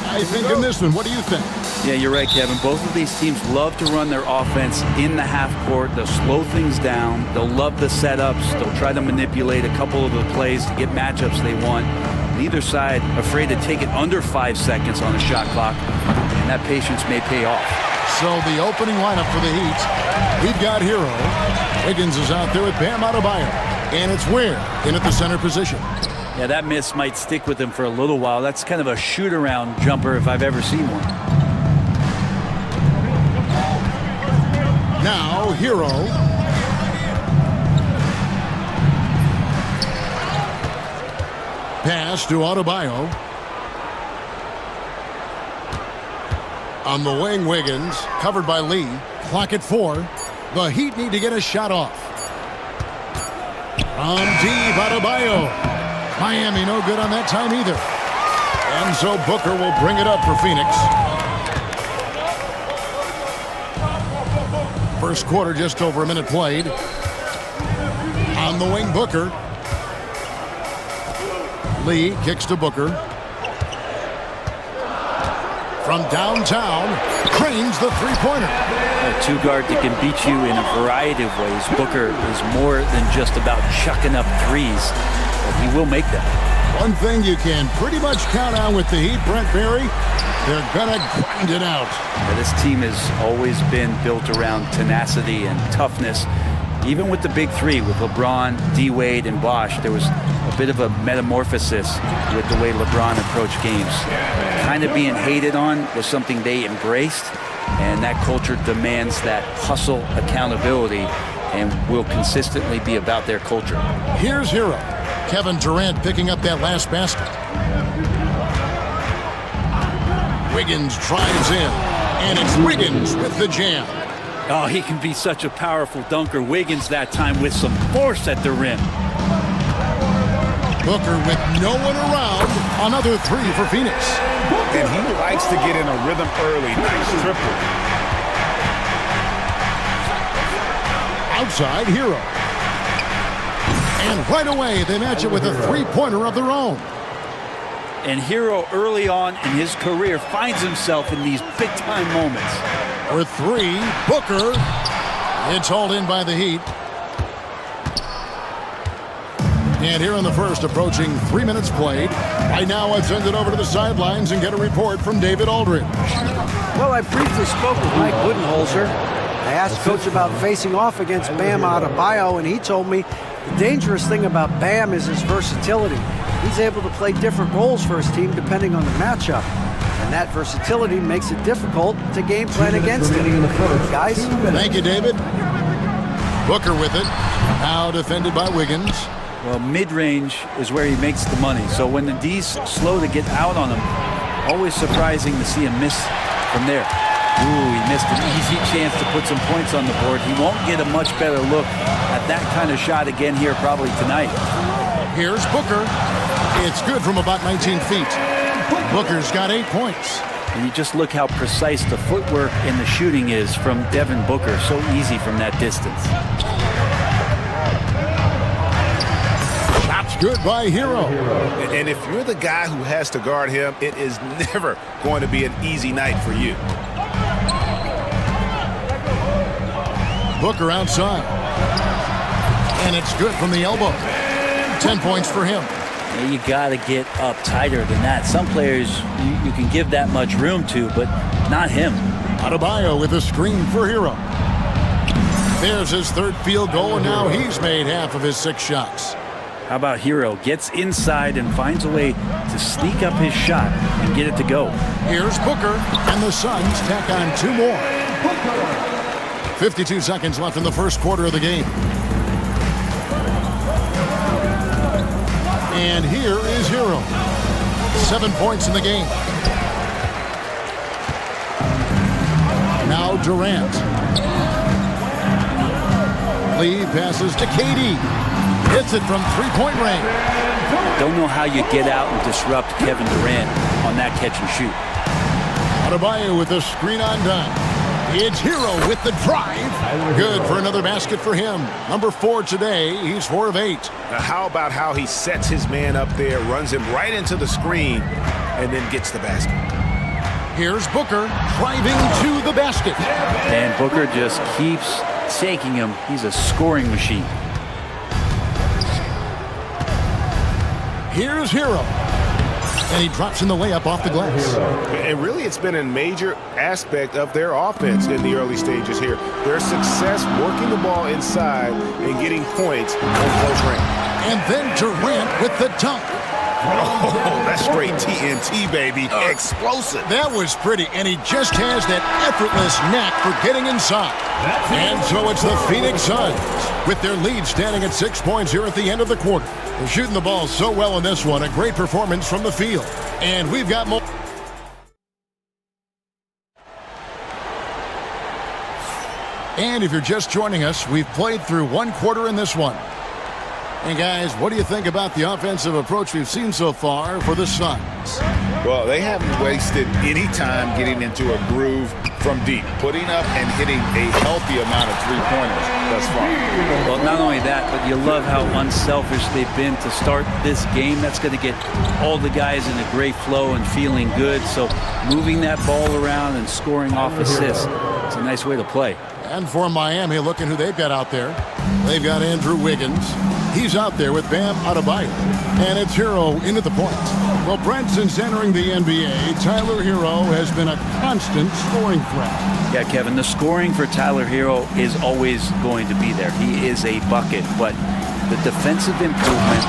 I think in this one, what do you think? Yeah, you're right, Kevin. Both of these teams love to run their offense in the half court. They'll slow things down. They'll love the setups. They'll try to manipulate a couple of the plays to get matchups they want. Neither side afraid to take it under 5 seconds on the shot clock, and that patience may pay off. So the opening lineup for the Heat, we've got Hero. Wiggins is out there with Bam Adebayo, and it's Ware in at the center position. Yeah, that miss might stick with him for a little while. That's kind of a shoot-around jumper if I've ever seen one. Now, Hero. Pass to Adebayo. On the wing, Wiggins, covered by Lee. Clock at 4. The Heat need to get a shot off. From deep, Adebayo. Miami no good on that time either. And so Booker will bring it up for Phoenix. First quarter, just over a minute played. On the wing, Booker. Lee kicks to Booker. From downtown, cranes the three-pointer. A two guard that can beat you in a variety of ways. Booker is more than just about chucking up threes. But he will make them. One thing you can pretty much count on with the Heat, Brent Berry, they're gonna grind it out. Yeah, this team has always been built around tenacity and toughness. Even with the big three, with LeBron, D-Wade, and Bosh, there was a bit of a metamorphosis with the way LeBron approached games. Kind of being hated on was something they embraced, and that culture demands that hustle accountability and will consistently be about their culture. Here's Hero. Kevin Durant picking up that last basket. Wiggins drives in, and it's Wiggins with the jam. Oh, he can be such a powerful dunker. Wiggins that time with some force at the rim. Booker with no one around. Another three for Phoenix. And he likes to get in a rhythm early. Nice triple. Outside, Hero. And right away, they match it with a three-pointer of their own. And Hero early on in his career finds himself in these big-time moments. For three, Booker. It's hauled in by the Heat. And here in the first, approaching 3 minutes played. Right now, I'd send it over to the sidelines and get a report from David Aldridge. Well, I briefly spoke with Mike Budenholzer. I asked Coach about facing off against Bam Adebayo, and he told me the dangerous thing about Bam is his versatility. He's able to play different roles for his team depending on the matchup. And that versatility makes it difficult to game plan against him. Guys? Thank you, David. Booker with it. Now defended by Wiggins. Well, mid-range is where he makes the money. So when the D's slow to get out on him, always surprising to see him miss from there. Ooh, he missed an easy chance to put some points on the board. He won't get a much better look at that kind of shot again here probably tonight. Here's Booker. It's good from about 19 feet. Booker's got 8 points. And you just look how precise the footwork and the shooting is from Devin Booker. So easy from that distance. Shot's good by Hero. And if you're the guy who has to guard him, it is never going to be an easy night for you. Booker outside. And it's good from the elbow. 10 points for him. Yeah, you got to get up tighter than that. Some players you can give that much room to, but not him. Adebayo with a screen for Hero. There's his third field goal, and now he's made half of his 6 shots. How about Hero? Gets inside and finds a way to sneak up his shot and get it to go. Here's Booker, and the Suns tack on 2 more. 52 seconds left in the first quarter of the game. And here is Hero. 7 points in the game. Now Durant. Lee passes to KD. Hits it from three-point range. Don't know how you get out and disrupt Kevin Durant on that catch and shoot. Adebayo with the screen on dime. It's Hero with the drive. Good for another basket for him. Number 4 today. He's 4 of 8. Now, how about how he sets his man up there, runs him right into the screen, and then gets the basket? Here's Booker driving to the basket. And Booker just keeps taking him. He's a scoring machine. Here's Hero. And he drops in the layup off the glass. And really, it's been a major aspect of their offense in the early stages here. Their success working the ball inside and getting points on close range. And then Durant with the dunk. Oh, that's straight TNT, baby. Explosive. That was pretty, and he just has that effortless knack for getting inside. And so it's the Phoenix Suns with their lead standing at 6 points here at the end of the quarter. They're shooting the ball so well in this one. A great performance from the field. And we've got more. And if you're just joining us, we've played through one quarter in this one. And guys, what do you think about the offensive approach we've seen so far for the Suns? Well, they haven't wasted any time getting into a groove from deep, putting up and hitting a healthy amount of three-pointers thus far. Well, not only that, but you love how unselfish they've been to start this game. That's going to get all the guys in a great flow and feeling good. So moving that ball around and scoring off assists, it's a nice way to play. And for Miami, looking who they've got out there. They've got Andrew Wiggins. He's out there with Bam Adebayo. And it's Hero into the point. Well, Brent, since entering the NBA, Tyler Hero has been a constant scoring threat. Yeah, Kevin, the scoring for Tyler Hero is always going to be there. He is a bucket, but the defensive improvement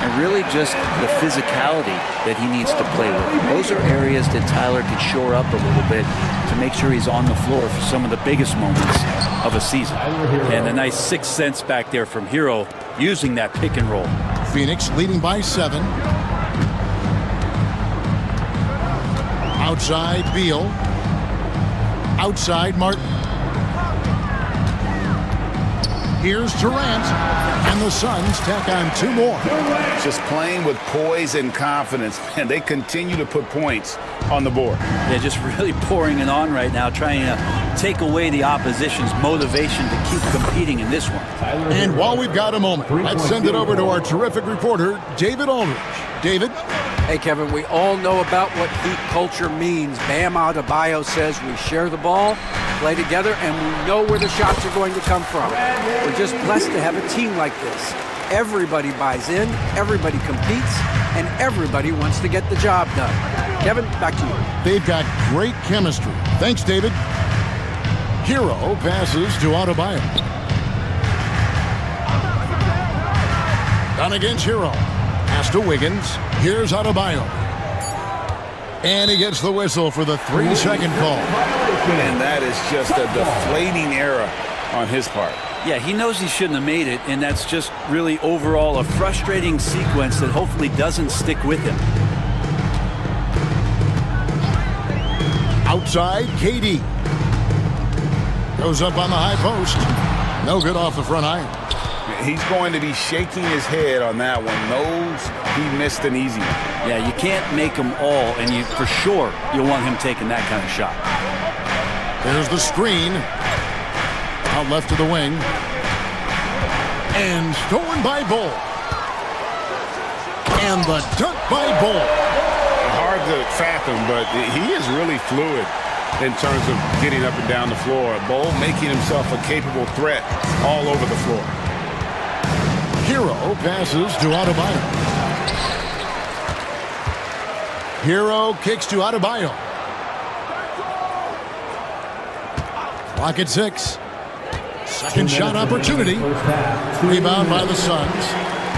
and really just the physicality that he needs to play with. Those are areas that Tyler could shore up a little bit to make sure he's on the floor for some of the biggest moments of a season. And a nice 6 cents back there from Hero using that pick and roll. Phoenix leading by 7. Outside Beal. Outside Martin. Here's Durant. And the Suns tack on 2 more. Just playing with poise and confidence, and they continue to put points on the board. Yeah, just really pouring it on right now, trying to take away the opposition's motivation to keep competing in this one. And while we've got a moment, let's send it over to our terrific reporter, David Aldridge. David? Hey, Kevin, we all know about what Heat culture means. Bam Adebayo says we share the ball, play together, and we know where the shots are going to come from. We're just blessed to have a team like this. Everybody buys in, everybody competes, and everybody wants to get the job done. Kevin, back to you. They've got great chemistry. Thanks, David. Hero passes to Adebayo. Down against Hero. Pass to Wiggins. Here's Adebayo. And he gets the whistle for the 3-second call. And that is just a deflating error on his part. Yeah, he knows he shouldn't have made it, and that's just really overall a frustrating sequence that hopefully doesn't stick with him. Outside, KD. Goes up on the high post. No good off the front iron. He's going to be shaking his head on that one. Knows he missed an easy one. Yeah, you can't make them all, and you for sure you'll want him taking that kind of shot. There's the screen. Out left to the wing. And stolen by Bull. And the dunk by Bull. Hard to fathom, but he is really fluid in terms of getting up and down the floor. Bull making himself a capable threat all over the floor. Hero passes to Adebayo. Hero kicks to Adebayo. Clock at 6. Second shot opportunity. Rebound by the Suns.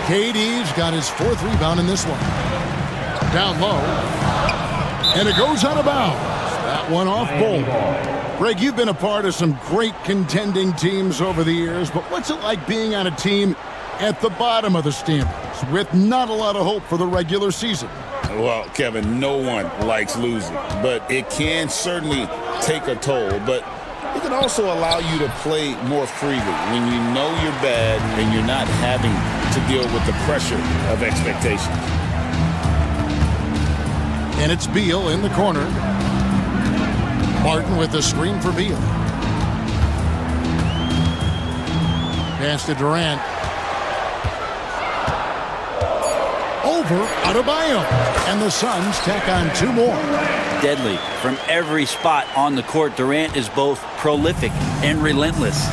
KD's got his 4th rebound in this one. Down low. And it goes out of bounds. That one off Bull. Greg, you've been a part of some great contending teams over the years, but what's it like being on a team at the bottom of the standings with not a lot of hope for the regular season? Well, Kevin, no one likes losing, but it can certainly take a toll. But it can also allow you to play more freely when you know you're bad and you're not having to deal with the pressure of expectations. And it's Beal in the corner. Martin with the screen for Beal. Pass to Durant. over Adebayo. And the Suns tack on 2 more. Deadly. From every spot on the court, Durant is both prolific and relentless.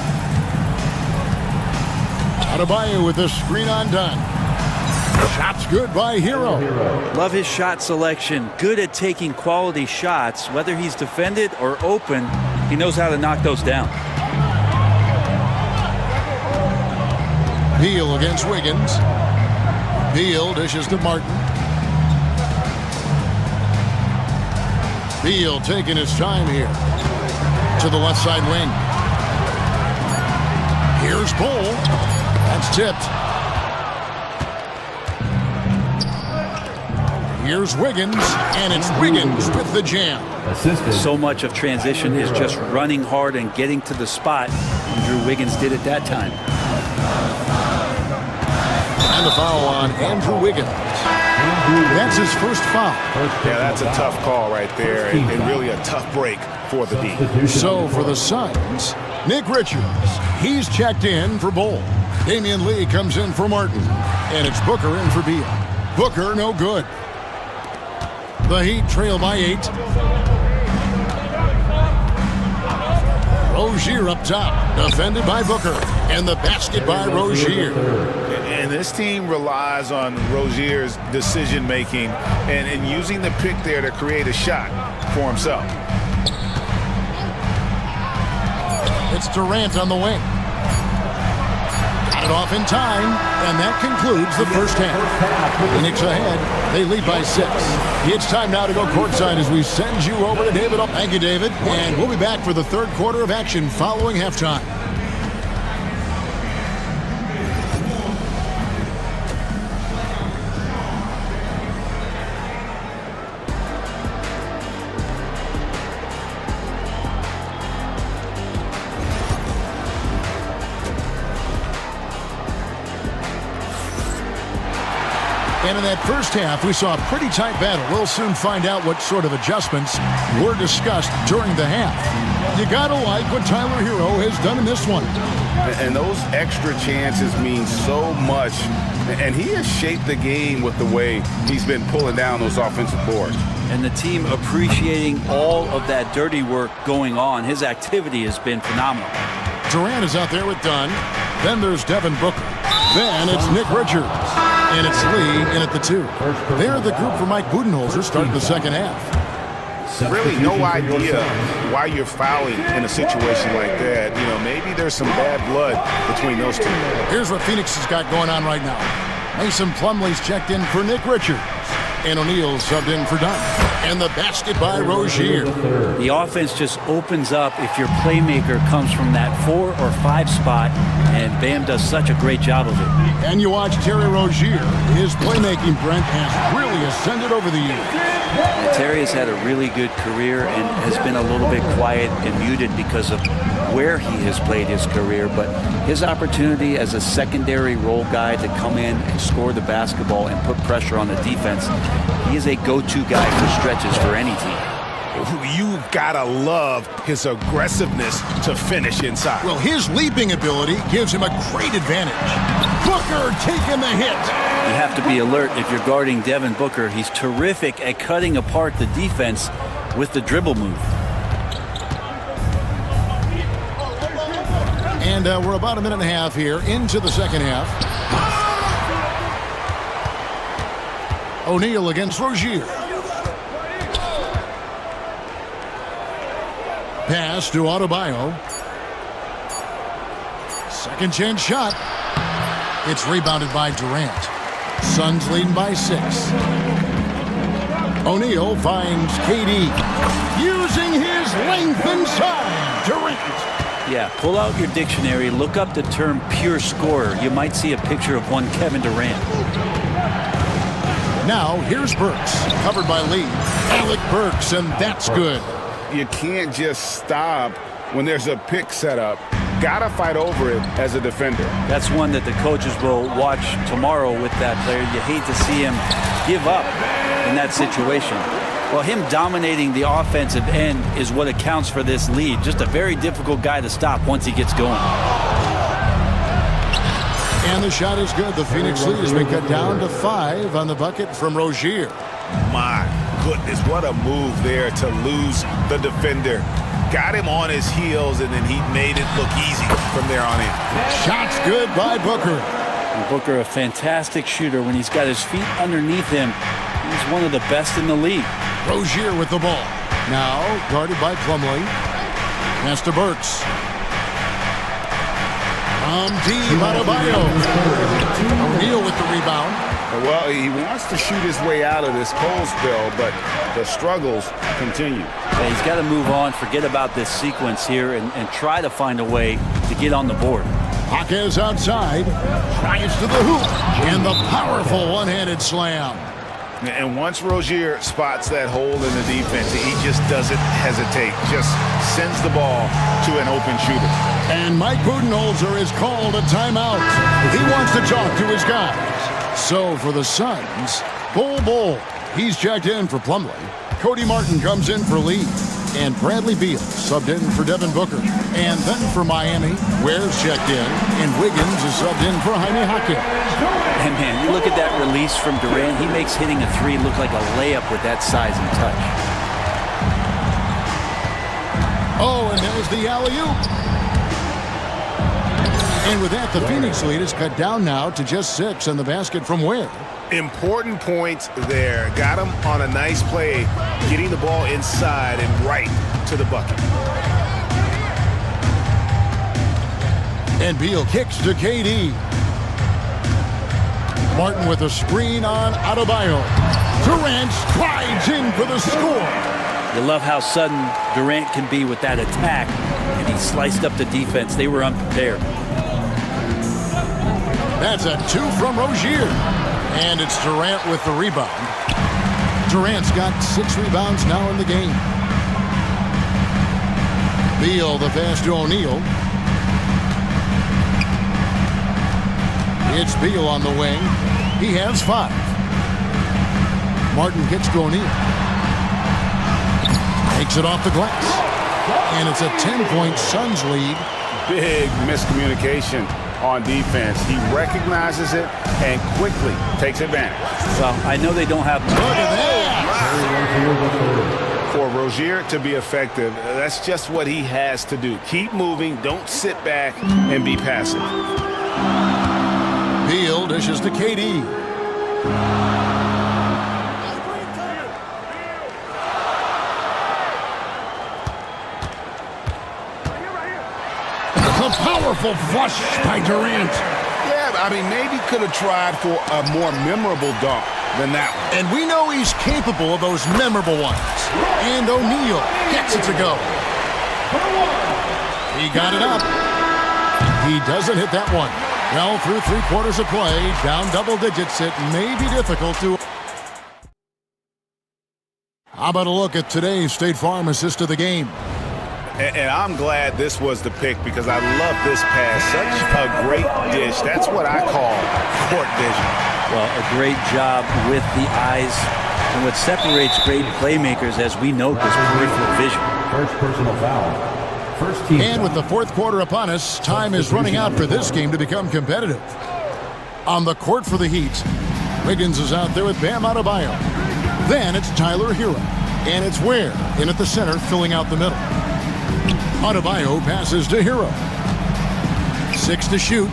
Adebayo with the screen on done. Shots good by Hero. Love his shot selection. Good at taking quality shots. Whether he's defended or open, he knows how to knock those down. Beal against Wiggins. Beal dishes to Martin. Beal taking his time here. To the left side wing. Here's Bull. That's tipped. Here's Wiggins, and it's Wiggins with the jam. So much of transition is just running hard and getting to the spot. And Drew Wiggins did it that time. And the foul on Andrew Wiggins. That's his first foul. Yeah, that's a tough call right there, and really a tough break for the D. So for the Suns, Nick Richards, he's checked in for Bull. Damian Lee comes in for Martin. And it's Booker in for Beal. Booker no good. The Heat trail by 8. Rozier up top, defended by Booker. And the basket by Rozier. And this team relies on Rozier's decision-making and using the pick there to create a shot for himself. It's Durant on the wing. Got it off in time, and that concludes the first half. Phoenix ahead. They lead by 6. It's time now to go courtside as we send you over to David. Thank you, David. And we'll be back for the third quarter of action following halftime. And in that first half, we saw a pretty tight battle. We'll soon find out what sort of adjustments were discussed during the half. You gotta like what Tyler Hero has done in this one. And those extra chances mean so much. And he has shaped the game with the way he's been pulling down those offensive boards. And the team appreciating all of that dirty work going on. His activity has been phenomenal. Durant is out there with Dunn. Then there's Devin Booker. Then it's Nick Richards. And it's Lee in at the 2. They're the group for Mike Budenholzer starting the second half. Really no idea why you're fouling in a situation like that. You know, maybe there's some bad blood between those two. Here's what Phoenix has got going on right now. Mason Plumlee's checked in for Nick Richards. And O'Neal subbed in for Dunn. And the basket by Rozier. The offense just opens up if your playmaker comes from that 4 or 5 spot, and Bam does such a great job of it. And you watch Terry Rozier. His playmaking, Brent, has really ascended over the years. Terry has had a really good career and has been a little bit quiet and muted because of where he has played his career, but his opportunity as a secondary role guy to come in and score the basketball and put pressure on the defense, he is a go-to guy for stretches for any team. You've got to love his aggressiveness to finish inside. Well, his leaping ability gives him a great advantage. Booker taking the hit. You have to be alert if you're guarding Devin Booker. He's terrific at cutting apart the defense with the dribble move. And we're about a minute and a half here into the second half. O'Neal against Rozier. Pass to Adebayo. Second chance shot. It's rebounded by Durant. Suns leading by 6. O'Neal finds KD. Using his length inside. Durant. Yeah, pull out your dictionary, look up the term pure scorer. You might see a picture of one Kevin Durant. Now, here's Burks, covered by Lee. Alec Burks, and that's good. You can't just stop when there's a pick set up. Gotta fight over it as a defender. That's one that the coaches will watch tomorrow with that player. You hate to see him give up in that situation. Well, him dominating the offensive end is what accounts for this lead. Just a very difficult guy to stop once he gets going. And the shot is good. The Phoenix lead has been cut down to 5 on the bucket from Rozier. My goodness, what a move there to lose the defender. Got him on his heels, and then he made it look easy from there on in. Shot's good by Booker. And Booker, a fantastic shooter. When he's got his feet underneath him, he's one of the best in the league. Rozier with the ball. Now guarded by Plumlee. Pass to Burks. Deep Adebayo. O'Neal with the rebound. Well, he wants to shoot his way out of this cold spell, but the struggles continue. Yeah, he's got to move on, forget about this sequence here, and try to find a way to get on the board. Jaquez outside. Drives to the hoop. And the powerful one-handed slam. And once Rozier spots that hole in the defense, he just doesn't hesitate. Just sends the ball to an open shooter. And Mike Budenholzer is called a timeout. He wants to talk to his guys. So for the Suns, Bull. He's checked in for Plumlee. Cody Martin comes in for Lee. And Bradley Beal subbed in for Devin Booker. And then for Miami, Ware's checked in. And Wiggins is subbed in for Jaime Jaquez. And man, you look at that release from Durant, he makes hitting a three look like a layup with that size and touch. Oh, and there's the alley-oop. And with that, the Phoenix lead is cut down now to just 6 on the basket from Ware. Important points there. Got him on a nice play, getting the ball inside and right to the bucket. And Beal kicks to KD. Martin with a screen on Adebayo. Durant strides in for the score. You love how sudden Durant can be with that attack, and he sliced up the defense. They were unprepared. That's a 2 from Rozier. And it's Durant with the rebound. Durant's got 6 rebounds now in the game. Beal the pass to O'Neal. It's Beal on the wing. He has 5. Martin kicks to O'Neal. Takes it off the glass. And it's a 10-point Suns lead. Big miscommunication on defense. He recognizes it and quickly takes advantage. Well, I know they don't have... Look at that! For Rozier to be effective, that's just what he has to do. Keep moving, don't sit back and be passive. Beal dishes to KD. A powerful flush by Durant. Yeah, I mean, maybe could have tried for a more memorable dunk than that one. And we know he's capable of those memorable ones. And O'Neal gets it to go. He got it up. He doesn't hit that one. Well, through 3 quarters of play, down double digits, it may be difficult to... How about a look at today's State Farm assist of the game? And I'm glad this was the pick because I love this pass. Such a great dish. That's what I call court vision. Well, a great job with the eyes. And what separates great playmakers, as we note, is peripheral vision. First personal foul. First team. And with the 4th quarter upon us, time is running out for this game to become competitive. On the court for the Heat, Wiggins is out there with Bam Adebayo. Then it's Tyler Hero. And it's Ware in at the center, filling out the middle. Adebayo passes to Hero. 6 to shoot.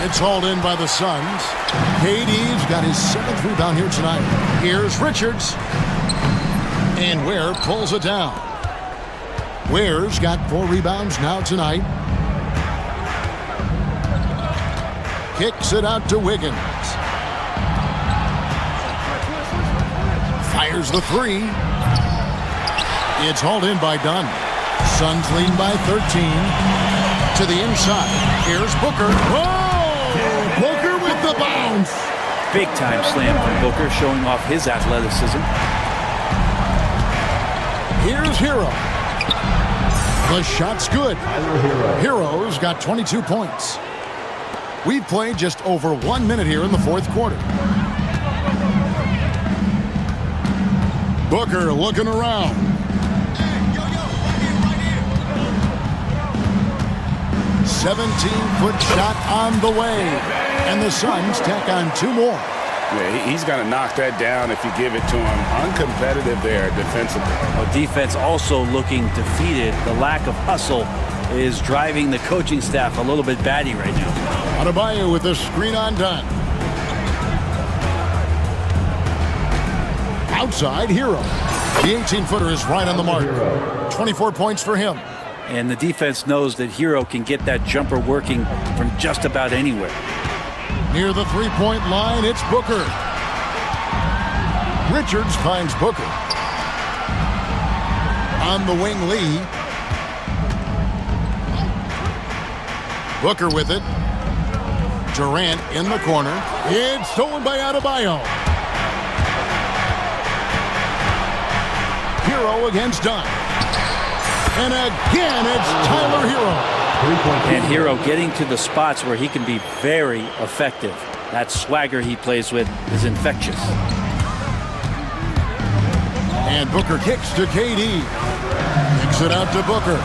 It's hauled in by the Suns. KD's got his 7th rebound here tonight. Here's Richards. And Ware pulls it down. Ware's got 4 rebounds now tonight. Kicks it out to Wiggins. Fires the 3. It's hauled in by Dunn. Suns lead by 13. To the inside. Here's Booker. Whoa! Booker with the bounce. Big time slam from Booker, showing off his athleticism. Here's Hero. The shot's good. Hero's got 22 points. We've played just over 1 minute here in the 4th quarter. Booker looking around. 17-foot shot on the way. And the Suns tack on 2 more. Yeah, he's going to knock that down if you give it to him. Uncompetitive there defensively. Well, defense also looking defeated. The lack of hustle is driving the coaching staff a little bit batty right now. Adebayo with the screen on Dunn. Outside, Hero. The 18-footer is right on the mark. 24 points for him. And the defense knows that Hero can get that jumper working from just about anywhere. Near the three-point line, it's Booker. Richards finds Booker. On the wing, Lee. Booker with it. Durant in the corner. It's stolen by Adebayo. Hero against Dunn. And again, it's Tyler Hero. And Hero getting to the spots where he can be very effective. That swagger he plays with is infectious. And Booker kicks to KD. Kicks it out to Booker.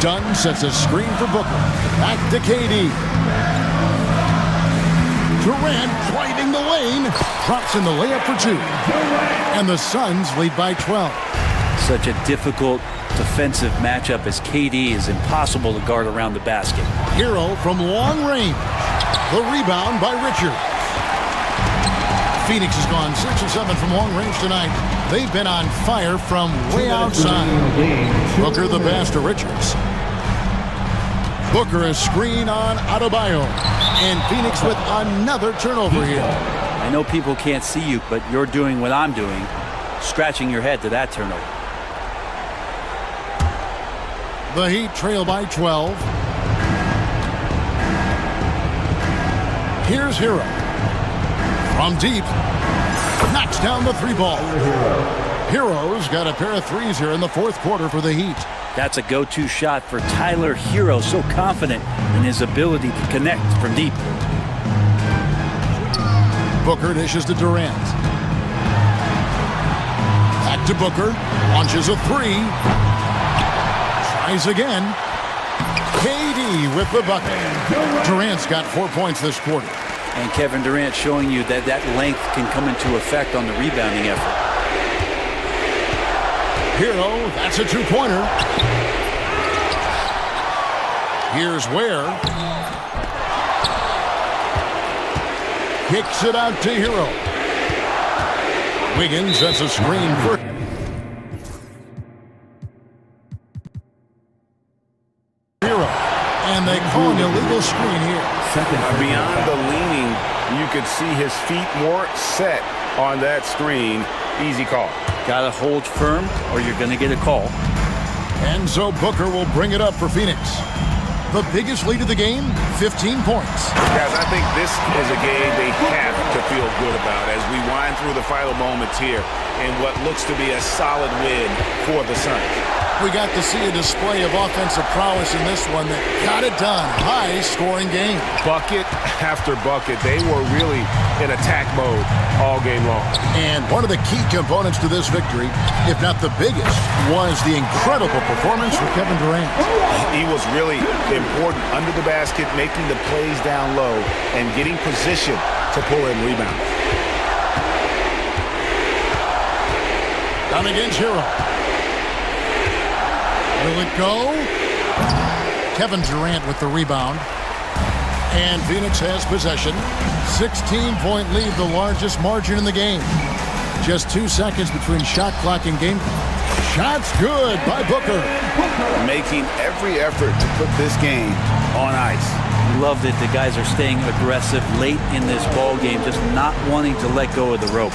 Dunn sets a screen for Booker. Back to KD. Durant driving the lane. Drops in the layup for 2. And the Suns lead by 12. Such a difficult defensive matchup as KD is impossible to guard around the basket. Hero from long range. The rebound by Richard. Phoenix has gone 6 of 7 from long range tonight. They've been on fire from way outside. Booker the pass to Richards. Booker a screen on Adebayo. And Phoenix with another turnover here. I know people can't see you, but you're doing what I'm doing, scratching your head to that turnover. The Heat trail by 12. Here's Hero. From deep. Knocks down the 3-ball. Hero's got a pair of threes here in the 4th quarter for the Heat. That's a go-to shot for Tyler Hero, so confident in his ability to connect from deep. Booker dishes to Durant. Back to Booker. Launches a 3. Tries again. KD with the bucket. Durant's got 4 points this quarter. And Kevin Durant showing you that that length can come into effect on the rebounding effort. Hero, that's a 2-pointer. Here's Ware. Kicks it out to Hero. Wiggins, that's a screen for Hero. And they call an illegal screen here. Beyond the leaning, you could see his feet more set on that screen. Easy call. Gotta hold firm or you're gonna get a call. And so Booker will bring it up for Phoenix. The biggest lead of the game, 15 points. Guys, I think this is a game they have to feel good about as we wind through the final moments here in what looks to be a solid win for the Suns. We got to see a display of offensive prowess in this one that got it done. High-scoring game. Bucket after bucket. They were really in attack mode all game long. And one of the key components to this victory, if not the biggest, was the incredible performance from Kevin Durant. He was really important under the basket, making the plays down low and getting position to pull in rebounds. Down against Hero. Will it go? Kevin Durant with the rebound. And Phoenix has possession. 16-point lead, the largest margin in the game. Just 2 seconds between shot clock and game clock. Shot's good by Booker. Making every effort to put this game on ice. Love that the guys are staying aggressive late in this ball game, just not wanting to let go of the rope.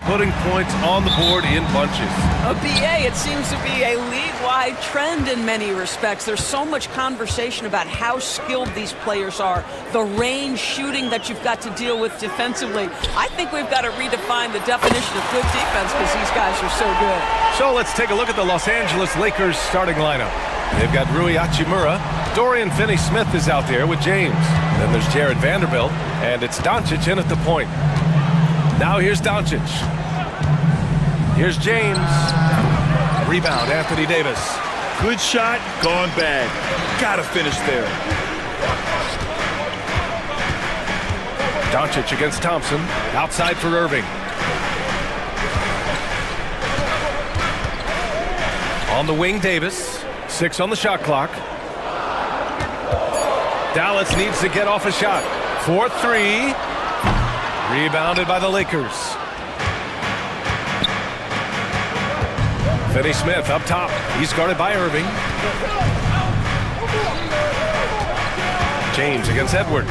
putting points on the board in bunches. A BA, it seems to be a league-wide trend in many respects. There's so much conversation about how skilled these players are, the range shooting that you've got to deal with defensively. I think we've got to redefine the definition of good defense because these guys are so good. So let's take a look at the Los Angeles Lakers starting lineup. They've got Rui Hachimura. Dorian Finney-Smith is out there with James. Then there's Jared Vanderbilt, and it's Doncic in at the point. Now here's Doncic. Here's James. Rebound, Anthony Davis. Good shot, gone bad. Gotta finish there. Doncic against Thompson. Outside for Irving. On the wing, Davis. 6 on the shot clock. Dallas needs to get off a shot. 4-3. Rebounded by the Lakers. Finney-Smith up top. He's guarded by Irving. James against Edwards.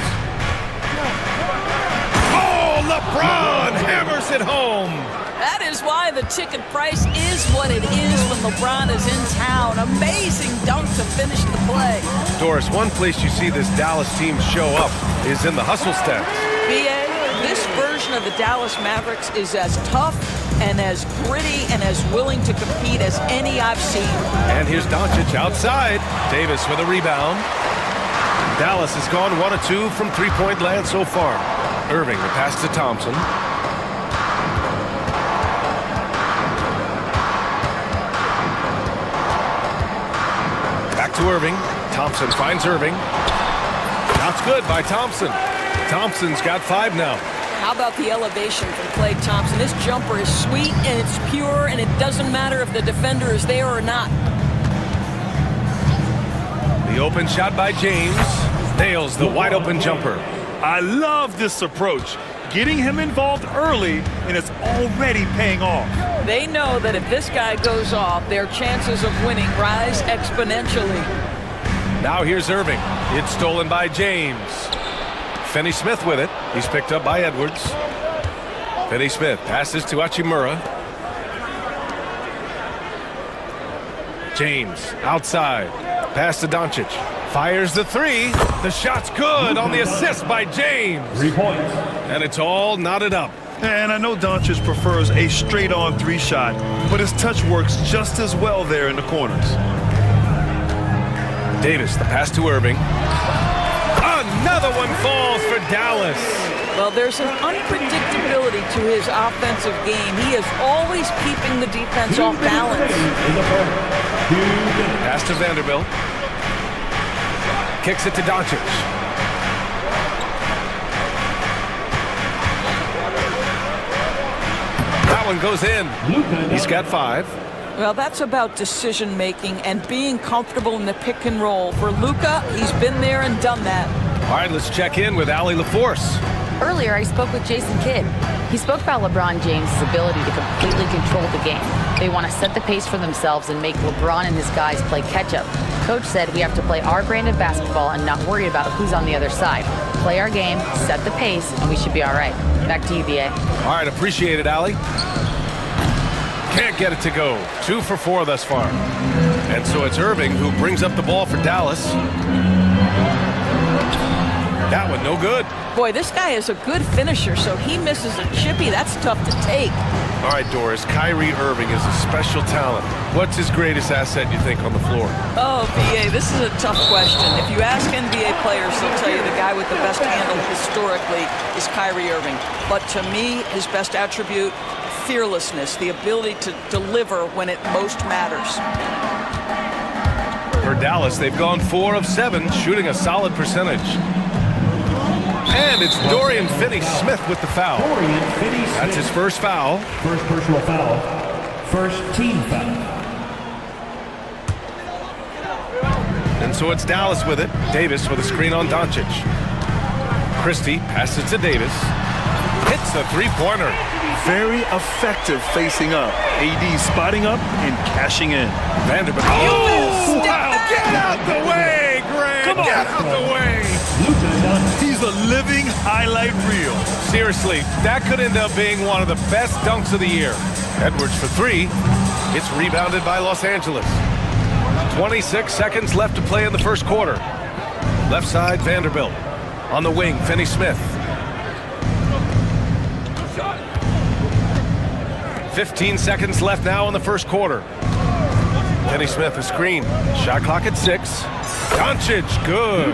Oh, LeBron hammers it home. That is why the ticket price is what it is when LeBron is in town. Amazing dunk to finish the play. Doris, one place you see this Dallas team show up is in the hustle stats. BA, this version of the Dallas Mavericks is as tough and as gritty and as willing to compete as any I've seen. And here's Doncic outside. Davis with a rebound. Dallas has gone 1 of 2 from three-point land so far. Irving, the pass to Thompson. Back to Irving. Thompson finds Irving. That's good by Thompson. Thompson's got 5 now. How about the elevation from Klay Thompson? This jumper is sweet and it's pure, and it doesn't matter if the defender is there or not. The open shot by James. Nails the wide open jumper. I love this approach. Getting him involved early, and it's already paying off. They know that if this guy goes off, their chances of winning rise exponentially. Now here's Irving. It's stolen by James. Finney-Smith with it. He's picked up by Edwards. Finney-Smith passes to Hachimura. James outside. Pass to Doncic. Fires the 3. The shot's good on the assist by James. 3 points. And it's all knotted up. And I know Doncic prefers a straight-on 3 shot, but his touch works just as well there in the corners. Davis, the pass to Irving. Another one falls for Dallas. Well, there's an unpredictability to his offensive game. He is always keeping the defense off balance. Pass to Vanderbilt. Kicks it to Doncic. That one goes in. He's got 5. Well, that's about decision-making and being comfortable in the pick and roll. For Luka, he's been there and done that. All right, let's check in with Allie LaForce. Earlier, I spoke with Jason Kidd. He spoke about LeBron James' ability to completely control the game. They want to set the pace for themselves and make LeBron and his guys play catch-up. Coach said we have to play our brand of basketball and not worry about who's on the other side. Play our game, set the pace, and we should be all right. Back to you, BA. All right, appreciate it, Allie. Can't get it to go. 2 for 4 thus far. And so it's Irving who brings up the ball for Dallas. That one, no good. Boy, this guy is a good finisher, so he misses a chippy. That's tough to take. All right, Doris, Kyrie Irving is a special talent. What's his greatest asset, you think, on the floor? Oh, BA, this is a tough question. If you ask NBA players, they'll tell you the guy with the best handle historically is Kyrie Irving. But to me, his best attribute, fearlessness, the ability to deliver when it most matters. For Dallas, they've gone 4 of 7, shooting a solid percentage. And it's Dorian Finney-Smith with the foul. Dorian Finney-Smith. That's his first foul. First personal foul. First team foul. And so it's Dallas with it. Davis with a screen on Doncic. Christie passes to Davis. Hits the 3-pointer. Very effective facing up. AD spotting up and cashing in. Vanderbilt. Oh, wow. Get out the way, Grant. Come on. Get out the way. He's a living highlight reel. Seriously, that could end up being one of the best dunks of the year. Edwards for three. It's rebounded by Los Angeles. 26 seconds left to play in the first quarter. Left side, Vanderbilt. On the wing, Finney Smith. 15 seconds left now in the first quarter. Finney Smith, a screen. Shot clock at 6. Doncic, good.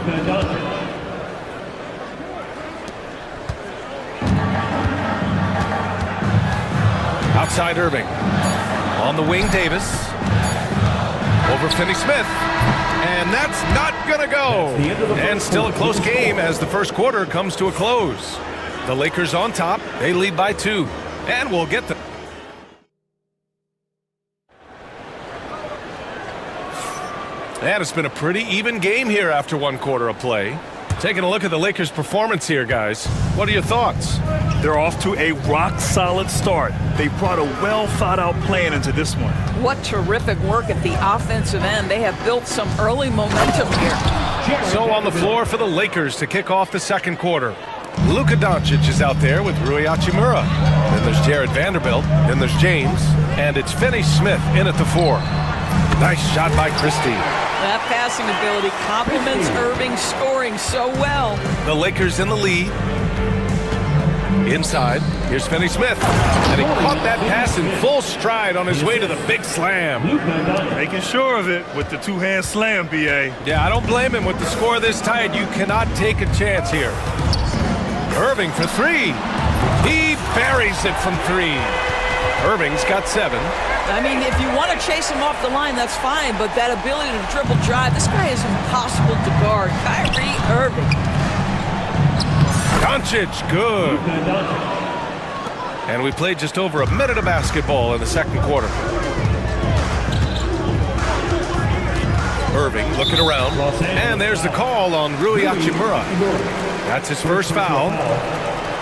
Outside Irving. On the wing, Davis. Over Finney Smith. And that's not gonna go. And still a close game as the first quarter comes to a close. The Lakers on top. They lead by 2. And we'll get the... And it's been a pretty even game here after one quarter of play. Taking a look at the Lakers' performance here, guys. What are your thoughts? They're off to a rock-solid start. They brought a well-thought-out plan into this one. What terrific work at the offensive end. They have built some early momentum here. So on the floor for the Lakers to kick off the second quarter. Luka Doncic is out there with Rui Hachimura. Then there's Jared Vanderbilt. Then there's James. And it's Finney Smith in at the 4. Nice shot by Christie. That passing ability complements Irving scoring so well. The Lakers in the lead. Inside, here's Finney Smith. And he caught that pass in full stride on his way to the big slam. Making sure of it with the two-hand slam, B.A. Yeah, I don't blame him with the score this tight. You cannot take a chance here. Irving for 3. He buries it from 3. Irving's got 7. I mean, if you want to chase him off the line, that's fine, but that ability to dribble drive, this guy is impossible to guard. Kyrie Irving. Doncic, good. And we played just over a minute of basketball in the second quarter. Irving looking around, and there's the call on Rui Hachimura. That's his first foul.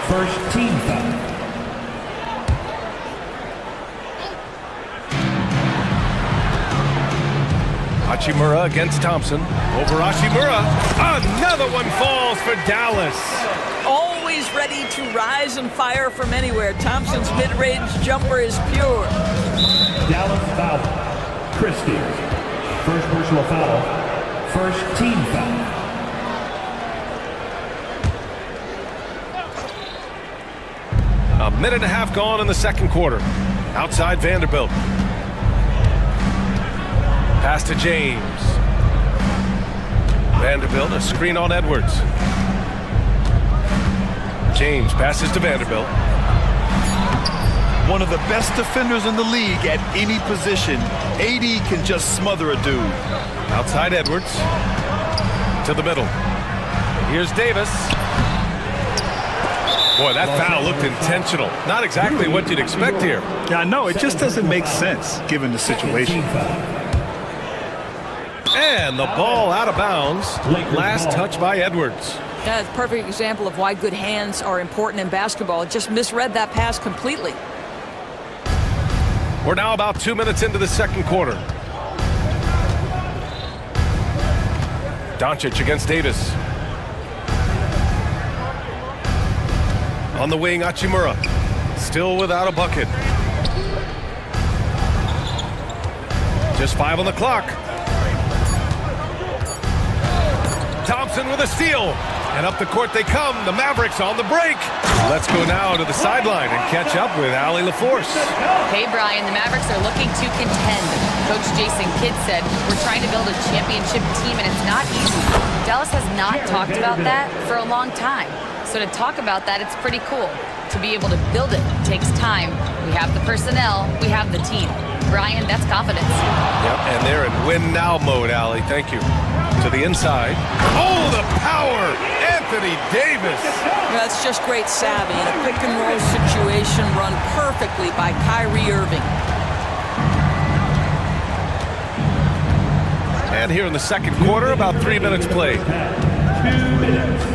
First team foul. Hachimura against Thompson. Over Hachimura. Another one falls for Dallas. Always ready to rise and fire from anywhere. Thompson's mid-range jumper is pure. Dallas foul. Christie. First personal foul. First team foul. A minute and a half gone in the second quarter. Outside Vanderbilt. Pass to James. Vanderbilt, a screen on Edwards. James passes to Vanderbilt. One of the best defenders in the league at any position. AD can just smother a dude. Outside Edwards. To the middle. Here's Davis. Boy, that foul looked intentional. Not exactly what you'd expect here. Yeah, I know. It just doesn't make sense given the situation. And the ball out of bounds. Last touch by Edwards. That's a perfect example of why good hands are important in basketball. It just misread that pass completely. We're now about 2 minutes into the second quarter. Doncic against Davis. On the wing, Hachimura. Still without a bucket. Just 5 on the clock. Thompson with a steal. And up the court they come. The Mavericks on the break. Let's go now to the sideline and catch up with Allie LaForce. Hey, Brian, the Mavericks are looking to contend. Coach Jason Kidd said, we're trying to build a championship team, and it's not easy. Dallas has not talked about that for a long time. So to talk about that, it's pretty cool. To be able to build it takes time. We have the personnel, we have the team. Brian, that's confidence. Yep, and they're in win-now mode, Allie. Thank you. To the inside. Oh, the power! Anthony Davis! That's just great savvy. In a pick-and-roll situation run perfectly by Kyrie Irving. And here in the second quarter, about 3 minutes played. 2 minutes.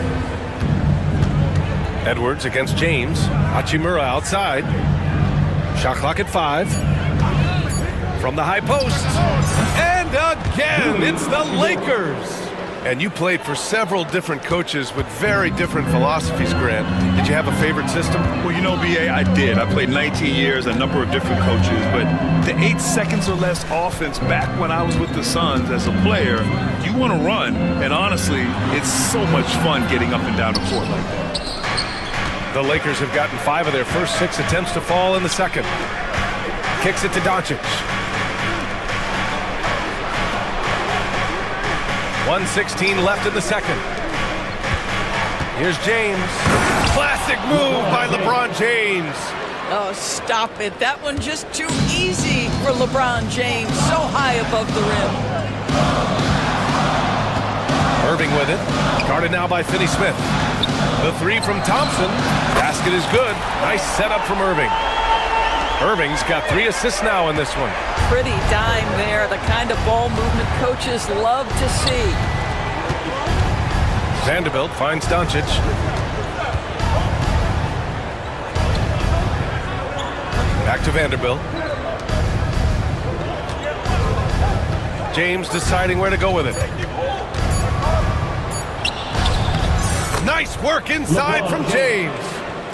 Edwards against James. Hachimura outside. Shot clock at 5. From the high post. And again, it's the Lakers. And you played for several different coaches with very different philosophies, Grant. Did you have a favorite system? Well, you know, BA, I did. I played 19 years, a number of different coaches, but the 8 seconds or less offense back when I was with the Suns as a player, you want to run, and honestly, it's so much fun getting up and down the court like that. The Lakers have gotten 5 of their first 6 attempts to fall in the second. Kicks it to Doncic. 1:16 left in the second. Here's James. Classic move by LeBron James. Oh, stop it. That one just too easy for LeBron James. So high above the rim. Irving with it. Guarded now by Finney-Smith. The 3 from Thompson. Basket is good. Nice setup from Irving. Irving's got 3 assists now in this one. Pretty dime there. The kind of ball movement coaches love to see. Vanderbilt finds Doncic. Back to Vanderbilt. James deciding where to go with it. Nice work inside from James.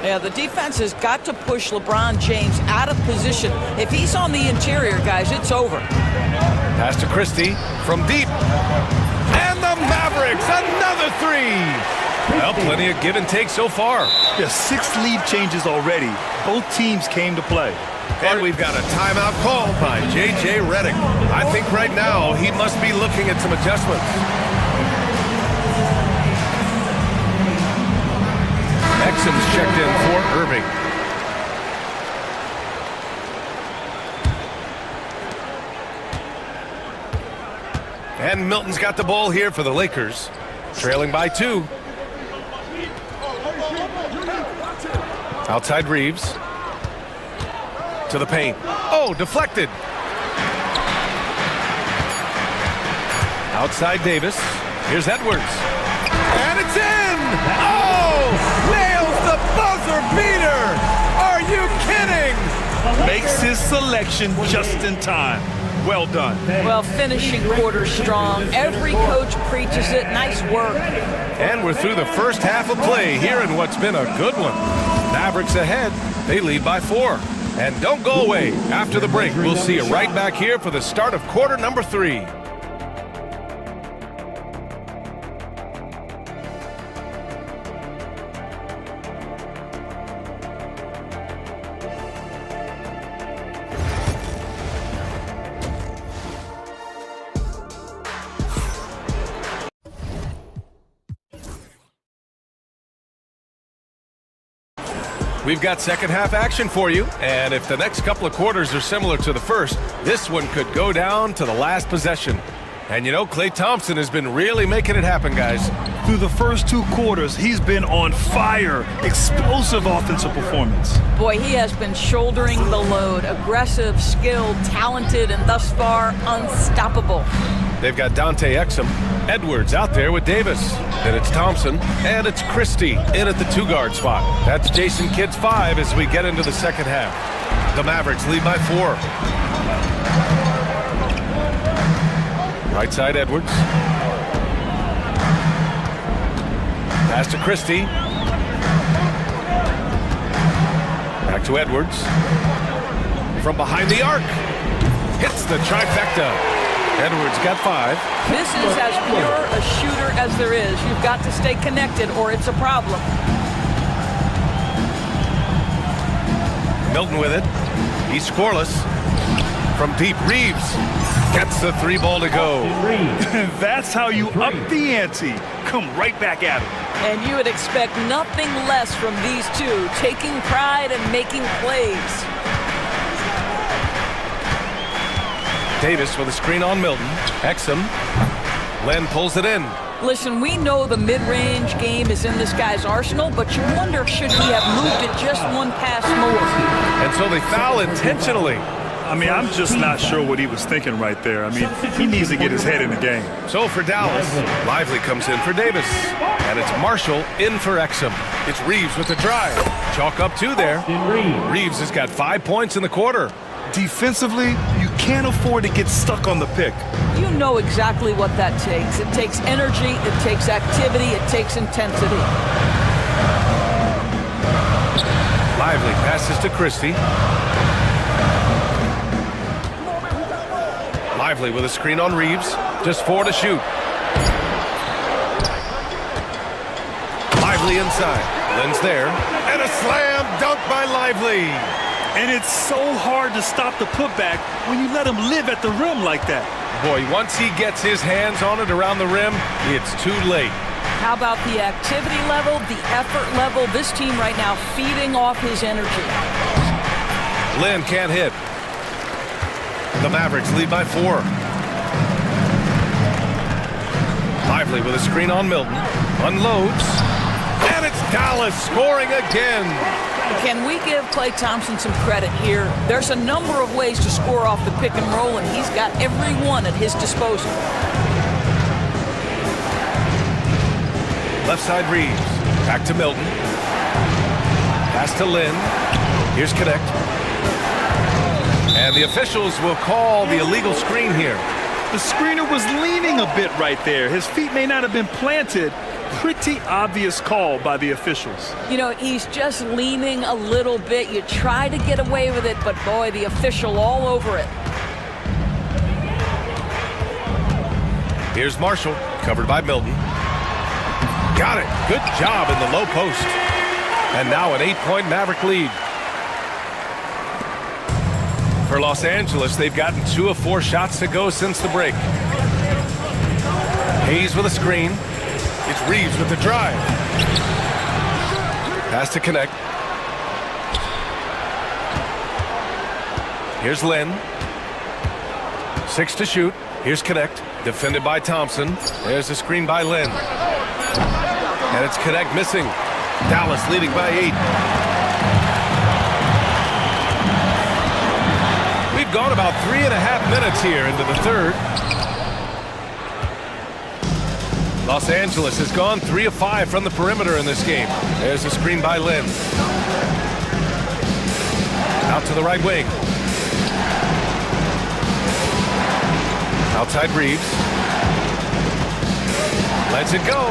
Yeah, the defense has got to push LeBron James out of position. If he's on the interior, guys, it's over. Pass to Christie from deep. And the Mavericks, another 3. Well, plenty of give and take so far. There's 6 lead changes already. Both teams came to play. And we've got a timeout called by J.J. Redick. I think right now he must be looking at some adjustments. Exum's checked in for Irving. And Milton's got the ball here for the Lakers. Trailing by 2. Outside Reeves. To the paint. Oh, deflected. Outside Davis. Here's Edwards. And it's in! Oh! Nails the buzzer beater! Are you kidding? Makes his selection just in time. Well done. Well, finishing quarter strong. Every coach preaches it. Nice work. And we're through the first half of play here in what's been a good one. Mavericks ahead. They lead by 4. And don't go away. After the break, we'll see you right back here for the start of quarter number 3. We've got second half action for you, and if the next couple of quarters are similar to the first, this one could go down to the last possession. And you know, Klay Thompson has been really making it happen, guys. Through the first 2 quarters, he's been on fire. Explosive offensive performance. Boy, he has been shouldering the load. Aggressive, skilled, talented, and thus far, unstoppable. They've got Dante Exum. Edwards out there with Davis. Then it's Thompson, and it's Christie in at the 2-guard spot. That's Jason Kidd's 5 as we get into the second half. The Mavericks lead by 4. Right side Edwards. Pass to Christie. Back to Edwards. From behind the arc. Hits the trifecta. Edwards got 5. This is as pure a shooter as there is. You've got to stay connected or it's a problem. Milton with it. He's scoreless. From deep, Reeves gets the 3 ball to go. That's how you up the ante. Come right back at him. And you would expect nothing less from these two, taking pride and making plays. Davis with a screen on Milton. Exum. Len pulls it in. Listen, we know the mid-range game is in this guy's arsenal, but you wonder should he have moved it just 1 pass more. And so they foul intentionally. I mean, I'm just not sure what he was thinking right there. I mean, he needs to get his head in the game. So for Dallas, Lively comes in for Davis. And it's Marshall in for Exum. It's Reeves with the drive. Chalk up 2 there. Reeves has got 5 points in the quarter. Defensively, you can't afford to get stuck on the pick. You know exactly what that takes. It takes energy, it takes activity, it takes intensity. Lively passes to Christie. Lively with a screen on Reeves. Just 4 to shoot. Lively inside. Lynn's there. And a slam dunk by Lively. And it's so hard to stop the putback when you let him live at the rim like that. Boy, once he gets his hands on it around the rim, it's too late. How about the activity level, the effort level? This team right now feeding off his energy. Lynn can't hit. The Mavericks lead by 4. Lively with a screen on Milton. Unloads. And it's Dallas scoring again. Can we give Klay Thompson some credit here? There's a number of ways to score off the pick and roll, and he's got every one at his disposal. Left side Reeves. Back to Milton. Pass to Lynn. Here's Connect. And the officials will call the illegal screen here. The screener was leaning a bit right there. His feet may not have been planted. Pretty obvious call by the officials. You know, he's just leaning a little bit. You try to get away with it, but boy, the official all over it. Here's Marshall, covered by Milton. Got it. Good job in the low post. And now an 8-point Maverick lead. For Los Angeles, they've gotten 2 of 4 shots to go since the break. Hayes with a screen. It's Reeves with the drive. Pass to Connect. Here's Lynn. 6 to shoot. Here's Connect. Defended by Thompson. There's a screen by Lynn. And it's Connect missing. Dallas leading by 8. We've gone about 3.5 minutes here into the third. Los Angeles has gone 3 of 5 from the perimeter in this game. There's a screen by Lynn. Out to the right wing. Outside Reeves. Lets it go.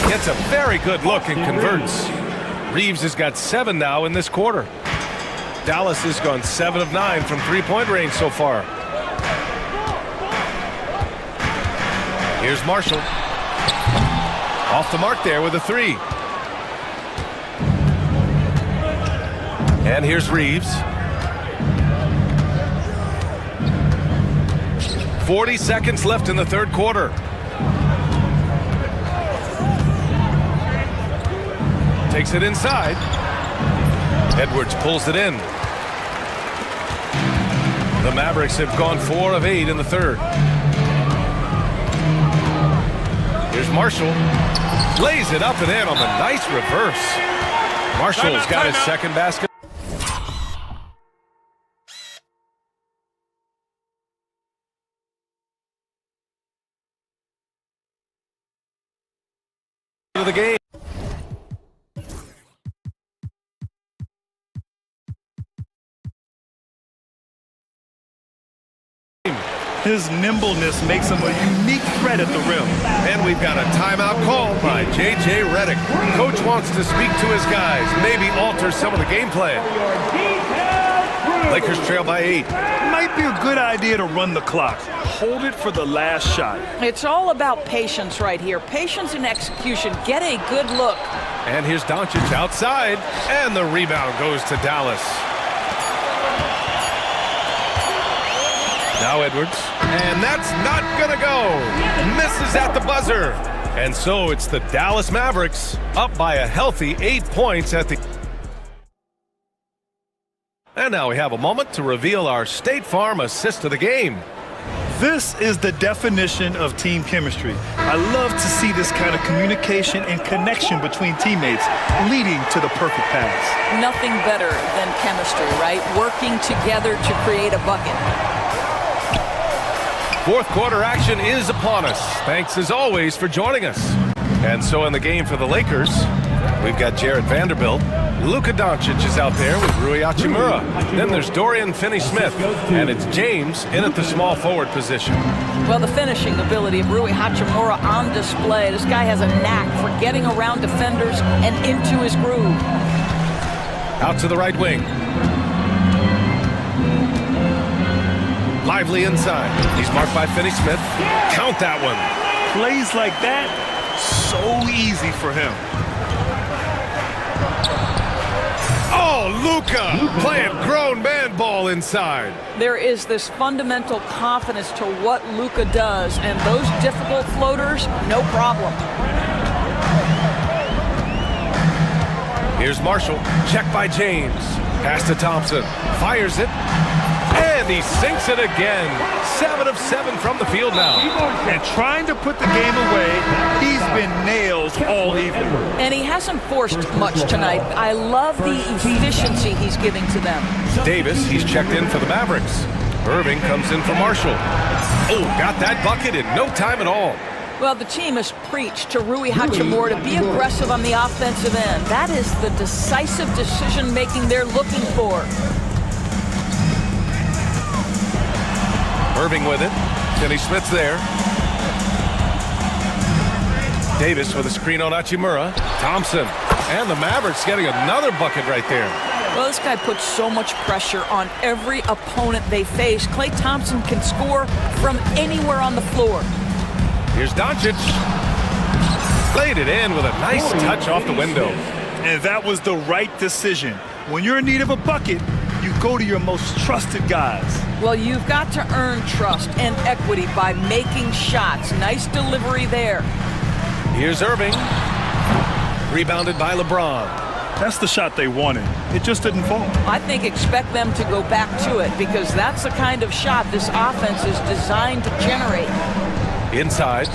Gets a very good look and converts. Reeves has got 7 now in this quarter. Dallas has gone 7 of 9 from 3-point range so far. Here's Marshall. Off the mark there with a 3. And here's Reeves. 40 seconds left in the third quarter. Takes it inside. Edwards pulls it in. The Mavericks have gone 4 of 8 in the third. Here's Marshall. Lays it up and in on the nice reverse. Marshall's got his second basket. Of the game. His nimbleness makes him a unique threat at the rim. And we've got a timeout called by J.J. Redick. Coach wants to speak to his guys, maybe alter some of the game plan. Lakers trail by 8. Might be a good idea to run the clock. Hold it for the last shot. It's all about patience right here. Patience and execution. Get a good look. And here's Doncic outside, and the rebound goes to Dallas. Now Edwards, and that's not gonna go. Misses at the buzzer. And so it's the Dallas Mavericks up by a healthy 8 points at the... And now we have a moment to reveal our State Farm assist of the game. This is the definition of team chemistry. I love to see this kind of communication and connection between teammates leading to the perfect pass. Nothing better than chemistry, right? Working together to create a bucket. Fourth quarter action is upon us. Thanks as always for joining us. And so in the game for the Lakers, we've got Jared Vanderbilt, Luka Doncic is out there with Rui Hachimura. Then there's Dorian Finney-Smith, and it's James in at the small forward position. Well, the finishing ability of Rui Hachimura on display. This guy has a knack for getting around defenders and into his groove. Out to the right wing. Lively inside. He's marked by Finney-Smith. Count that one. Plays like that, so easy for him. Oh, Luka playing grown man ball inside. There is this fundamental confidence to what Luka does, and those difficult floaters, no problem. Here's Marshall, check by James. Pass to Thompson, fires it, and he sinks it again. 7 of 7 from the field now. And trying to put the game away, he's been nails all evening. And he hasn't forced much tonight. I love the efficiency he's giving to them. Davis, he's checked in for the Mavericks. Irving comes in for Marshall. Oh, got that bucket in no time at all. Well, the team has preached to Rui Hachimura to be aggressive on the offensive end. That is the decisive decision-making they're looking for. Irving with it. Finney-Smith's there. Davis with a screen on Hachimura. Thompson. And the Mavericks getting another bucket right there. Well, this guy puts so much pressure on every opponent they face. Klay Thompson can score from anywhere on the floor. Here's Doncic. Laid it in with a nice touch off the window. And that was the right decision. When you're in need of a bucket, you go to your most trusted guys. Well, you've got to earn trust and equity by making shots. Nice delivery there. Here's Irving. Rebounded by LeBron. That's the shot they wanted. It just didn't fall. I think expect them to go back to it because that's the kind of shot this offense is designed to generate. Inside.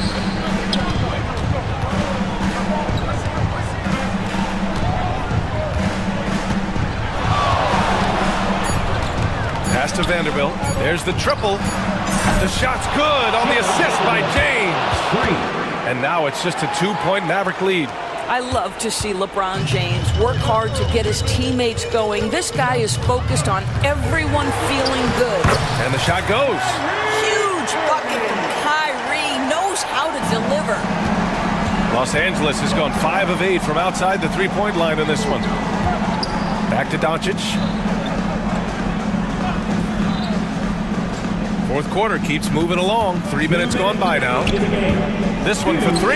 Pass to Vanderbilt. There's the triple. The shot's good on the assist by James. And now it's just a 2-point Maverick lead. I love to see LeBron James work hard to get his teammates going. This guy is focused on everyone feeling good. And the shot goes. Huge bucket from Kyrie. Knows how to deliver. Los Angeles has gone 5 of 8 from outside the three-point line in this one. Back to Doncic. Fourth quarter keeps moving along. 3 minutes gone by now. This one for 3.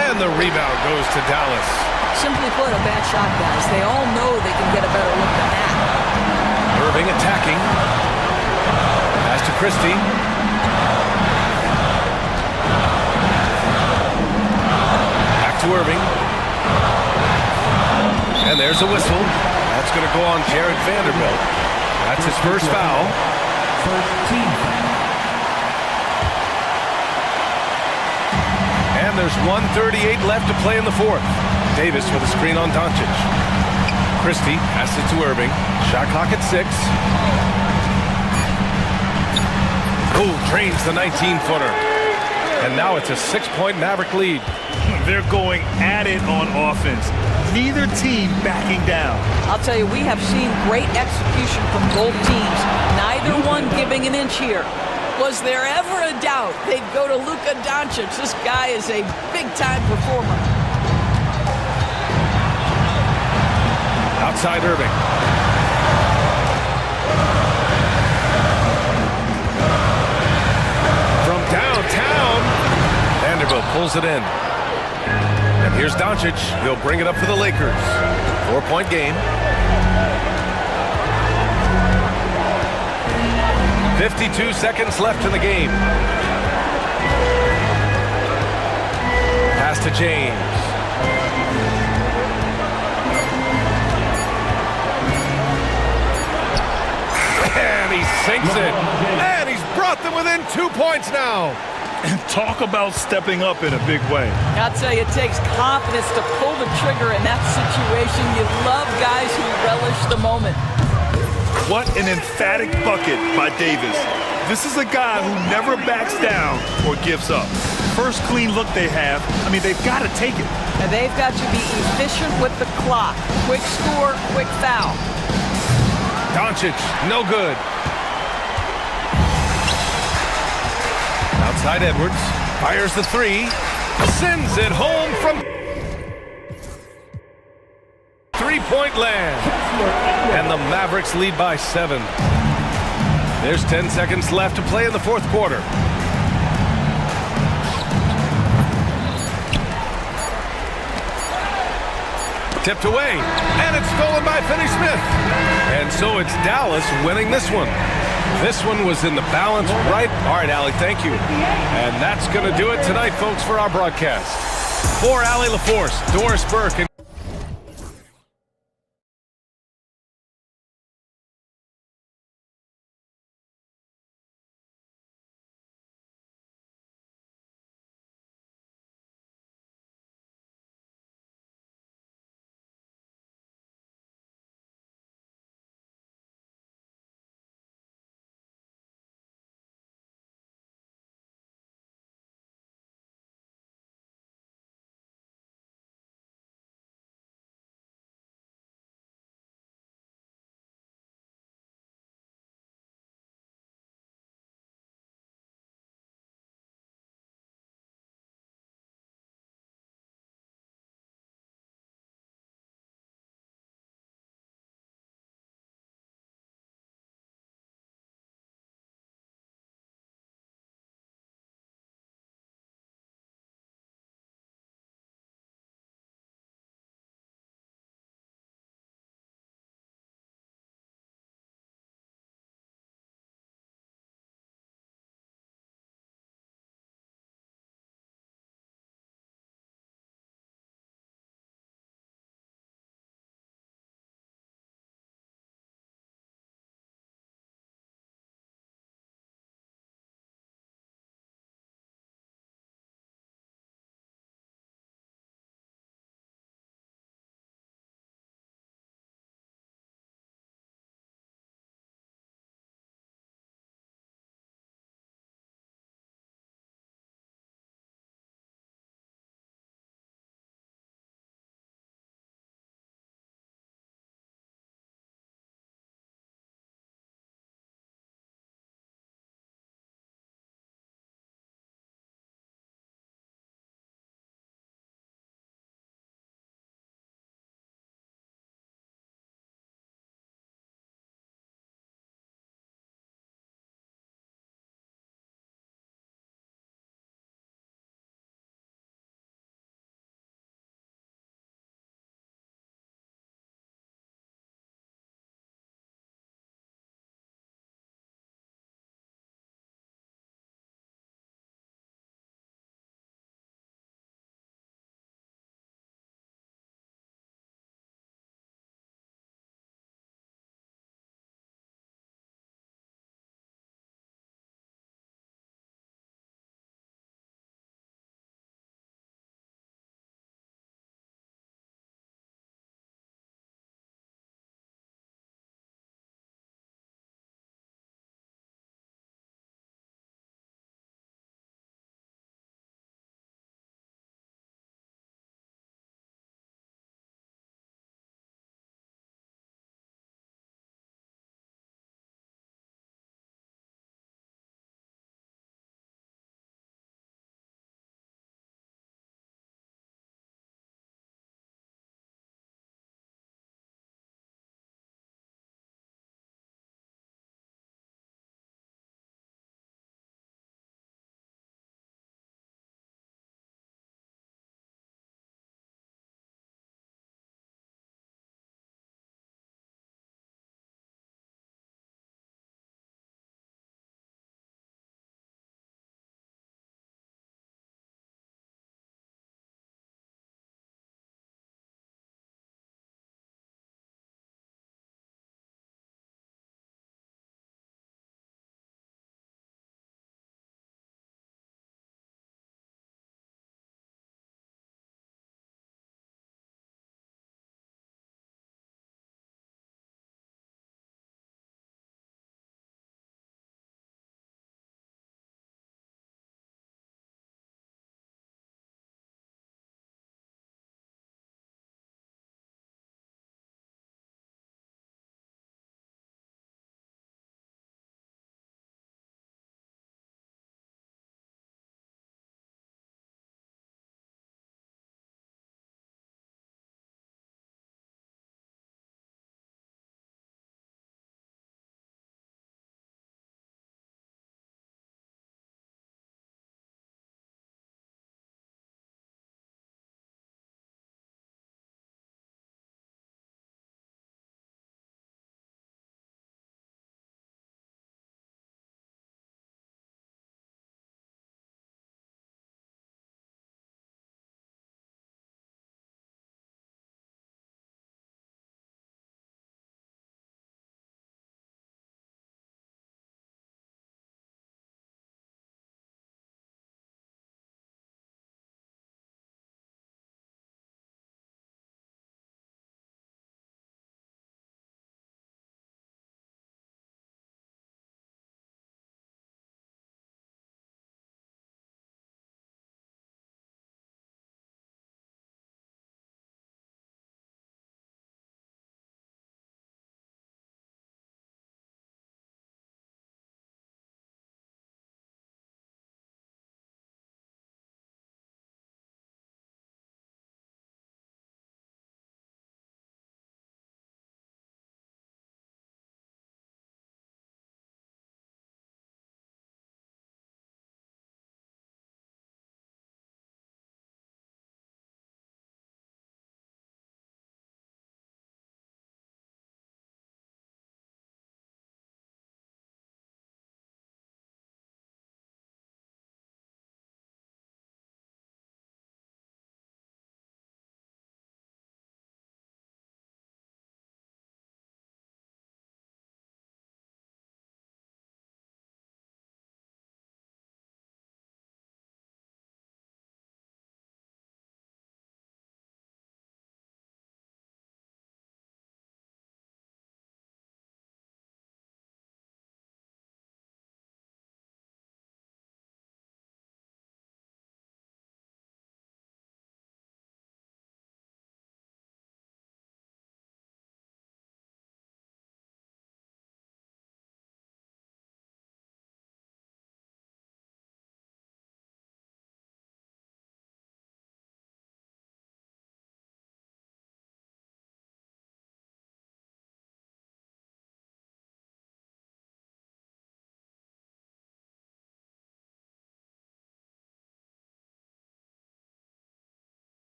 And the rebound goes to Dallas. Simply put, a bad shot, guys. They all know they can get a better look than that. Irving attacking. Pass to Christie. Back to Irving. And there's a whistle. That's going to go on Jared Vanderbilt. That's his first foul. First team foul. And there's 1:38 left to play in the fourth. Davis with a screen on Doncic. Christie passes it to Irving. Shot clock at 6. Oh, drains the 19-footer. And now it's a 6-point Maverick lead. They're going at it on offense. Neither team backing down. I'll tell you, we have seen great execution from both teams. Neither one giving an inch here. Was there ever a doubt they'd go to Luka Doncic? This guy is a big-time performer. Outside Irving. From downtown, Vanderbilt pulls it in. And here's Doncic. He'll bring it up for the Lakers. 4-point game. 52 seconds left in the game. Pass to James. And he sinks it. And he's brought them within 2 points now. And talk about stepping up in a big way. I'll tell you, it takes confidence to pull the trigger in that situation. You love guys who relish the moment. What an emphatic bucket by Davis. This is a guy who never backs down or gives up. First clean look they have, I mean, they've got to take it. And they've got to be efficient with the clock. Quick score, quick foul. Doncic, no good. Outside Edwards, fires the three, sends it home from three-point land. And the Mavericks lead by 7. There's 10 seconds left to play in the fourth quarter. Tipped away, and it's stolen by Finney-Smith. And so it's Dallas winning this one. This one was in the balance, right? All right, Allie, thank you. And that's going to do it tonight, folks, for our broadcast. For Allie LaForce, Doris Burke, and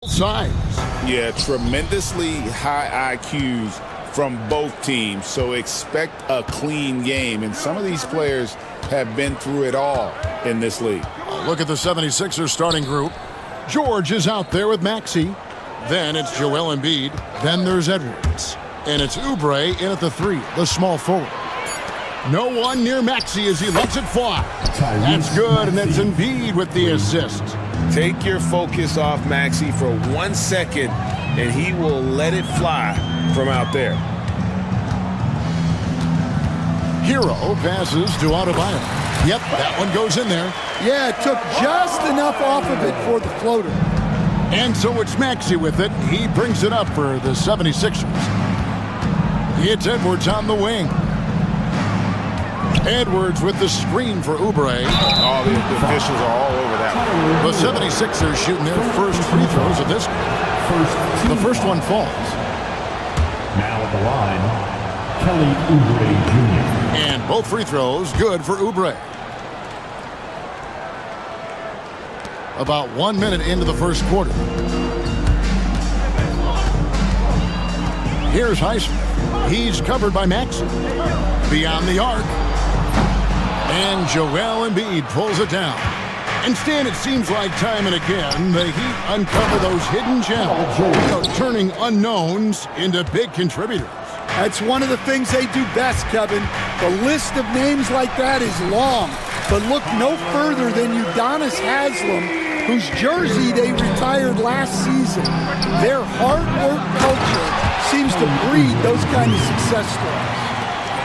Sides. Yeah, tremendously high IQs from both teams, so expect a clean game. And some of these players have been through it all in this league. Look at the 76ers starting group. George is out there with Maxey. Then it's Joel Embiid. Then there's Edwards. And it's Oubre in at the 3, the small forward. No one near Maxey as he lets it fly. That's good, and it's Embiid with the assist. Take your focus off Maxey for 1 second, and he will let it fly from out there. Hero passes to Adebayo. Yep, that one goes in there. Yeah, it took just enough off of it for the floater. And so it's Maxey with it. He brings it up for the 76ers. It's Edwards on the wing. Edwards with the screen for Oubre. Oh, the officials are all over that one. The 76ers shooting their first free throws of this game. The first one falls. Now at the line, Kelly Oubre Jr. And both free throws good for Oubre. About 1 minute into the first quarter. Here's Highsmith. He's covered by Maxey. Beyond the arc. And Joel Embiid pulls it down. And Stan, it seems like time and again, the Heat uncover those hidden gems, turning unknowns into big contributors. That's one of the things they do best, Kevin. The list of names like that is long. But look no further than Udonis Haslem, whose jersey they retired last season. Their hard work culture seems to breed those kind of success stories.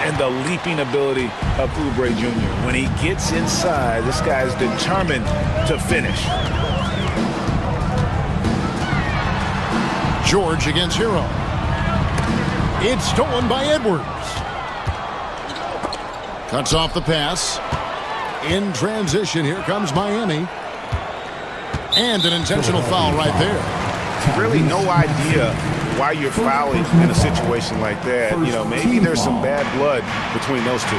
And the leaping ability of Oubre Jr. When he gets inside, this guy's determined to finish. George against Hero. It's stolen by Edwards. Cuts off the pass. In transition, here comes Miami. And an intentional foul right there. Really no idea why you're fouling in a situation like that. You know, maybe there's some bad blood between those two.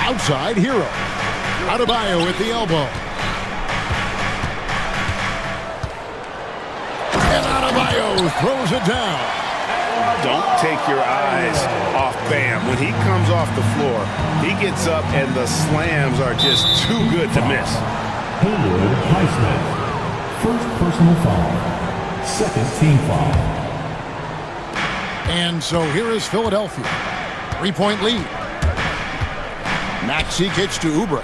Outside, Hero. Adebayo at the elbow. And Adebayo throws it down. Don't take your eyes off Bam. When he comes off the floor, he gets up and the slams are just too good to miss. Haywood Highsmith. First personal foul. Second team foul. And so here is Philadelphia. 3-point lead. Maxey kicks to Oubre.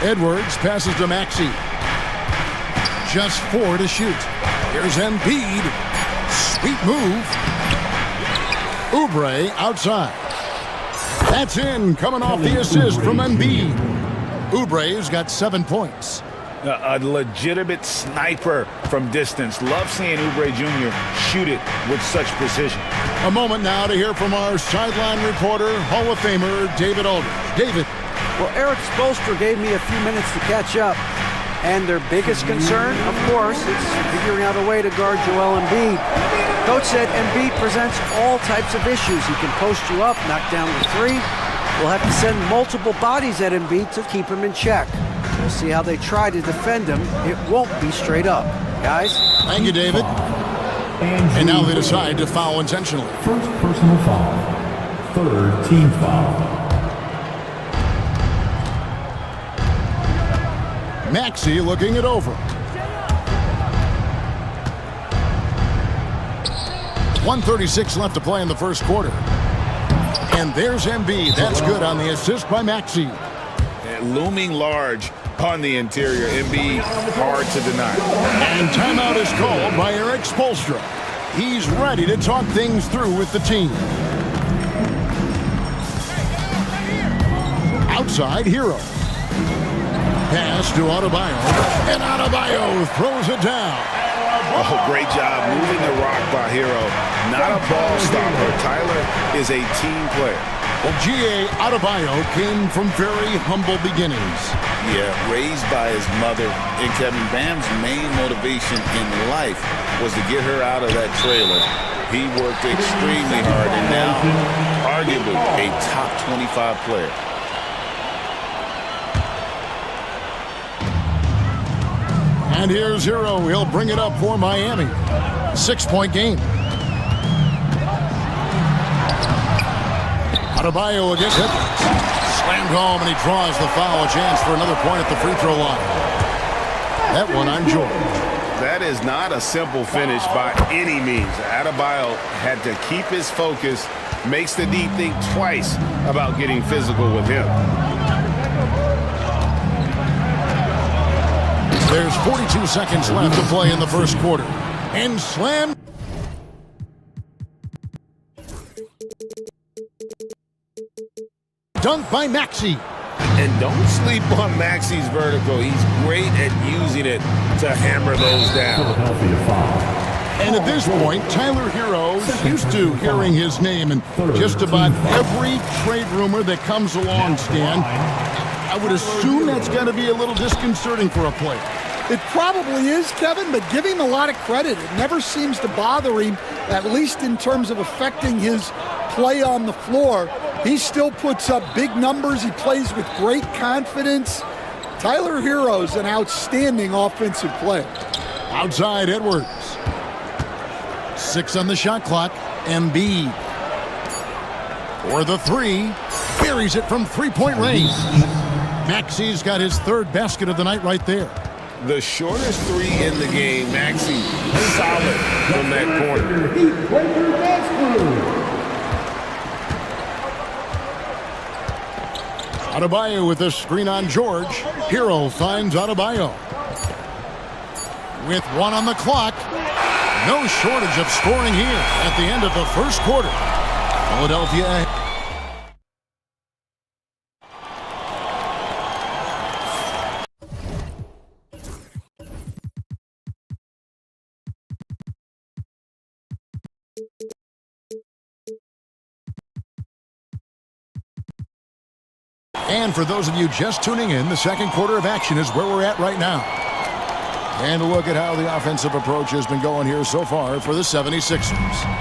Edwards passes to Maxey. Just 4 to shoot. Here's Embiid. Sweet move. Oubre outside. That's in, coming off the assist from Embiid. Oubre's got 7 points. A legitimate sniper from distance. Love seeing Oubre Jr. shoot it with such precision. A moment now to hear from our sideline reporter, Hall of Famer David Aldridge. David. Well, Eric Spoelstra gave me a few minutes to catch up. And their biggest concern, of course, is figuring out a way to guard Joel Embiid. Coach said Embiid presents all types of issues. He can post you up, knock down the 3. We'll have to send multiple bodies at Embiid to keep him in check. We'll see how they try to defend him. It won't be straight up. Guys? Thank you, David. And now they decide to foul intentionally. First personal foul. Third team foul. Maxey looking it over. 1:36 left to play in the first quarter. And there's Embiid. That's good on the assist by Maxey. Looming large on the interior. Embiid, hard to deny. And timeout is called by Eric Spoelstra. He's ready to talk things through with the team. Outside, Hero. Pass to Adebayo. And Adebayo throws it down. Oh, great job moving the rock by Hero. Not a ball stopper. Tyler is a team player. Well, G.A. Adebayo came from very humble beginnings. Yeah, raised by his mother. And Kevin, Bam's main motivation in life was to get her out of that trailer. He worked extremely hard and now arguably a top 25 player. And here's Hero. He'll bring it up for Miami. 6-point game. Adebayo against it. Slammed home, and he draws the foul. A chance for another point at the free throw line. That one on Jordan. That is not a simple finish by any means. Adebayo had to keep his focus, makes the D think twice about getting physical with him. There's 42 seconds left to play in the first quarter. And slam. Dunk by Maxey. And don't sleep on Maxey's vertical. He's great at using it to hammer those down. Philadelphia foul. And at this point, Tyler Hero's used to hearing his name in just about every trade rumor that comes along, Stan. I would assume that's got to be a little disconcerting for a player. It probably is, Kevin, but give him a lot of credit. It never seems to bother him, at least in terms of affecting his play on the floor. He still puts up big numbers. He plays with great confidence. Tyler Hero's an outstanding offensive player. Outside Edwards. 6 on the shot clock. Embiid. For the three. Buries it from three-point range. Maxey's got his third basket of the night right there. The shortest three in the game, Maxey, solid from that corner. Adebayo with a screen on George. Hero finds Adebayo. With 1 on the clock. No shortage of scoring here at the end of the first quarter. Philadelphia. And for those of you just tuning in, the second quarter of action is where we're at right now. And a look at how the offensive approach has been going here so far for the 76ers.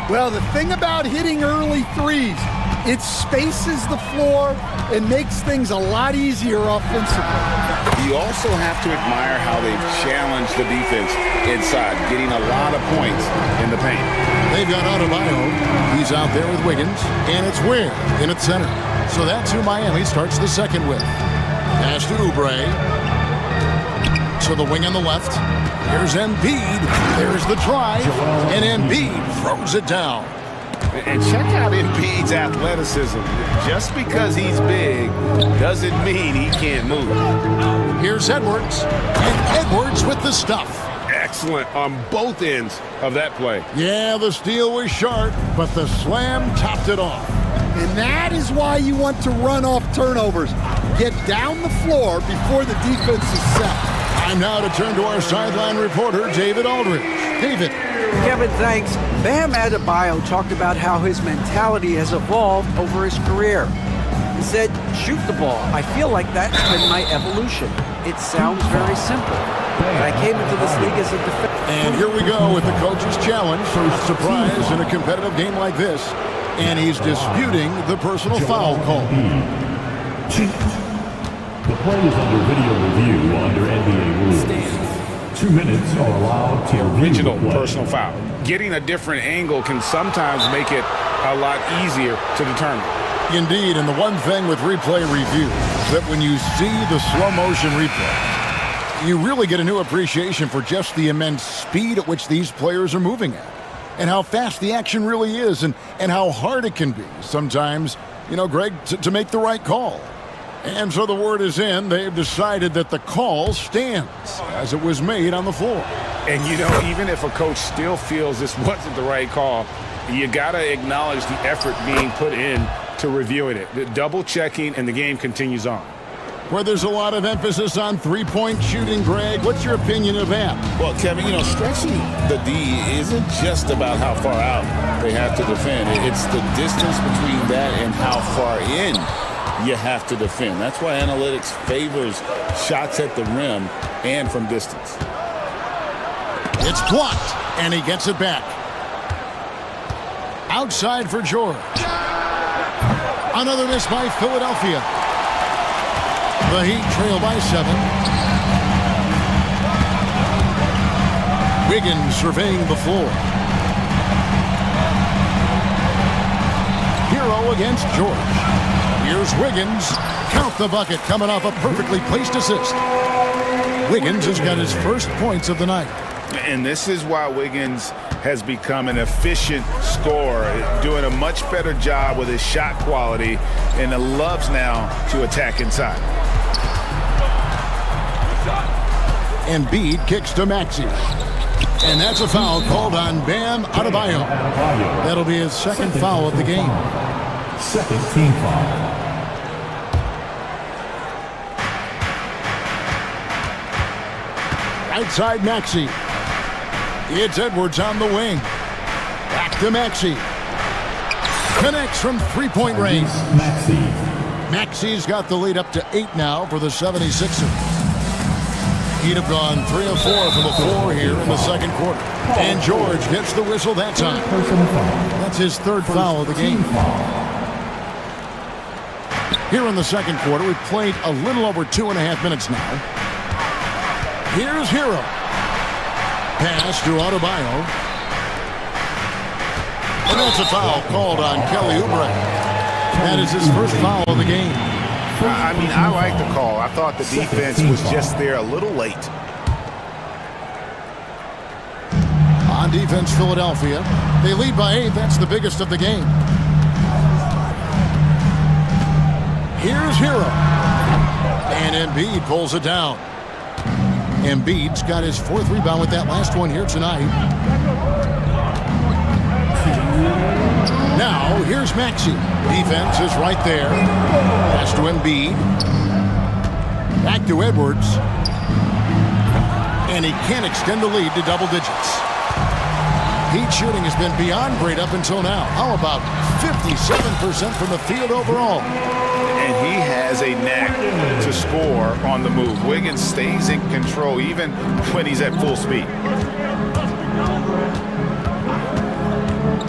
Well, the thing about hitting early threes, it spaces the floor and makes things a lot easier offensively. You also have to admire how they've challenged the defense inside, getting a lot of points in the paint. They've got Adebayo. He's out there with Wiggins, and it's Ware in at center. So that's who Miami starts the second with. Pass to Oubre. To the wing on the left. Here's Embiid. There's the drive. And Embiid throws it down. And check out Embiid's athleticism. Just because he's big doesn't mean he can't move. Here's Edwards. And Edwards with the stuff. Excellent on both ends of that play. Yeah, the steal was sharp, but the slam topped it off. And that is why you want to run off turnovers. Get down the floor before the defense is set. Time now to turn to our sideline reporter, David Aldridge. David. Kevin, thanks. Bam Adebayo talked about how his mentality has evolved over his career. He said, shoot the ball. I feel like that's been my evolution. It sounds very simple. But I came into this league as a defender. And here we go with the coach's challenge. First surprise in a competitive game like this. And he's disputing the personal foul call. Cheat. The play is under video review under NBA rules. 2 minutes are allowed to Original review the play. personal foul. Getting a different angle can sometimes make it a lot easier to determine. Indeed, and the one thing with replay review is that when you see the slow motion replay, you really get a new appreciation for just the immense speed at which these players are moving at. And how fast the action really is, and how hard it can be sometimes, Greg, to make the right call. And so the word is in. They've decided that the call stands as it was made on the floor. And, even if a coach still feels this wasn't the right call, you got to acknowledge the effort being put in to reviewing it. The double checking, and the game continues on. Where there's a lot of emphasis on three-point shooting, Greg. What's your opinion of that? Well, Kevin, stretching the D isn't just about how far out they have to defend. It's the distance between that and how far in you have to defend. That's why analytics favors shots at the rim and from distance. It's blocked, and he gets it back. Outside for George. Another miss by Philadelphia. The Heat trail by 7. Wiggins surveying the floor. Hero against George. Here's Wiggins. Count the bucket coming off a perfectly placed assist. Wiggins has got his first points of the night. And this is why Wiggins has become an efficient scorer, doing a much better job with his shot quality, and loves now to attack inside. Embiid kicks to Maxey. And that's a foul called on Bam Adebayo. That'll be his second foul of the game. Second team foul. Right side Maxey. It's Edwards on the wing. Back to Maxey. Connects from three-point range. Maxey's got the lead up to 8 now for the 76ers. He'd have gone 3 of 4 from the floor here in the second quarter. And George gets the whistle that time. That's his third foul of the game. Here in the second quarter, we've played a little over 2.5 minutes now. Here's Hero. Pass to Adebayo. And that's a foul called on Kelly Oubre. That is his first foul of the game. I mean, I like the call. I thought the defense was just there a little late. On defense, Philadelphia. They lead by 8. That's the biggest of the game. Here's Hero. And Embiid pulls it down. Embiid's got his 4th rebound with that last one here tonight. Now, here's Maxey. Defense is right there. Pass to Embiid. Back to Edwards. And he can't extend the lead to double digits. Heat shooting has been beyond great up until now. How about 57% from the field overall? And he has a knack to score on the move. Wiggins stays in control even when he's at full speed.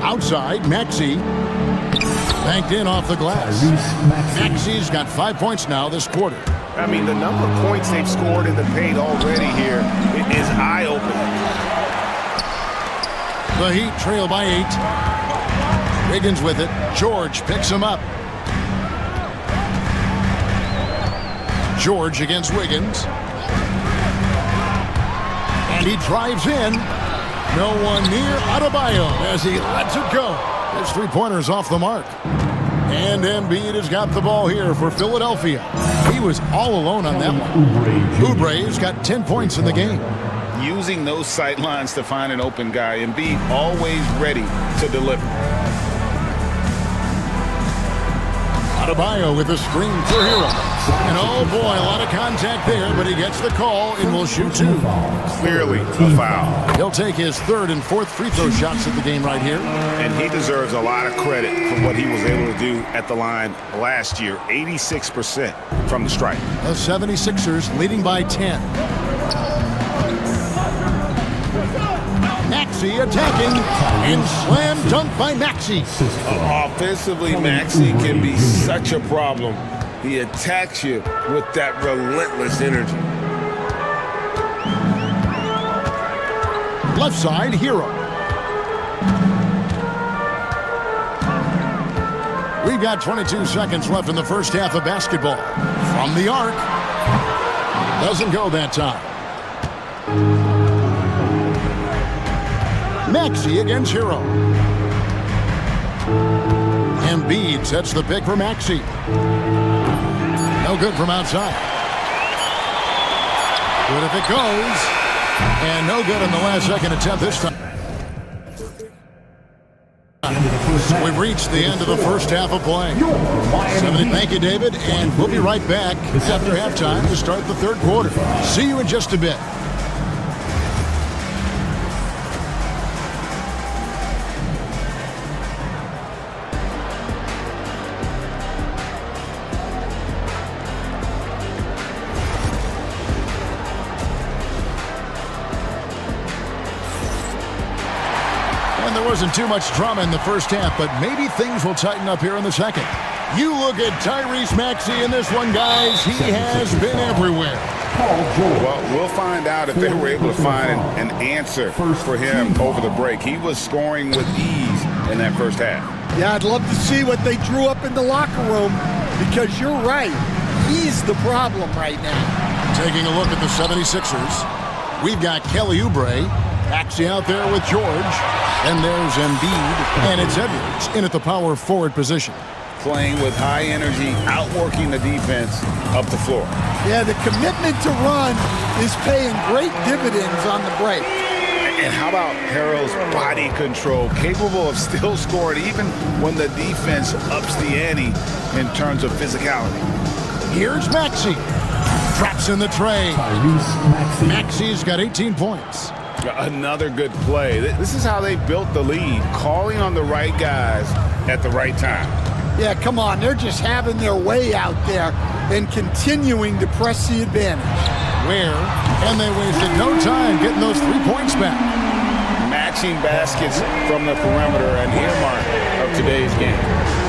Outside, Maxey. Banked in off the glass. Maxey's got 5 points now this quarter. I mean, the number of points they've scored in the paint already here is eye-opening. The Heat trail by 8. Wiggins with it. George picks him up. George against Wiggins. And he drives in. No one near Adebayo as he lets it go. His three-pointer's off the mark. And Embiid has got the ball here for Philadelphia. He was all alone on that one. Oubre's got 10 points in the game. Using those sight lines to find an open guy. Embiid always ready to deliver. Adebayo with a screen for Hero. And oh boy, a lot of contact there, but he gets the call and will shoot 2. Clearly a foul. He'll take his 3rd and 4th free throw shots of the game right here. And he deserves a lot of credit for what he was able to do at the line last year. 86% from the stripe. The 76ers leading by 10. Maxey attacking and slam dunk by Maxey. Offensively, Maxey can be such a problem. He attacks you with that relentless energy. Left side, Hero. We've got 22 seconds left in the first half of basketball. From the arc. Doesn't go that time. Maxey against Hero. Embiid sets the pick for Maxey. No good from outside. Good if it goes. And no good in the last second attempt this time. We've reached the end of the first half of play. Thank you, David, and we'll be right back after halftime to start the third quarter. See you in just a bit. Wasn't too much drama in the first half, but maybe things will tighten up here in the second. You look at Tyrese Maxey in this one, guys. He has been everywhere. Well, we'll find out if they were able to find an answer for him over the break. He was scoring with ease in that first half. Yeah, I'd love to see what they drew up in the locker room, because you're right. He's the problem right now. Taking a look at the 76ers, we've got Kelly Oubre, Maxey out there with George, and there's Embiid, and it's Edwards in at the power forward position. Playing with high energy, outworking the defense up the floor. Yeah, the commitment to run is paying great dividends on the break. And how about Harrell's body control, capable of still scoring even when the defense ups the ante in terms of physicality. Here's Maxey. Traps in the tray. Maxey's got 18 points. Another good play. This is how they built the lead, calling on the right guys at the right time. Yeah, come on. They're just having their way out there and continuing to press the advantage. Where? And they wasted no time getting those 3 points back. Matching baskets from the perimeter, an earmark of today's game.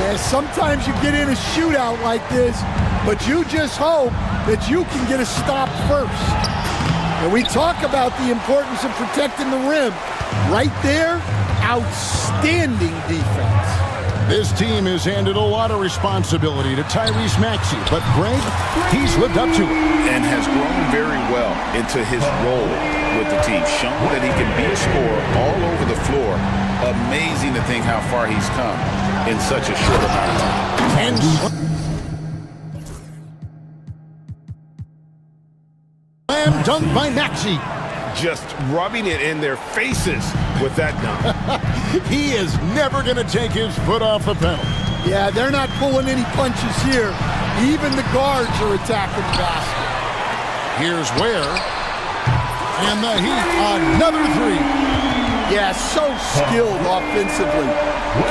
Yeah, sometimes you get in a shootout like this, but you just hope that you can get a stop first. And we talk about the importance of protecting the rim. Right there, outstanding defense. This team has handed a lot of responsibility to Tyrese Maxey, but Greg, he's lived up to it. And has grown very well into his role with the team. Shown that he can be a scorer all over the floor. Amazing to think how far he's come in such a short amount of time. Slam dunk by Maxey. Just rubbing it in their faces with that dunk. He is never going to take his foot off the pedal. Yeah, they're not pulling any punches here. Even the guards are attacking the basket. Here's Ware. And the Heat, another three. Yeah, so skilled offensively.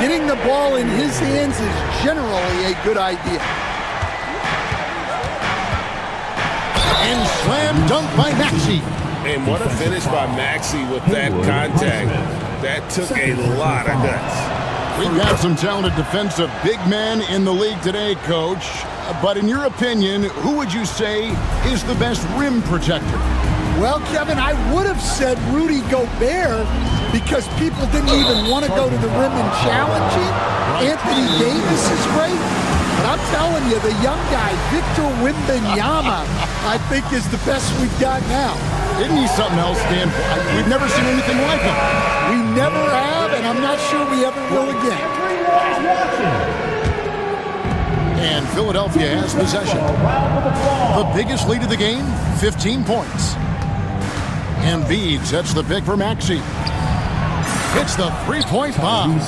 Getting the ball in his hands is generally a good idea. And slam dunk by Maxey. And what a finish by Maxey with that contact. That took a lot of guts. We've got some talented defensive big men in the league today, Coach. But in your opinion, who would you say is the best rim protector? Well, Kevin, I would have said Rudy Gobert because people didn't even want to go to the rim and challenge him. Anthony Davis is great. But I'm telling you, the young guy, Victor Wembanyama, I think is the best we've got now. Isn't he something else, Dan? We've never seen anything like him. We never have, and I'm not sure we ever will again. And Philadelphia has possession. The biggest lead of the game, 15 points. Embiid sets the pick for Maxey. Hits the three-point bomb.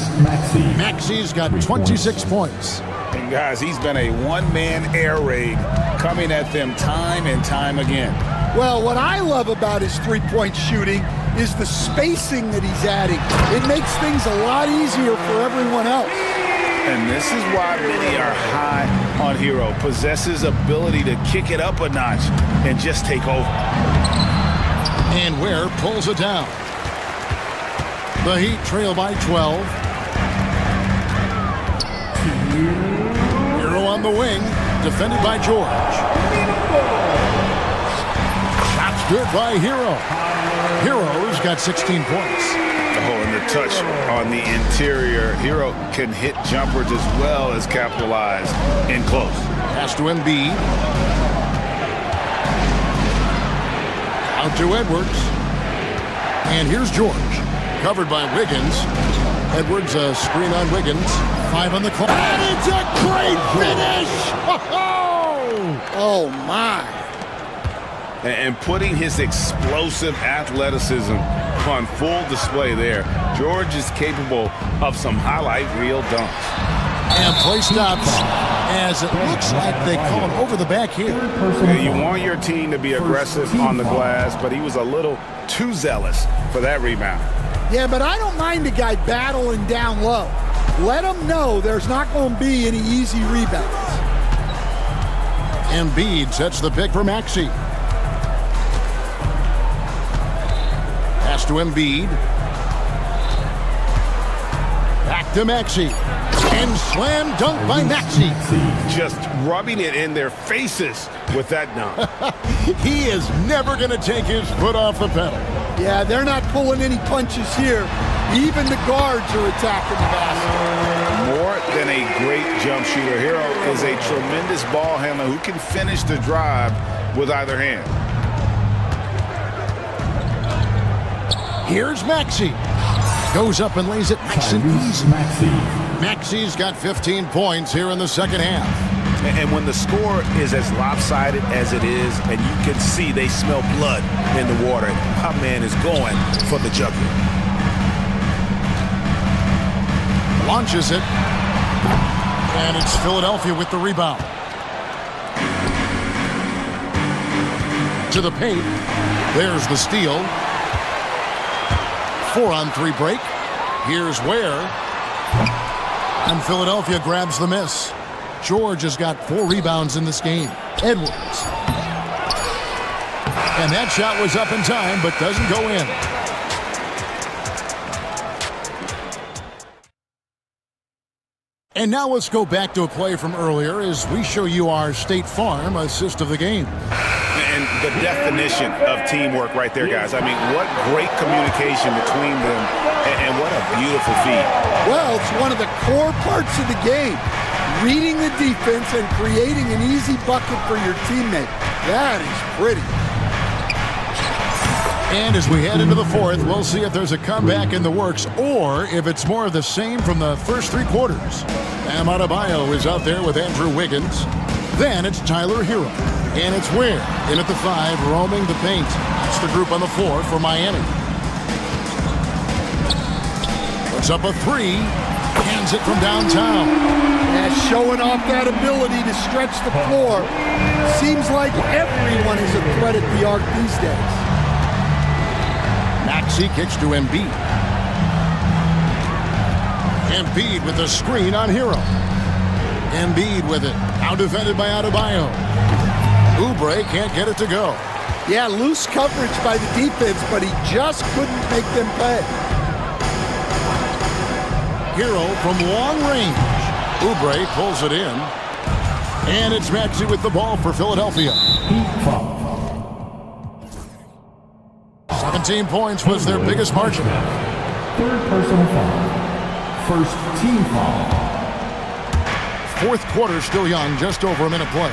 Maxey's got 26 points. And guys, he's been a one-man air raid coming at them time and time again. Well, what I love about his three-point shooting is the spacing that he's adding. It makes things a lot easier for everyone else. And this is why many are high on Hero. Possesses ability to kick it up a notch and just take over. And Ware pulls it down. The Heat trail by 12. Hero on the wing, defended by George. Shots good by Hero. Hero's got 16 points. Oh, and the touch on the interior. Hero can hit jumpers as well as capitalize in close. Pass to Embiid. Out to Edwards. And here's George. Covered by Wiggins. Edwards, a screen on Wiggins. 5 on the clock. And it's a great finish! Oh, my. And putting his explosive athleticism on full display there. George is capable of some highlight reel dunks. And play stops as it looks like they call him over the back here. Yeah, you want your team to be aggressive on the glass, but he was a little too zealous for that rebound. Yeah, but I don't mind a guy battling down low. Let him know there's not going to be any easy rebounds. Embiid sets the pick for Maxey. Pass to Embiid. Back to Maxey. And slam dunk by Maxey. Just rubbing it in their faces with that dunk. He is never going to take his foot off the pedal. Yeah, they're not pulling any punches here. Even the guards are attacking the basket. More than a great jump shooter, Hero is a tremendous ball handler who can finish the drive with either hand. Here's Maxey. Goes up and lays it nice and easy. Maxey's got 15 points here in the second half. And when the score is as lopsided as it is, and you can see they smell blood in the water, my man is going for the jugular. Launches it. And it's Philadelphia with the rebound. To the paint. There's the steal. 4-on-3 break. Here's Ware. And Philadelphia grabs the miss. George has got 4 rebounds in this game. Edwards. And that shot was up in time, but doesn't go in. And now let's go back to a play from earlier as we show you our State Farm assist of the game. And the definition of teamwork right there, guys. I mean, what great communication between them, and what a beautiful feed. Well, it's one of the core parts of the game. Reading the defense and creating an easy bucket for your teammate. That is pretty. And as we head into the fourth, we'll see if there's a comeback in the works or if it's more of the same from the first 3 quarters. Bam Adebayo is out there with Andrew Wiggins. Then it's Tyler Hero. And it's Ware in at the 5, roaming the paint. That's the group on the floor for Miami. Puts up a 3. Hands it from downtown. Yeah, showing off that ability to stretch the floor. Seems like everyone is a threat at the arc these days. Maxey kicks to Embiid. Embiid with the screen on Hero. Embiid with it. Now defended by Adebayo. Oubre can't get it to go. Yeah, loose coverage by the defense, but he just couldn't make them pay. Hero from long range. Oubre pulls it in. And it's Maxey with the ball for Philadelphia. 17 points was their biggest margin. 3rd personal foul. 1st team foul. 4th quarter still young, just over a minute play.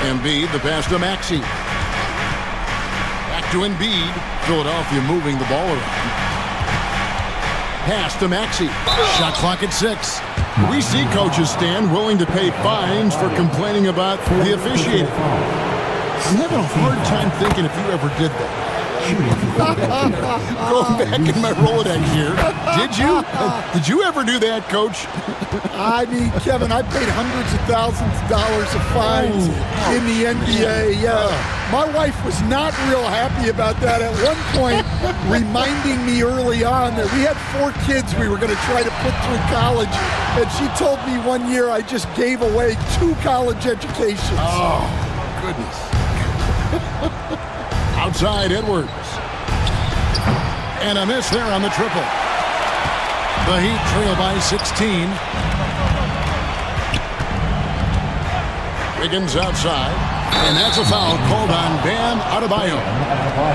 Embiid, the pass to Maxey. Back to Embiid. Philadelphia moving the ball around. Pass to Maxey. Shot clock at 6. We see coaches stand willing to pay fines for complaining about the officiating. I'm having a hard time thinking if you ever did that. Going back in my Rolodex here. Did you? Did you ever do that, Coach? I mean, Kevin, I paid hundreds of thousands of dollars of fines in the NBA. Yeah. My wife was not real happy about that at one point, reminding me early on that we had 4 kids we were going to try to put through college. And she told me one year I just gave away 2 college educations. Oh, goodness. Outside Edwards. And a miss there on the triple. The Heat trail by 16. Wiggins outside. And that's a foul called on Bam Adebayo.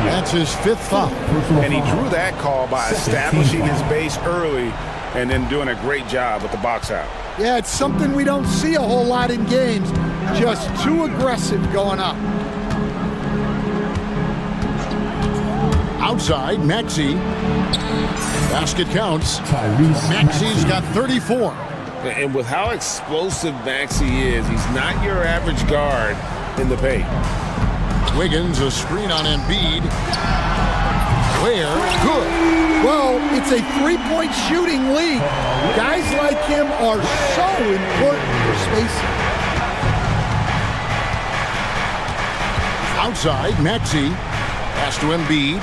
That's his 5th foul. And he drew that call by establishing his base early and then doing a great job with the box out. Yeah, it's something we don't see a whole lot in games. Just too aggressive going up. Outside, Maxey. Basket counts. Maxey's got 34. And with how explosive Maxey is, he's not your average guard in the paint. Wiggins, a screen on Embiid. Ware, good. Well, it's a 3-point shooting league. Guys like him are so important for spacing. Outside, Maxey. Pass to Embiid.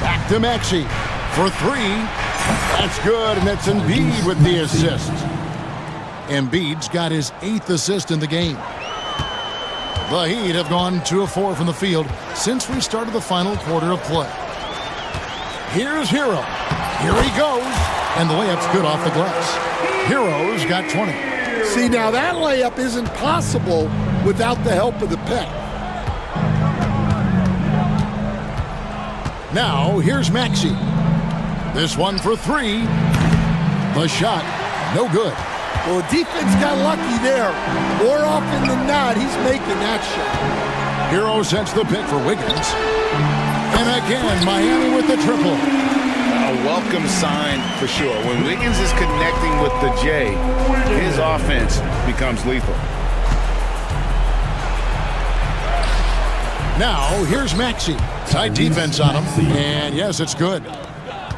Back to Maxey for 3. That's good, and that's Embiid with the assist. Embiid's got his 8th assist in the game. The Heat have gone 2 of 4 from the field since we started the final quarter of play. Here's Hero. Here he goes. And the layup's good off the glass. Heroes got 20. See, now that layup isn't possible without the help of the pick. Now, here's Maxey. This one for three. The shot, no good. Well, the defense got lucky there. More often than not, he's making that shot. Hero sets the pick for Wiggins. And again, Miami with the triple. A welcome sign for sure. When Wiggins is connecting with the J, his offense becomes lethal. Now, here's Maxey. Tight defense on him. And yes, it's good.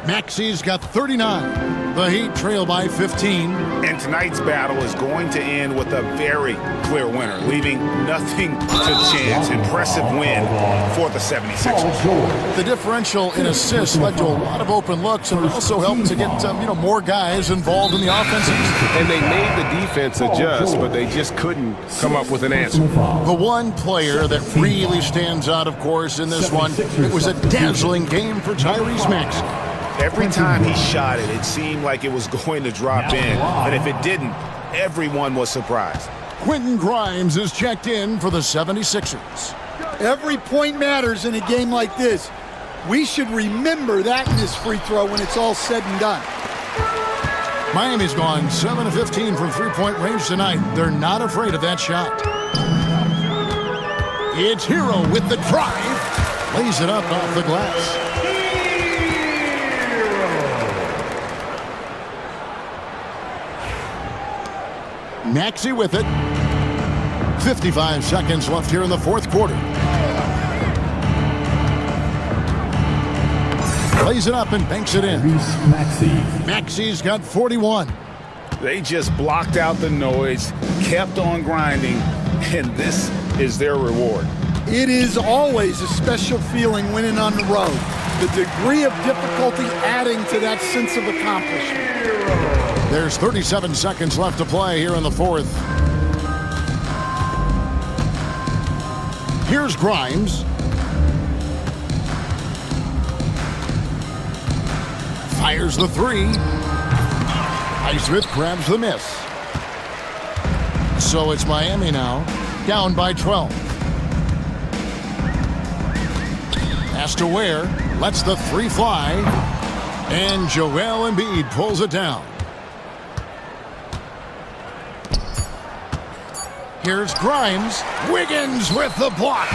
Maxey's got 39. The Heat trail by 15. And tonight's battle is going to end with a very clear winner, leaving nothing to chance. Impressive win for the 76ers. The differential in assists led to a lot of open looks, and it also helped to get more guys involved in the offenses. And they made the defense adjust, but they just couldn't come up with an answer. The one player that really stands out, of course, in this one, it was a dazzling game for Tyrese Maxey. Every time he shot it, it seemed like it was going to drop in. And if it didn't, everyone was surprised. Quentin Grimes is checked in for the 76ers. Every point matters in a game like this. We should remember that in this free throw when it's all said and done. Miami's gone 7 of 15 from three-point range tonight. They're not afraid of that shot. It's Hero with the drive. Lays it up off the glass. Maxey with it. 55 seconds left here in the fourth quarter. Plays it up and banks it in. Maxey's got 41. They just blocked out the noise, kept on grinding, and this is their reward. It is always a special feeling winning on the road. The degree of difficulty adding to that sense of accomplishment. There's 37 seconds left to play here in the fourth. Here's Grimes. Fires the three. Highsmith grabs the miss. So it's Miami now, down by 12. Pass to Ware, lets the three fly, and Joel Embiid pulls it down. Here's Grimes. Wiggins with the block.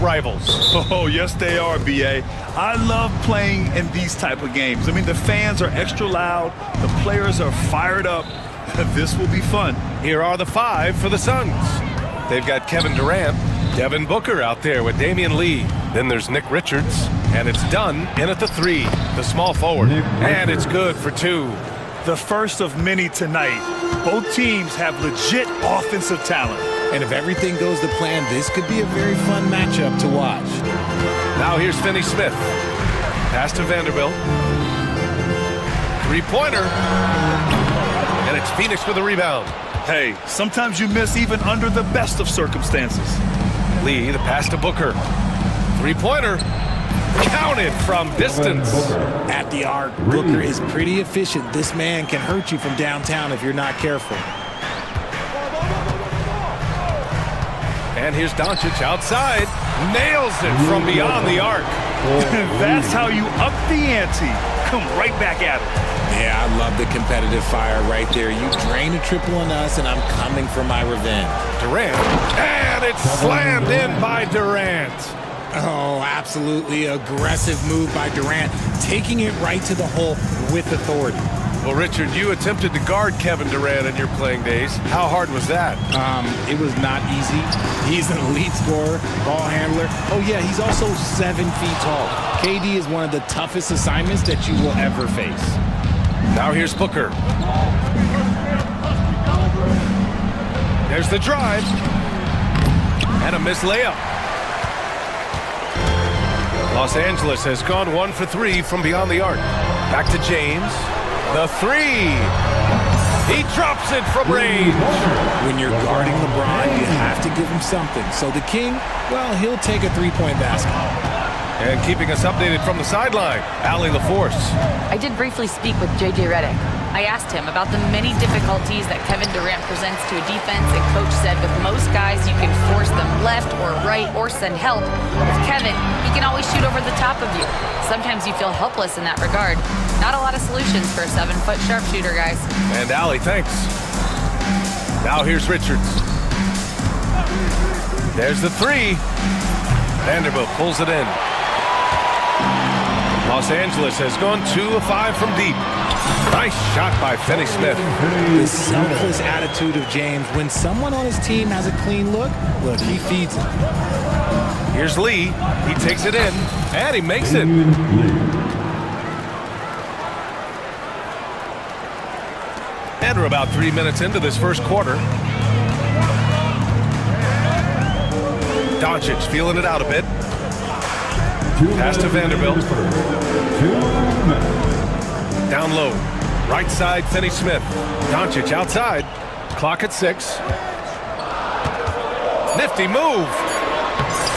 rivals. Oh, yes, they are, B.A. I love playing in these type of games. I mean, the fans are extra loud. The players are fired up. This will be fun. Here are the 5 for the Suns. They've got Kevin Durant, Devin Booker out there with Damian Lee. Then there's Nick Richards, and it's Dunn in at the 3, the small forward. And it's good for 2. The first of many tonight. Both teams have legit offensive talent. And if everything goes to plan, this could be a very fun matchup to watch. Now here's Finney Smith. Pass to Vanderbilt. 3-pointer. And it's Phoenix for the rebound. Hey, sometimes you miss even under the best of circumstances. Lee, the pass to Booker. 3-pointer. Counted from distance. At the arc, Booker is pretty efficient. This man can hurt you from downtown if you're not careful. And here's Doncic outside. Nails it from beyond the arc. That's how you up the ante. Come right back at it. Yeah, I love the competitive fire right there. You drain a triple on us, and I'm coming for my revenge. Durant. And it's slammed in by Durant. Oh, absolutely aggressive move by Durant, taking it right to the hole with authority. Well, Richard, you attempted to guard Kevin Durant in your playing days. How hard was that? It was not easy. He's an elite scorer, ball handler. Oh, yeah, he's also 7 feet tall. KD is one of the toughest assignments that you will ever face. Now here's Booker. There's the drive. And a missed layup. Los Angeles has gone 1 for 3 from beyond the arc. Back to James. The 3. He drops it from range. When you're guarding LeBron, you have to give him something. So the King, well, he'll take a 3-point basket. And keeping us updated from the sideline, Allie LaForce. I did briefly speak with J.J. Redick. I asked him about the many difficulties that Kevin Durant presents to a defense, and Coach said with most guys, you can force them left or right or send help. With Kevin, he can always shoot over the top of you. Sometimes you feel helpless in that regard. Not a lot of solutions for a 7-foot sharpshooter, guys. And Allie, thanks. Now here's Richards. There's the 3. Vanderbilt pulls it in. Los Angeles has gone 2 of 5 from deep. Nice shot by Finney Smith. The selfless attitude of James. When someone on his team has a clean look, he feeds it. Here's Lee. He takes it in, and he makes it. And we're about 3 minutes into this first quarter. Doncic feeling it out a bit. Pass to Vanderbilt. Down low. Right side, Finney Smith. Doncic outside. Clock at 6. Nifty move.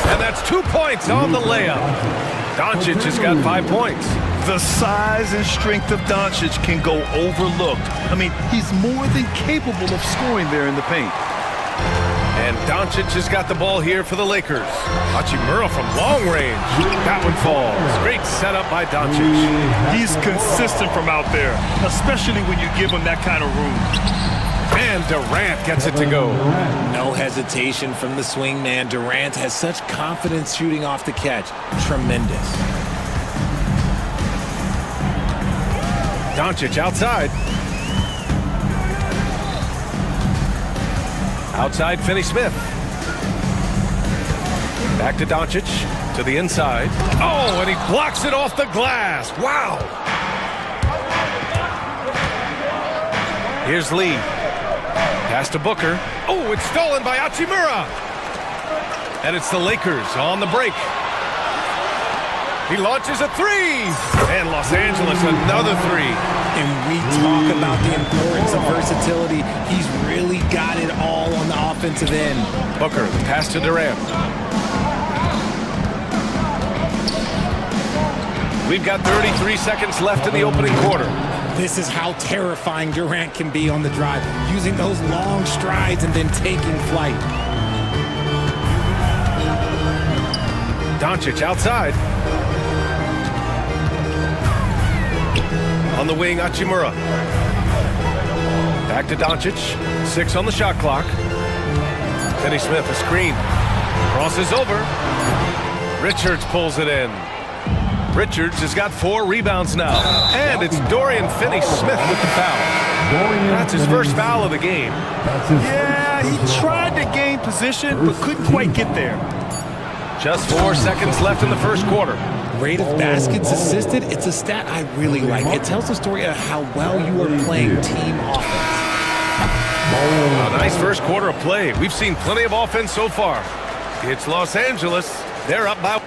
And that's 2 points on the layup. Doncic has got 5 points. The size and strength of Doncic can go overlooked. I mean, he's more than capable of scoring there in the paint. And Doncic has got the ball here for the Lakers. Hachimura from long range. That one falls. Great setup by Doncic. He's consistent from out there, especially when you give him that kind of room. And Durant gets it to go. No hesitation from the swing man. Durant has such confidence shooting off the catch. Tremendous. Doncic outside. Outside, Finney Smith. Back to Doncic, to the inside. Oh, and he blocks it off the glass. Wow. Here's Lee. Pass to Booker. Oh, it's stolen by Hachimura. And it's the Lakers on the break. He launches a 3. And Los Angeles another 3. And we talk about the importance of versatility. He's really got it all on the offensive end. Booker, pass to Durant. We've got 33 seconds left in the opening quarter. This is how terrifying Durant can be on the drive, using those long strides and then taking flight. Doncic outside. On the wing, Hachimura. Back to Doncic. 6 on the shot clock. Finney Smith, a screen. Crosses over. Richards pulls it in. Richards has got 4 rebounds now. And it's Dorian Finney-Smith with the foul. That's his first foul of the game. Yeah, he tried to gain position, but couldn't quite get there. Just 4 seconds left in the first quarter. Rate of baskets assisted, it's a stat I really like. It tells the story of how well you are playing team offense. A nice first quarter of play. We've seen plenty of offense so far. It's Los Angeles. They're up by...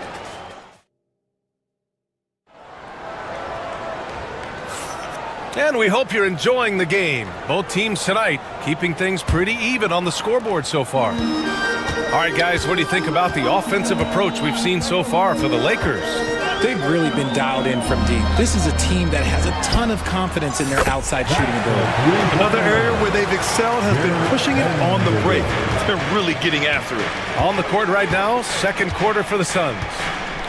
And we hope you're enjoying the game. Both teams tonight keeping things pretty even on the scoreboard so far. All right, guys, what do you think about the offensive approach we've seen so far for the Lakers? They've really been dialed in from deep. This is a team that has a ton of confidence in their outside shooting ability. Another area where they've excelled has been pushing it on the break. They're really getting after it. On the court right now, second quarter for the Suns.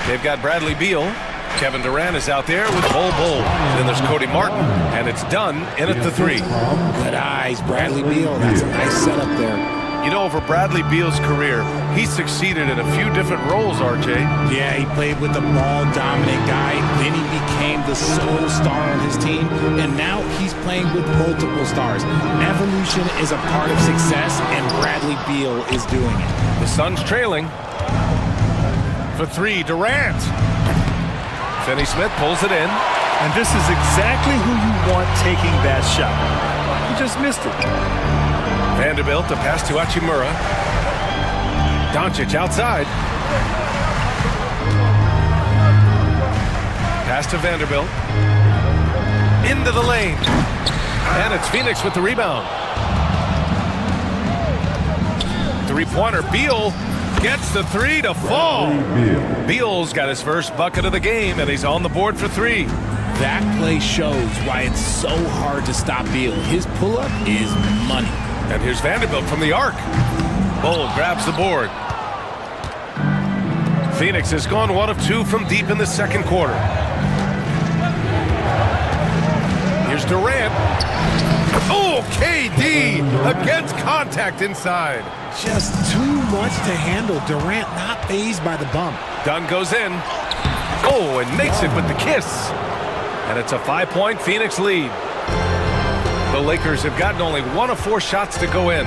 They've got Bradley Beal. Kevin Durant is out there with Bol Bol. Then there's Cody Martin, and it's done in at the 3. Good eyes, Bradley Beal. That's a nice setup there. You know, over Bradley Beal's career, he's succeeded in a few different roles, RJ. Yeah, he played with the ball-dominant guy. Then he became the sole star on his team, and now he's playing with multiple stars. Evolution is a part of success, and Bradley Beal is doing it. The Suns trailing. For 3, Durant. Finney-Smith pulls it in. And this is exactly who you want taking that shot. He just missed it. Vanderbilt, the pass to Hachimura. Doncic outside. Pass to Vanderbilt. Into the lane. And it's Phoenix with the rebound. Three-pointer. Beal gets the 3 to fall. Beal's got his first bucket of the game, and he's on the board for 3. That play shows why it's so hard to stop Beal. His pull-up is money. And here's Vanderbilt from the arc. Bol grabs the board. Phoenix has gone 1 of 2 from deep in the second quarter. Here's Durant. Oh, KD against contact inside. Just too much to handle. Durant not fazed by the bump. Dunn goes in. Oh, and makes it with the kiss. And it's a 5-point Phoenix lead. The Lakers have gotten only 1 of 4 shots to go in.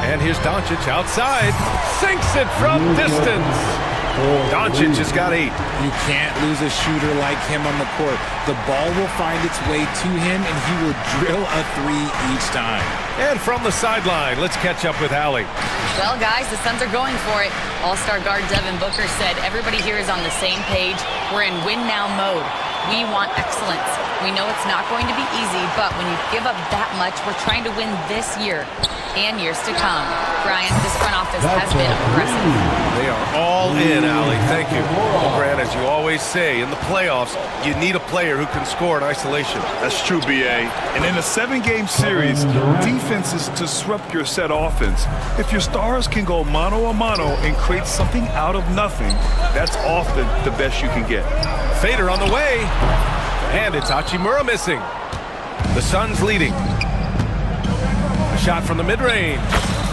And here's Doncic outside. Sinks it from distance. Doncic has got 8. You can't lose a shooter like him on the court. The ball will find its way to him, and he will drill a 3 each time. And from the sideline, let's catch up with Allie. Well, guys, the Suns are going for it. All-star guard Devin Booker said everybody here is on the same page. We're in win-now mode. We want excellence. We know it's not going to be easy, but when you give up that much, we're trying to win this year and years to come. Brian, this front office has been aggressive. They are all in, Allie. Thank you. Well, Grant, as you always say, in the playoffs, you need a player who can score in isolation. That's true, BA. And in a 7-game series, defense is to disrupt your set offense. If your stars can go mano-a-mano and create something out of nothing, that's often the best you can get. Fader on the way. And it's Hachimura missing. The Suns leading. A shot from the mid-range.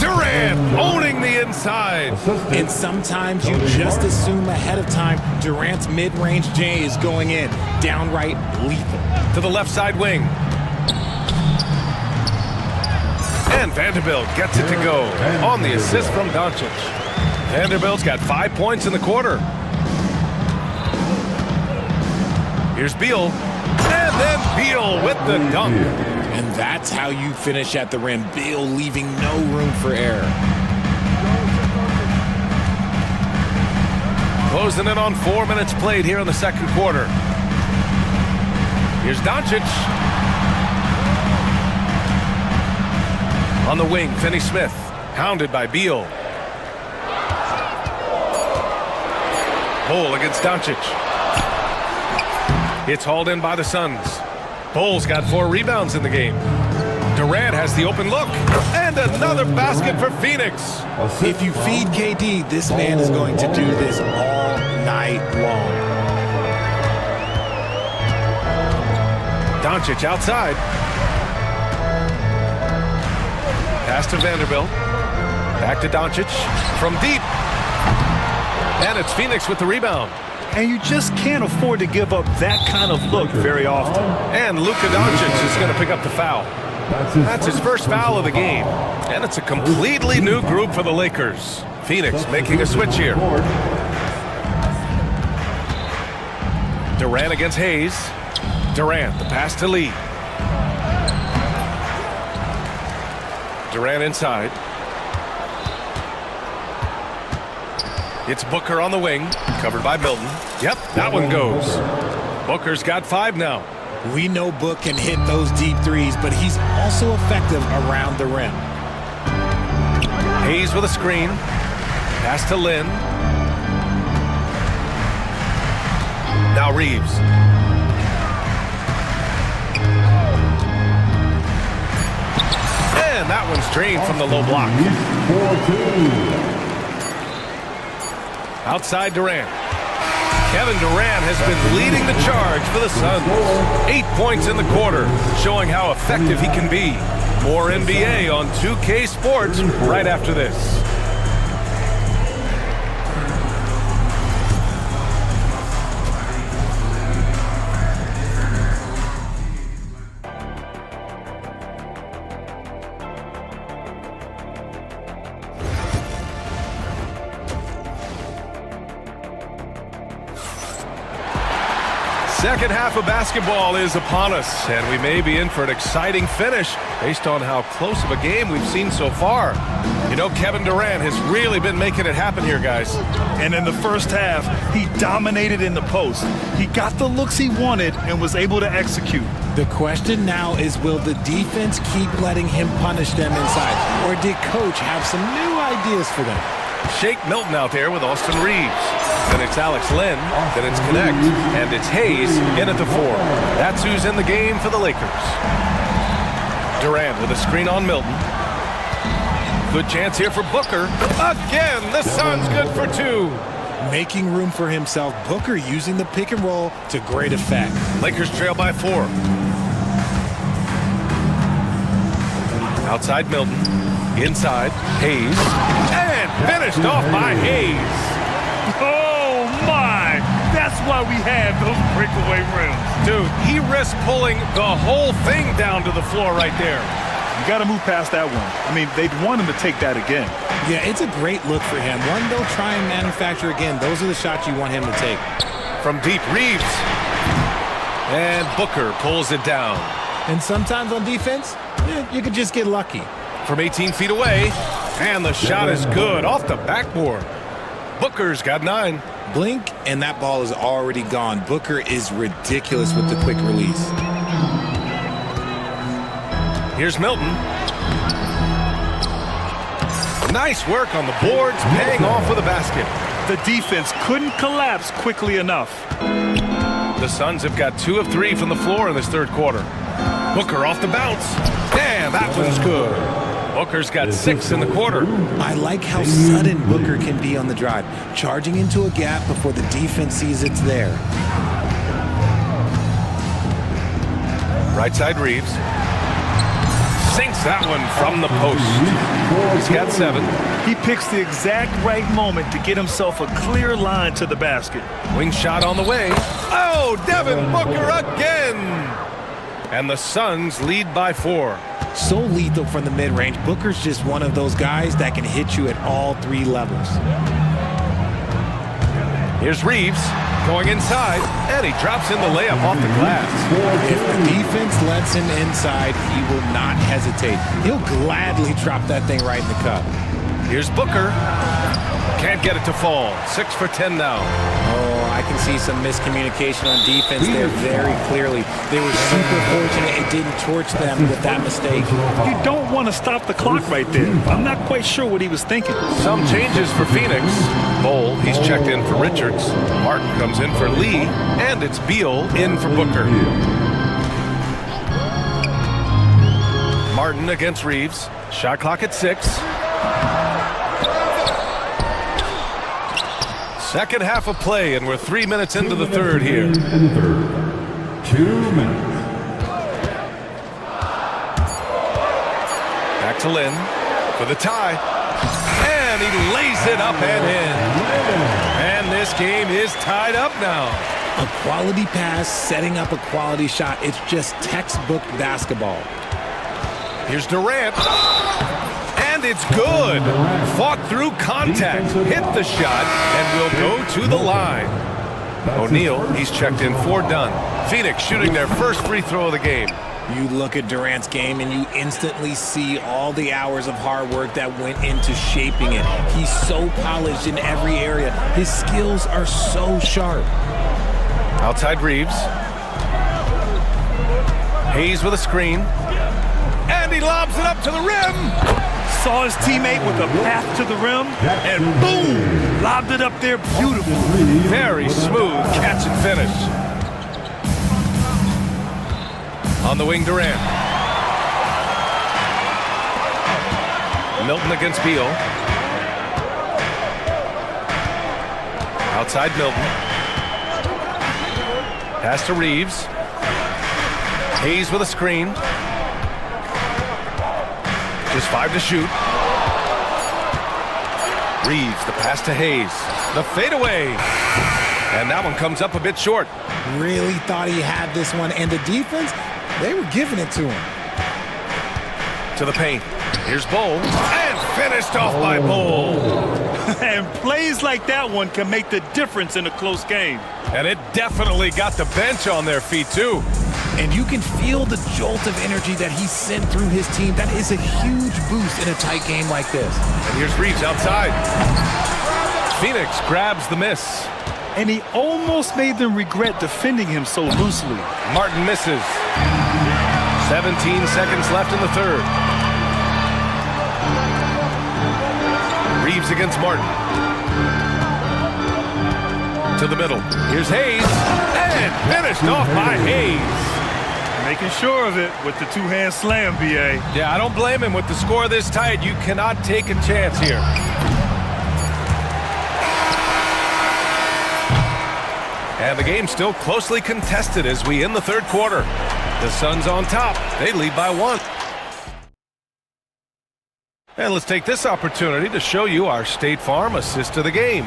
Durant owning the inside. And sometimes you just assume ahead of time Durant's mid-range J is going in. Downright lethal. To the left side wing. And Vanderbilt gets it to go on the assist from Doncic. Vanderbilt's got 5 points in the quarter. Here's Beal. And then Beal with the dunk. And that's how you finish at the rim. Beal leaving no room for error. Closing in on 4 minutes played here in the second quarter. Here's Doncic. On the wing, Finney-Smith, hounded by Beal. Bol against Doncic. It's hauled in by the Suns. Bol's got 4 rebounds in the game. Durant has the open look. And another basket for Phoenix. If you feed KD, this man is going to do this all night long. Doncic outside. Pass to Vanderbilt. Back to Doncic. From deep. And it's Phoenix with the rebound. And you just can't afford to give up that kind of look very often. And Luka Doncic is going to pick up the foul. That's his first foul of the game. And it's a completely new group for the Lakers. Phoenix making a switch here. Durant against Hayes. Durant, the pass to Lee. Durant inside. It's Booker on the wing, covered by Milton. Yep, that one goes. Booker's got 5 now. We know Book can hit those deep threes, but he's also effective around the rim. Hayes with a screen. Pass to Lynn. Now Reeves. And that one's drained from the low block. Outside Durant. Kevin Durant has been leading the charge for the Suns. 8 points in the quarter, showing how effective he can be. More NBA on 2K Sports right after this. Second half of basketball is upon us, and we may be in for an exciting finish based on how close of a game we've seen so far. You know, Kevin Durant has really been making it happen here, guys. And in the first half, he dominated in the post. He got the looks he wanted and was able to execute. The question now is, will the defense keep letting him punish them inside? Or did coach have some new ideas for them? Shake Milton out there with Austin Reeves. Then it's Alex Lynn. Then it's Connect. And it's Hayes in at the 4. That's who's in the game for the Lakers. Durant with a screen on Milton. Good chance here for Booker. Again, the Suns good for 2. Making room for himself, Booker using the pick and roll to great effect. Lakers trail by 4. Outside Milton. Inside, Hayes. And finished off by Hayes. Oh, my! That's why we have those breakaway rims. Dude, he risked pulling the whole thing down to the floor right there. You got to move past that one. I mean, they'd want him to take that again. Yeah, it's a great look for him. One they'll try and manufacture again. Those are the shots you want him to take. From deep, Reeves. And Booker pulls it down. And sometimes on defense, you could just get lucky. From 18 feet away, and the shot is good off the backboard. Booker's got 9. Blink, and that ball is already gone. Booker is ridiculous with the quick release. Here's Milton. Nice work on the boards, paying off with a basket. The defense couldn't collapse quickly enough. The Suns have got 2 of 3 from the floor in this third quarter. Booker off the bounce, and that one's good. Booker's got 6 in the quarter. I like how sudden Booker can be on the drive, charging into a gap before the defense sees it's there. Right side Reeves. Sinks that one from the post. He's got 7. He picks the exact right moment to get himself a clear line to the basket. Wing shot on the way. Oh, Devin Booker again! And the Suns lead by 4. So lethal from the mid-range. Booker's just one of those guys that can hit you at all 3 levels. Here's Reeves going inside, and he drops in the layup off the glass. If the defense lets him inside, he will not hesitate. He'll gladly drop that thing right in the cup. Here's Booker. Can't get it to fall. 6 for 10 now. Oh, I can see some miscommunication on defense there very clearly. They were super fortunate it didn't torch them with that mistake. You don't want to stop the clock right there. I'm not quite sure what he was thinking. Some changes for Phoenix. Bowl, he's checked in for Richards. Martin comes in for Lee, and it's Beal in for Booker. Martin against Reeves. Shot clock at 6. Second half of play, and we're 3 minutes into the third here. 2 minutes. Back to Lynn for the tie. And he lays it up and in. This game is tied up now. A quality pass, setting up a quality shot. It's just textbook basketball. Here's Durant. And it's good. Fought through contact, hit the shot, and will go to the line. O'Neal, he's checked in for done. Phoenix shooting their first free throw of the game. You look at Durant's game and you instantly see all the hours of hard work that went into shaping it. He's so polished in every area. His skills are so sharp. Outside Reeves. Hayes with a screen. And he lobs it up to the rim. Saw his teammate with a path to the rim, and boom, lobbed it up there beautifully. Very smooth catch and finish. On the wing, Durant. Milton against Beal. Outside Milton. Pass to Reeves. Hayes with a screen. Just 5 to shoot. Reeves, the pass to Hayes. The fadeaway. And that one comes up a bit short. Really thought he had this one, and the defense, they were giving it to him. To the paint. Here's Bowl. And finished off by Bowl. And plays like that one can make the difference in a close game. And it definitely got the bench on their feet, too. And you can feel the jolt of energy that he sent through his team. That is a huge boost in a tight game like this. And here's Reeves outside. Phoenix grabs the miss. And he almost made them regret defending him so loosely. Martin misses. 17 seconds left in the third. Reeves against Martin. To the middle. Here's Hayes. And finished off by Hayes. Making sure of it with the two-hand slam, B.A. Yeah, I don't blame him. With the score this tight, you cannot take a chance here. And the game's still closely contested as we end the third quarter. The Suns on top. They lead by 1. And let's take this opportunity to show you our State Farm assist of the game.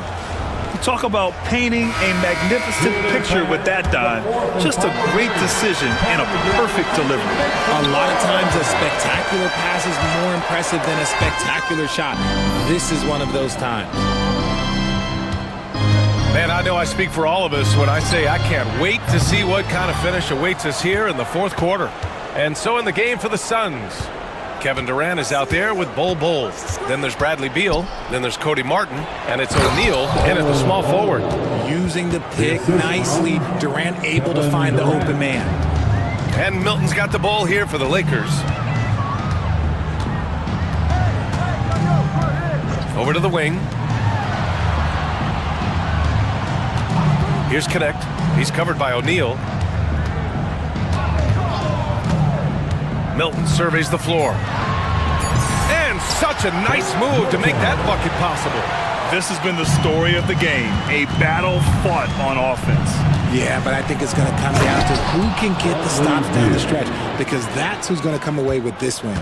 Talk about painting a magnificent picture with that, Don. Just a great decision and a perfect delivery. A lot of times a spectacular pass is more impressive than a spectacular shot. This is one of those times. Man, I know I speak for all of us when I say I can't wait to see what kind of finish awaits us here in the fourth quarter. And so in the game for the Suns, Kevin Durant is out there with Bol Bol. Then there's Bradley Beal. Then there's Cody Martin. And it's O'Neal in at the small forward. Using the pick nicely. Durant able to find the open man. And Milton's got the ball here for the Lakers. Over to the wing. Here's Connect. He's covered by O'Neal. Milton surveys the floor. And such a nice move to make that bucket possible. This has been the story of the game, a battle fought on offense. Yeah, but I think it's going to come down to who can get the stops down the stretch, because that's who's going to come away with this win.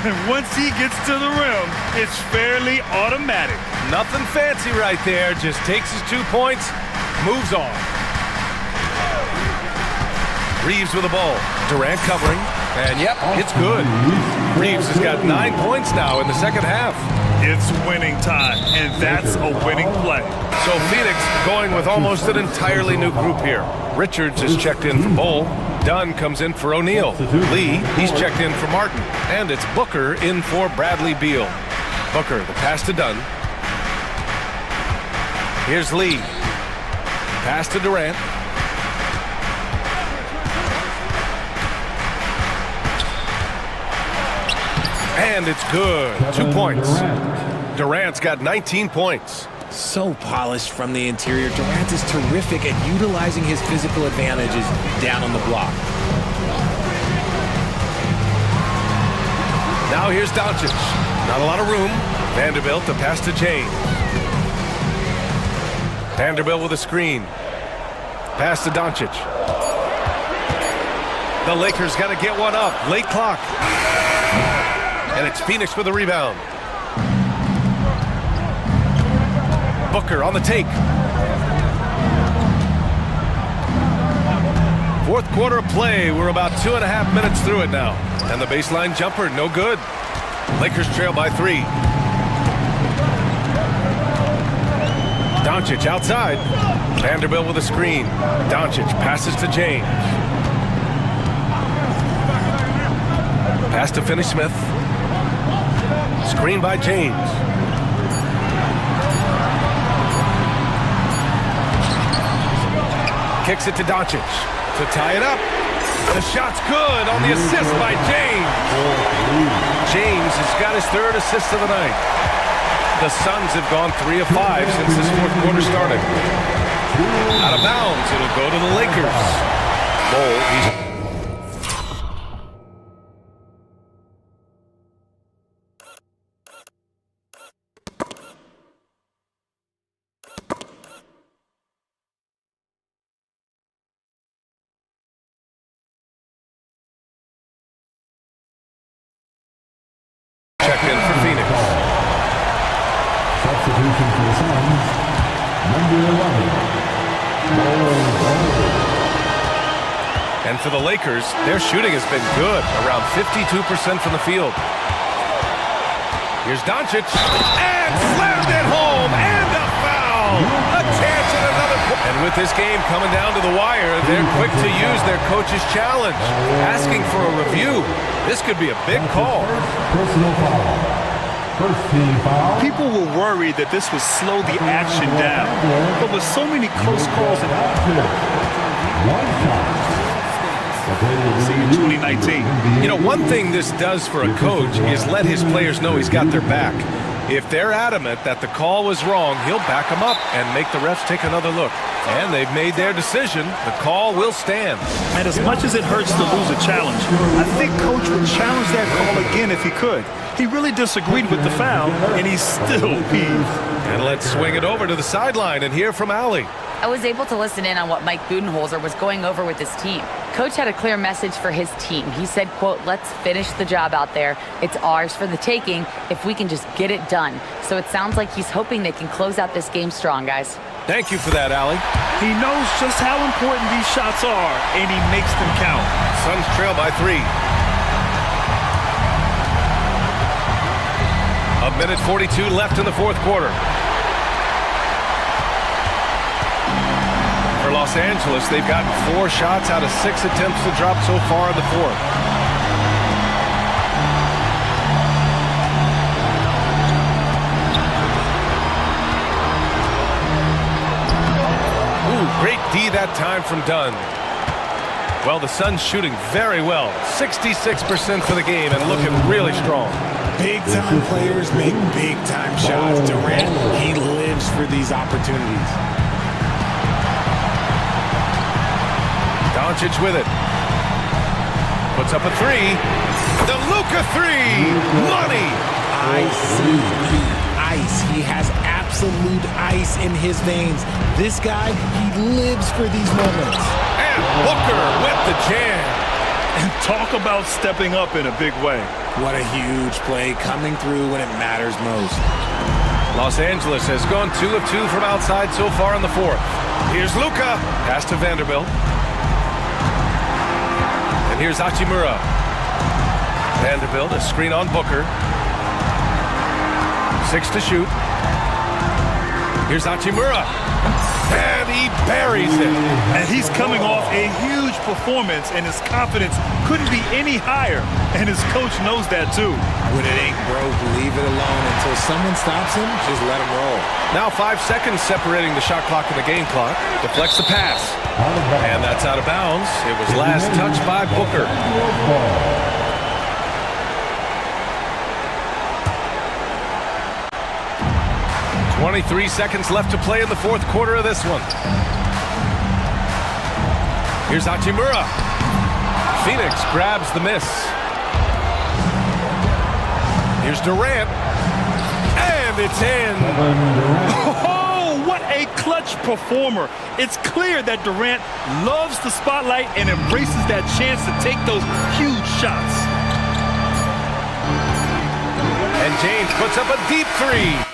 And once he gets to the rim, it's fairly automatic. Nothing fancy right there, just takes his 2 points, moves on. Reeves with the ball. Durant covering. And yep, it's good. Reeves has got 9 points now in the second half. It's winning time, and that's a winning play. So Phoenix going with almost an entirely new group here. Richards is checked in for Bol. Dunn comes in for O'Neal. Lee, he's checked in for Martin. And it's Booker in for Bradley Beal. Booker, the pass to Dunn. Here's Lee. Pass to Durant. And it's good. 2 points. Durant's got 19 points. So polished from the interior. Durant is terrific at utilizing his physical advantages down on the block. Now here's Doncic. Not a lot of room. Vanderbilt, the pass to James. Vanderbilt with a screen. Pass to Doncic. The Lakers got to get one up. Late clock. And it's Phoenix with a rebound. Booker on the take. Fourth quarter of play. We're about 2.5 minutes through it now. And the baseline jumper, no good. Lakers trail by 3. Doncic outside. Vanderbilt with a screen. Doncic passes to James. Pass to Finney-Smith. Screen by James. Kicks it to Doncic to tie it up. The shot's good on the assist by James. James has got his 3rd assist of the night. The Suns have gone 3 of 5 since this fourth quarter started. Out of bounds, it'll go to the Lakers. Lowell, he's... checked in for Phoenix. Substitution for the Suns, number 11. And for the Lakers, their shooting has been good, around 52% from the field. Here's Doncic, and slammed it home, and a foul! A chance at another. And with this game coming down to the wire, they're quick to use their coach's challenge, asking for a review. This could be a big call. Personal foul. First team foul. People will worry that this would slow the action down, but with so many close calls in 2019. You know, one thing this does for a coach is let his players know he's got their back. If they're adamant that the call was wrong, he'll back them up and make the refs take another look. And they've made their decision. The call will stand. And as much as it hurts to lose a challenge, I think Coach would challenge that call again if he could. He really disagreed with the foul, and he's still peeved. And let's swing it over to the sideline and hear from Allie. I was able to listen in on what Mike Budenholzer was going over with his team. Coach had a clear message for his team. He said, quote, let's finish the job out there. It's ours for the taking if we can just get it done. So it sounds like he's hoping they can close out this game strong, guys. Thank you for that, Allie. He knows just how important these shots are, and he makes them count. Suns trail by 3. A minute 42 left in the fourth quarter. For Los Angeles, they've gotten 4 shots out of 6 attempts to drop so far in the fourth. Ooh, great D that time from Dunn. Well, the Suns shooting very well. 66% for the game and looking really strong. Big-time players make big-time shots. Durant, he lives for these opportunities. Doncic with it. Puts up a 3. The Luka 3. Money. Ice. He has absolute ice in his veins. This guy, he lives for these moments. And Booker with the jam. And talk about stepping up in a big way. What a huge play coming through when it matters most. Los Angeles has gone 2 of 2 from outside so far in the fourth. Here's Luka. Pass to Vanderbilt. And here's Hachimura. Vanderbilt, a screen on Booker. 6 to shoot. Here's Hachimura. And he buries it. And he's coming off a huge performance, and his confidence couldn't be any higher. And his coach knows that too. When it ain't broke, leave it alone. Until someone stops him, just let him roll. Now 5 seconds separating the shot clock and the game clock. Deflects the pass. And that's out of bounds. It was last touched by Booker. 23 seconds left to play in the fourth quarter of this one. Here's Hachimura. Phoenix grabs the miss. Here's Durant. And it's in. Oh, what a clutch performer. It's clear that Durant loves the spotlight and embraces that chance to take those huge shots. And James puts up a deep 3.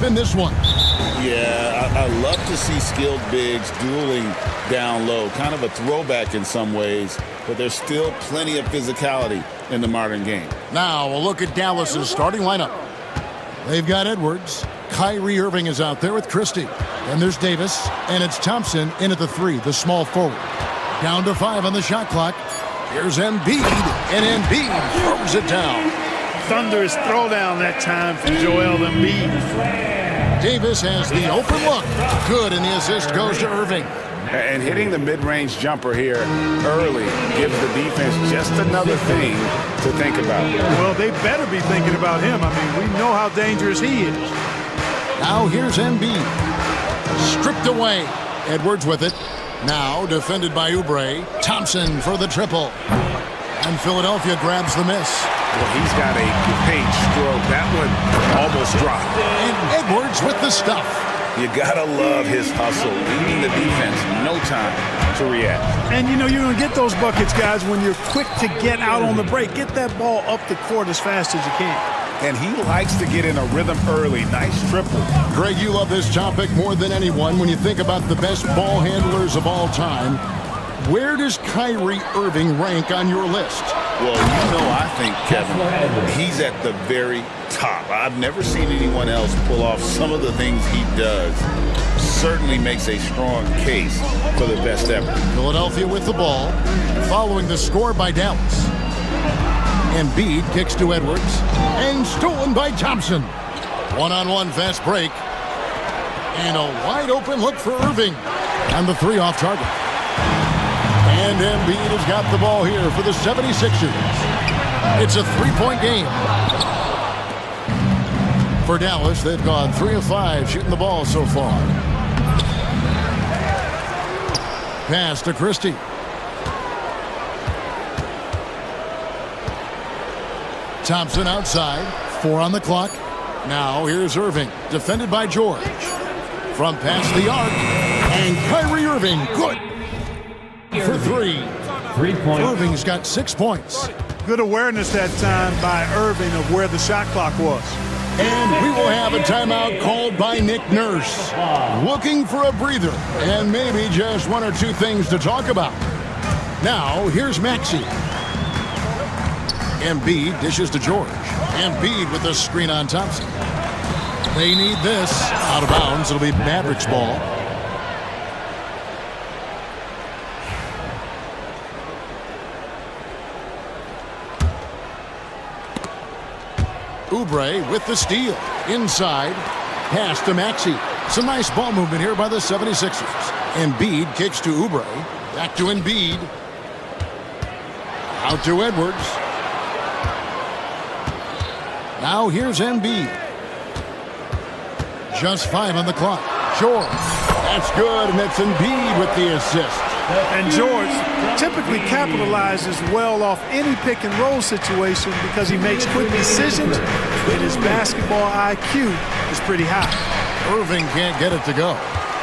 up in this one. Yeah, I love to see skilled bigs dueling down low. Kind of a throwback in some ways, but there's still plenty of physicality in the modern game. Now we'll look at Dallas's starting lineup. They've got Edwards. Kyrie Irving is out there with Christie. And there's Davis, and it's Thompson in at the 3, the small forward. Down to 5 on the shot clock. Here's Embiid, and Embiid throws it down. Thunderous throwdown that time for Joel Embiid. Davis has the open look. Good, and the assist goes to Irving. And hitting the mid-range jumper here early gives the defense just another thing to think about. Well, they better be thinking about him. I mean, we know how dangerous he is. Now here's Embiid. Stripped away. Edwards with it. Now defended by Oubre. Thompson for the triple. And Philadelphia grabs the miss. Well, he's got a great stroke. That one almost dropped. And Edwards with the stuff. You gotta love his hustle, leading the defense, no time to react. And you know you're gonna get those buckets, guys, when you're quick to get out on the break. Get that ball up the court as fast as you can. And he likes to get in a rhythm early. Nice triple. Greg, you love this topic more than anyone. When you think about the best ball handlers of all time, where does Kyrie Irving rank on your list? Well, you know, I think, Kevin, he's at the very top. I've never seen anyone else pull off some of the things he does. Certainly makes a strong case for the best ever. Philadelphia with the ball, following the score by Dallas. Embiid kicks to Edwards, and stolen by Thompson. One-on-one fast break. And a wide-open look for Irving. And the 3 off target. And Embiid has got the ball here for the 76ers. It's a 3-point game. For Dallas, they've gone 3 of 5 shooting the ball so far. Pass to Christie. Thompson outside. 4 on the clock. Now here's Irving, defended by George. From past the arc. And Kyrie Irving, good. For 3. 3 points. Irving's got 6 points. Good awareness that time by Irving of where the shot clock was. And we will have a timeout called by Nick Nurse. Looking for a breather and maybe just 1 or 2 things to talk about. Now, here's Maxey. Embiid dishes to George. Embiid with the screen on Thompson. They need this. Out of bounds. It'll be Mavericks ball. Oubre with the steal. Inside. Pass to Maxey. Some nice ball movement here by the 76ers. Embiid kicks to Oubre. Back to Embiid. Out to Edwards. Now here's Embiid. Just 5 on the clock. George. That's good, and it's Embiid with the assist. And George typically capitalizes well off any pick and roll situation because he makes quick decisions and his basketball IQ is pretty high. Irving can't get it to go.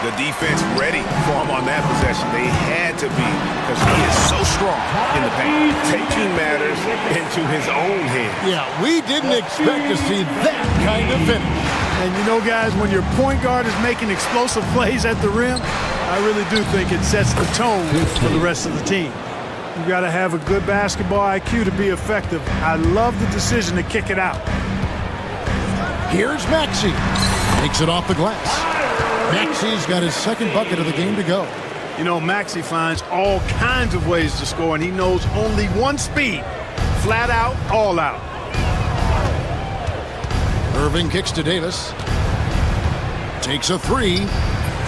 The defense ready for him on that possession. They had to be because he is so strong in the paint. Taking matters into his own hand. Yeah, we didn't expect to see that kind of finish. And you know, guys, when your point guard is making explosive plays at the rim, I really do think it sets the tone for the rest of the team. You got to have a good basketball IQ to be effective. I love the decision to kick it out. Here's Maxey. Takes it off the glass. Maxey's got his 2nd bucket of the game to go. You know, Maxey finds all kinds of ways to score, and he knows only one speed. Flat out, all out. Irving kicks to Davis. Takes a 3.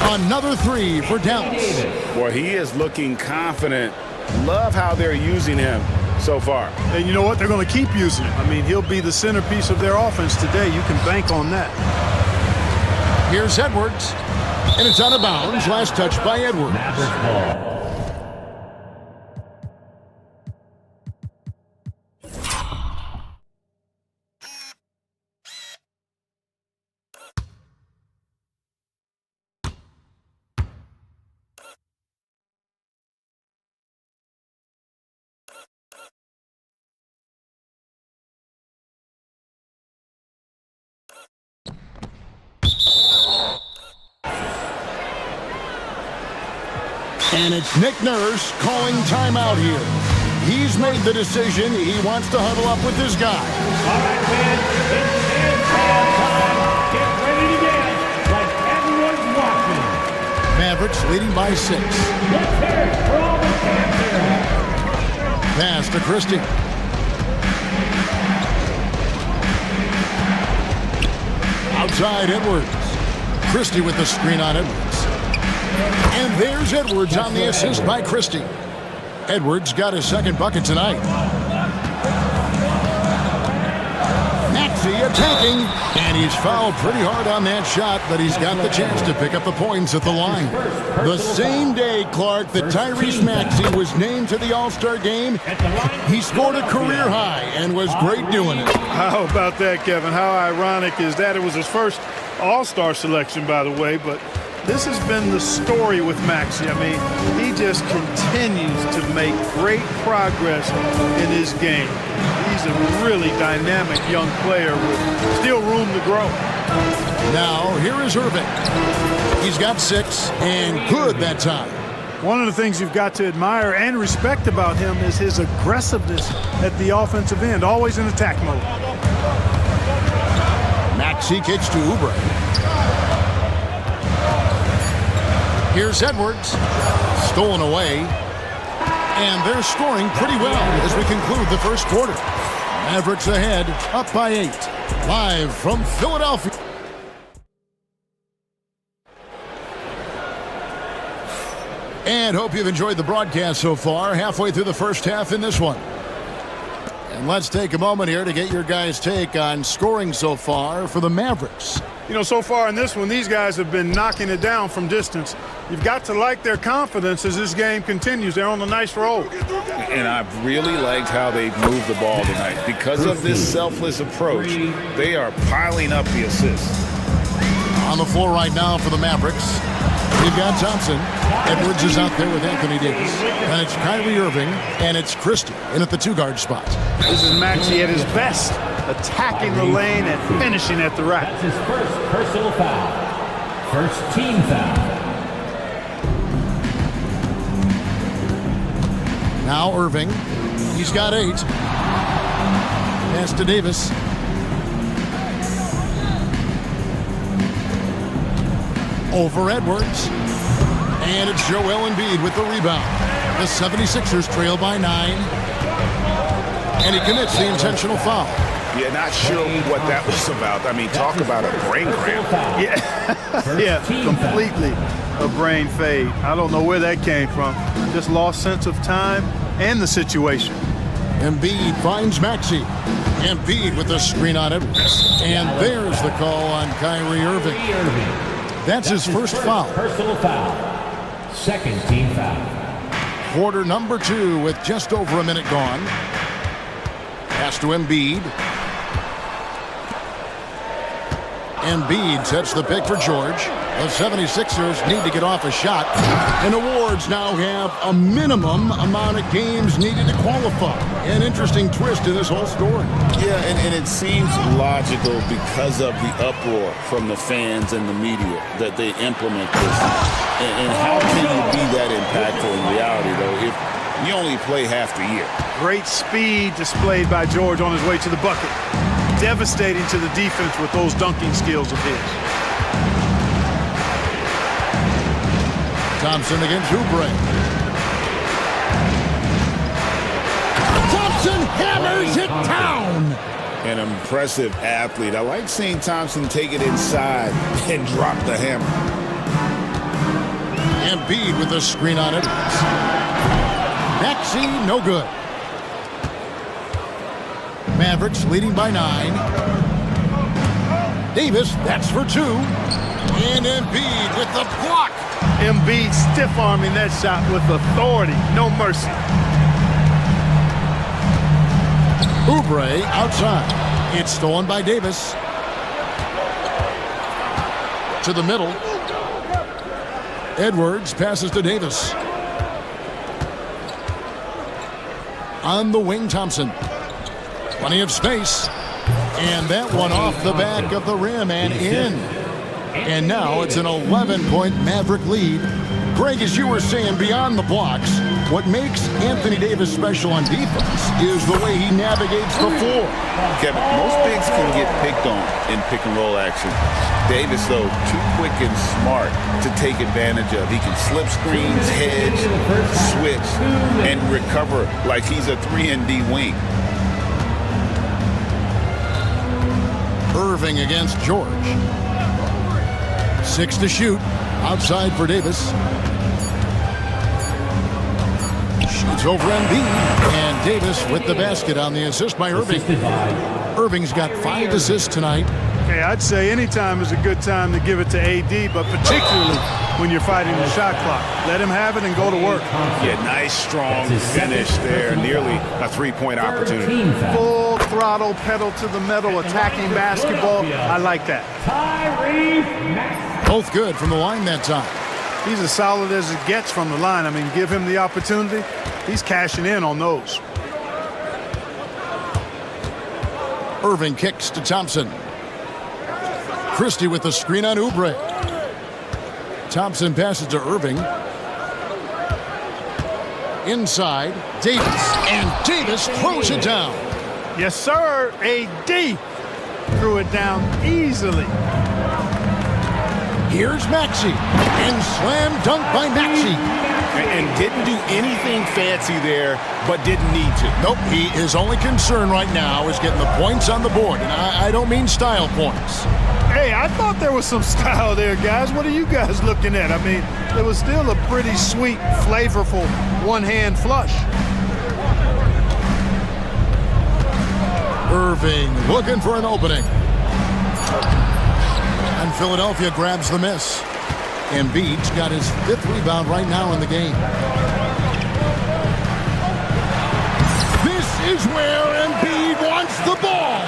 Another 3 for Dallas. Well, he is looking confident. Love how they're using him so far. And you know what? They're going to keep using him. I mean, he'll be the centerpiece of their offense today. You can bank on that. Here's Edwards. And it's out of bounds. Last touch by Edwards. And it's Nick Nurse calling timeout here. He's made the decision. He wants to huddle up with his guy. All right, fans, it's time. Get ready to dance like everyone's watching. Mavericks leading by 6. Let's hear it for all the dancers. Pass to Christie. Outside Edwards. Christie with the screen on Edwards. And there's Edwards on the assist by Christie. Edwards got his second bucket tonight. Maxey attacking, and he's fouled pretty hard on that shot, but he's got the chance to pick up the points at the line. The same day, Clark, that Tyrese Maxey was named to the All-Star game, he scored a career high and was great doing it. How about that, Kevin? How ironic is that? It was his first All-Star selection, by the way, but this has been the story with Maxey. I mean, he just continues to make great progress in his game. He's a really dynamic young player with still room to grow. Now, here is Irving. He's got 6, and good that time. One of the things you've got to admire and respect about him is his aggressiveness at the offensive end, always in attack mode. Maxey kicks to Oubre. Here's Edwards, stolen away, and they're scoring pretty well as we conclude the first quarter. Mavericks ahead, up by 8, live from Philadelphia. And hope you've enjoyed the broadcast so far, halfway through the first half in this one. And let's take a moment here to get your guys' take on scoring so far for the Mavericks. You know, so far in this one, these guys have been knocking it down from distance. You've got to like their confidence as this game continues. They're on a nice roll. And I've really liked how they've moved the ball tonight. Because of this selfless approach, they are piling up the assists. On the floor right now for the Mavericks, we've got Thompson. Edwards is out there with Anthony Davis. And it's Kyrie Irving, and it's Christie in at the 2-guard spot. This is Maxey at his best, attacking the lane and finishing at the rack. That's his first personal foul. First team foul. Now Irving. He's got 8. Pass to Davis. Over Edwards. And it's Joel Embiid with the rebound. The 76ers trail by 9. And he commits the intentional foul. Yeah, not sure what that was about. I mean, talk about a brain cramp. Yeah, completely a brain fade. I don't know where that came from. Just lost sense of time and the situation. Embiid finds Maxey. Embiid with the screen on Edwards. And there's the call on Kyrie Irving. That's his first foul. Personal foul. Second team foul. Quarter number 2 with just over a minute gone. Pass to Embiid. Embiid sets the pick for George. The 76ers need to get off a shot. And the Wards now have a minimum amount of games needed to qualify. An interesting twist to this whole story. Yeah, and it seems logical because of the uproar from the fans and the media that they implement this. And how can you be that impactful in reality, though, if you only play half the year? Great speed displayed by George on his way to the bucket. Devastating to the defense with those dunking skills of his. Thompson against Oubre. Thompson hammers it down. An impressive athlete. I like seeing Thompson take it inside and drop the hammer. Embiid with the screen on Edwards. Maxey, no good. Mavericks leading by 9. Davis, that's for 2. And Embiid with the block. Embiid stiff-arming that shot with authority. No mercy. Oubre outside. It's stolen by Davis. To the middle. Edwards passes to Davis. On the wing, Thompson. Plenty of space. And that one off the back of the rim and in. And now it's an 11-point Maverick lead. Greg, as you were saying, beyond the blocks, what makes Anthony Davis special on defense is the way he navigates the floor. Kevin, most bigs can get picked on in pick-and-roll action. Davis, though, too quick and smart to take advantage of. He can slip screens, hedge, switch, and recover like he's a 3-and-D wing. Irving against George. 6 to shoot. Outside for Davis. Shoots over Embiid. And Davis with the basket on the assist by Irving. Irving's got 5 assists tonight. Okay, I'd say any time is a good time to give it to AD, but particularly when you're fighting the shot clock. Let him have it and go to work. Yeah, nice, strong finish there. Nearly a three-point opportunity. Full throttle, pedal to the metal, attacking basketball. I like that. Both good from the line that time. He's as solid as it gets from the line. I mean, give him the opportunity. He's cashing in on those. Irving kicks to Thompson. Christie with the screen on Oubre. Thompson passes to Irving. Inside, Davis. And Davis throws it down. Yes, sir. AD threw it down easily. Here's Maxey. And slam dunk by Maxey. And didn't do anything fancy there, but didn't need to. Nope, his only concern right now is getting the points on the board. And I don't mean style points. Hey, I thought there was some style there, guys. What are you guys looking at? I mean, it was still a pretty sweet, flavorful one-hand flush. Irving looking for an opening. And Philadelphia grabs the miss. Embiid's got his 5th rebound right now in the game. This is where Embiid wants the ball.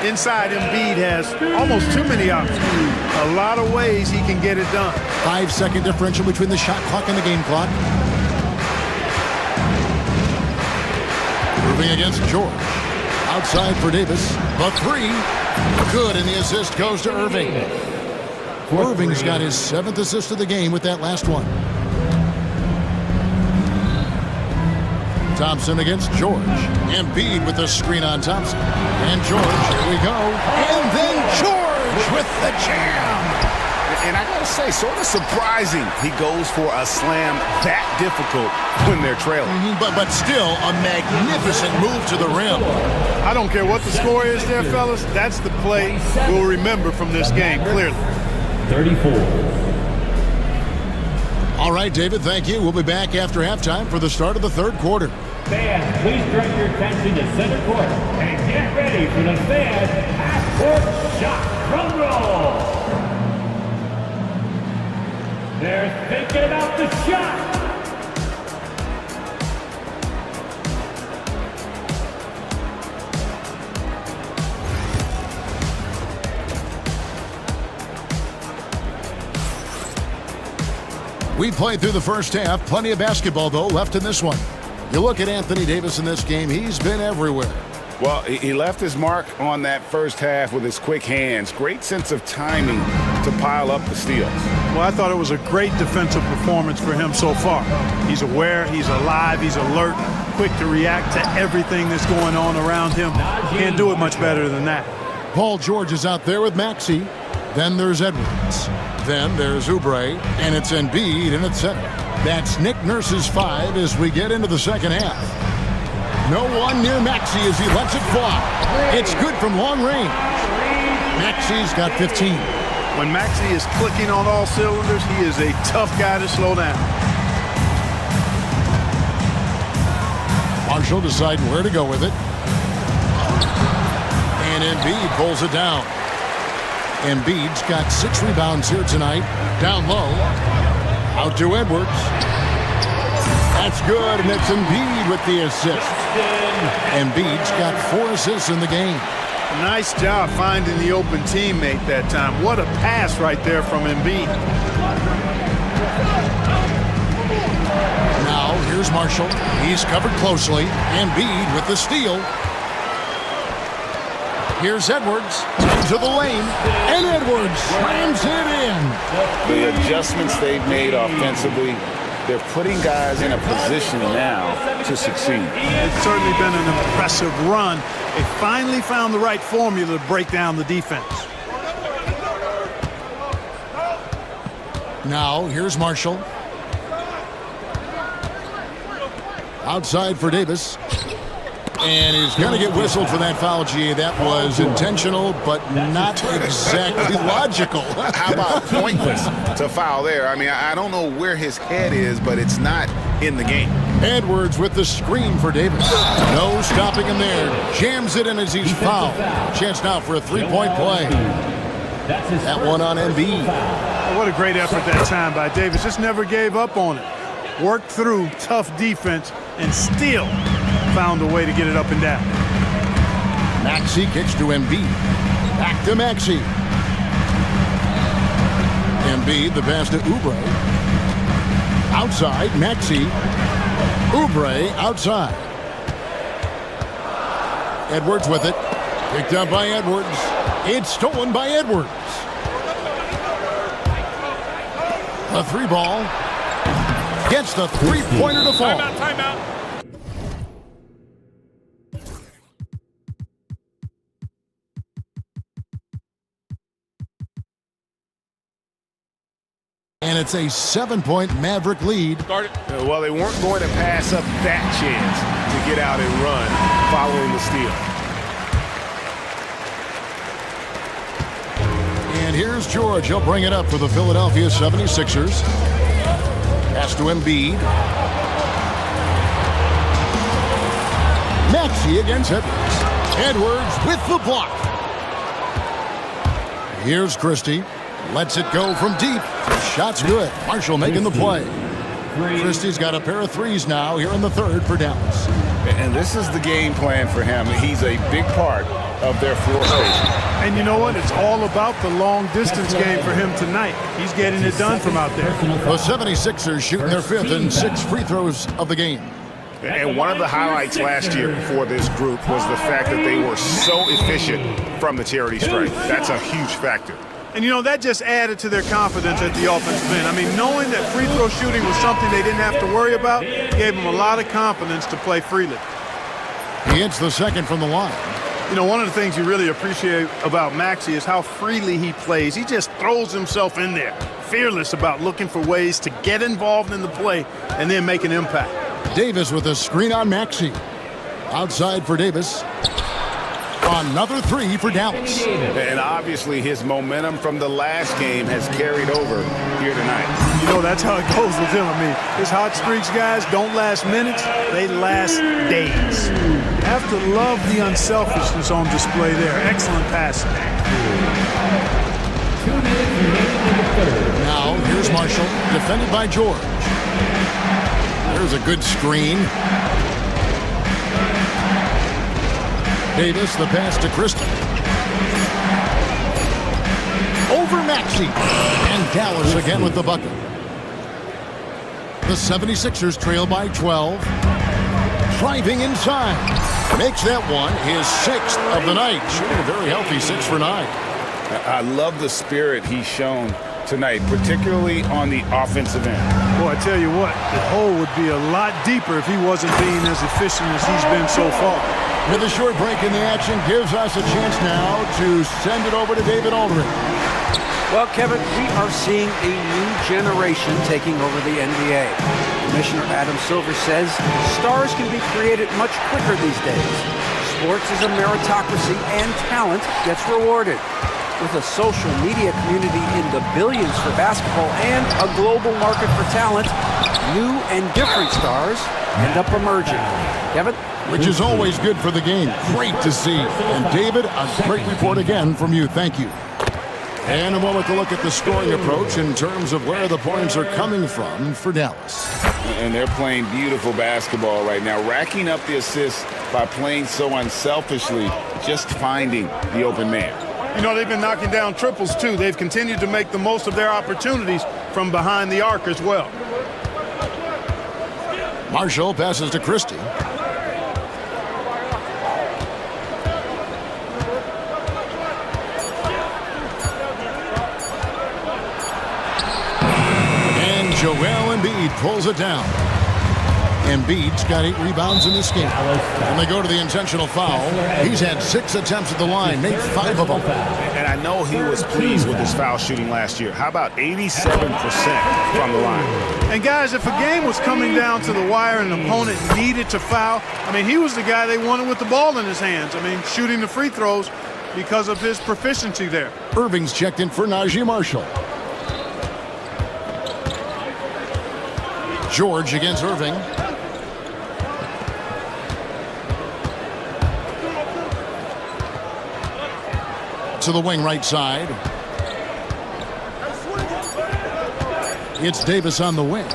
Inside, Embiid has almost too many options. A lot of ways he can get it done. 5-second differential between the shot clock and the game clock. Irving against George. Outside for Davis. The 3. Good, and the assist goes to Irving. Irving's got his 7th assist of the game with that last one. Thompson against George. Embiid with the screen on Thompson. And George, here we go. And then George with the jam. And I gotta say, sort of surprising he goes for a slam that difficult when they're trailing. But still a magnificent move to the rim. I don't care what the score is there, fellas. That's the play we'll remember from this game, clearly. 34. All right, David, thank you. We'll be back after halftime for the start of the 3rd quarter. Fans, please direct your attention to center court and get ready for the fan half-court shot. Drum roll. They're thinking about the shot. We played through the first half. Plenty of basketball, though, left in this one. You look at Anthony Davis in this game, he's been everywhere. Well, he left his mark on that first half with his quick hands. Great sense of timing to pile up the steals. Well, I thought it was a great defensive performance for him so far. He's aware, he's alive, he's alert, quick to react to everything that's going on around him. Can't do it much better than that. Paul George is out there with Maxey. Then there's Edwards. Then there's Oubre, and it's Embiid in at center. That's Nick Nurse's 5 as we get into the second half. No one near Maxey as he lets it fly. It's good from long range. Maxey's got 15. When Maxey is clicking on all cylinders, he is a tough guy to slow down. Marshall deciding where to go with it. And Embiid pulls it down. Embiid's got 6 rebounds here tonight. Down low. Out to Edwards. That's good, and it's Embiid with the assist. Embiid's got 4 assists in the game. Nice job finding the open teammate that time. What a pass right there from Embiid. Now, here's Marshall. He's covered closely. Embiid with the steal. Here's Edwards into the lane, and Edwards slams it in. The adjustments they've made offensively, they're putting guys in a position now to succeed. It's certainly been an impressive run. They finally found the right formula to break down the defense. Now, here's Marshall. Outside for Davis. And he's going to get whistled for that foul, G. That was intentional, but not exactly logical. How about pointless to foul there? I mean, I don't know where his head is, but it's not in the game. Edwards with the screen for Davis. No stopping him there. Jams it in as he's fouled. Chance now for a three-point play. That one on Embiid. What a great effort that time by Davis. Just never gave up on it. Worked through tough defense and still found a way to get it up and down. Maxey kicks to Embiid. Back to Maxey. Embiid, the pass to Oubre. Outside, Maxey. Oubre outside. Edwards with it. Picked up by Edwards. It's stolen by Edwards. A three ball. Gets the three-pointer to fall. Timeout. And it's a 7-point Maverick lead. Well, they weren't going to pass up that chance to get out and run following the steal. And here's George. He'll bring it up for the Philadelphia 76ers. Pass to Embiid. Maxey against Edwards. Edwards with the block. Here's Christie. Lets it go from deep. Shot's good. Marshall making the play. Christie's got a pair of threes now here in the third for Dallas. And this is the game plan for him. He's a big part of their floor space. And you know what? It's all about the long distance game for him tonight. He's getting it done from out there. The 76ers shooting their fifth and sixth free throws of the game. And one of the highlights last year for this group was the fact that they were so efficient from the charity stripe. That's a huge factor. And, you know, that just added to their confidence at the offensive end. I mean, knowing that free throw shooting was something they didn't have to worry about gave them a lot of confidence to play freely. He hits the second from the line. You know, one of the things you really appreciate about Maxey is how freely he plays. He just throws himself in there, fearless about looking for ways to get involved in the play and then make an impact. Davis with a screen on Maxey. Outside for Davis. Another three for Dallas. And obviously his momentum from the last game has carried over here tonight. You know, that's how it goes with him. I mean, his hot streaks, guys, don't last minutes. They last days. You have to love the unselfishness on display there. Excellent passing. Now, here's Marshall, defended by George. There's a good screen. Davis, the pass to Christie. Over Maxey. And Dallas again with the bucket. The 76ers trail by 12. Driving inside. Makes that one his sixth of the night. Shooting a very healthy 6 for 9. I love the spirit he's shown tonight, particularly on the offensive end. Boy, I tell you what, the hole would be a lot deeper if he wasn't being as efficient as he's been so far. With a short break in the action gives us a chance now to send it over to David Aldridge. Well, Kevin, we are seeing a new generation taking over the NBA. Commissioner Adam Silver says stars can be created much quicker these days. Sports is a meritocracy and talent gets rewarded. With a social media community in the billions for basketball and a global market for talent, new and different stars end up emerging. Kevin? Which is always good for the game. Great to see. And David, a great report again from you. Thank you. And a moment to look at the scoring approach in terms of where the points are coming from for Dallas. And they're playing beautiful basketball right now, racking up the assists by playing so unselfishly, just finding the open man. You know, they've been knocking down triples, too. They've continued to make the most of their opportunities from behind the arc as well. Marshall passes to Christie. Joel Embiid pulls it down. Embiid's got 8 rebounds in this game. When they go to the intentional foul, he's had 6 attempts at the line, made 5 of them. And I know he was pleased with his foul shooting last year. How about 87% from the line? And guys, if a game was coming down to the wire and an opponent needed to foul, I mean, he was the guy they wanted with the ball in his hands. I mean, shooting the free throws because of his proficiency there. Irving's checked in for Najee Marshall. George against Irving. To the wing right side. It's Davis on the wing.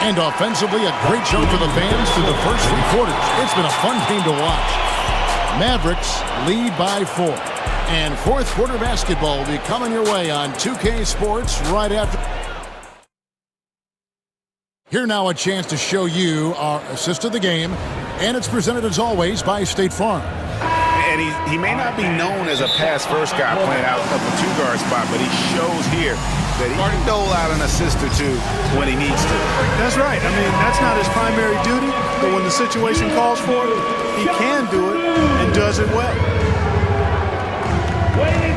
And offensively, a great show for the fans through the first 3 quarters. It's been a fun game to watch. Mavericks lead by 4. And fourth quarter basketball will be coming your way on 2K Sports right after. Here now a chance to show you our assist of the game. And it's presented as always by State Farm. And he may not be known as a pass-first guy playing out of the 2-guard spot, but he shows here that he can dole out an assist or 2 when he needs to. That's right. I mean, that's not his primary duty, but when the situation calls for it, he can do it and does it well.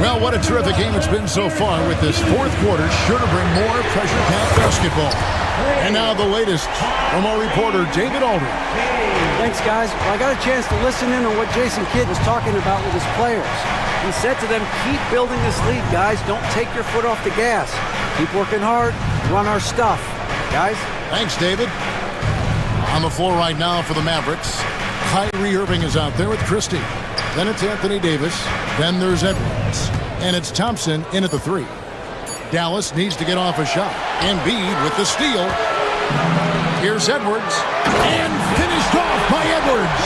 Well, what a terrific game it's been so far with this fourth quarter. Sure to bring more pressure-packed basketball. And now the latest from our reporter, David Aldridge. Thanks, guys. Well, I got a chance to listen in on what Jason Kidd was talking about with his players. He said to them, keep building this lead, guys. Don't take your foot off the gas. Keep working hard. Run our stuff. Guys? Thanks, David. On the floor right now for the Mavericks, Kyrie Irving is out there with Christie. Then it's Anthony Davis. Then there's Edwards. And it's Thompson in at the 3. Dallas needs to get off a shot. Embiid with the steal. Here's Edwards. And finished off by Edwards.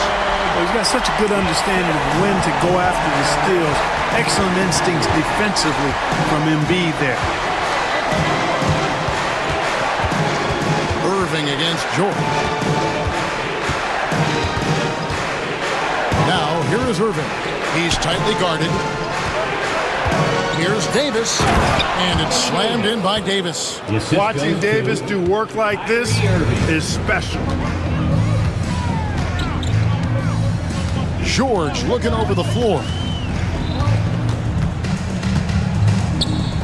Well, he's got such a good understanding of when to go after the steals. Excellent instincts defensively from Embiid there. Irving against George. Now, here is Irving. He's tightly guarded. Here's Davis, and it's slammed in by Davis. Watching Davis do work like this is special. George looking over the floor.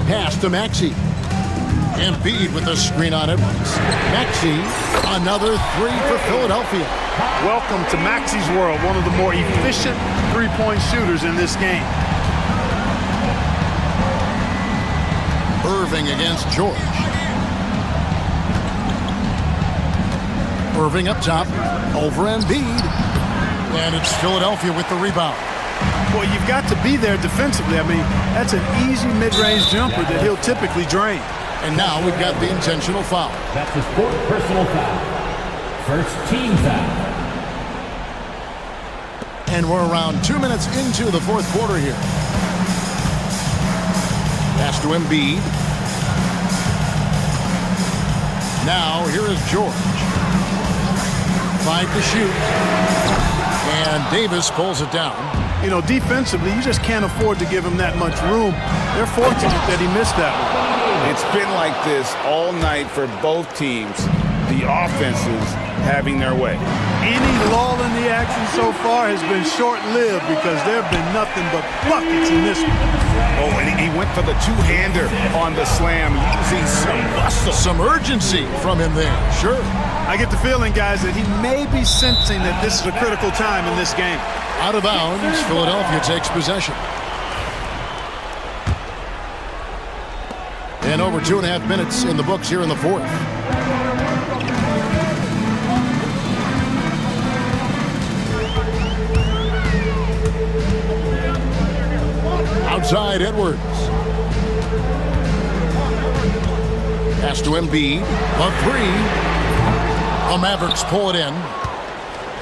Pass to Maxey. Embiid with the screen on Edwards. Maxey, another 3 for Philadelphia. Welcome to Maxey's world, one of the more efficient three-point shooters in this game. Irving against George. Irving up top, over Embiid. And it's Philadelphia with the rebound. Well, you've got to be there defensively. I mean, that's an easy mid-range jumper that he'll typically drain. And now we've got the intentional foul. That's his 4th personal foul. First team foul. And we're around 2 minutes into the fourth quarter here. Pass to Embiid. Now, here is George. 5 to shoot. And Davis pulls it down. You know, defensively, you just can't afford to give him that much room. They're fortunate that he missed that one. It's been like this all night for both teams. The offenses having their way. Any lull in the action so far has been short-lived because there have been nothing but buckets in this one. Oh, and he went for the two-hander on the slam, using some muscle. Some urgency from him there, sure. I get the feeling, guys, that he may be sensing that this is a critical time in this game. Out of bounds, Philadelphia takes possession. And over 2.5 minutes in the books here in the fourth. Outside Edwards. Pass to Embiid. A 3. The Mavericks pull it in.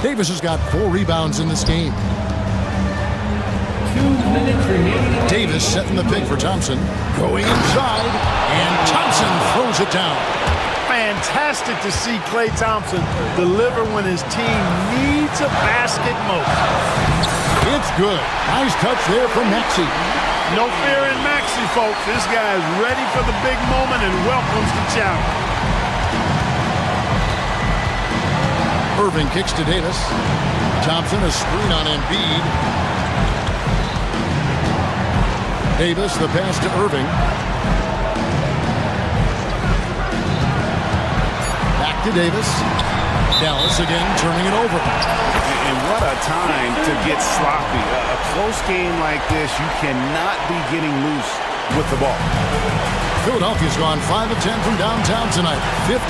Davis has got 4 rebounds in this game. 2 minutes remaining. Davis setting the pick for Thompson. Going inside, and Thompson throws it down. Fantastic to see Klay Thompson deliver when his team needs a basket most. It's good. Nice touch there from Maxey. No fear in Maxey, folks. This guy is ready for the big moment and welcomes the challenge. Irving kicks to Davis. Thompson, a screen on Embiid. Davis, the pass to Irving. Back to Davis. Dallas again turning it over. And what a time to get sloppy. A close game like this, you cannot be getting loose with the ball. Philadelphia's gone 5 of 10 from downtown tonight. 50%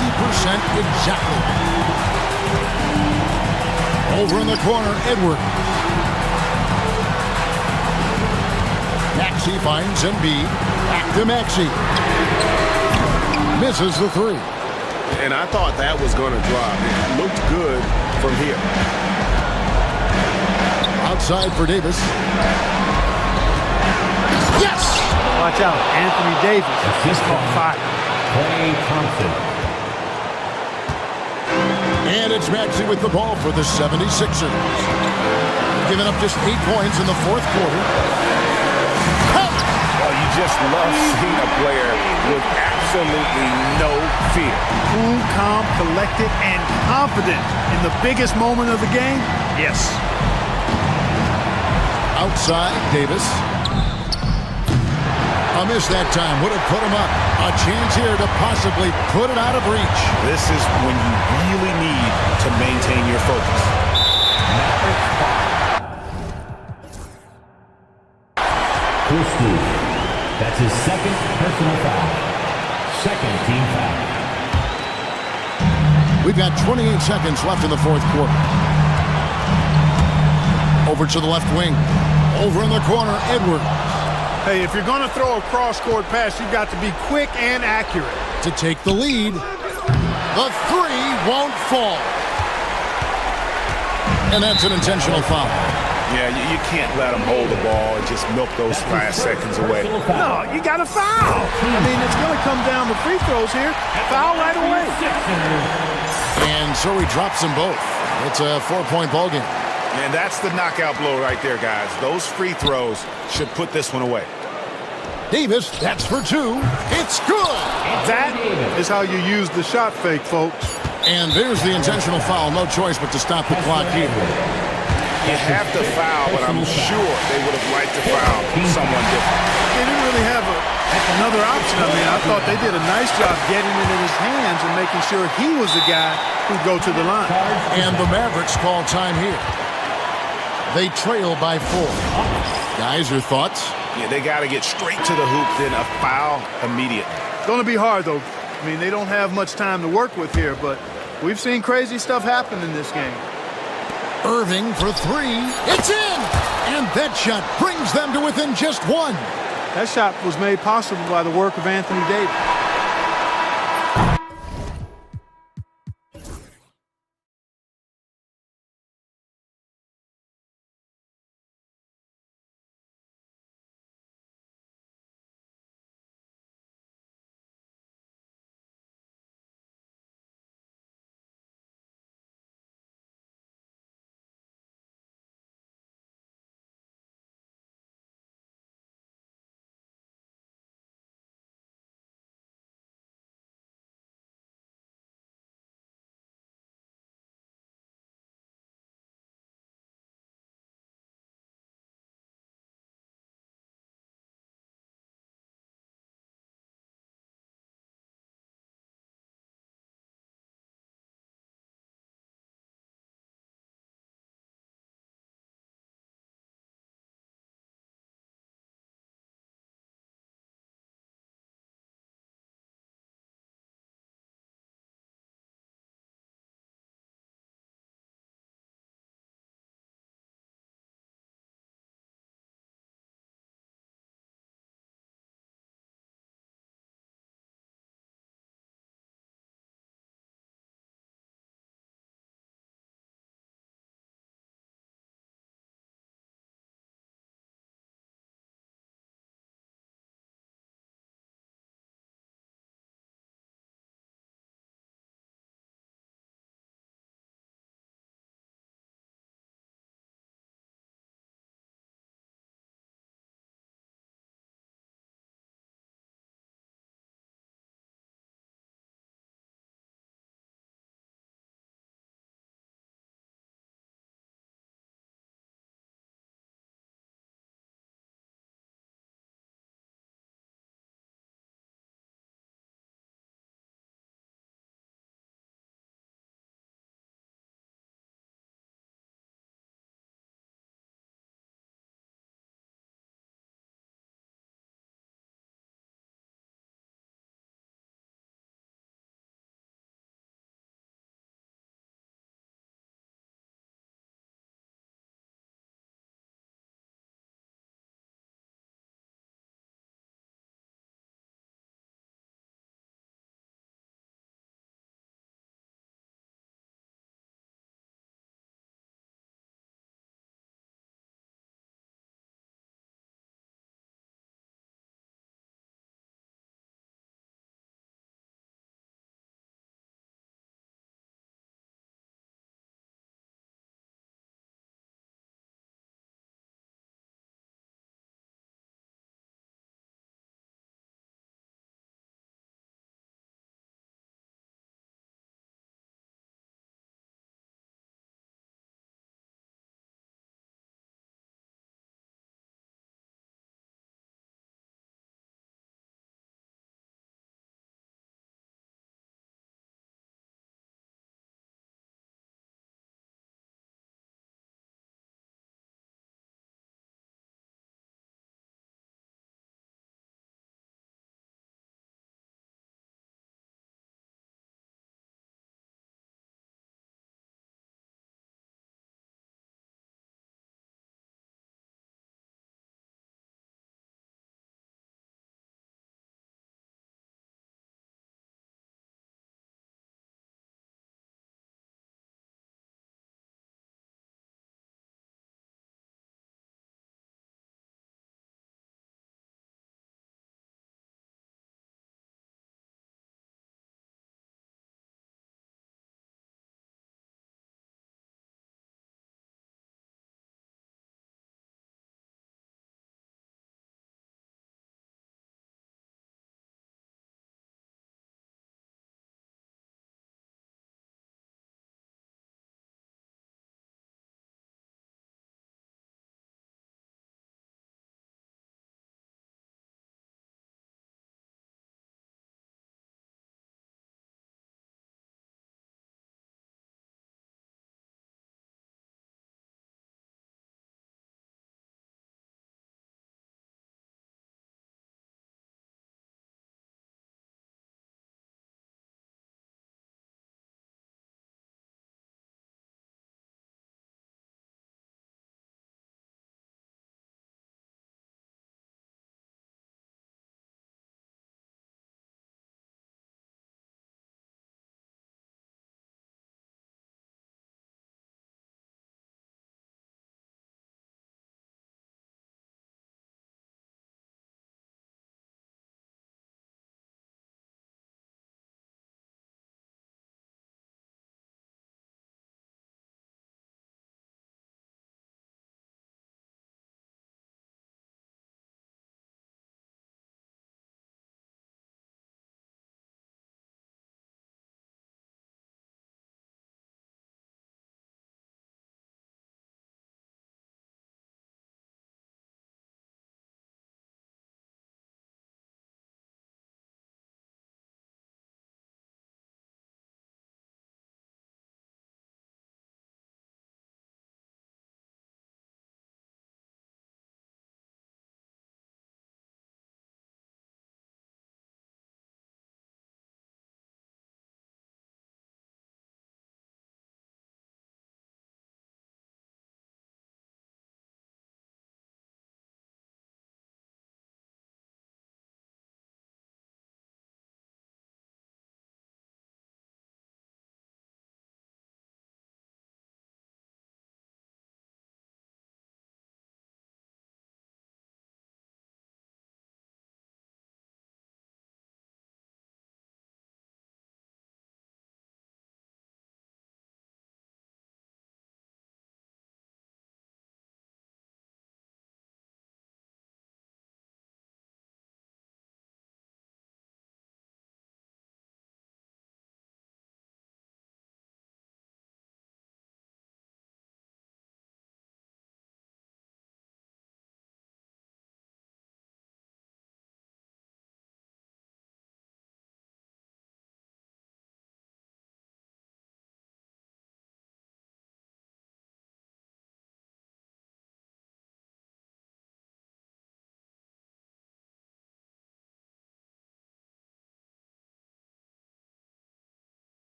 exactly. Over in the corner, Edward. Maxey finds Embiid. Back to Maxey. Misses the three. And I thought that was going to drop. It looked good from here. Outside for Davis. Yes! Watch out, Anthony Davis. Just caught fire. Clay Thompson. And it's Maxey with the ball for the 76ers. Giving up just 8 points in the fourth quarter. Oh, you just love seeing a player with absolutely no fear. Cool, calm, collected, and confident in the biggest moment of the game? Yes. Outside, Davis. A miss that time would have put him up. A chance here to possibly put it out of reach. This is when you really need to maintain your focus. Christie. That's his second personal foul. Second team foul. We've got 28 seconds left in the fourth quarter. Over to the left wing. Over in the corner, Edward. Hey, if you're going to throw a cross-court pass, you've got to be quick and accurate. To take the lead. The three won't fall. And that's an intentional foul. Yeah, you can't let them hold the ball and just milk those last seconds away. No, you got to foul. I mean, it's going to come down to free throws here. Foul right away. And so he drops them both. It's a 4-point ball game. And that's the knockout blow right there, guys. Those free throws should put this one away. Davis, that's for 2. It's good. That is how you use the shot fake, folks. And there's the intentional foul. No choice but to stop the clock here. You have to foul, but I'm sure they would have liked to foul someone different. They didn't really have another option. I mean, I thought they did a nice job getting it in his hands and making sure he was the guy who'd go to the line. And the Mavericks call time here. They trail by 4. Guys, your thoughts? Yeah, they got to get straight to the hoop, then a foul immediately. It's going to be hard, though. I mean, they don't have much time to work with here, but we've seen crazy stuff happen in this game. Irving for 3. It's in! And that shot brings them to within just 1. That shot was made possible by the work of Anthony Davis.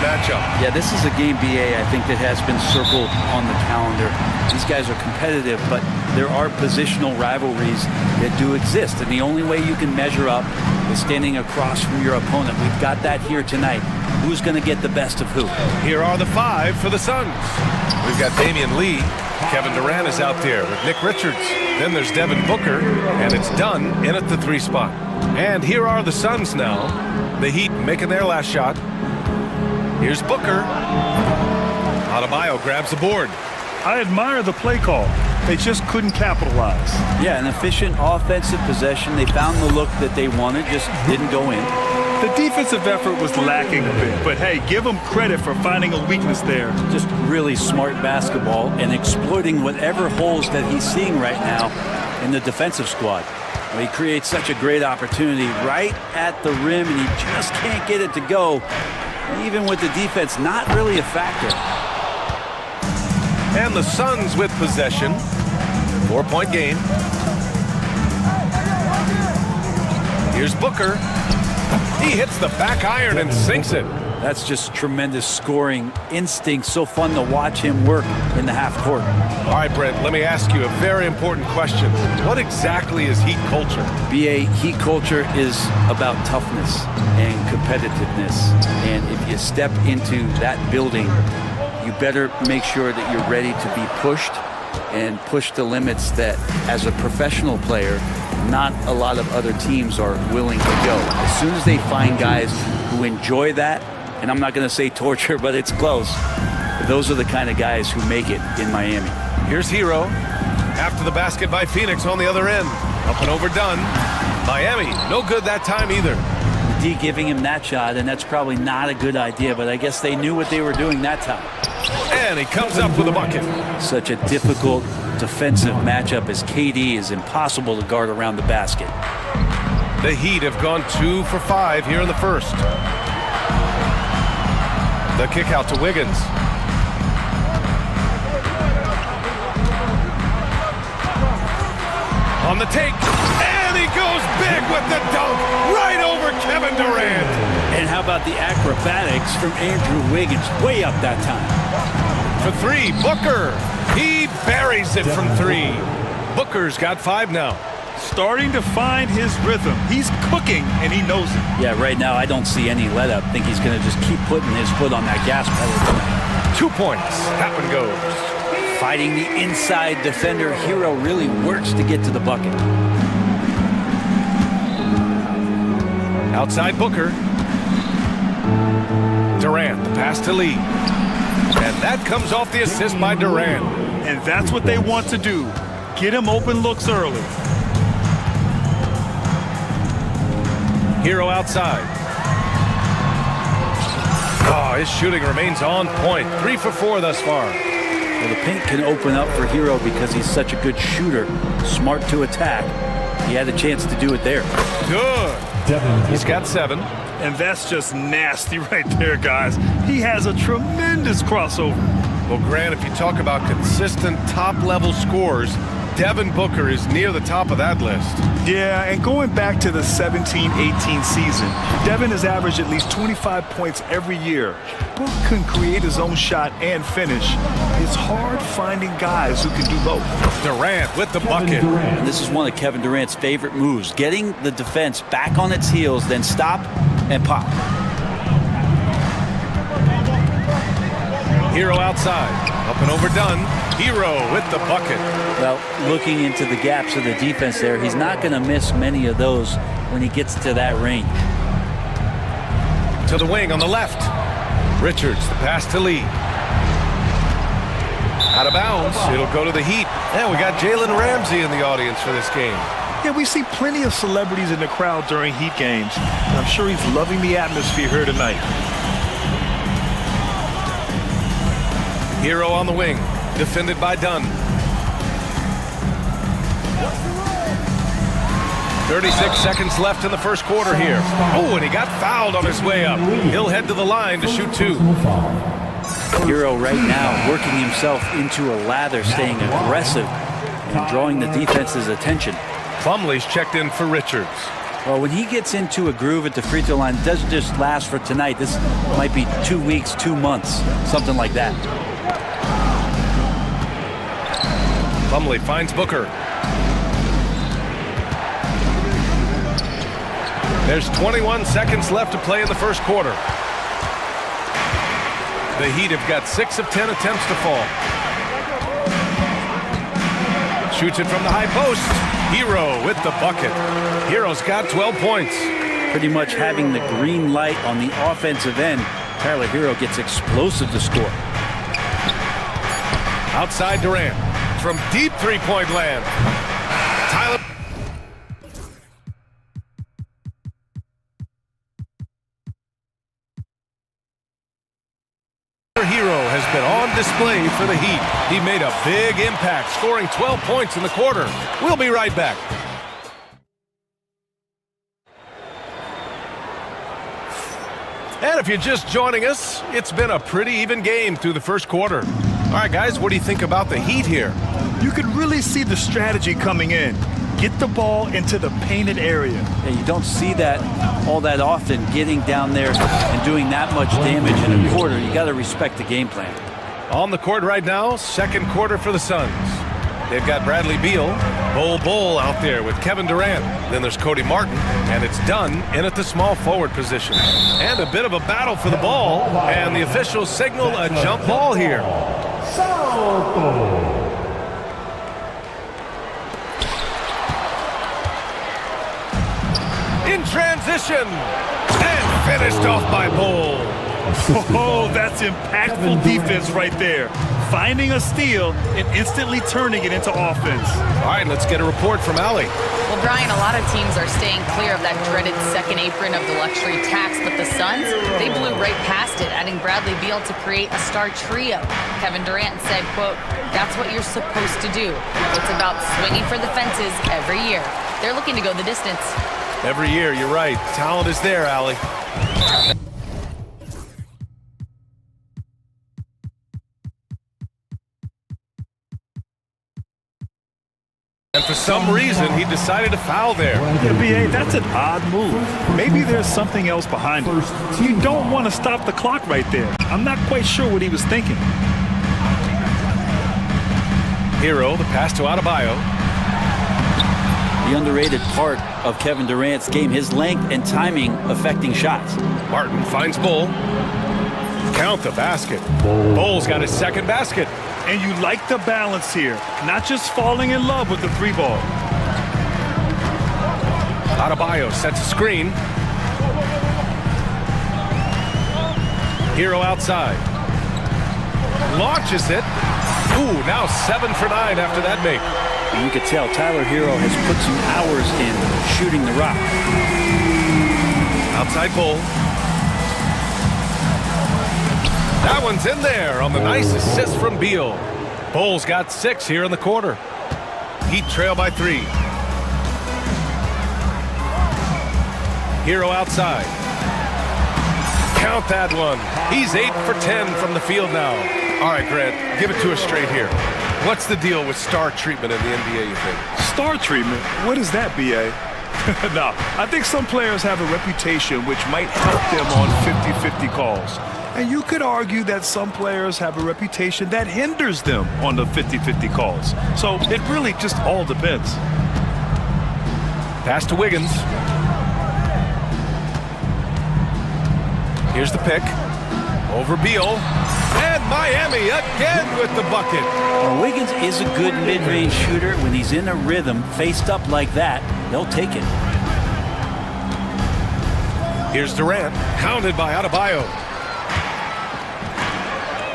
Matchup. Yeah, this is a game, BA, I think that has been circled on the calendar. These guys are competitive, but there are positional rivalries that do exist, and the only way you can measure up is standing across from your opponent. We've got that here tonight. Who's going to get the best of who? Here are the 5 for the Suns. We've got Damian Lee. Kevin Durant is out there with Nick Richards. Then there's Devin Booker, and it's Dunn in at the 3 spot. And here are the Suns now. The Heat making their last shot. Here's Booker. Adebayo grabs the board. I admire the play call. They just couldn't capitalize. Yeah, an efficient offensive possession. They found the look that they wanted, just didn't go in. The defensive effort was lacking a bit, but hey, give them credit for finding a weakness there. Just really smart basketball and exploiting whatever holes that he's seeing right now in the defensive squad. He creates such a great opportunity right at the rim, and he just can't get it to go. Even with the defense not really a factor. And the Suns with possession. 4-point game. Here's Booker. He hits the back iron and sinks it. That's just tremendous scoring instinct. So fun to watch him work in the half court. All right, Brent, let me ask you a very important question. What exactly is Heat culture? BA, Heat culture is about toughness and competitiveness. And if you step into that building, you better make sure that you're ready to be pushed and push the limits that, as a professional player, not a lot of other teams are willing to go. As soon as they find guys who enjoy that, and I'm not going to say torture, but it's close, those are the kind of guys who make it in Miami. Here's Hero. After the basket by Phoenix on the other end. Up and over done. Miami, no good that time either. D giving him that shot, and that's probably not a good idea, but I guess they knew what they were doing that time. And he comes up with a bucket. Such a difficult defensive matchup as KD is impossible to guard around the basket. The Heat have gone 2 for 5 here in the first. The kick out to Wiggins. On the take, and he goes big with the dunk right over Kevin Durant. And how about the acrobatics from Andrew Wiggins? Way up that time. For 3, Booker. He buries it from 3. Booker's got 5 now. Starting to find his rhythm. He's cooking, and he knows it. Yeah, right now I don't see any let up. I think he's going to just keep putting his foot on that gas pedal. 2 points. That one goes. Fighting the inside defender, Hero really works to get to the bucket. Outside Booker. Durant, the pass to Lee. And that comes off the assist by Durant. And that's what they want to do. Get him open looks early. Hero outside. Oh, his shooting remains on point. 3 for 4 thus far. Well, the paint can open up for Hero because he's such a good shooter. Smart to attack. He had a chance to do it there. Good. He's got 7. And that's just nasty right there, guys. He has a tremendous crossover. Well, Grant, if you talk about consistent top-level scores, Devin Booker is near the top of that list. Yeah, and going back to the 17-18 season, Devin has averaged at least 25 points every year. Book can create his own shot and finish. It's hard finding guys who can do both. Durant with the bucket. And this is one of Kevin Durant's favorite moves, getting the defense back on its heels, then stop and pop. Hero outside. Up and overdone. Hero with the bucket. Well, looking into the gaps of the defense there, he's not going to miss many of those when he gets to that range. To the wing on the left. Richards, the pass to Lee. Out of bounds. It'll go to the Heat. And we got Jalen Ramsey in the audience for this game. Yeah, we see plenty of celebrities in the crowd during Heat games. And I'm sure he's loving the atmosphere here tonight. Hero on the wing, defended by Dunn. 36 seconds left in the first quarter here. Oh, and he got fouled on his way up. He'll head to the line to shoot 2. Hero right now working himself into a lather, staying aggressive and drawing the defense's attention. Plumlee's checked in for Richards. Well, when he gets into a groove at the free throw line, it doesn't just last for tonight. This might be 2 weeks, 2 months, something like that. Plumlee finds Booker. There's 21 seconds left to play in the first quarter. The Heat have got 6 of 10 attempts to fall. Shoots it from the high post. Hero with the bucket. Hero's got 12 points. Pretty much having the green light on the offensive end. Tyler Hero gets explosive to score. Outside Durant. From deep three-point land. Tyler Hero has been on display for the Heat. He made a big impact, scoring 12 points in the quarter. We'll be right back. And if you're just joining us, it's been a pretty even game through the first quarter. All right, guys, what do you think about the Heat here? You can really see the strategy coming in. Get the ball into the painted area. Yeah, you don't see that all that often, getting down there and doing that much damage in a quarter. You got to respect the game plan. On the court right now, second quarter for the Suns. They've got Bradley Beal, Bol out there with Kevin Durant. Then there's Cody Martin, and it's Dunn in at the small forward position. And a bit of a battle for the ball, and the officials signal a jump ball here. In transition, and finished off by Bol. Oh, that's impactful defense right there. Finding a steal and instantly turning it into offense. All right, let's get a report from Allie. Well, Brian, a lot of teams are staying clear of that dreaded second apron of the luxury tax, but the Suns, they blew right past it, adding Bradley Beal to create a star trio. Kevin Durant said, quote, "That's what you're supposed to do. It's about swinging for the fences every year." They're looking to go the distance. Every year, you're right. Talent is there, Allie. And for some reason, he decided to foul there. Yeah, B.A., that's an odd move. Maybe there's something else behind it. You don't want to stop the clock right there. I'm not quite sure what he was thinking. Hero, the pass to Adebayo. The underrated part of Kevin Durant's game, his length and timing affecting shots. Martin finds Bol. Count the basket. Bol's got his second basket. And you like the balance here, not just falling in love with the three ball. Adebayo sets a screen. Hero outside. Launches it. Ooh, now 7 for 9 after that make. And you could tell Tyler Hero has put some hours in shooting the rock. Outside Bol. That one's in there on the nice assist from Beal. Bol's got 6 here in the quarter. Heat trail by 3. Hero outside. Count that one. He's 8 for 10 from the field now. All right, Grant, give it to us straight here. What's the deal with star treatment in the NBA, you think? Star treatment? What is that, B.A.? No, I think some players have a reputation which might help them on 50-50 calls. And you could argue that some players have a reputation that hinders them on the 50-50 calls. So it really just all depends. Pass to Wiggins. Here's the pick. Over Beal. And Miami again with the bucket. Well, Wiggins is a good mid-range shooter. When he's in a rhythm, faced up like that, they'll take it. Here's Durant, hounded by Adebayo.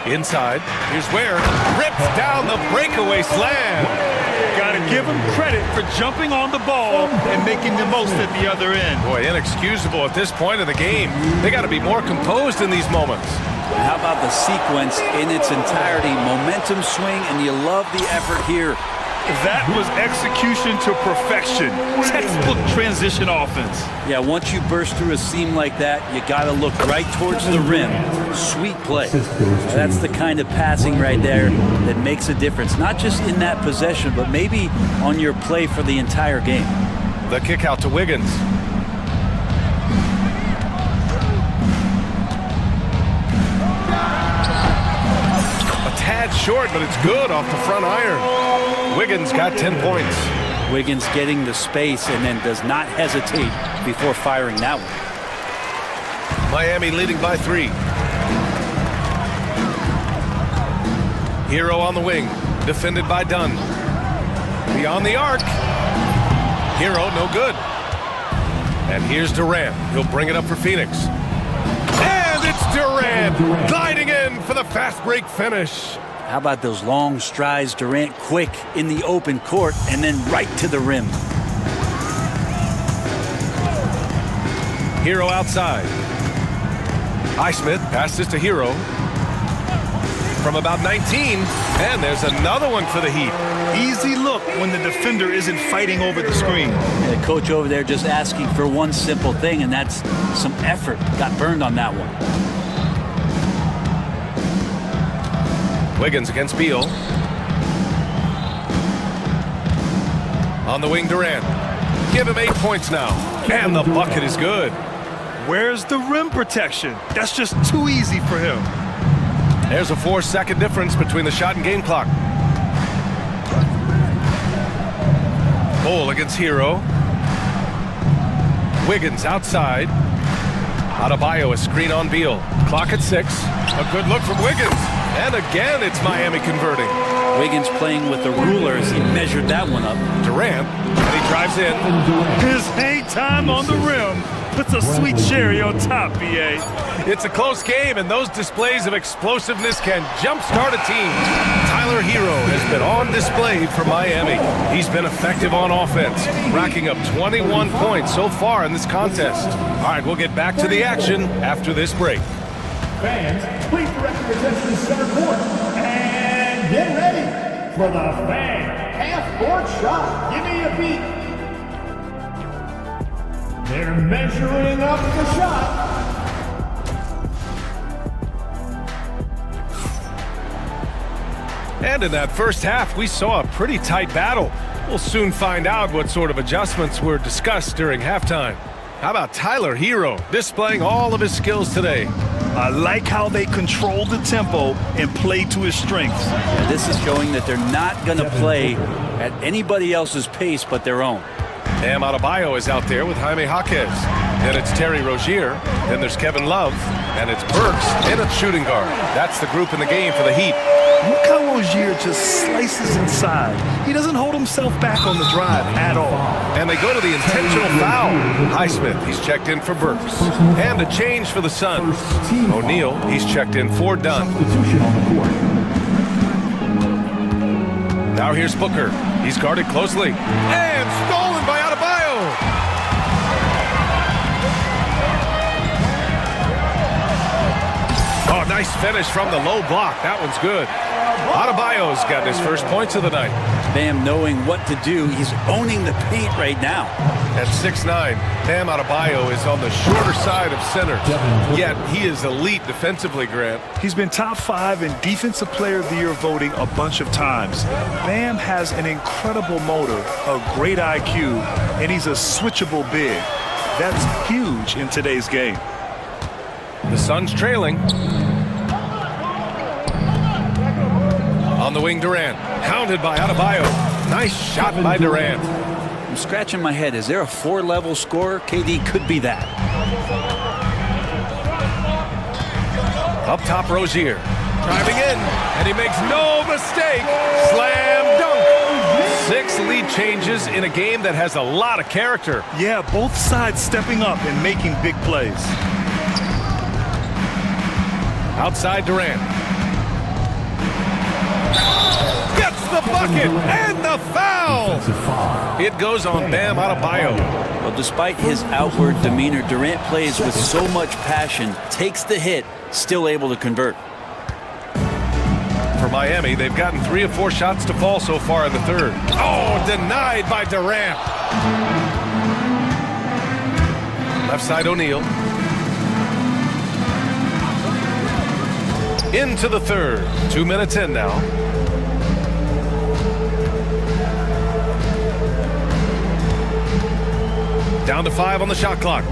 Inside, here's Ware, rips down the breakaway slam. Got to give him credit for jumping on the ball and making the most at the other end. Boy, inexcusable at this point of the game. They got to be more composed in these moments. And how about the sequence in its entirety? Momentum swing, and you love the effort here That was execution to perfection. Textbook transition offense. Yeah, once you burst through a seam like that, you got to look right towards the rim. Sweet play. That's the kind of passing right there that makes a difference, not just in that possession, but maybe on your play for the entire game. The kick out to Wiggins. A tad short, but it's good off the front iron. Wiggins got 10 points. Wiggins getting the space and then does not hesitate before firing that one. Miami leading by 3. Hero on the wing, defended by Dunn. Beyond the arc. Hero, no good. And here's Durant. He'll bring it up for Phoenix. And it's Durant gliding in for the fast break finish. How about those long strides, Durant quick in the open court and then right to the rim. Hero outside. Highsmith passes to Hero. From about 19, and there's another one for the Heat. Easy look when the defender isn't fighting over the screen. The coach over there just asking for one simple thing, and that's some effort. Got burned on that one. Wiggins against Beal. On the wing, Durant. Give him 8 points now. And the bucket is good. Where's the rim protection? That's just too easy for him. There's a 4-second difference between the shot and game clock. Ball against Hero. Wiggins outside. Adebayo a screen on Beal. Clock at 6. A good look from Wiggins. And again, it's Miami converting. Wiggins playing with the ruler as he measured that one up. Durant, and he drives in. His hang time on the rim puts a sweet cherry on top, BA. It's a close game, and those displays of explosiveness can jumpstart a team. Tyler Hero has been on display for Miami. He's been effective on offense, racking up 21 points so far in this contest. All right, we'll get back to the action after this break. Fans, please direct your attention to center court and get ready for the fan half-court shot. Give me a beat. They're measuring up the shot. And in that first half, we saw a pretty tight battle. We'll soon find out what sort of adjustments were discussed during halftime. How about Tyler Hero displaying all of his skills today? I like how they control the tempo and play to his strengths. Yeah, this is showing that they're not going to play at anybody else's pace but their own. Bam Adebayo is out there with Jaime Jaquez. Then it's Terry Rozier. Then there's Kevin Love. And it's Burks in at shooting guard. That's the group in the game for the Heat. Look how Rozier just slices inside. He doesn't hold himself back on the drive at all. And they go to the intentional foul. Highsmith, he's checked in for Burks. And a change for the Suns. O'Neal, he's checked in for Dunn. Now here's Booker. He's guarded closely. And stolen by Adebayo. Oh, nice finish from the low block. That one's good. Adebayo's got his first points of the night. Bam knowing what to do. He's owning the paint right now. At 6'9", Bam Adebayo is on the shorter side of center. Yet he is elite defensively, Grant. He's been top 5 in Defensive Player of the Year voting a bunch of times. Bam has an incredible motor, a great IQ, and he's a switchable big. That's huge in today's game. The Suns trailing. On the wing, Durant. Hounded by Adebayo. Nice shot by Durant. I'm scratching my head. Is there a 4-level scorer? KD could be that. Up top, Rozier. Driving in, and he makes no mistake. Slam dunk. 6 lead changes in a game that has a lot of character. Yeah, both sides stepping up and making big plays. Outside Durant. Gets the bucket and the foul. It goes on Bam Adebayo. Well, despite his outward demeanor, Durant plays with so much passion, takes the hit, still able to convert. For Miami. They've gotten 3 of 4 shots to fall so far in the third. Oh, denied by Durant. Left side O'Neal. Into the third. 2 minutes in now. Down to 5 on the shot clock.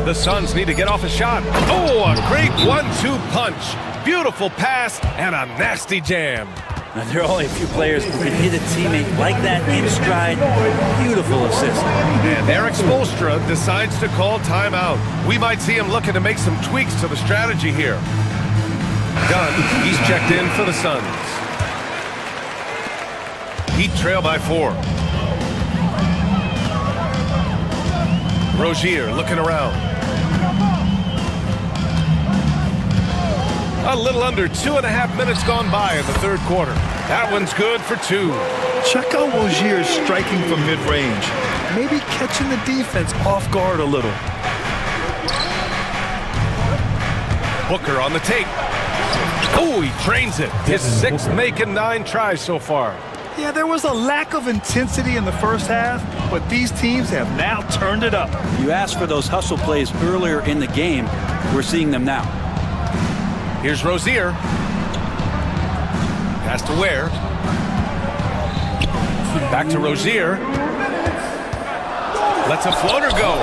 The Suns need to get off a shot. Oh, a great 1-2 punch. Beautiful pass and a nasty jam. Now, there are only a few players who can hit a teammate like that in stride. Beautiful assist. And Eric Spoelstra decides to call timeout. We might see him looking to make some tweaks to the strategy here. Dunn, he's checked in for the Suns. Heat trail by 4. Rozier looking around. A little under 2.5 minutes gone by in the third quarter. That one's good for 2. Check out Rozier striking from mid-range. Maybe catching the defense off guard a little. Booker on the tape. Oh, he trains it. His 6th make in 9 tries so far. Yeah, there was a lack of intensity in the first half, but these teams have now turned it up. You asked for those hustle plays earlier in the game. We're seeing them now. Here's Rozier. Pass to Ware. Back to Rozier. Lets a floater go.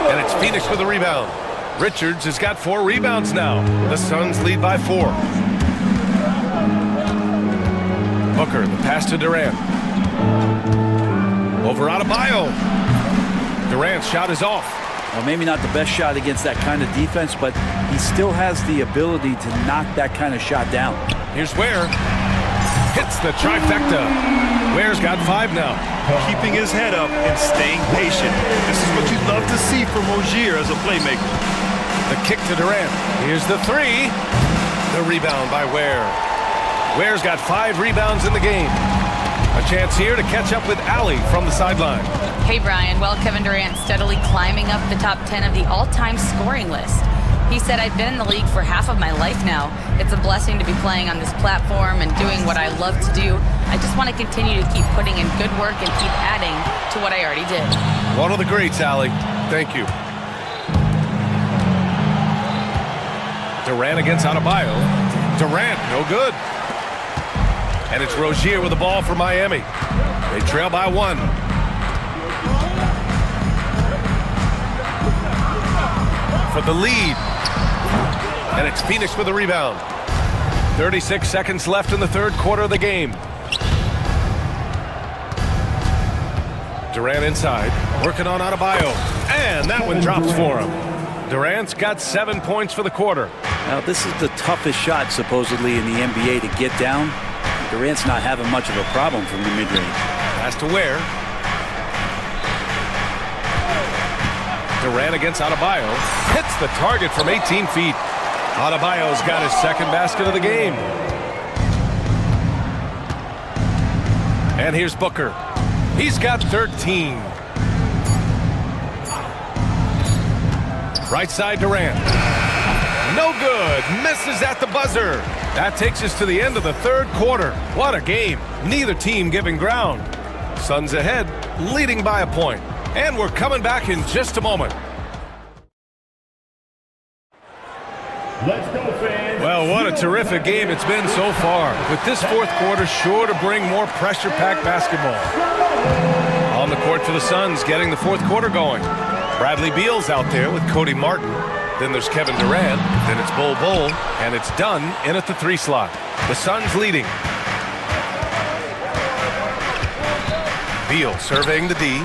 And it's Phoenix with a rebound. Richards has got 4 rebounds now. The Suns lead by 4. Booker, the pass to Durant. Over Adebayo. Durant's shot is off. Well, maybe not the best shot against that kind of defense, but he still has the ability to knock that kind of shot down. Here's Ware. Hits the trifecta. Ware's got 5 now. Keeping his head up and staying patient. This is what you love to see from Rozier as a playmaker. The kick to Durant. Here's the 3. The rebound by Ware. Ware's got 5 rebounds in the game. A chance here to catch up with Allie from the sideline. Hey, Brian. Well, Kevin Durant steadily climbing up the top 10 of the all-time scoring list. He said, I've been in the league for half of my life now. It's a blessing to be playing on this platform and doing what I love to do. I just want to continue to keep putting in good work and keep adding to what I already did. One of the greats, Allie. Thank you. Durant against Adebayo. Durant, no good. And it's Rozier with the ball for Miami. They trail by 1. For the lead. And it's Phoenix with the rebound. 36 seconds left in the third quarter of the game. Durant inside, working on Adebayo. And that one drops for him. Durant's got 7 points for the quarter. Now, this is the toughest shot, supposedly, in the NBA to get down. Durant's not having much of a problem from the mid-range. Pass to Ware. Durant against Adebayo. Hits the target from 18 feet. Adebayo's got his 2nd basket of the game. And here's Booker. He's got 13. Right side Durant. No good. Misses at the buzzer. That takes us to the end of the third quarter. What a game. Neither team giving ground. Suns ahead, leading by a point. And we're coming back in just a moment. Let's go, fans. Well, what a terrific game it's been so far. With this fourth quarter sure to bring more pressure-packed basketball. On the court for the Suns, getting the fourth quarter going. Bradley Beal's out there with Cody Martin. Then there's Kevin Durant. Then it's Bol Bol. And it's Dunn in at the 3 slot. The Suns leading. Beal surveying the D.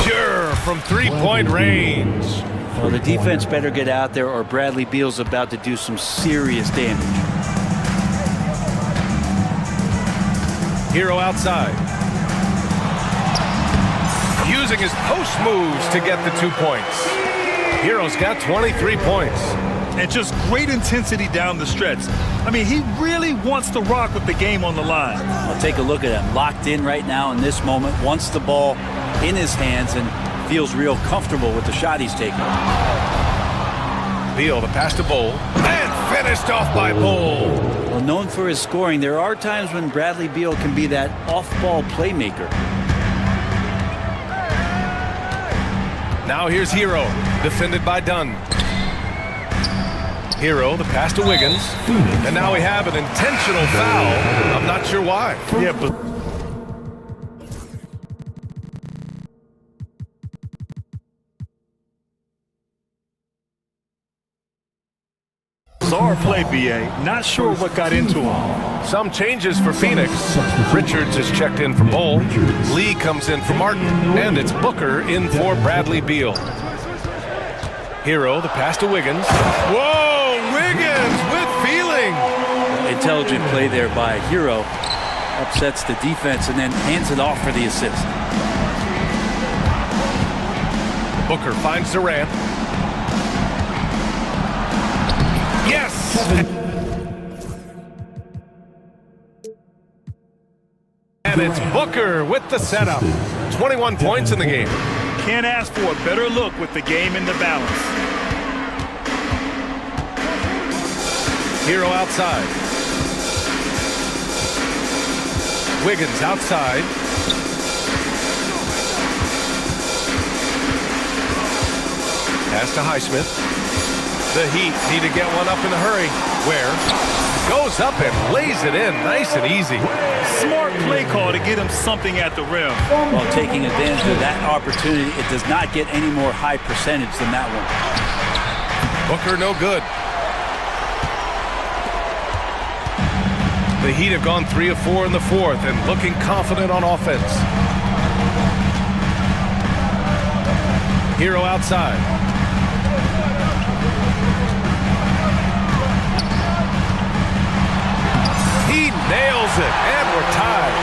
Sure, from 3-point range. Well, the defense better get out there or Bradley Beal's about to do some serious damage. Hero outside. Using his post moves to get the 2 points. Hero's got 23 points. And just great intensity down the stretch. I mean, he really wants to rock with the game on the line. I'll take a look at him. Locked in right now in this moment. Wants the ball in his hands and feels real comfortable with the shot he's taking. Beal, the pass to Bol. And finished off by Bol. Well, known for his scoring, there are times when Bradley Beal can be that off-ball playmaker. Now here's Hero, defended by Dunn. Hero, the pass to Wiggins. And now we have an intentional foul. I'm not sure why. Yeah, but bizarre play, BA. Not sure what got into him. Some changes for Phoenix. Richards is checked in for Bowl. Lee comes in for Martin. And it's Booker in for Bradley Beal. Hero, the pass to Wiggins. Whoa, Wiggins with feeling. Intelligent play there by Hero. Upsets the defense and then hands it off for the assist. Booker finds Durant. Yes! And it's Booker with the setup. 21 points in the game. Can't ask for a better look with the game in the balance. Hero outside. Wiggins outside. Pass to Highsmith. The Heat need to get one up in a hurry. Where? Goes up and lays it in nice and easy. Smart play call to get him something at the rim. While taking advantage of that opportunity, it does not get any more high percentage than that one. Booker no good. The Heat have gone 3 of 4 in the fourth and looking confident on offense. Hero outside. He nails it, and we're tied.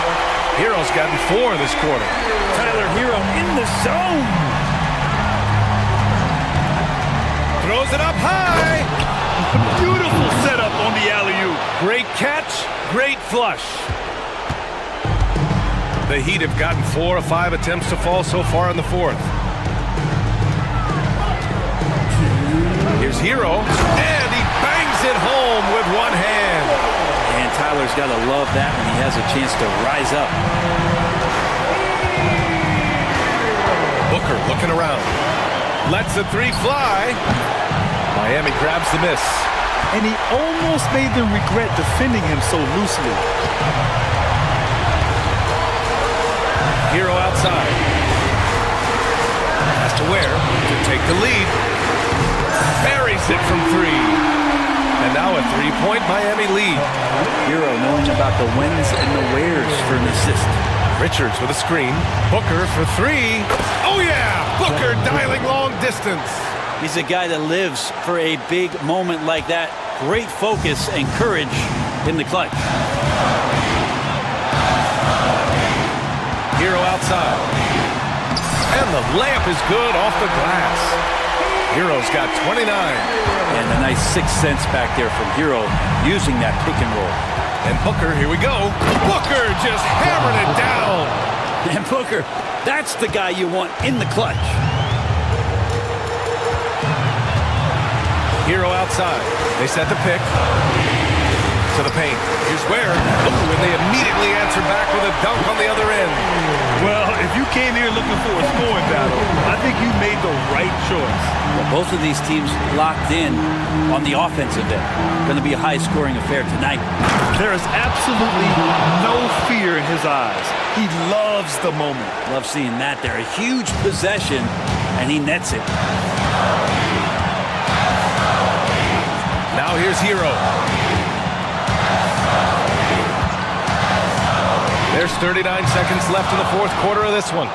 Hero's gotten 4 this quarter. Tyler Hero in the zone. Throws it up high. Beautiful setup on the alley-oop. Great catch, great flush. The Heat have gotten 4 of 5 attempts to fall so far in the fourth. Here's Hero, and he bangs it home with one hand. And Tyler's got to love that when he has a chance to rise up. Booker looking around. Lets the three fly. Miami grabs the miss. And he almost made them regret defending him so loosely. Hero outside. Has to Ware to take the lead. Buries it from 3. And now a 3-point Miami lead. Hero knowing about the wins and the wheres for an assist. Richards with a screen. Booker for 3. Oh yeah! Booker dialing long distance. He's a guy that lives for a big moment like that. Great focus and courage in the clutch. Hero outside. And the layup is good off the glass. Hero's got 29. And a nice 6th sense back there from Hero using that pick and roll. And Booker, here we go. Booker just hammered it down. And Booker, that's the guy you want in the clutch. Hero outside. They set the pick to the paint. Here's Ware. Ooh, and they immediately answer back with a dunk on the other end. Well, if you came here looking for a scoring battle, I think you made the right choice. Well, both of these teams locked in on the offensive end. Going to be a high-scoring affair tonight. There is absolutely no fear in his eyes. He loves the moment. Love seeing that there. A huge possession, and he nets it. Now here's Hero. There's 39 seconds left in the fourth quarter of this one.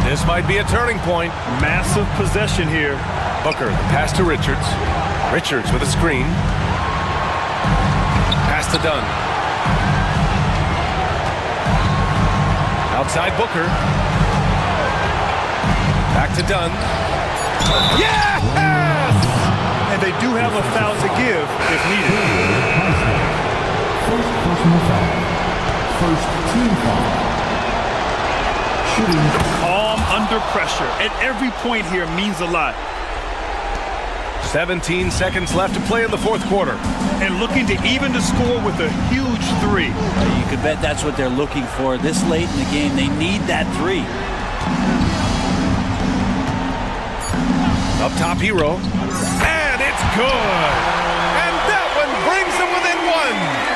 This might be a turning point. Massive possession here. Booker, the pass to Richards. Richards with a screen. Pass to Dunn. Outside Booker. Back to Dunn. Yes! And they do have a foul to give if needed. First personal foul. First team foul. Shooting. Calm under pressure. And every point here means a lot. 17 seconds left to play in the fourth quarter. And looking to even the score with a huge three. You could bet that's what they're looking for this late in the game. They need that three. Up top, Hero. And it's good. And that one brings them within one.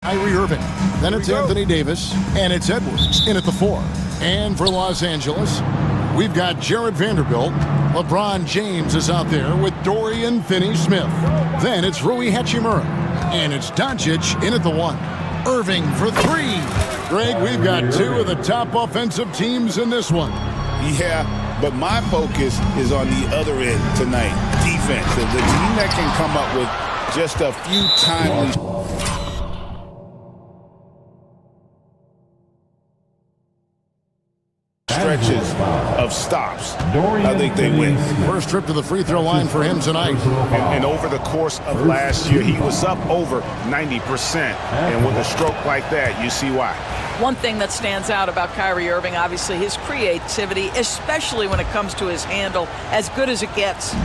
Kyrie Irving. Then it's Anthony Davis, and it's Edwards in at the 4. And for Los Angeles, we've got Jared Vanderbilt. LeBron James is out there with Dorian Finney-Smith. Then it's Rui Hachimura, and it's Doncic in at the 1. Irving for 3. Greg, we've got 2 of the top offensive teams in this one. Yeah, but my focus is on the other end tonight. Defense. The team that can come up with just a few timely stretches of stops. I think they win. First trip to the free throw line for him tonight. And over the course of last year, he was up over 90%. And with a stroke like that, you see why. One thing that stands out about Kyrie Irving, obviously, his creativity, especially when it comes to his handle, as good as it gets.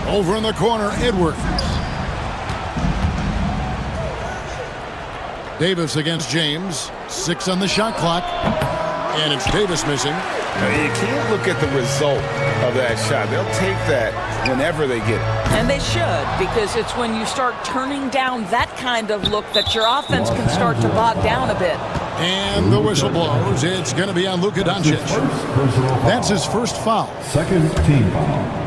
Over in the corner, Edwards. Davis against James. 6 on the shot clock. And it's Davis missing. Now, you can't look at the result of that shot. They'll take that whenever they get it. And they should, because it's when you start turning down that kind of look that your offense can start to bog down a bit. And the whistle blows. It's going to be on Luka Doncic. That's his first foul. Second team foul.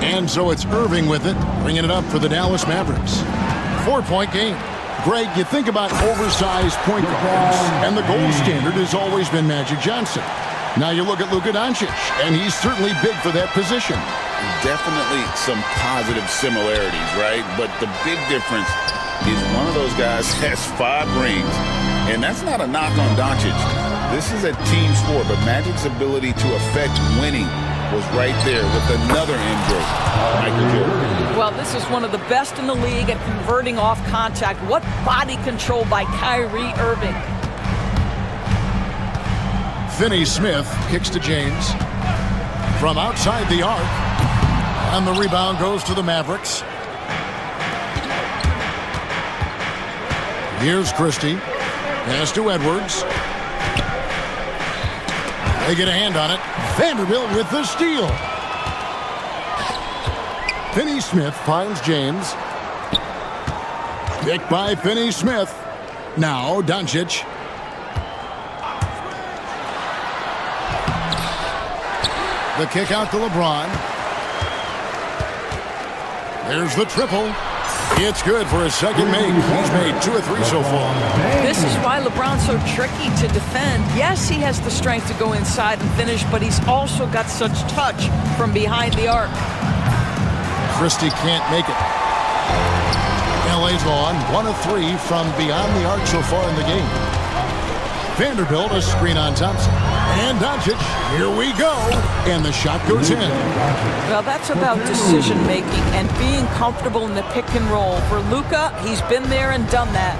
And so it's Irving with it, bringing it up for the Dallas Mavericks. 4-point game. Greg, you think about oversized point guards, and the gold standard has always been Magic Johnson. Now you look at Luka Doncic, and he's certainly big for that position. Definitely some positive similarities, right? But the big difference is one of those guys has 5 rings, and that's not a knock on Doncic. This is a team sport, but Magic's ability to affect winning was right there with another MJ, Michael Jordan. Well, this is one of the best in the league at converting off contact. What body control by Kyrie Irving. Finney-Smith kicks to James. From outside the arc. And the rebound goes to the Mavericks. Here's Christie. Pass to Edwards. They get a hand on it. Vanderbilt with the steal. Finney-Smith finds James. Picked by Finney-Smith. Now Doncic. The kick out to LeBron. There's the triple. It's good for his second make. He's made 2 or 3 so far. This is why LeBron's so tricky to defend. Yes, he has the strength to go inside and finish, but he's also got such touch from behind the arc. Christie can't make it. LA's on 1 of 3 from beyond the arc so far in the game. Vanderbilt, a screen on Thompson. And Doncic, here we go. And the shot goes in. Well, that's about decision-making and being comfortable in the pick and roll. For Luka, he's been there and done that.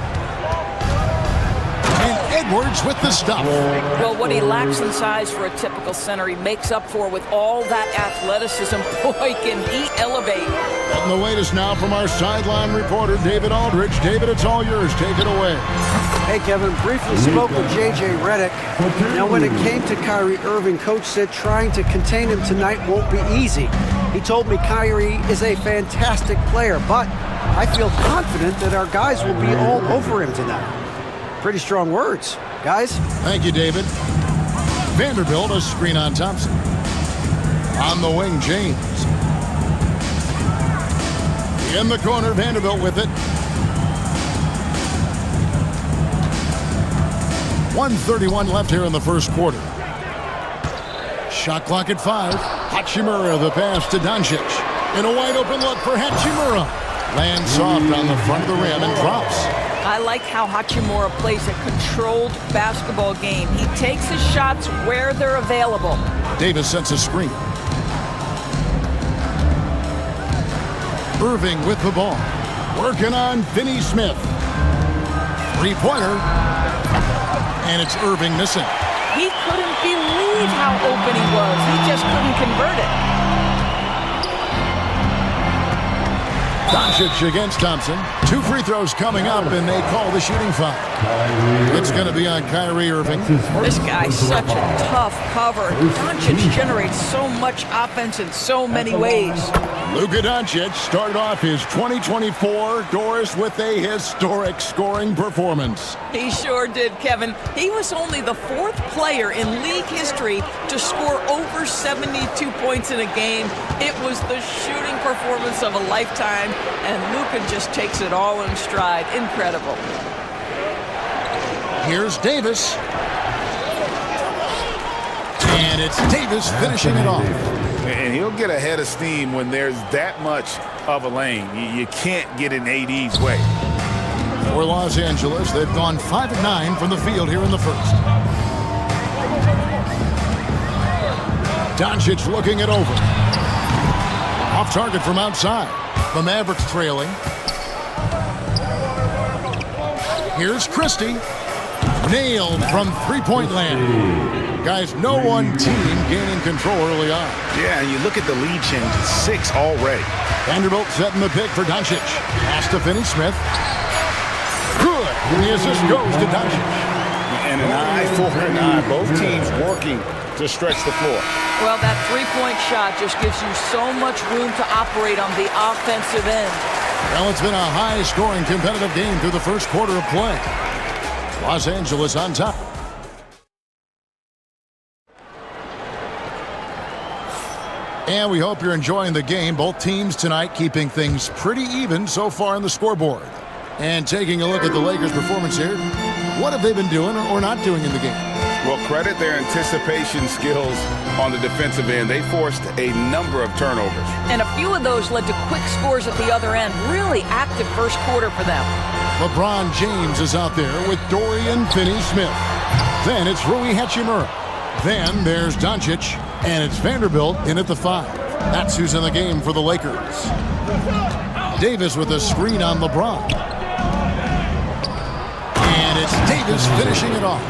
And Edwards with the stop. Well, what he lacks in size for a typical center, he makes up for with all that athleticism. Boy, can he elevate. On the latest now from our sideline reporter, David Aldridge. David, it's all yours. Take it away. Hey, Kevin, briefly spoke with J.J. Redick. Now, when it came to Kyrie Irving, Coach said trying to contain him tonight won't be easy. He told me Kyrie is a fantastic player, but I feel confident that our guys will be all over him tonight. Pretty strong words, guys. Thank you, David. Vanderbilt, a screen on Thompson. On the wing, James. In the corner, Vanderbilt with it. 1:31 left here in the first quarter. Shot clock at 5. Hachimura, the pass to Doncic. And a wide open look for Hachimura. Lands soft on the front of the rim and drops. I like how Hachimura plays a controlled basketball game. He takes his shots where they're available. Davis sets a screen. Irving with the ball. Working on Finney-Smith. 3-pointer. And it's Irving missing. He couldn't believe how open he was. He just couldn't convert it. Doncic against Thompson. 2 free throws coming up, and they call the shooting foul. It's going to be on Kyrie Irving. This guy's such a tough cover. Doncic generates so much offense in so many ways. Luka Doncic started off his 2024, Doris, with a historic scoring performance. He sure did, Kevin. He was only the 4th player in league history to score over 72 points in a game. It was the shooting performance of a lifetime, and Luka just takes it all in stride. Incredible. Here's Davis. And it's Davis finishing it off. And he'll get ahead of steam when there's that much of a lane. You can't get in AD's way. For Los Angeles, they've gone 5 of 9 from the field here in the first. Doncic looking it over. Off target from outside. The Mavericks trailing. Here's Christie. Nailed from three-point land. Guys, no one team gaining control early on. Yeah, and you look at the lead change, it's 6 already. Vanderbilt setting the pick for Doncic. Pass to Finney-Smith. Good. And the assist goes to Doncic. And an eye for an eye. Both teams working to stretch the floor. Well, that three-point shot just gives you so much room to operate on the offensive end. Well, it's been a high-scoring competitive game through the first quarter of play. Los Angeles on top. And we hope you're enjoying the game. Both teams tonight keeping things pretty even so far on the scoreboard. And taking a look at the Lakers' performance here, what have they been doing or not doing in the game? Well, credit their anticipation skills on the defensive end. They forced a number of turnovers. And a few of those led to quick scores at the other end. Really active first quarter for them. LeBron James is out there with Dorian Finney-Smith. Then it's Rui Hachimura. Then there's Doncic, and it's Vanderbilt in at the 5. That's who's in the game for the Lakers. Davis with a screen on LeBron. And it's Davis finishing it off.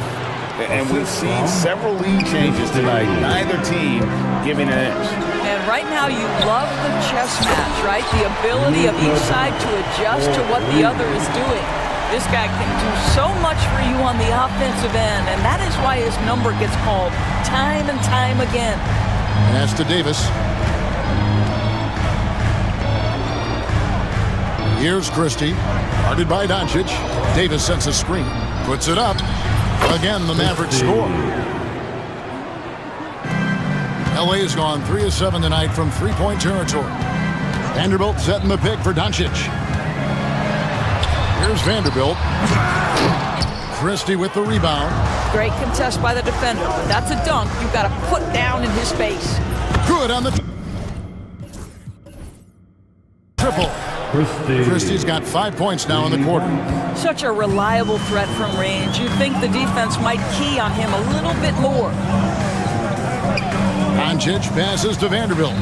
And we've seen several lead changes tonight. Neither team giving an inch. And right now you love the chess match, right? The ability of each side to adjust to what the other is doing. This guy can do so much for you on the offensive end, and that is why his number gets called time and time again. Pass to Davis. Here's Christie. Guarded by Doncic. Davis sets a screen. Puts it up. Again, the Mavericks score. LA has gone 3 of 7 tonight from three-point territory. Vanderbilt setting the pick for Doncic. Here's Vanderbilt. Christie with the rebound. Great contest by the defender, but that's a dunk you've got to put down in his face. Good on the triple. Christie's got 5 points now in the quarter. Such a reliable threat from range. You'd think the defense might key on him a little bit more. Doncic passes to Vanderbilt.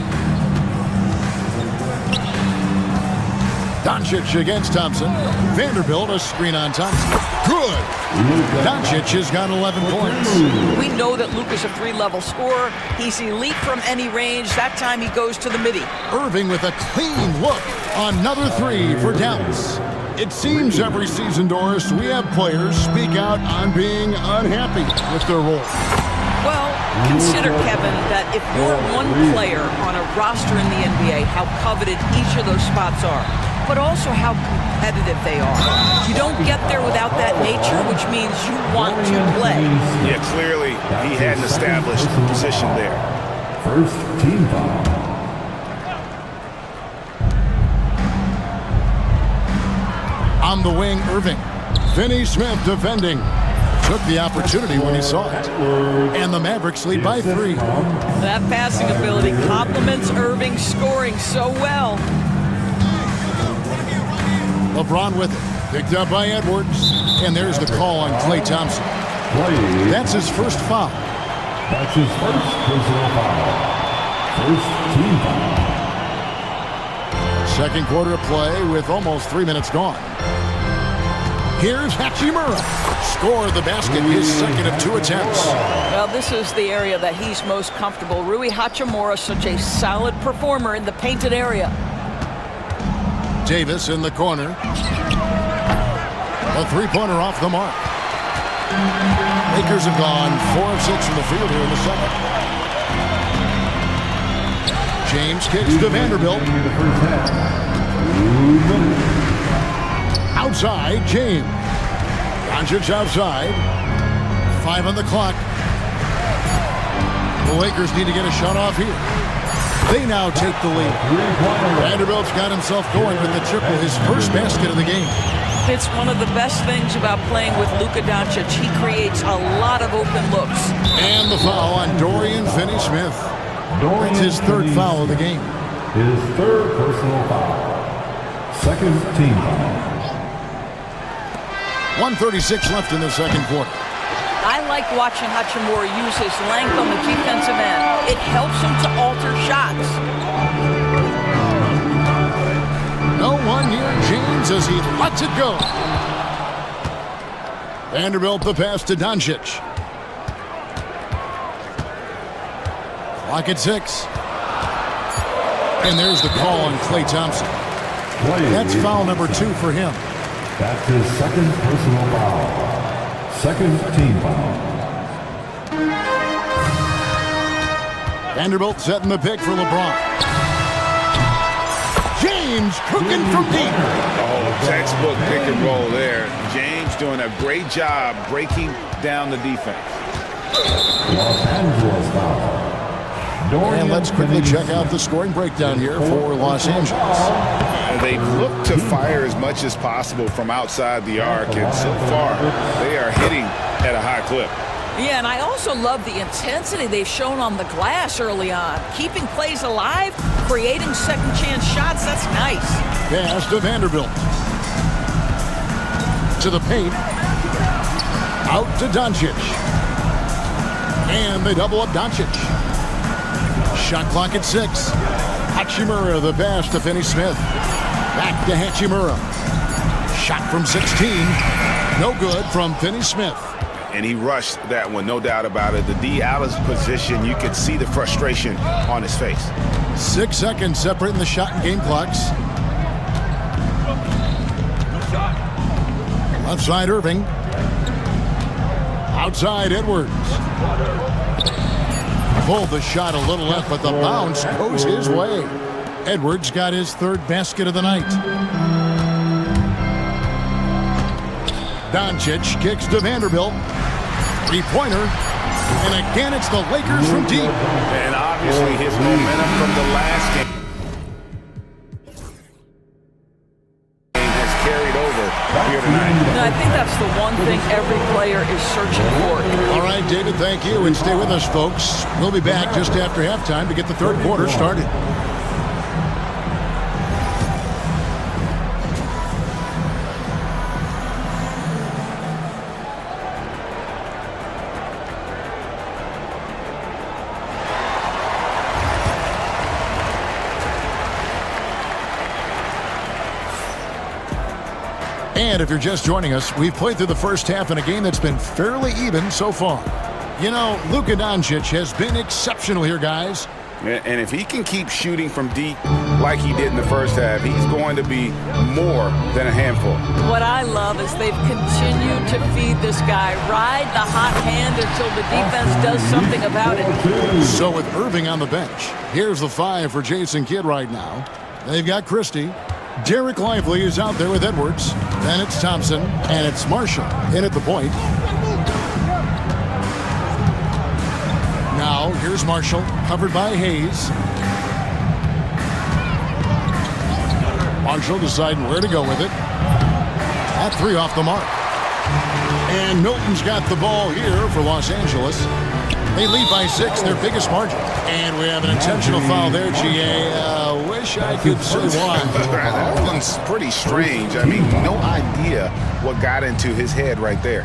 Doncic against Thompson. Vanderbilt a screen on Thompson. Good. Doncic has got 11 points. We know that Luka's a 3-level scorer. He's elite from any range. That time he goes to the midi. Irving with a clean look. Another 3 for Dallas. It seems every season, Doris, we have players speak out on being unhappy with their role. Well, consider, Kevin, that if you're one player on a roster in the NBA, how coveted each of those spots are, but also how competitive they are. You don't get there without that nature, which means you want to play. Yeah, clearly he had an established position there. First team foul. On the wing, Irving. Finney-Smith defending. Took the opportunity when he saw it. And the Mavericks lead by 3. That passing ability complements Irving scoring so well. LeBron with it. Picked up by Edwards. And there's the call on Klay Thompson. That's his first foul. That's his first personal foul. First team foul. Second quarter of play with almost 3 minutes gone. Here's Hachimura. Score the basket, his second of 2 attempts. Well, this is the area that he's most comfortable. Rui Hachimura, such a solid performer in the painted area. Davis in the corner. A three-pointer off the mark. Lakers have gone 4 of 6 from the field here in the second. James kicks to Vanderbilt. Outside, James. Doncic outside. 5 on the clock. The Lakers need to get a shot off here. They now take the lead. Vanderbilt's got himself going with the triple, his first basket of the game. It's one of the best things about playing with Luka Doncic. He creates a lot of open looks. And the foul on Dorian Finney-Smith. That's his third foul of the game. His third personal foul. Second team foul. 1:36 left in the second quarter. I like watching Hachimura use his length on the defensive end. It helps him to alter shots. No one near James as he lets it go. Vanderbilt the pass to Doncic. Clock at 6. And there's the call on Klay Thompson. That's foul number 2 for him. That's his second personal foul. Second team foul. Vanderbilt setting the pick for LeBron. James cooking from deep. Oh, textbook pick and roll there. James doing a great job breaking down the defense. Los Angeles foul. And let's quickly check out the scoring breakdown here for Los Angeles. They look to fire as much as possible from outside the arc, and so far they are hitting at a high clip. Yeah, and I also love the intensity they've shown on the glass early on. Keeping plays alive, creating second chance shots, that's nice. Pass to Vanderbilt. To the paint. Out to Doncic. And they double up Doncic. Shot clock at 6. Hachimura the pass to Finney-Smith. Back to Hachimura. Shot from 16. No good from Finney-Smith. And he rushed that one, no doubt about it. The D out of position, you could see the frustration on his face. 6 seconds separating the shot and game clocks. Left side Irving. Outside Edwards. Pulled the shot a little left, but the bounce goes his way. Edwards got his third basket of the night. Doncic kicks to Vanderbilt. Three-pointer. And again, it's the Lakers from deep. And obviously his momentum from the last game has carried over here tonight. And I think that's the one thing every player is searching for. All right, David, thank you. And stay with us, folks. We'll be back just after halftime to get the third quarter started. And if you're just joining us, we've played through the first half in a game that's been fairly even so far. You know, Luka Doncic has been exceptional here, guys. And if he can keep shooting from deep like he did in the first half, he's going to be more than a handful. What I love is they've continued to feed this guy, ride the hot hand until the defense does something about it. So with Irving on the bench, here's the 5 for Jason Kidd right now. They've got Christie. Derek Lively is out there with Edwards. Then it's Thompson, and it's Marshall in at the point. Now, here's Marshall, covered by Hayes. Marshall deciding where to go with it. That 3 off the mark. And Milton's got the ball here for Los Angeles. They lead by 6, their biggest margin. And we have an intentional foul there, GA. Wish I could say why. That one's pretty strange. I mean, no idea what got into his head right there.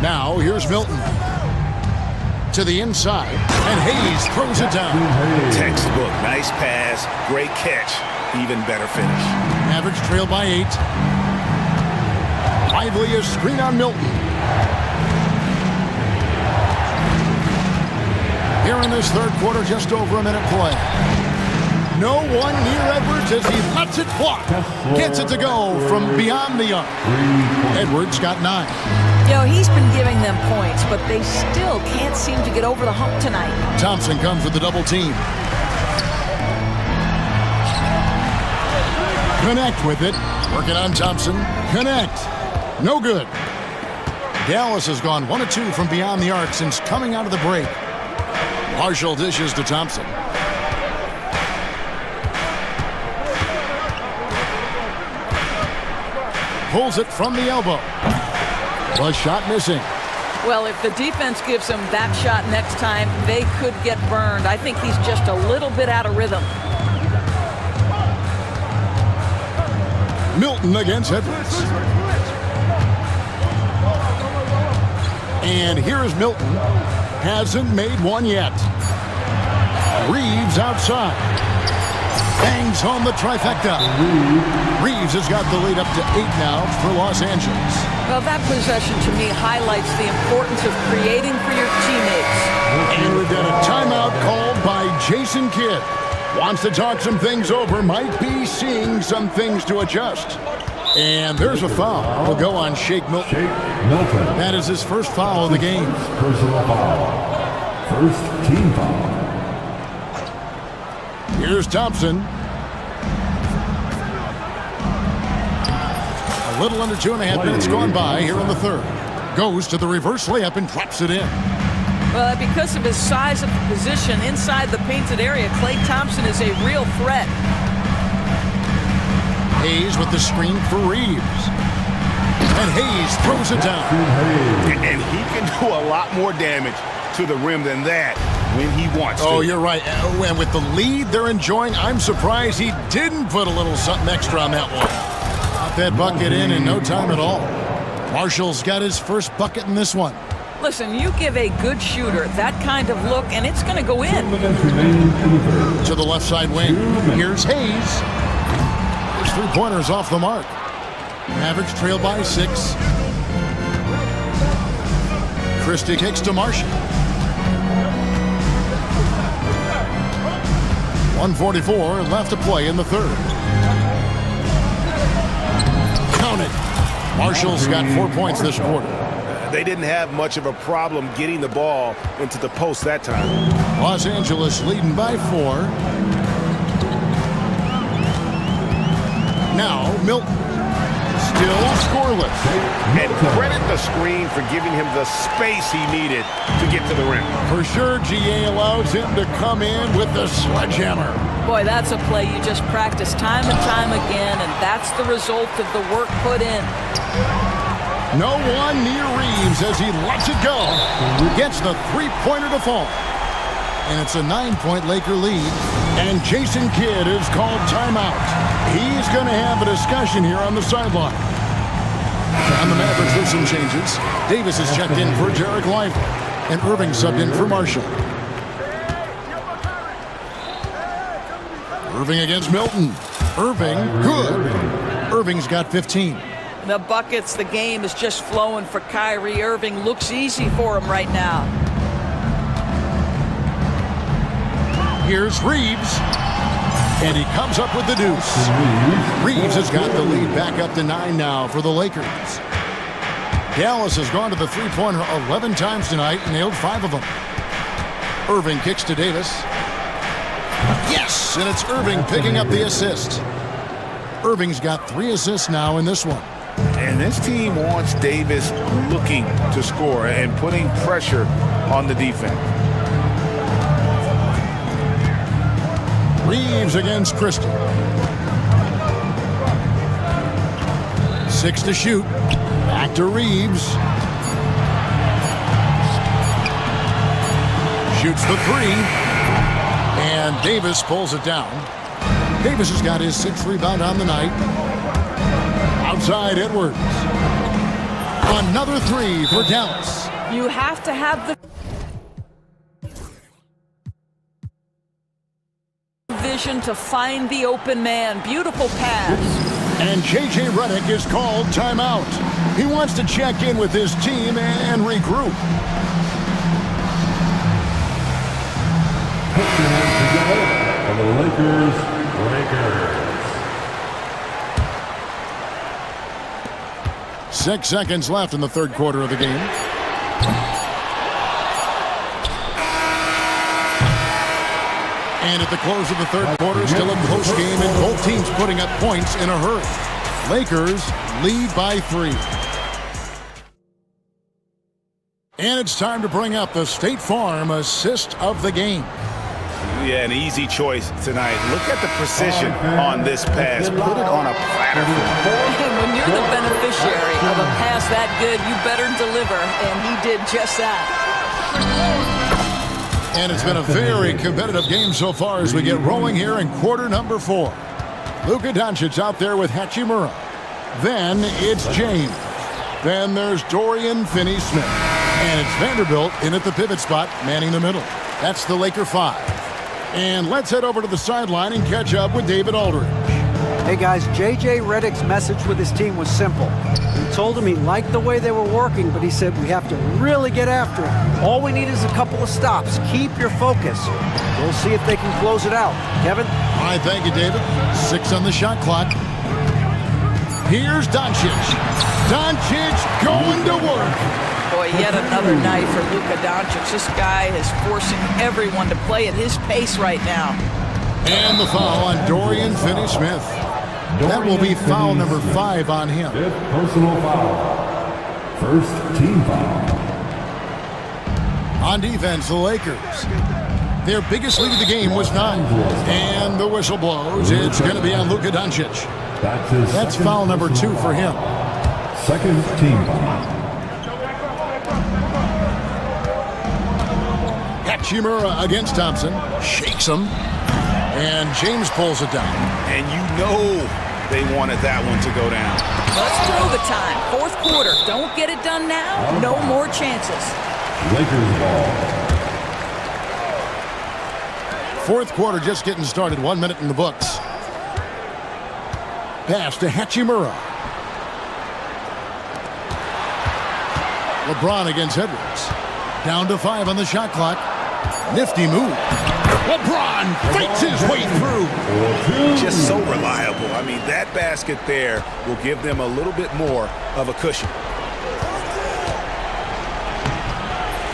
Now, here's Milton. To the inside, and Hayes throws it down. Textbook, nice pass, great catch, even better finish. Mavericks trail by 8. Lively a screen on Milton. Here in this third quarter, just over a minute play. No one near Edwards as he lets it fly. Gets it to go from beyond the arc. Edwards got 9. You know, he's been giving them points, but they still can't seem to get over the hump tonight. Thompson comes with the double team. Connect with it. Working on Thompson. Connect. No good. Dallas has gone 1 of 2 from beyond the arc since coming out of the break. Marshall dishes to Thompson. Pulls it from the elbow. The shot missing. Well, if the defense gives him that shot next time, they could get burned. I think he's just a little bit out of rhythm. Milton against Edwards. And here's Milton. Hasn't made one yet. Reeves outside. Bangs home the trifecta. Reeves has got the lead up to 8 now for Los Angeles. Well, that possession to me highlights the importance of creating for your teammates. And we've got a timeout called by Jason Kidd. Wants to talk some things over, might be seeing some things to adjust. And there's a foul. Will go on Shake Milton. That is his first foul of the game. Personal foul. First team foul. Here's Thompson. A little under 2.5 minutes gone by here in the third. Goes to the reverse layup and drops it in. Well, because of his size of the position inside the painted area, Klay Thompson is a real threat. Hayes with the screen for Reeves. And Hayes throws it down. And he can do a lot more damage to the rim than that when he wants to. Oh, you're right. And with the lead they're enjoying, I'm surprised he didn't put a little something extra on that one. Got that bucket in no time at all. Marshall's got his first bucket in this one. Listen, you give a good shooter that kind of look, and it's going to go in. To the left side wing. Here's Hayes. His 3-pointers off the mark. Mavericks trail by 6. Christie kicks to Marshall. 1:44 left to play in the third. Count it. Marshall's got 4 points this quarter. They didn't have much of a problem getting the ball into the post that time. Los Angeles leading by 4. Now Milton. Still scoreless. And credit the screen for giving him the space he needed to get to the rim. For sure, GA allows him to come in with the sledgehammer. Boy, that's a play you just practice time and time again, and that's the result of the work put in. No one near Reeves as he lets it go. Gets the 3-pointer to fall. And it's a 9-point Laker lead. And Jason Kidd is called timeout. He's going to have a discussion here on the sideline. On the Mavericks with some changes. Davis is checked in for Jarek Lively. And Irving subbed in for Marshall. Irving against Milton. Irving, good. Irving's got 15. The buckets, the game is just flowing for Kyrie Irving. Looks easy for him right now. Here's Reeves. And he comes up with the deuce. Reeves has got the lead back up to 9 now for the Lakers. Dallas has gone to the 3-pointer 11 times tonight and nailed 5 of them. Irving kicks to Davis. Yes! And it's Irving picking up the assist. Irving's got 3 assists now in this one. And this team wants Davis looking to score and putting pressure on the defense. Reeves against Christie. 6 to shoot. Back to Reeves. Shoots the 3. And Davis pulls it down. Davis has got his 6th rebound on the night. Outside Edwards. Another 3 for Dallas. You have to have the vision to find the open man. Beautiful pass. And J.J. Redick is called timeout. He wants to check in with his team and regroup. Put your hands together for the Lakers. 6 seconds left in the third quarter of the game. And at the close of the third quarter, still in post-game, and both teams putting up points in a hurry. Lakers lead by 3. And it's time to bring up the State Farm assist of the game. Yeah, an easy choice tonight. Look at the precision on this pass. Put it on a platter. When you're the beneficiary of a pass that good, you better deliver, and he did just that. And it's been a very competitive game so far as we get rolling here in quarter number 4. Luka Doncic out there with Hachimura. Then it's James. Then there's Dorian Finney-Smith. And it's Vanderbilt in at the pivot spot, manning the middle. That's the Laker 5. And let's head over to the sideline and catch up with David Aldridge. Hey guys, J.J. Redick's message with his team was simple. He told them he liked the way they were working, but he said we have to really get after it. All we need is a couple of stops. Keep your focus. We'll see if they can close it out. Kevin? All right, thank you, David. 6 on the shot clock. Here's Doncic. Doncic going to work. Boy, yet another night for Luka Doncic. This guy is forcing everyone to play at his pace right now. And the foul on Dorian Finney-Smith. That will be foul number 5 on him. 5th personal foul. First team foul. On defense, the Lakers. Their biggest lead of the game was 9. And the whistle blows. It's going to be on Luka Doncic. That's foul number 2 for him. Second team foul. Hachimura against Thompson. Shakes him. And James pulls it down. And you know they wanted that one to go down. Let's throw the time. Fourth quarter. Don't get it done now. No more chances. Lakers ball. Fourth quarter just getting started. 1 minute in the books. Pass to Hachimura. LeBron against Edwards. Down to 5 on the shot clock. Nifty move. LeBron fights his way through. Just so reliable. I mean, that basket there will give them a little bit more of a cushion.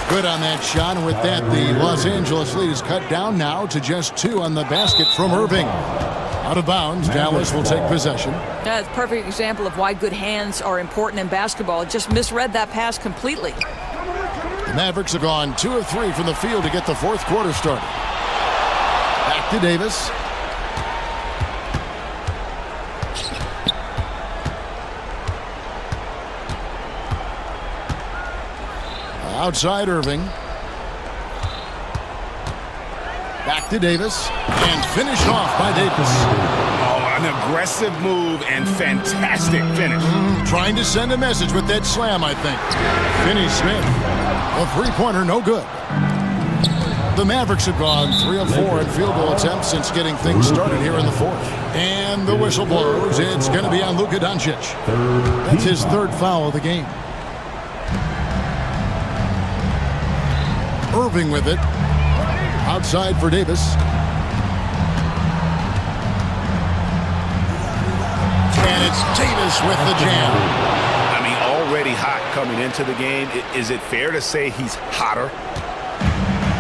Good on that shot, and with that, the Los Angeles lead is cut down now to just 2 on the basket from Irving. Out of bounds, Dallas will take possession. That's a perfect example of why good hands are important in basketball. It just misread that pass completely. The Mavericks have gone 2 of 3 from the field to get the fourth quarter started. Back to Davis. Outside Irving. Back to Davis. And finished off by Davis. Oh, an aggressive move and fantastic finish. Trying to send a message with that slam, I think. Finney-Smith. A three-pointer, no good. The Mavericks have gone 3 of 4 in field goal attempts since getting things started here in the fourth. And the whistle blows. It's going to be on Luka Doncic. That's his 3rd foul of the game. Irving with it. Outside for Davis. And it's Davis with the jam. I mean, already hot coming into the game. Is it fair to say he's hotter?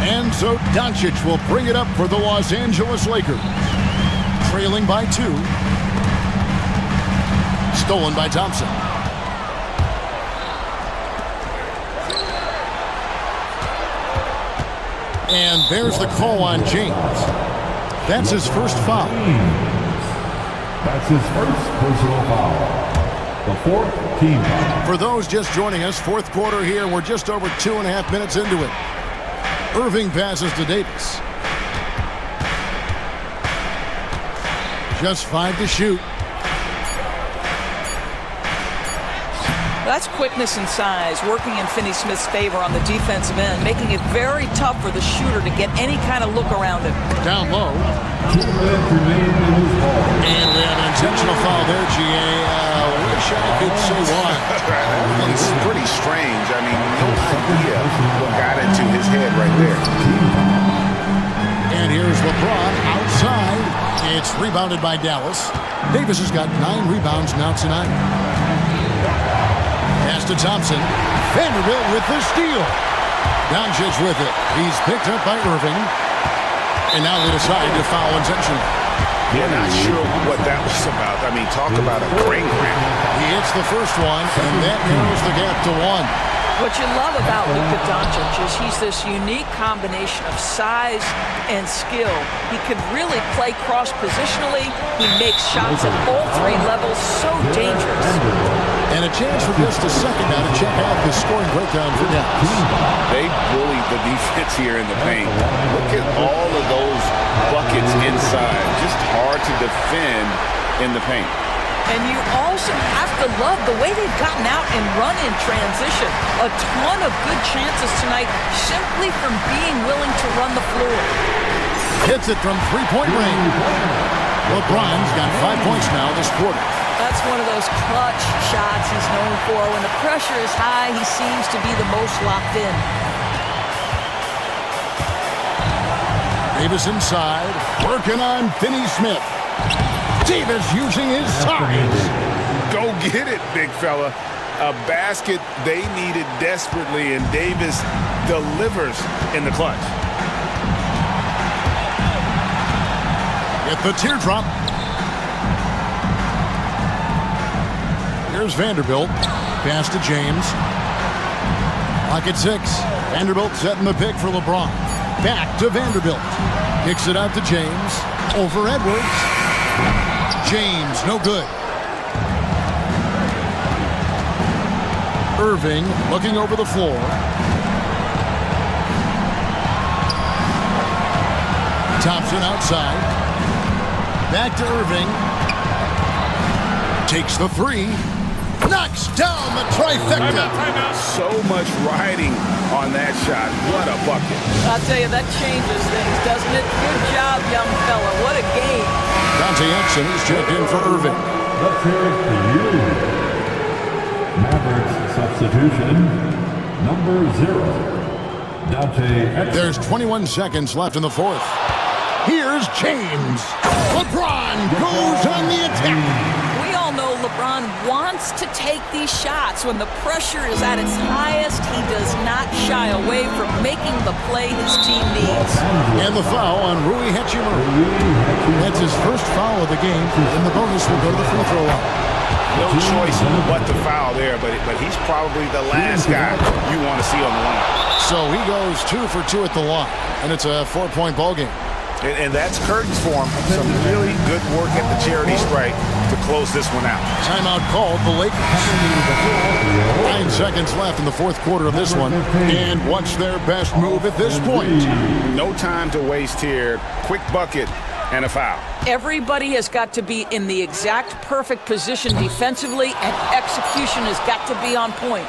And so Doncic will bring it up for the Los Angeles Lakers. Trailing by 2. Stolen by Thompson. And there's the call on James. That's his 1st foul. That's his 1st personal foul. The 4th team foul. For those just joining us, 4th quarter here. We're just over 2.5 minutes into it. Irving passes to Davis. Just 5 to shoot. That's quickness and size working in Finney-Smith's favor on the defensive end, making it very tough for the shooter to get any kind of look around him. Down low. 2 minutes remain in this ball. And we have an intentional foul there, GA. Wish I could say why. It's pretty strange. I mean, no idea what got into his head right there. And here's LeBron outside. It's rebounded by Dallas. Davis has got 9 rebounds now tonight. Pass to Thompson. Vanderbilt with the steal. Doncic with it. He's picked up by Irving. And now they decide to foul intentionally. Yeah, not sure what that was about. I mean, talk about a brain cramp. He hits the first one, and that narrows the gap to 1. What you love about Luka Doncic is he's this unique combination of size and skill. He could really play cross-positionally. He makes shots at all 3 levels, so dangerous. And a chance for just a second now to check out the scoring breakdown for Dallas. They bullied the defense here in the paint. Look at all of those buckets inside. Just hard to defend in the paint. And you also have to love the way they've gotten out and run in transition. A ton of good chances tonight simply from being willing to run the floor. Hits it from 3-point range. LeBron's got 5 points now this quarter. That's one of those clutch shots he's known for. When the pressure is high, he seems to be the most locked in. Davis inside, working on Finney Smith. Davis using his size. Go get it, big fella. A basket they needed desperately, and Davis delivers in the clutch. Get the teardrop. Here's Vanderbilt. Pass to James. Lock at 6. Vanderbilt setting the pick for LeBron. Back to Vanderbilt. Kicks it out to James. Over Edwards. James, no good. Irving looking over the floor. Thompson outside. Back to Irving. Takes the 3. Knocks down the trifecta. So much riding on that shot. What a bucket. I'll tell you, that changes things, doesn't it? Good job, young fella. What a game. Dante Exum is checked in for Irving. Let's hear it for you. Mavericks substitution, number 0. Dante Exum. There's 21 seconds left in the 4th. Here's James. LeBron goes on the attack. We all know LeBron wants to take these shots. When the pressure is at its highest, he does not shy away from making the play his team needs. And the foul on Rui Hachimura. That's his first foul of the game, and the bonus will go to the free throw line. No choice but to foul there, but he's probably the last guy you want to see on the line. So he goes 2 for 2 at the line, and it's a 4-point ball game. And that's curtains for him. Some really good work at the charity stripe to close this one out. Timeout called the Lakers. 9 seconds left in the 4th quarter of this one. And what's their best move at this point? No time to waste here. Quick bucket and a foul. Everybody has got to be in the exact perfect position defensively, and execution has got to be on point.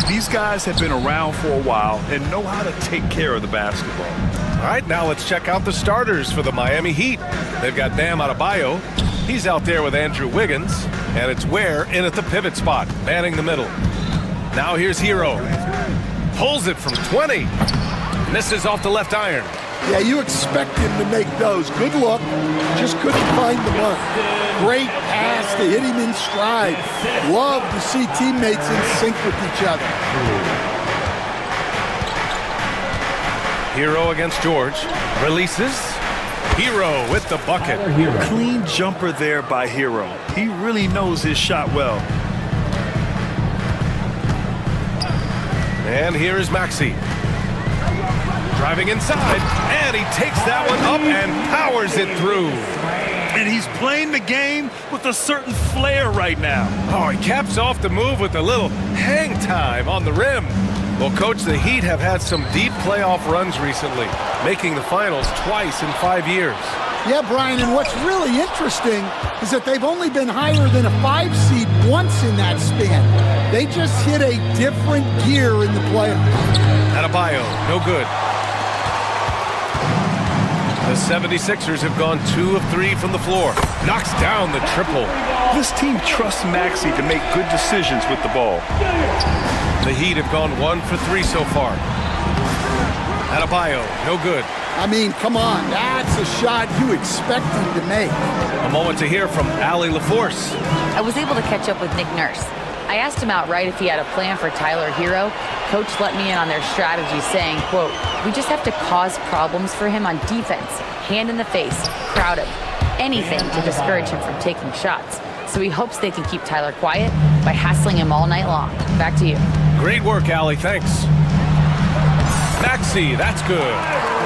These guys have been around for a while and know how to take care of the basketball. All right, now let's check out the starters for the Miami Heat. They've got Bam Adebayo. He's out there with Andrew Wiggins. And it's Ware in at the pivot spot, manning the middle. Now here's Hero. Pulls it from 20. Misses off the left iron. Yeah, you expect him to make those. Good look, just couldn't find the mark. Great pass to hit him in stride. Love to see teammates in sync with each other. Hero against George. Releases. Hero with the bucket. Clean jumper there by Hero. He really knows his shot well. And here is Maxey. Driving inside, and he takes that one up and powers it through. And he's playing the game with a certain flair right now. Oh, he caps off the move with a little hang time on the rim. Well, Coach, the Heat have had some deep playoff runs recently, making the finals twice in 5 years. Yeah, Brian, and what's really interesting is that they've only been higher than a 5 seed once in that span. They just hit a different gear in the playoffs. Adebayo, no good. The 76ers have gone 2 of 3 from the floor. Knocks down the triple. This team trusts Maxey to make good decisions with the ball. The Heat have gone 1 for 3 so far. Adebayo, no good. I mean, come on, that's a shot you expect him to make. A moment to hear from Allie LaForce. I was able to catch up with Nick Nurse. I asked him outright if he had a plan for Tyler Hero. Coach let me in on their strategy, saying, quote, "We just have to cause problems for him on defense. Hand in the face, crowd him. Anything to discourage him from taking shots. So he hopes they can keep Tyler quiet by hassling him all night long." Back to you. Great work, Allie. Thanks. Maxey, that's good.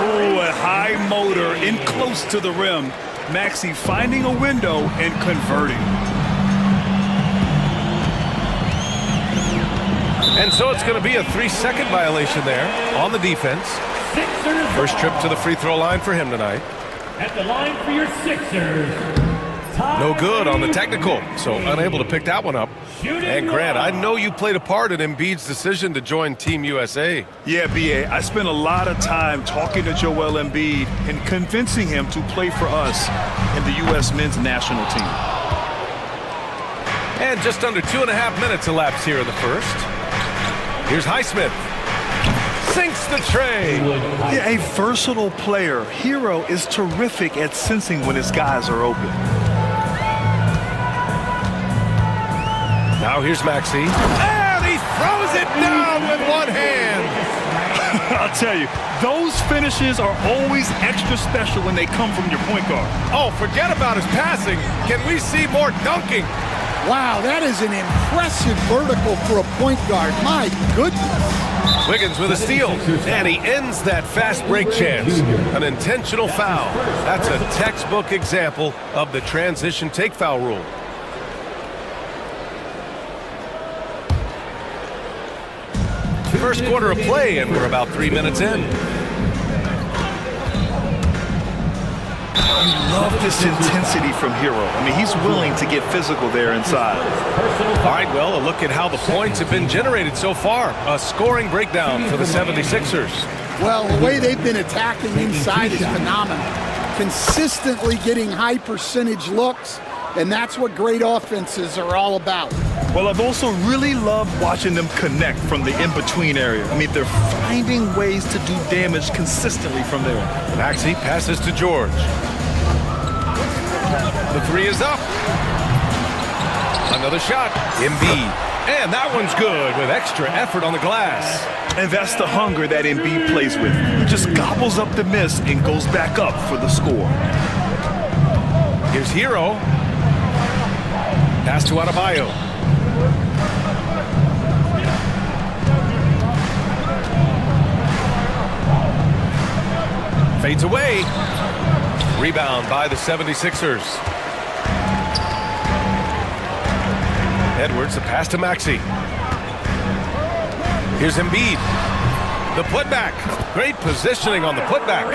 Oh, a high motor in close to the rim. Maxey finding a window and converting. And so it's going to be a 3-second violation there on the defense. First trip to the free throw line for him tonight. At the line for your Sixers. No good on the technical, so unable to pick that one up. And Grant, I know you played a part in Embiid's decision to join Team USA. Yeah, B.A., I spent a lot of time talking to Joel Embiid and convincing him to play for us in the U.S. men's national team. And just under 2.5 minutes elapsed here in the first. Here's Highsmith. Sinks the tray. Yeah, a versatile player. Hero is terrific at sensing when his guys are open. Now here's Maxey. And he throws it down with one hand. I'll tell you, those finishes are always extra special when they come from your point guard. Oh, forget about his passing. Can we see more dunking? Wow, that is an impressive vertical for a point guard. My goodness. Wiggins with a steal, and he ends that fast break chance. An intentional foul. That's a textbook example of the transition take foul rule. First quarter of play, and we're about 3 minutes in. You love this intensity from Hero. I mean, he's willing to get physical there inside. All right, well, a look at how the points have been generated so far. A scoring breakdown for the 76ers. Well, the way they've been attacking inside is phenomenal. Consistently getting high percentage looks, and that's what great offenses are all about. Well, I've also really loved watching them connect from the in-between area. I mean, they're finding ways to do damage consistently from there. Maxey passes to George. The three is up. Another shot. Embiid. And that one's good with extra effort on the glass. And that's the hunger that Embiid plays with. He just gobbles up the miss and goes back up for the score. Here's Hero. Pass to Adebayo. Fades away. Rebound by the 76ers. Edwards, the pass to Maxey. Here's Embiid. The putback. Great positioning on the putback.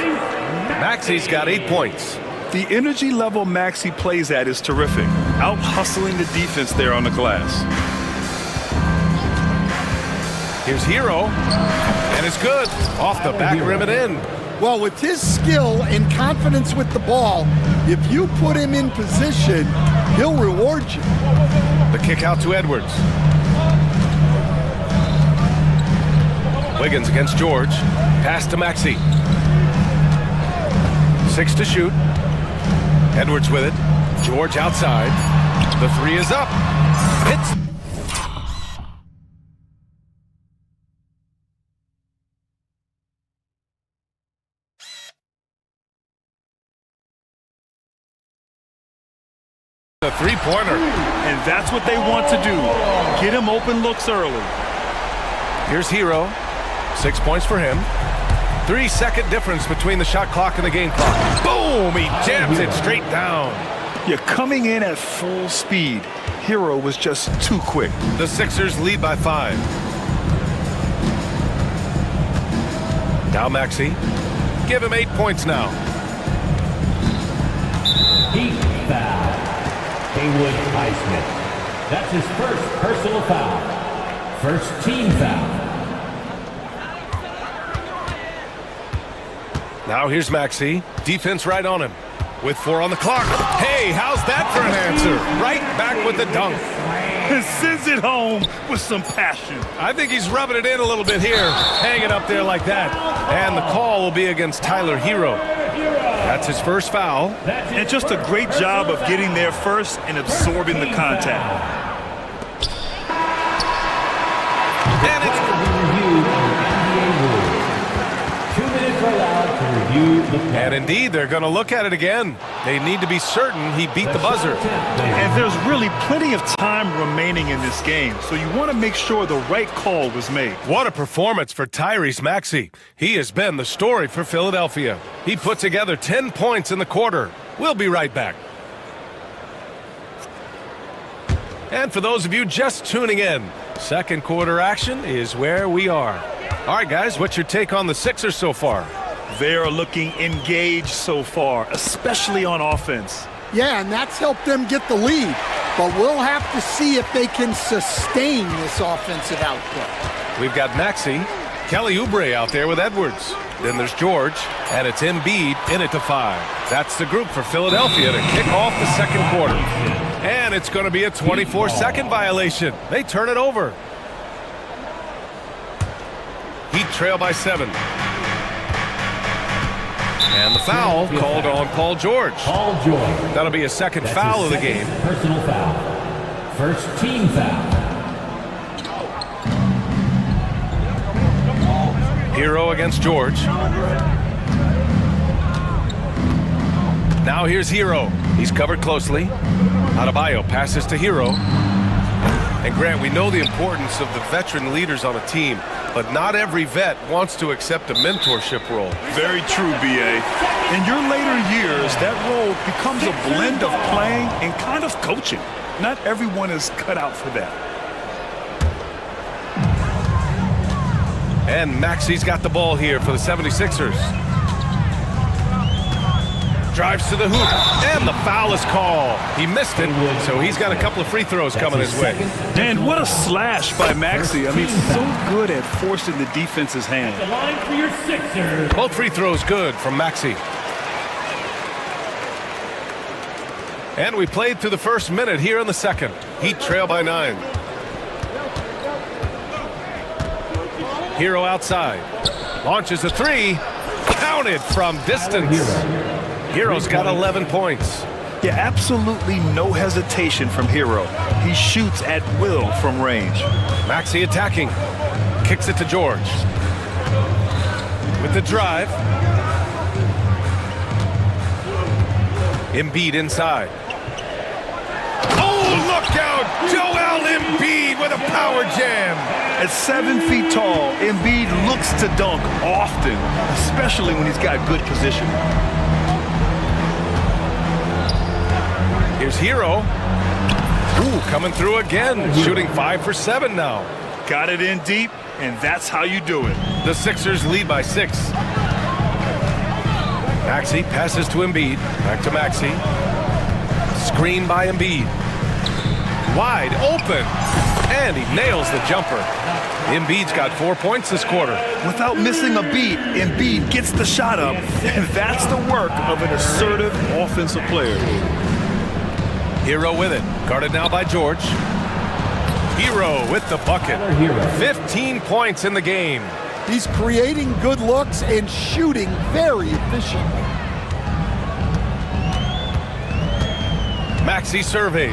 Maxey's got 8 points. The energy level Maxey plays at is terrific. Out hustling the defense there on the glass. Here's Hero, and it's good. Off the back rim and in. Well, with his skill and confidence with the ball, if you put him in position, he'll reward you. The kick out to Edwards. Wiggins against George. Pass to Maxey. 6 to shoot. Edwards with it. George outside. The three is up. Hits. The three-pointer. And that's what they want to do. Get him open looks early. Here's Hero. 6 points for him. 3-second difference between the shot clock and the game clock. Boom! He jams it straight down. You're coming in at full speed. Hero was just too quick. The Sixers lead by 5. Now Maxey. Give him 8 points now. Heat foul. Haywood Highsmith. That's his first personal foul. First team foul. Now here's Maxey. Defense right on him. With 4 on the clock. Hey, how's that for an answer? Right back with the dunk. And sends it home with some passion. I think he's rubbing it in a little bit here. Hanging up there like that. And the call will be against Tyler Hero. That's his first foul. And just a great job of getting there first and absorbing the contact. And it's... 2 minutes are allowed to review the play. And indeed, they're going to look at it again. They need to be certain he beat the buzzer. And there's really plenty of time remaining in this game, so you want to make sure the right call was made. What a performance for Tyrese Maxey. He has been the story for Philadelphia. He put together 10 points in the quarter. We'll be right back. And for those of you just tuning in, second quarter action is where we are. All right, guys, what's your take on the Sixers so far? They are looking engaged so far, especially on offense. Yeah, and that's helped them get the lead. But we'll have to see if they can sustain this offensive output. We've got Maxey, Kelly Oubre out there with Edwards. Then there's George, and it's Embiid in it to 5. That's the group for Philadelphia to kick off the second quarter. And it's going to be a 24-second violation. They turn it over. Heat trail by 7. And the foul called on Paul George. Paul George. That'll be a second foul of the game. Personal foul. First team foul. Hero against George. Now here's Hero. He's covered closely. Adebayo passes to Hero. And Grant, we know the importance of the veteran leaders on a team, but not every vet wants to accept a mentorship role. Very true, B.A. In your later years, that role becomes a blend of playing and kind of coaching. Not everyone is cut out for that. And Maxey's got the ball here for the 76ers. Drives to the hoop, and the foul is called. He missed it, so he's got a couple of free throws coming his way. And what a slash by Maxey. I mean, so good at forcing the defense's hand. The line for your Sixers. Both free throws good from Maxey. And we played through the first minute here in the second. Heat trail by 9. Hero outside. Launches a 3. Counted from distance. Hero's got 11 points. Yeah, absolutely no hesitation from Hero. He shoots at will from range. Maxey attacking. Kicks it to George. With the drive. Embiid inside. Oh, look out! Joel Embiid with a power jam. At 7 feet tall, Embiid looks to dunk often, especially when he's got good position. Here's Hero. Ooh, coming through again. Shooting 5 for 7 now. Got it in deep, and that's how you do it. The Sixers lead by 6. Maxey passes to Embiid. Back to Maxey. Screen by Embiid. Wide open. And he nails the jumper. Embiid's got 4 points this quarter. Without missing a beat, Embiid gets the shot up, and that's the work of an assertive offensive player. Hero with it. Guarded now by George. Hero with the bucket. 15 points in the game. He's creating good looks and shooting very efficiently. Maxey surveys.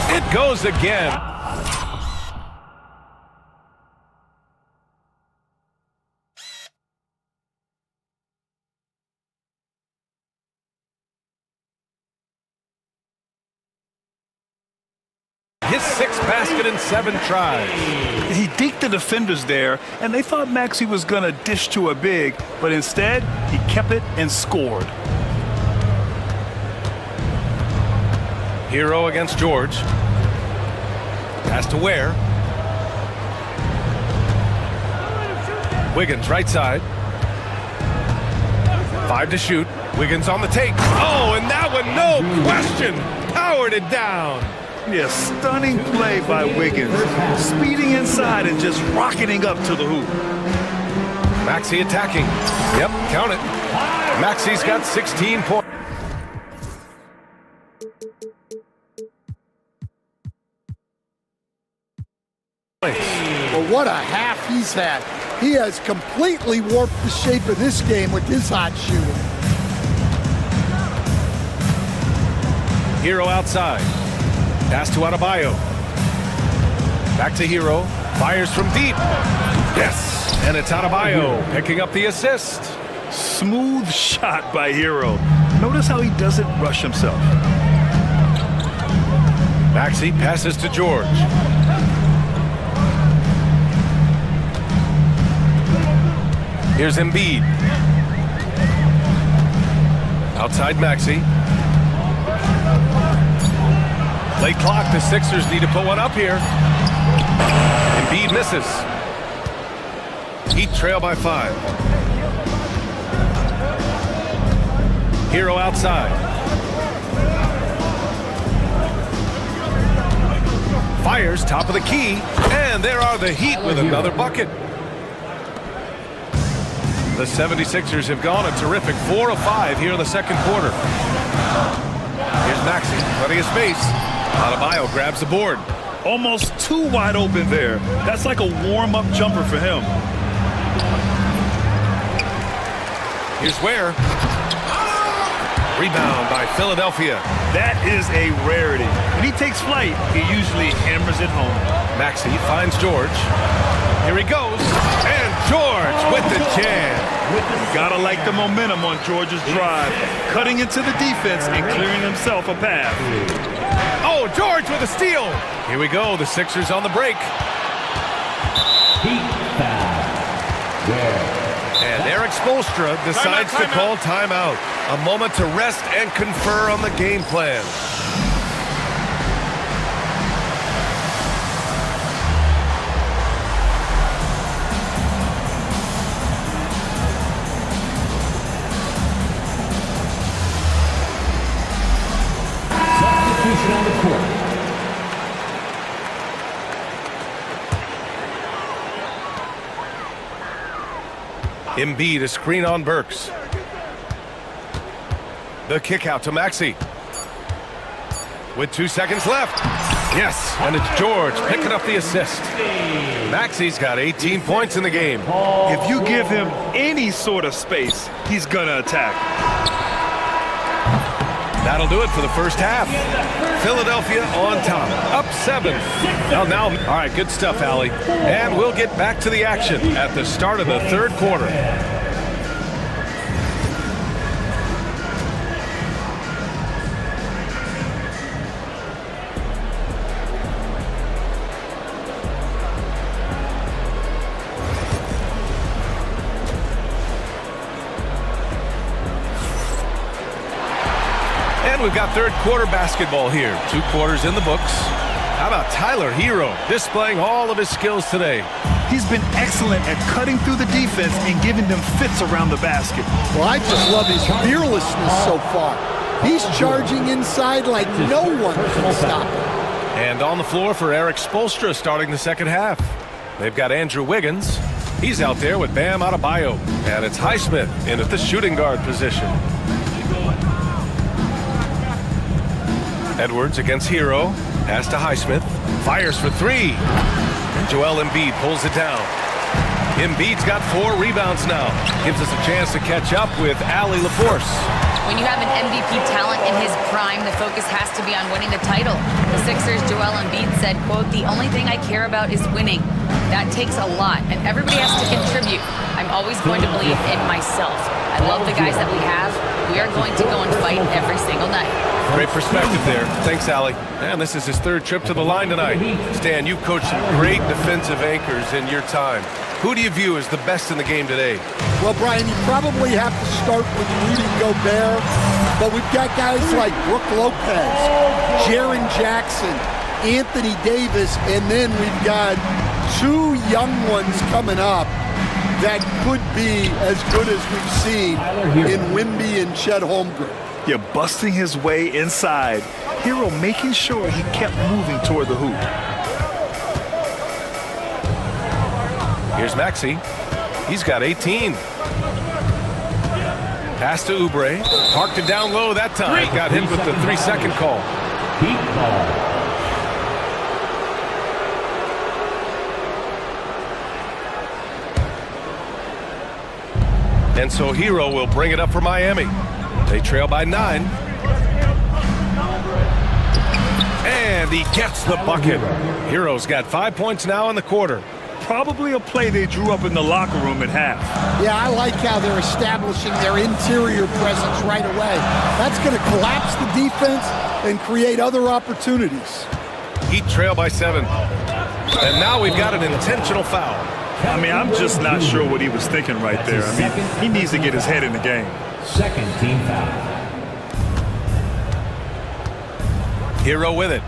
It goes again. His 6th basket in 7 tries. He deked the defenders there, and they thought Maxey was going to dish to a big, but instead, he kept it and scored. Hero against George. Pass to Ware. Wiggins right side. 5 to shoot. Wiggins on the take. Oh, and that one, no question, powered it down. Yeah, stunning play by Wiggins. Speeding inside and just rocketing up to the hoop. Maxey attacking. Yep, count it. Maxey's got 16 points. Well, what a half he's had. He has completely warped the shape of this game with his hot shooting. Hero outside. Pass to Adebayo. Back to Hero. Fires from deep. Yes! And it's Adebayo picking up the assist. Smooth shot by Hero. Notice how he doesn't rush himself. Maxey passes to George. Here's Embiid. Outside Maxey. Late clock, the Sixers need to put one up here. Embiid misses. Heat trail by 5. Hero outside. Fires top of the key, and there are the Heat with another bucket. The 76ers have gone a terrific 4 of 5 here in the second quarter. Here's Maxey, plenty of space. Adebayo grabs the board. Almost too wide open there. That's like a warm-up jumper for him. Here's Ware. Rebound by Philadelphia. That is a rarity. When he takes flight, he usually hammers it home. Maxey finds George. Here he goes. And George with the jam. Gotta like the momentum on George's drive. Cutting into the defense and clearing himself a path. Oh, George with a steal. Here we go. The Sixers on the break. And Eric Spoelstra decides to call timeout. A moment to rest and confer on the game plan. Substitution on the court. Embiid, a screen on Burks. The kick out to Maxey. With 2 seconds left. Yes, and it's George picking up the assist. Maxey's got 18 points in the game. If you give him any sort of space, he's gonna attack. That'll do it for the first half. Philadelphia on top, up 7. Now, all right, good stuff, Allie. And we'll get back to the action at the start of the third quarter. And we've got third quarter basketball here. 2 quarters in the books. How about Tyler Hero displaying all of his skills today? He's been excellent at cutting through the defense and giving them fits around the basket. Well, I just love his fearlessness so far. He's charging inside like no one can stop him. And on the floor for Eric Spoelstra starting the second half. They've got Andrew Wiggins. He's out there with Bam Adebayo. And it's Highsmith in at the shooting guard position. Edwards against Hero. Pass to Highsmith. Fires for three. And Joel Embiid pulls it down. Embiid's got 4 rebounds now. Gives us a chance to catch up with Allie LaForce. When you have an MVP talent in his prime, the focus has to be on winning the title. The Sixers' Joel Embiid said, quote, "The only thing I care about is winning. That takes a lot, and everybody has to contribute. I'm always going to believe in myself. I love the guys that we have. We are going to go and fight every single night." Great perspective there. Thanks, Allie. And this is his 3rd trip to the line tonight. Stan, you've coached some great defensive anchors in your time. Who do you view as the best in the game today? Well, Brian, you probably have to start with Rudy Gobert, but we've got guys like Brook Lopez, Jaren Jackson, Anthony Davis, and then we've got 2 young ones coming up that could be as good as we've seen in Wimby and Chet Holmgren. You're busting his way inside. Hero making sure he kept moving toward the hoop. Here's Maxey. He's got 18. Pass to Oubre. Parked it down low that time. Got hit with the 3-second call. And so Hero will bring it up for Miami. They trail by 9. And he gets the bucket. Hero's got 5 points now in the quarter. Probably a play they drew up in the locker room at half. Yeah, I like how they're establishing their interior presence right away. That's going to collapse the defense and create other opportunities. Heat trail by 7. And now we've got an intentional foul. I mean, I'm just not sure what he was thinking right there. I mean, he needs to get his head in the game. Second team foul. Hero with it.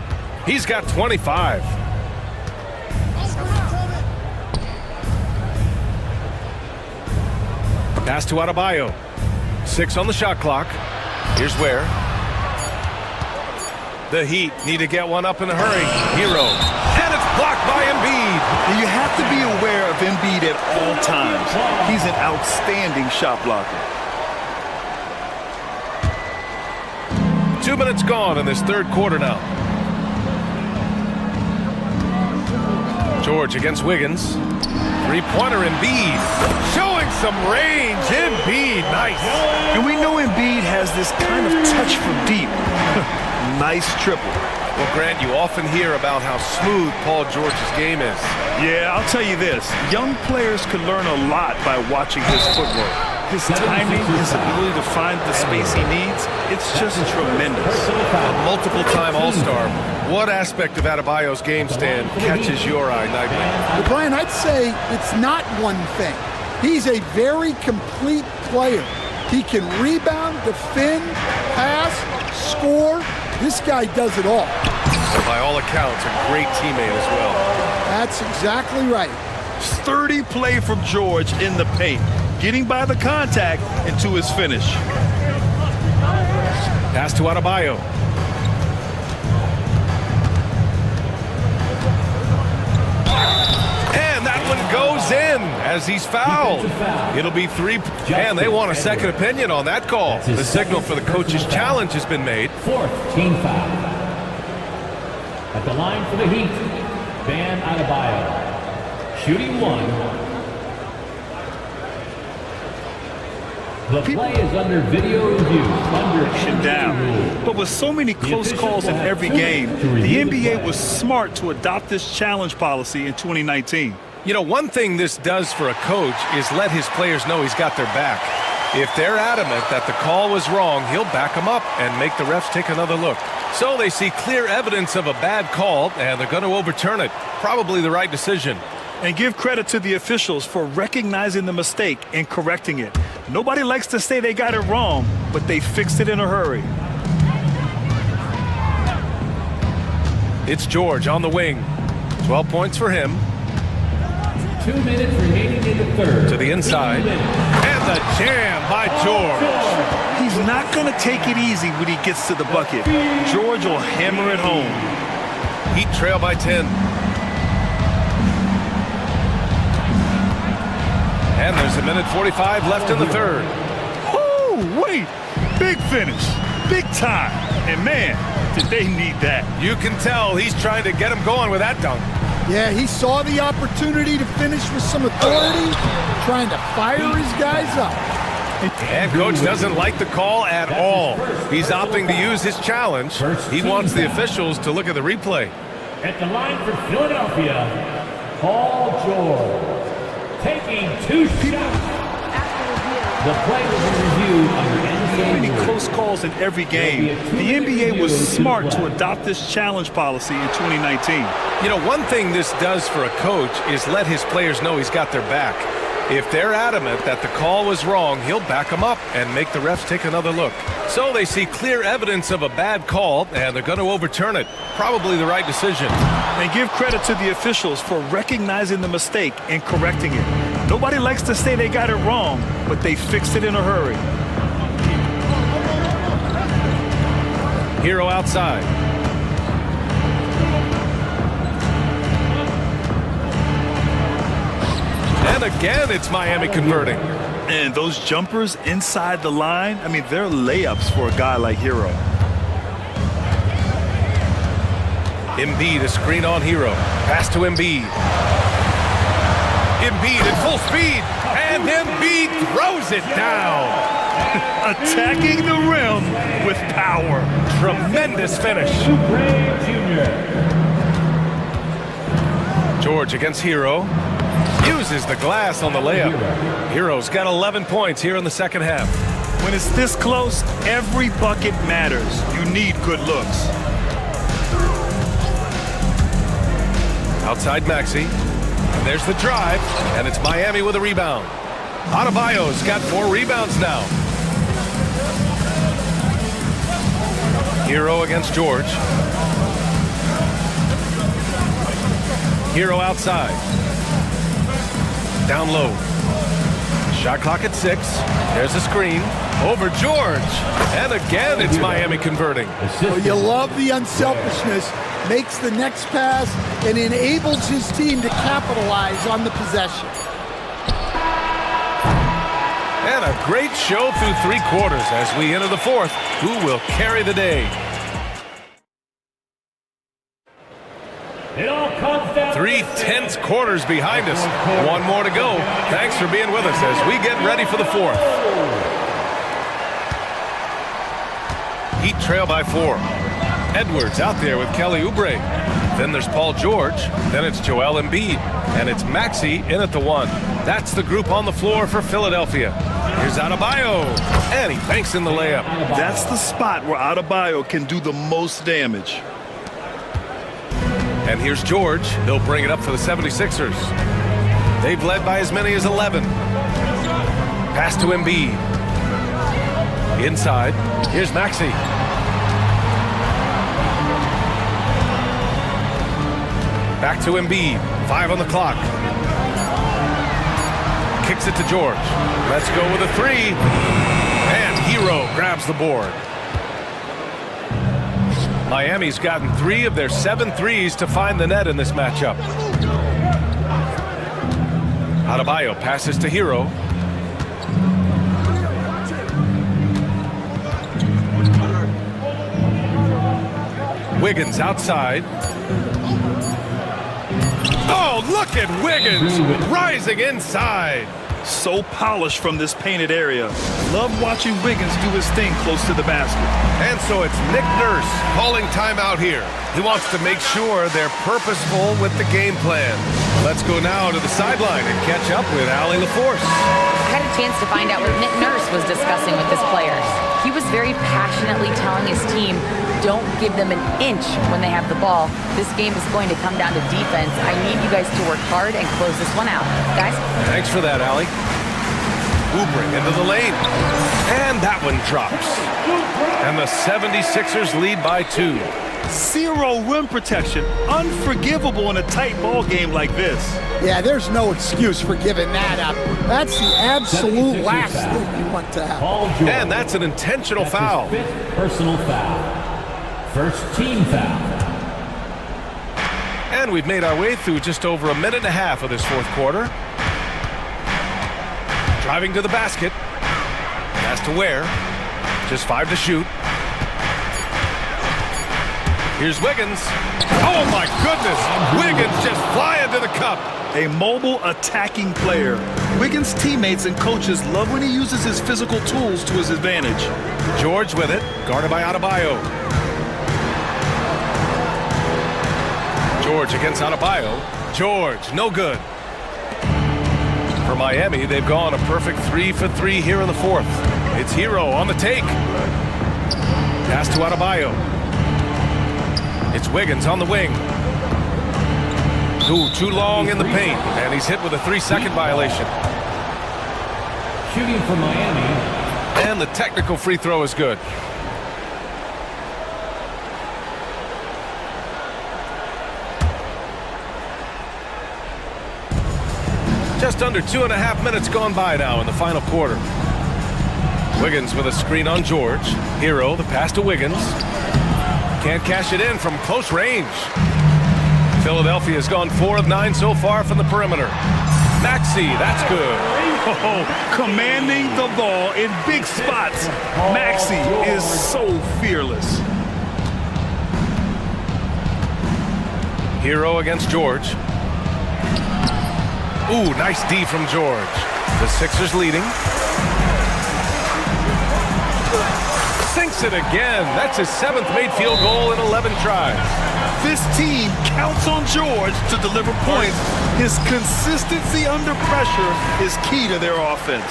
He's got 25. Pass to Adebayo. 6 on the shot clock. Here's where. The Heat need to get one up in a hurry. Hero. And it's blocked by Embiid. You have to be aware of Embiid at all times. He's an outstanding shot blocker. 2 minutes gone in this 3rd quarter now. George against Wiggins. 3-pointer Embiid. Showing some range. Embiid, nice. And we know Embiid has this kind of touch from deep. Nice triple. Well, Grant, you often hear about how smooth Paul George's game is. Yeah, I'll tell you this. Young players can learn a lot by watching his footwork. His timing, his ability to find the space he needs, it's just tremendous. A multiple-time All-Star. What aspect of Adebayo's game, Stan, catches your eye nightly? Well, Brian, I'd say it's not one thing. He's a very complete player. He can rebound, defend, pass, score. This guy does it all. And by all accounts, a great teammate as well. That's exactly right. Sturdy play from George in the paint, getting by the contact and to his finish. Pass to Adebayo. And that one goes in as he's fouled. It'll be 3. And they want a second opinion on that call. The signal for the coach's challenge has been made. 4th team foul. At the line for the Heat, Bam Adebayo. Shooting 1. The play is under video review. Down. But with so many close calls in every game, the NBA was smart to adopt this challenge policy in 2019. You know, one thing this does for a coach is let his players know he's got their back. If they're adamant that the call was wrong, he'll back them up and make the refs take another look. So they see clear evidence of a bad call, and they're going to overturn it. Probably the right decision. And give credit to the officials for recognizing the mistake and correcting it. Nobody likes to say they got it wrong, but they fixed it in a hurry. It's George on the wing. 12 points for him. 2 minutes remaining in the 3rd. To the inside. And the jam by George. He's not going to take it easy when he gets to the bucket. George will hammer it home. Heat trail by 10. And there's a minute 45 left in the third. Oh, wait. Big finish. Big time. And man, did they need that. You can tell he's trying to get him going with that dunk. Yeah, he saw the opportunity to finish with some authority, trying to fire his guys up. And coach doesn't like the call at all. He's opting to use his challenge. He wants the officials to look at the replay. At the line for Philadelphia, Paul George. Taking 2 shots. The play was reviewed under NBA. Many close calls in every game. The NBA was smart to adopt this challenge policy in 2019. You know, one thing this does for a coach is let his players know he's got their back. If they're adamant that the call was wrong, he'll back them up and make the refs take another look. So they see clear evidence of a bad call, and they're going to overturn it. Probably the right decision. And give credit to the officials for recognizing the mistake and correcting it. Nobody likes to say they got it wrong, but they fixed it in a hurry. Hero outside. And again, it's Miami converting. And those jumpers inside the line, I mean, they're layups for a guy like Hero. Embiid, a screen on Hero. Pass to Embiid. Embiid at full speed. And Embiid throws it down. Attacking the rim with power. Tremendous finish. George against Hero. Uses the glass on the layup. Hero's got 11 points here in the second half. When it's this close, every bucket matters. You need good looks. Outside Maxey. And there's the drive, and it's Miami with a rebound. Adebayo's got 4 rebounds now. Hero against George. Hero outside. Down low. Shot clock at 6. There's a screen. Over George. And again, it's Miami converting. Well, you love the unselfishness. Makes the next pass and enables his team to capitalize on the possession. And a great show through 3 quarters as we enter the 4th. Who will carry the day? It all comes down 3 tense quarters behind us. 1 more to go. Thanks for being with us as we get ready for the 4th. Heat trail by 4. Edwards out there with Kelly Oubre. Then there's Paul George. Then it's Joel Embiid. And it's Maxey in at the 1. That's the group on the floor for Philadelphia. Here's Adebayo. And he banks in the layup. That's the spot where Adebayo can do the most damage. And here's George. He'll bring it up for the 76ers. They've led by as many as 11. Pass to Embiid. Inside. Here's Maxey. Back to Embiid. 5 on the clock. Kicks it to George. Let's go with a 3. And Hero grabs the board. Miami's gotten 3 of their 7 threes to find the net in this matchup. Adebayo passes to Hero. Wiggins outside. Oh, look at Wiggins rising inside. So polished from this painted area. Love watching Wiggins do his thing close to the basket. And so it's Nick Nurse calling timeout here. He wants to make sure they're purposeful with the game plan. Let's go now to the sideline and catch up with Allie LaForce. I had a chance to find out what Nick Nurse was discussing with his players. He was very passionately telling his team, don't give them an inch when they have the ball. This game is going to come down to defense. I need you guys to work hard and close this one out. Guys? Thanks for that, Allie. Oubre into the lane. And that one drops. And the 76ers lead by 2. 0 rim protection. Unforgivable in a tight ball game like this. Yeah, there's no excuse for giving that up. That's the absolute last thing you want to have. And that's an intentional foul. Personal foul. First team foul. And we've made our way through just over a minute and a half of this fourth quarter. Driving to the basket. Pass to Ware. Just 5 to shoot. Here's Wiggins. Oh my goodness! Wiggins just flying to the cup. A mobile attacking player. Wiggins' teammates and coaches love when he uses his physical tools to his advantage. George with it, guarded by Adebayo. George against Adebayo. George, no good. For Miami, they've gone a perfect 3 for 3 here in the fourth. It's Hero on the take. Pass to Adebayo. It's Wiggins on the wing. Ooh, too long in the paint, and he's hit with a 3-second violation. Shooting for Miami. And the technical free throw is good. Just under 2.5 minutes gone by now in the final quarter. Wiggins with a screen on George. Hero, the pass to Wiggins. Can't cash it in from close range. Philadelphia has gone 4 of 9 so far from the perimeter. Maxey, that's good. Oh, commanding the ball in big spots. Maxey is so fearless. Hero against George. Ooh, nice D from George. The Sixers leading. Sinks it again. That's his 7th made field goal in 11 tries. This team counts on George to deliver points. His consistency under pressure is key to their offense.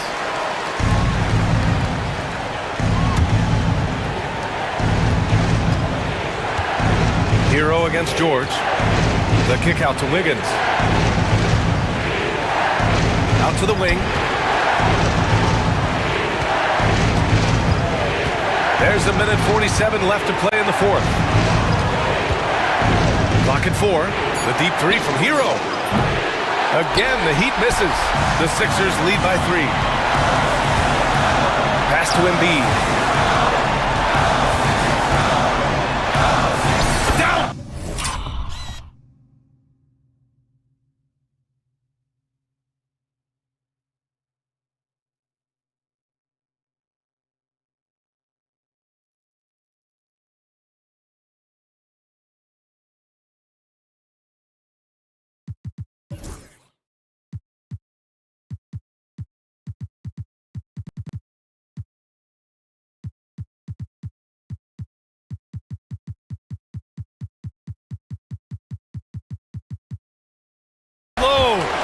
Hero against George. The kick out to Wiggins. Out to the wing. There's a minute 47 left to play in the fourth. Clock at 4. The deep 3 from Hero. Again, the Heat misses. The Sixers lead by 3. Pass to Embiid.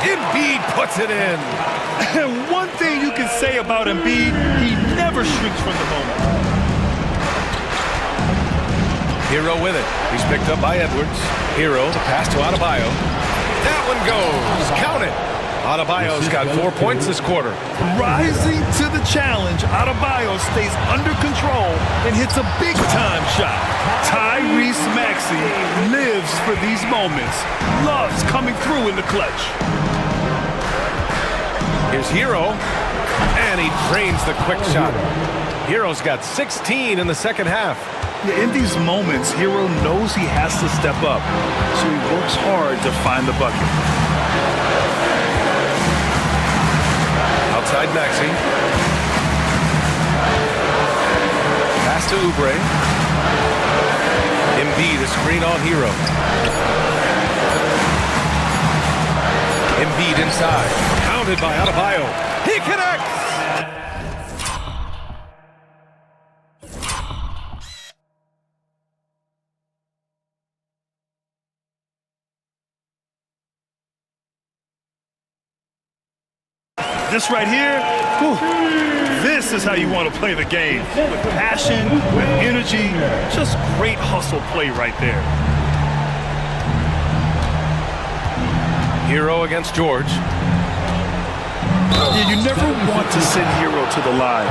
Embiid puts it in. And one thing you can say about Embiid, he never shrinks from the moment. Hero with it. He's picked up by Edwards. Hero, the pass to Adebayo. That one goes. Count it. Adebayo's got 4 points this quarter. Rising to the challenge, Adebayo stays under control and hits a big-time shot. Tyrese Maxey lives for these moments. Loves coming through in the clutch. Here's Hero, and he drains the quick shot. Hero's got 16 in the second half. In these moments, Hero knows he has to step up, so he works hard to find the bucket. Outside Maxey. Pass to Oubre. Embiid, a screen on Hero. Embiid inside. Pounded by Adebayo. He connects! This right here, this is how you want to play the game. With passion, with energy, just great hustle play right there. Hero against George. Yeah, you never want to send Hero to the line.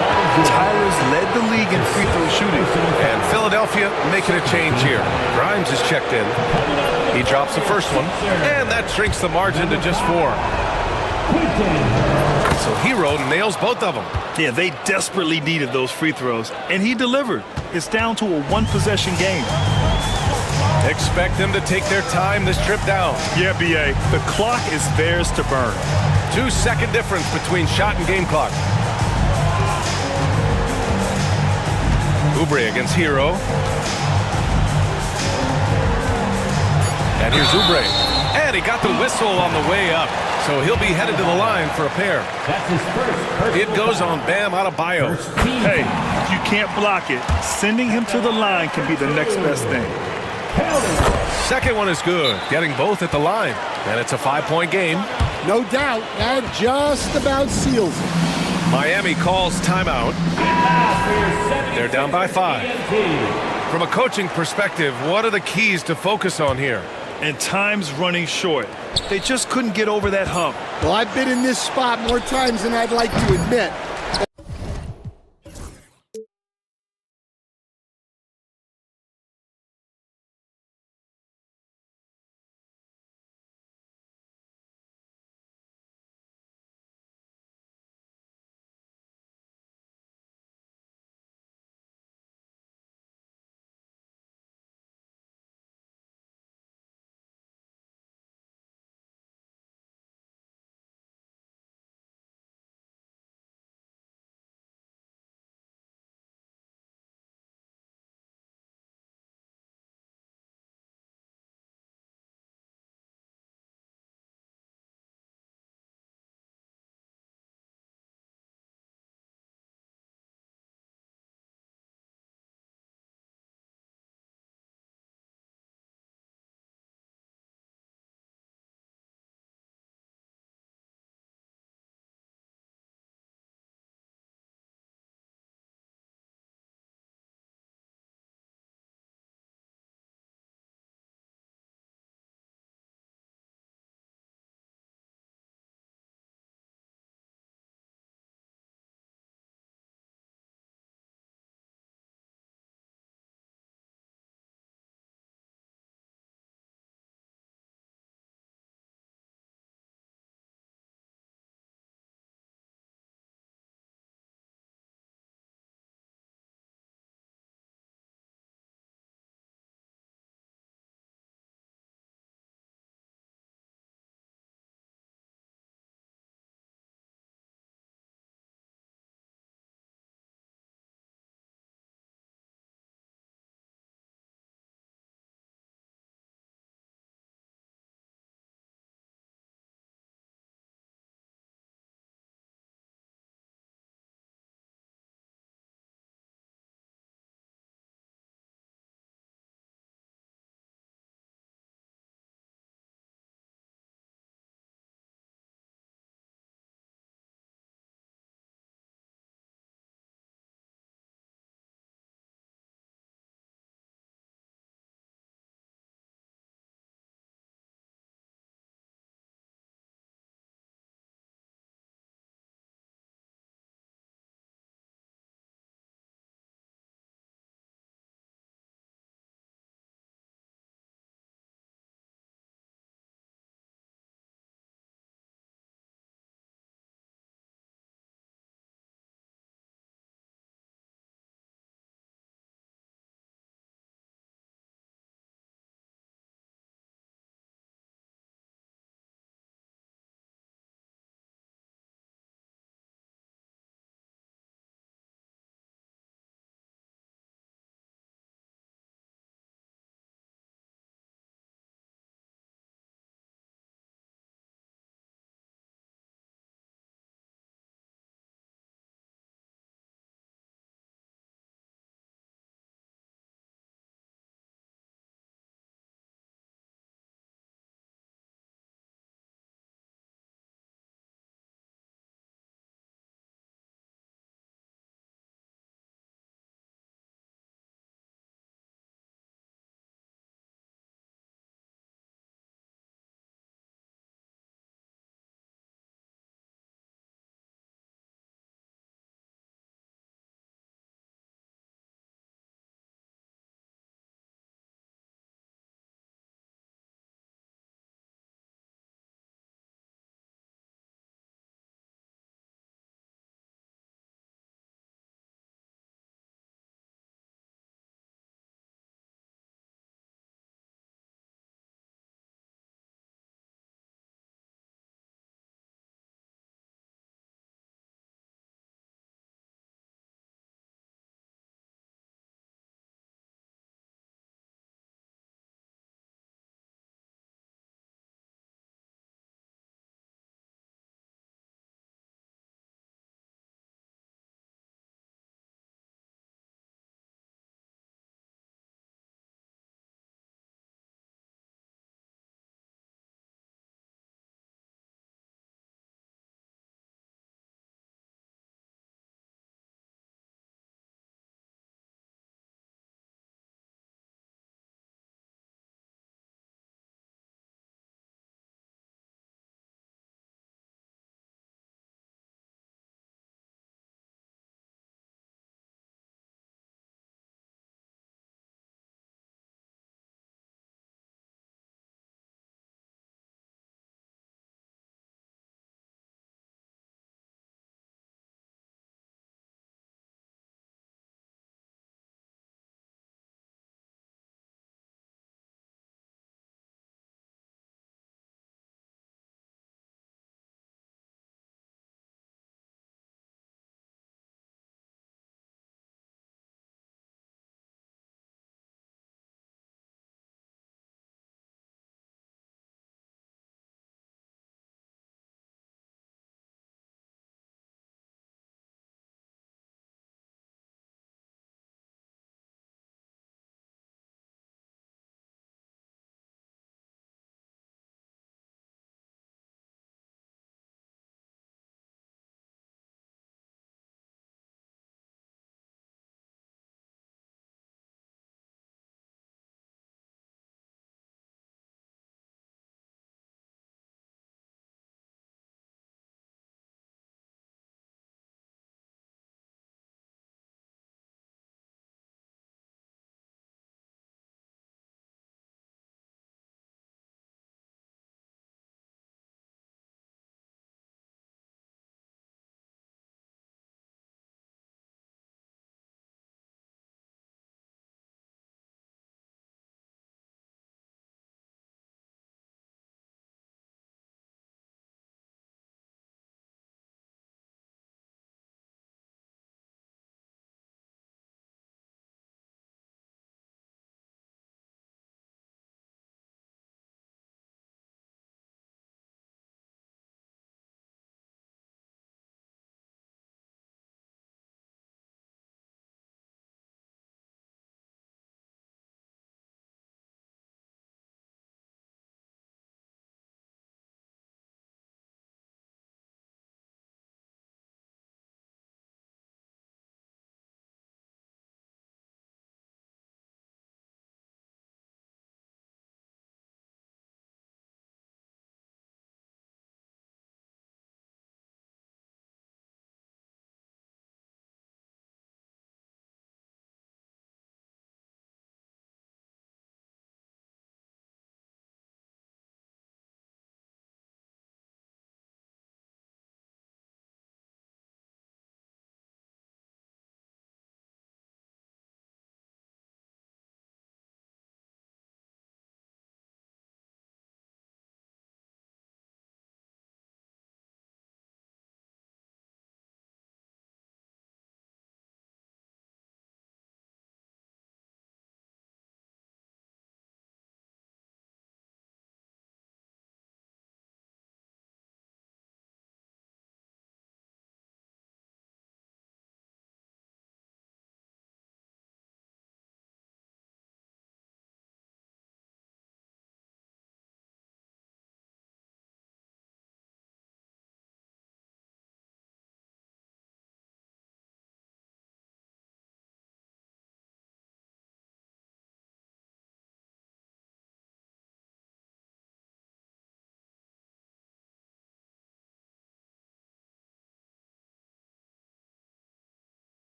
Tyler's led the league in free throw shooting. And Philadelphia making a change here. Grimes is checked in. He drops the first one, and that shrinks the margin to just 4. So Hero nails both of them. Yeah, they desperately needed those free throws, and he delivered. It's down to a one-possession game. Expect them to take their time this trip down. Yeah, BA, the clock is theirs to burn. 2-second difference between shot and game clock. Oubre against Hero. And here's Oubre. And he got the whistle on the way up. So he'll be headed to the line for a pair. That's his first. It goes on Bam Adebayo. Hey, if you can't block it, sending him to the line can be the next best thing. Second one is good, getting both at the line. And it's a 5-point game. No doubt, that just about seals it. Miami calls timeout. They're down by 5. From a coaching perspective, what are the keys to focus on here? And time's running short. They just couldn't get over that hump. Well, I've been in this spot more times than I'd like to admit.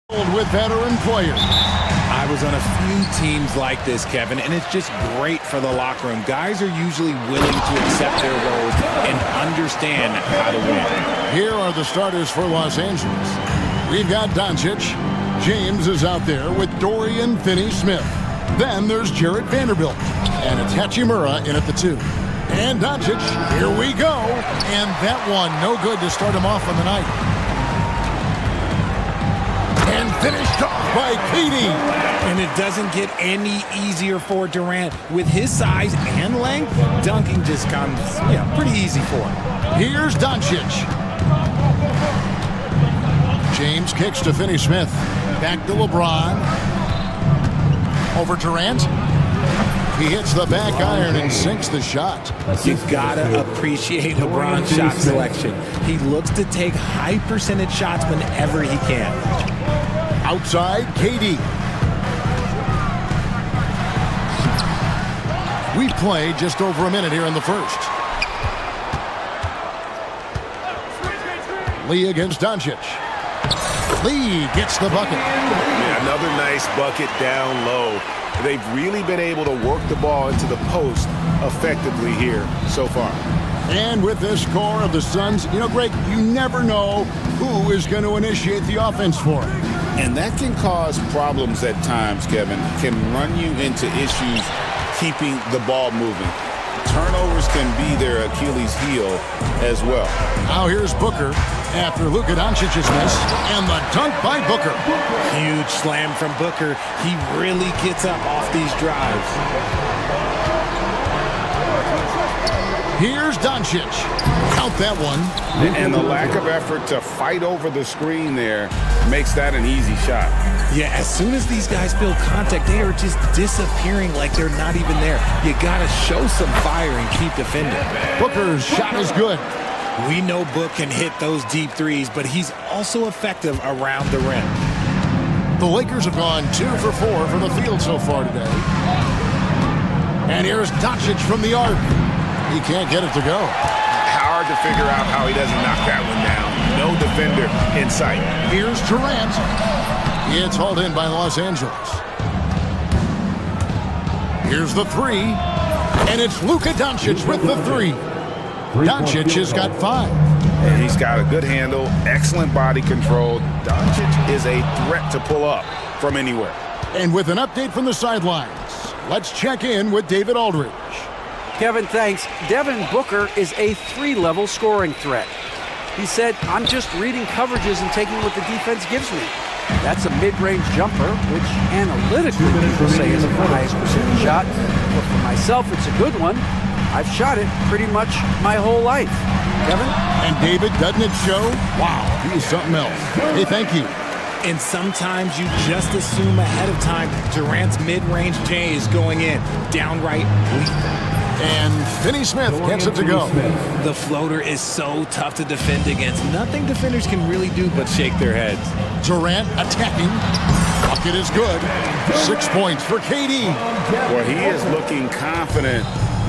With veteran players. I was on a few teams like this, Kevin, and it's just great for the locker room. Guys are usually willing to accept their roles and understand how to win. Here are the starters for Los Angeles. We've got Doncic. James is out there with Dorian Finney-Smith. Then there's Jarrett Vanderbilt. And it's Hachimura in at the 2. And Doncic, here we go. And that one, no good to start him off on the night. And finished off by KD. And it doesn't get any easier for Durant. With his size and length, dunking just comes, pretty easy for him. Here's Doncic. James kicks to Finney-Smith. Back to LeBron. Over Durant. He hits the back iron and sinks the shot. You gotta appreciate LeBron's shot selection. He looks to take high percentage shots whenever he can. Outside, KD. We played just over a minute here in the first. Lee against Doncic. Lee gets the bucket. Yeah, another nice bucket down low. They've really been able to work the ball into the post effectively here so far. And with this score of the Suns, Greg, you never know who is going to initiate the offense for it. And that can cause problems at times, Kevin. Can run you into issues keeping the ball moving. Turnovers can be their Achilles heel as well. Now here's Booker after Luka Doncic's miss, and the dunk by Booker. Huge slam from Booker. He really gets up off these drives. Here's Doncic. Count that one. And the lack of effort to fight over the screen there makes that an easy shot. Yeah, as soon as these guys feel contact, they are just disappearing like they're not even there. You gotta show some fire and keep defending. Booker's shot is good. We know Book can hit those deep threes, but he's also effective around the rim. The Lakers have gone 2 for 4 from the field so far today. And here's Doncic from the arc. He can't get it to go. Hard to figure out how he doesn't knock that one down. No defender in sight. Here's Durant. It's hauled in by Los Angeles. Here's the 3. And it's Luka Doncic with the 3. Doncic has got 5. And he's got a good handle, excellent body control. Doncic is a threat to pull up from anywhere. And with an update from the sidelines, let's check in with David Aldridge. Kevin, thanks. Devin Booker is a 3-level scoring threat. He said, I'm just reading coverages and taking what the defense gives me. That's a mid-range jumper, which analytically people say is the highest percentage shot. But for myself, it's a good one. I've shot it pretty much my whole life. Kevin? And David, doesn't it show? Wow, he is something else. Hey, thank you. And sometimes you just assume ahead of time Durant's mid-range J is going in. Downright lethal. And Finney-Smith gets it to go. The floater is so tough to defend against. Nothing defenders can really do but shake their heads. Durant attacking. Bucket is good. 6 points for KD. Well, he is looking confident.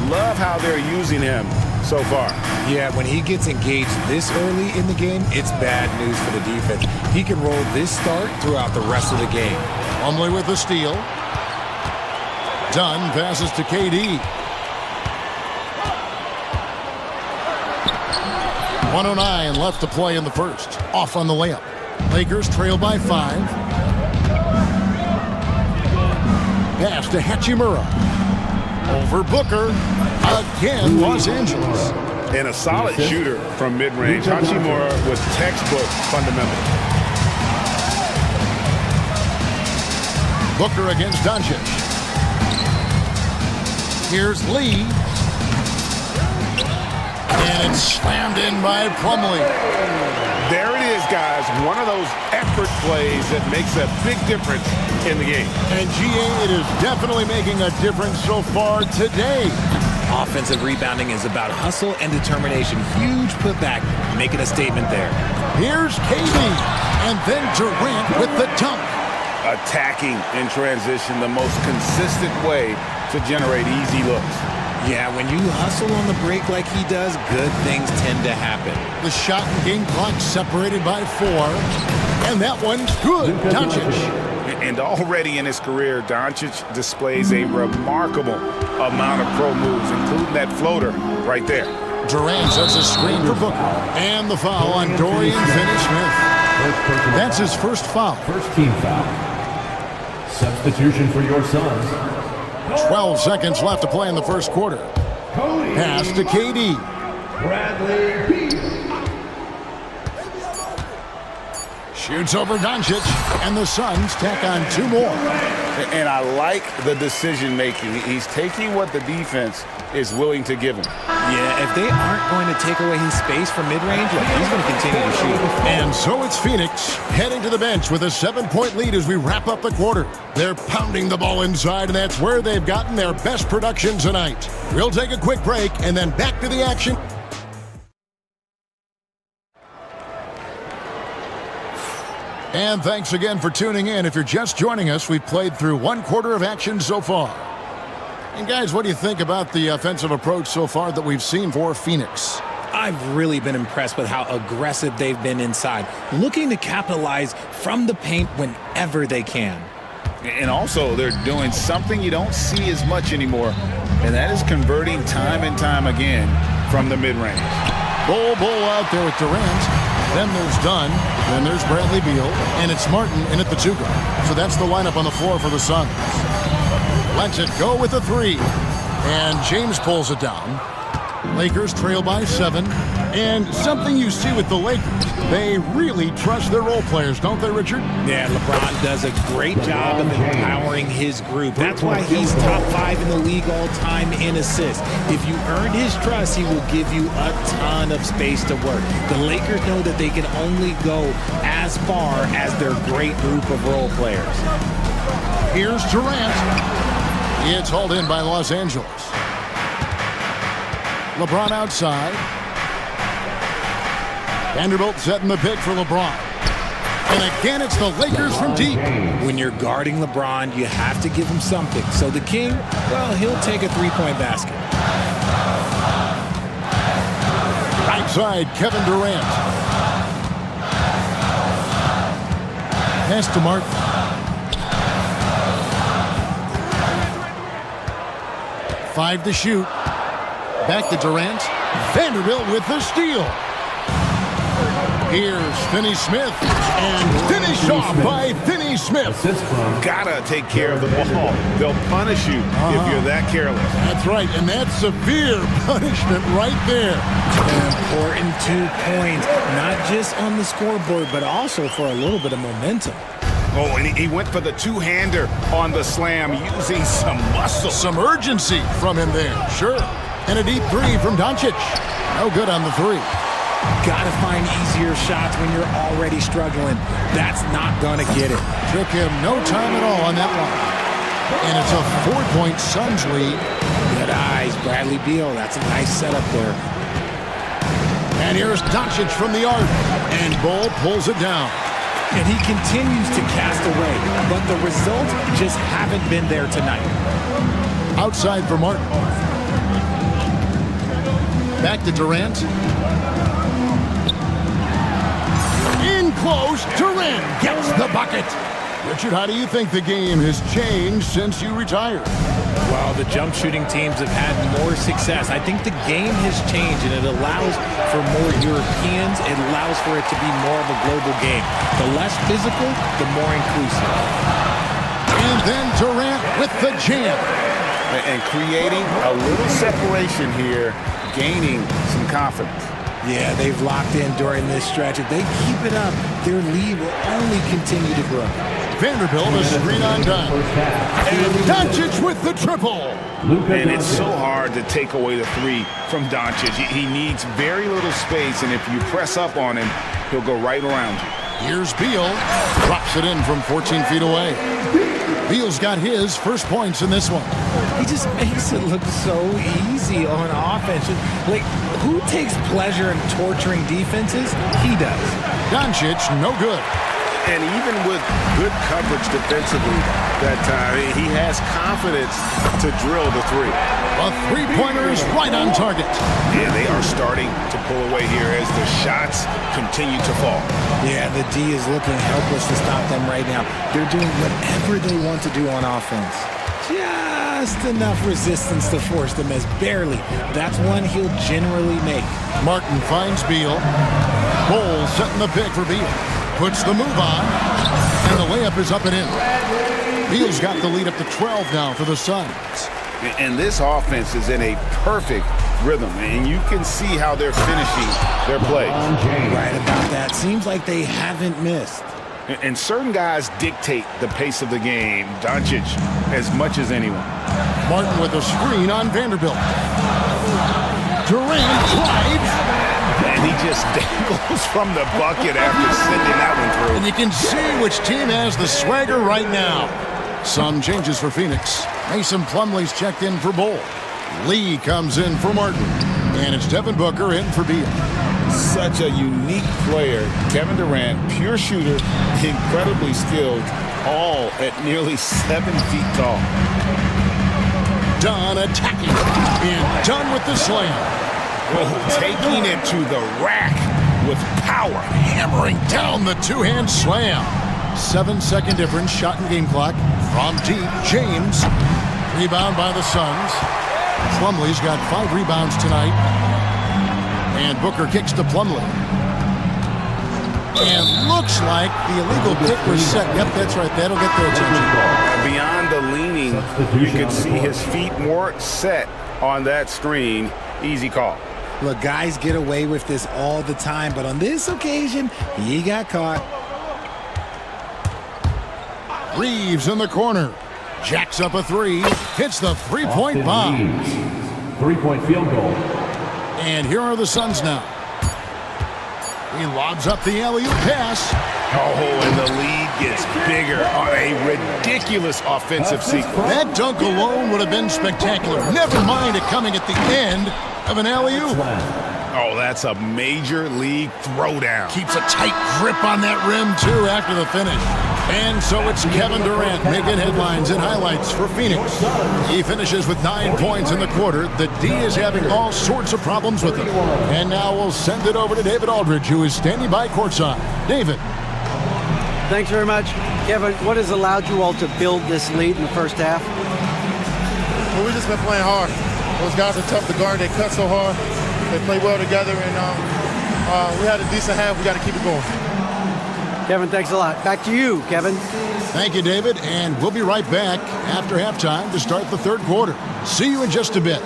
Love how they're using him so far. Yeah, when he gets engaged this early in the game, it's bad news for the defense. He can roll this start throughout the rest of the game. Plumlee with the steal. Dunn passes to KD. 109 left to play in the first. Off on the layup. Lakers trail by 5. Pass to Hachimura. Over Booker. Again, Los Angeles. And a solid shooter from mid-range. Hachimura was textbook fundamental. Booker against Doncic. Here's Lee. And it's slammed in by Plumlee. There it is, guys. One of those effort plays that makes a big difference in the game. And GA, it is definitely making a difference so far today. Offensive rebounding is about hustle and determination. Huge putback, making a statement there. Here's KD, and then Durant with the dunk. Attacking in transition, the most consistent way to generate easy looks. Yeah, when you hustle on the break like he does, good things tend to happen. The shot and game clock separated by 4. And that one's good. Doncic. And already in his career, Doncic displays a remarkable amount of pro moves, including that floater right there. Durant sets a screen for Booker. And the foul on Dorian Finney-Smith. That's his first foul. First team foul. Substitution for your Suns. 12 seconds left to play in the first quarter. Pass to KD. Bradley Beal. Shoots over Doncic, and the Suns tack on 2 more. And I like the decision-making. He's taking what the defense is willing to give him. Yeah, if they aren't going to take away his space from mid-range, he's going to continue to shoot. And so it's Phoenix heading to the bench with a 7-point lead as we wrap up the quarter. They're pounding the ball inside, and that's where they've gotten their best production tonight. We'll take a quick break and then back to the action. And thanks again for tuning in. If you're just joining us, we've played through 1 quarter of action so far. And guys, what do you think about the offensive approach so far that we've seen for Phoenix? I've really been impressed with how aggressive they've been inside, looking to capitalize from the paint whenever they can. And also, they're doing something you don't see as much anymore, and that is converting time and time again from the mid-range. Bull out there with Durant. Then there's Dunn. Then there's Bradley Beal. And it's Martin in at the 2 guard. So that's the lineup on the floor for the Suns. Lets it go with a 3. And James pulls it down. Lakers trail by 7. And something you see with the Lakers, they really trust their role players, don't they, Richard? Yeah, LeBron does a great job of empowering his group. That's why he's top 5 in the league all time in assists. If you earned his trust, he will give you a ton of space to work. The Lakers know that they can only go as far as their great group of role players. Here's Durant. It's hauled in by Los Angeles. LeBron outside. Vanderbilt setting the pick for LeBron. And again, it's the Lakers from deep. When you're guarding LeBron, you have to give him something. So the King, well, he'll take a 3-point basket. Right side, Kevin Durant. Pass to Martin. Five to shoot. Back to Durant. Vanderbilt with the steal. Here's Finney-Smith, and finish off by Finney-Smith. Gotta take care of the ball. They'll punish you if you're that careless. That's right, and that's severe punishment right there. An important 2 points, not just on the scoreboard, but also for a little bit of momentum. Oh, and he went for the 2-hander on the slam, using some muscle. Some urgency from him there, sure. And a deep 3 from Doncic. No good on the 3. Gotta find easier shots when you're already struggling. That's not gonna get it. Took him no time at all on that one. And it's a 4-point Suns lead. Good eyes, Bradley Beal. That's a nice setup there. And here's Doncic from the arc. And Bull pulls it down. And he continues to cast away, but the results just haven't been there tonight. Outside for Martin. Back to Durant. In close, Durant gets the bucket. Richard, how do you think the game has changed since you retired? Well, the jump shooting teams have had more success. I think the game has changed, and it allows for more Europeans. It allows for it to be more of a global game. The less physical, the more inclusive. And then Durant with the jam. And creating a little separation here, gaining some confidence. Yeah, they've locked in during this stretch. If they keep it up, their lead will only continue to grow. Vanderbilt a screen on Dunn. And Doncic with the triple. And it's so hard to take away the 3 from Doncic. He needs very little space, and if you press up on him, he'll go right around you. Here's Beal. Drops it in from 14 feet away. Beal's got his first points in this one. He just makes it look so easy on offense. Like, who takes pleasure in torturing defenses? He does. Doncic, no good. And even with good coverage defensively that time, he has confidence to drill the three. A three-pointer is right on target. Yeah, they are starting to pull away here as the shots continue to fall. Yeah, the D is looking helpless to stop them right now. They're doing whatever they want to do on offense. Just enough resistance to force them as barely. That's one he'll generally make. Martin finds Beal. Bole setting the pick for Beal. Puts the move on. And the layup is up and in. Beal's got the lead up to 12 now for the Suns. And this offense is in a perfect rhythm, and you can see how they're finishing their plays. Right about that. Seems like they haven't missed. And certain guys dictate the pace of the game, Doncic, as much as anyone. Martin with a screen on Vanderbilt. Durant drives. And he just dangles from the bucket after sending that one through. And you can see which team has the swagger right now. Some changes for Phoenix. Mason Plumlee's checked in for Bole. Lee comes in for Martin. And it's Devin Booker in for Beal. Such a unique player. Kevin Durant, pure shooter, incredibly skilled, all at nearly 7 feet tall. Dunn attacking. And Dunn with the slam. Well, taking it to the rack with power. Hammering down the two-hand slam. 7-second difference, shot and game clock. From deep, James. Rebound by the Suns. Plumlee's got 5 rebounds tonight. And Booker kicks to Plumlee. And looks like the illegal kick was set. Yep, that's right. That'll get their attention. Beyond the leaning, you can see his feet more set on that screen. Easy call. Look, guys get away with this all the time, but on this occasion, he got caught. Reeves in the corner. Jacks up a three. Hits the three-point bomb. 3-point field goal. And here are the Suns now. He lobs up the alley-oop pass. Oh, and the lead gets bigger on a ridiculous offensive sequence. That dunk alone would have been spectacular. Never mind it coming at the end of an alley-oop. Oh, that's a major league throwdown. Keeps a tight grip on that rim, too, after the finish. And so it's Kevin Durant making headlines and highlights for Phoenix. He finishes with 9 points in the quarter. The D is having all sorts of problems with him. And now we'll send it over to David Aldridge, who is standing by courtside. David. Thanks very much. Kevin, what has allowed you all to build this lead in the first half? Well, we've just been playing hard. Those guys are tough to guard. They cut so hard. They play well together, and we had a decent half. We got to keep it going. Kevin, thanks a lot. Back to you, Kevin. Thank you, David, and we'll be right back after halftime to start the third quarter. See you in just a bit.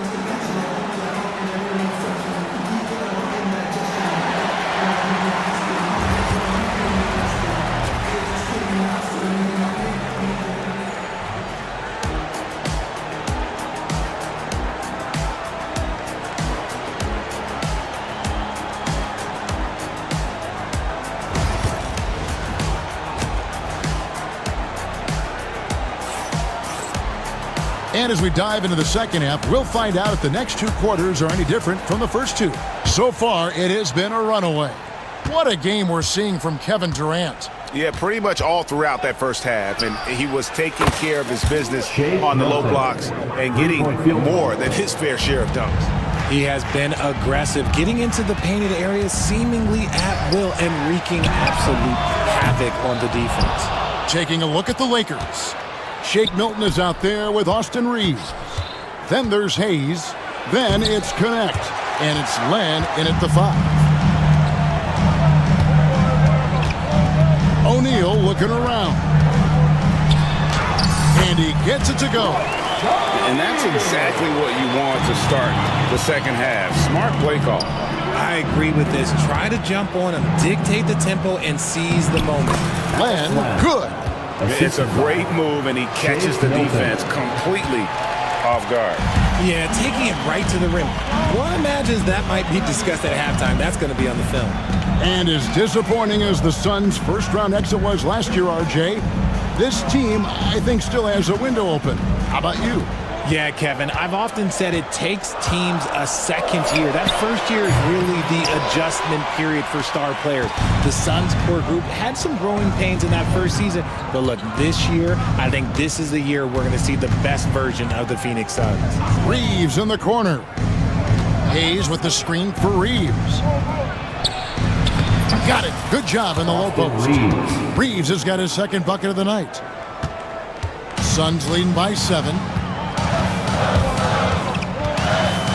And as we dive into the second half, we'll find out if the next 2 quarters are any different from the first 2. So far, it has been a runaway. What a game we're seeing from Kevin Durant. Yeah, pretty much all throughout that first half. And he was taking care of his business on the low blocks and getting more than his fair share of dunks. He has been aggressive, getting into the painted areas seemingly at will and wreaking absolute havoc on the defense. Taking a look at the Lakers. Shake Milton is out there with Austin Reeves. Then there's Hayes. Then it's Connect. And it's Len in at the 5. O'Neal looking around. And he gets it to go. And that's exactly what you want to start the second half. Smart play call. I agree with this. Try to jump on him, dictate the tempo, and seize the moment. Len, good. It's a great move, and he catches the defense completely off guard. Yeah, taking it right to the rim. One imagines that might be discussed at halftime. That's going to be on the film. And as disappointing as the Suns' first-round exit was last year, RJ, this team, I think, still has a window open. How about you? Yeah, Kevin, I've often said it takes teams a second year. That first year is really the adjustment period for star players. The Suns core group had some growing pains in that first season, but look, this year, I think this is the year we're going to see the best version of the Phoenix Suns. Reeves in the corner. Hayes with the screen for Reeves. Got it. Good job in the low post. Reeves has got his second bucket of the night. Suns leading by 7.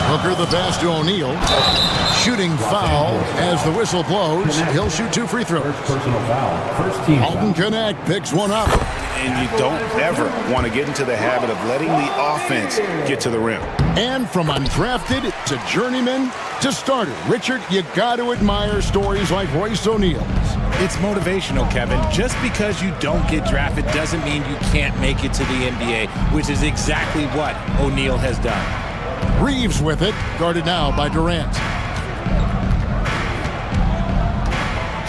Hooker the pass to O'Neal. Shooting foul as the whistle blows. He'll shoot 2 free throws. Alton Connect picks one up. And you don't ever want to get into the habit of letting the offense get to the rim. And from undrafted to journeyman to starter, Richard, you got to admire stories like Royce O'Neal's. It's motivational, Kevin. Just because you don't get drafted doesn't mean you can't make it to the NBA, which is exactly what O'Neal has done. Reeves with it, guarded now by Durant.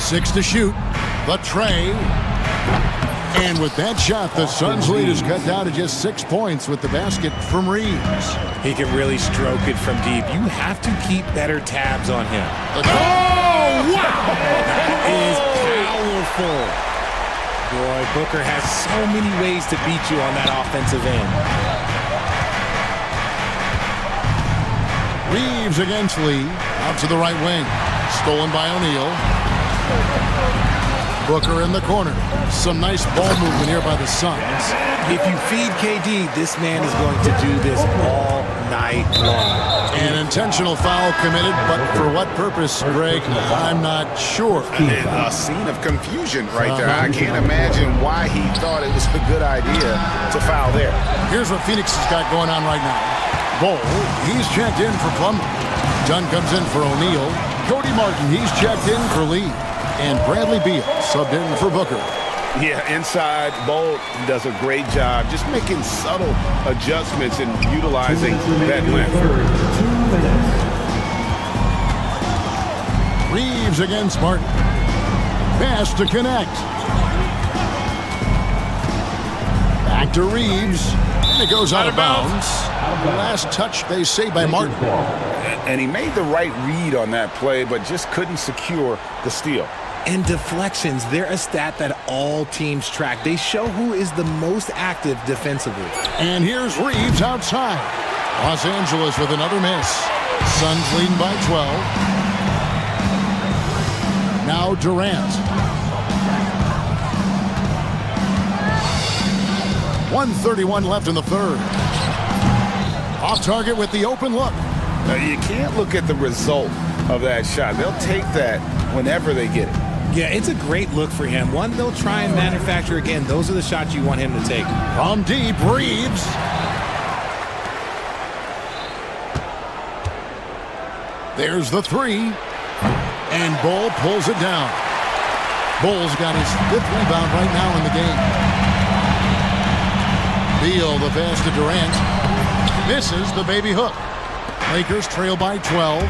6 to shoot. The tray. And with that shot, the Suns' lead is cut down to just 6 points with the basket from Reeves. He can really stroke it from deep. You have to keep better tabs on him. Oh, wow! That is powerful. Boy, Booker has so many ways to beat you on that offensive end. Reeves against Lee. Out to the right wing. Stolen by O'Neal. Booker in the corner. Some nice ball movement here by the Suns. If you feed KD, this man is going to do this all night long. An intentional foul committed, but for what purpose, Greg? I'm not sure. A scene of confusion right there. I can't imagine why he thought it was a good idea to foul there. Here's what Phoenix has got going on right now. Bol, he's checked in for Plumlee. Dunn comes in for O'Neal. Cody Martin, he's checked in for Lee. And Bradley Beal subbed in for Booker. Yeah, inside, Bol does a great job just making subtle adjustments and utilizing that length. Reeves against Martin. Pass to Connect. Back to Reeves. And it goes out of bounds. Last touch, they say, by Martin. And he made the right read on that play, but just couldn't secure the steal. And deflections, they're a stat that all teams track. They show who is the most active defensively. And here's Reeves outside. Los Angeles with another miss. Suns leading by 12. Now Durant. 1:31 left in the third. Off target with the open look. Now, you can't look at the result of that shot. They'll take that whenever they get it. Yeah, it's a great look for him. One they'll try and manufacture again. Those are the shots you want him to take. From deep, Reeves. There's the 3. And Bol pulls it down. Bol's got his 5th rebound right now in the game. Beal, the pass to Durant. Misses the baby hook. Lakers trail by 12.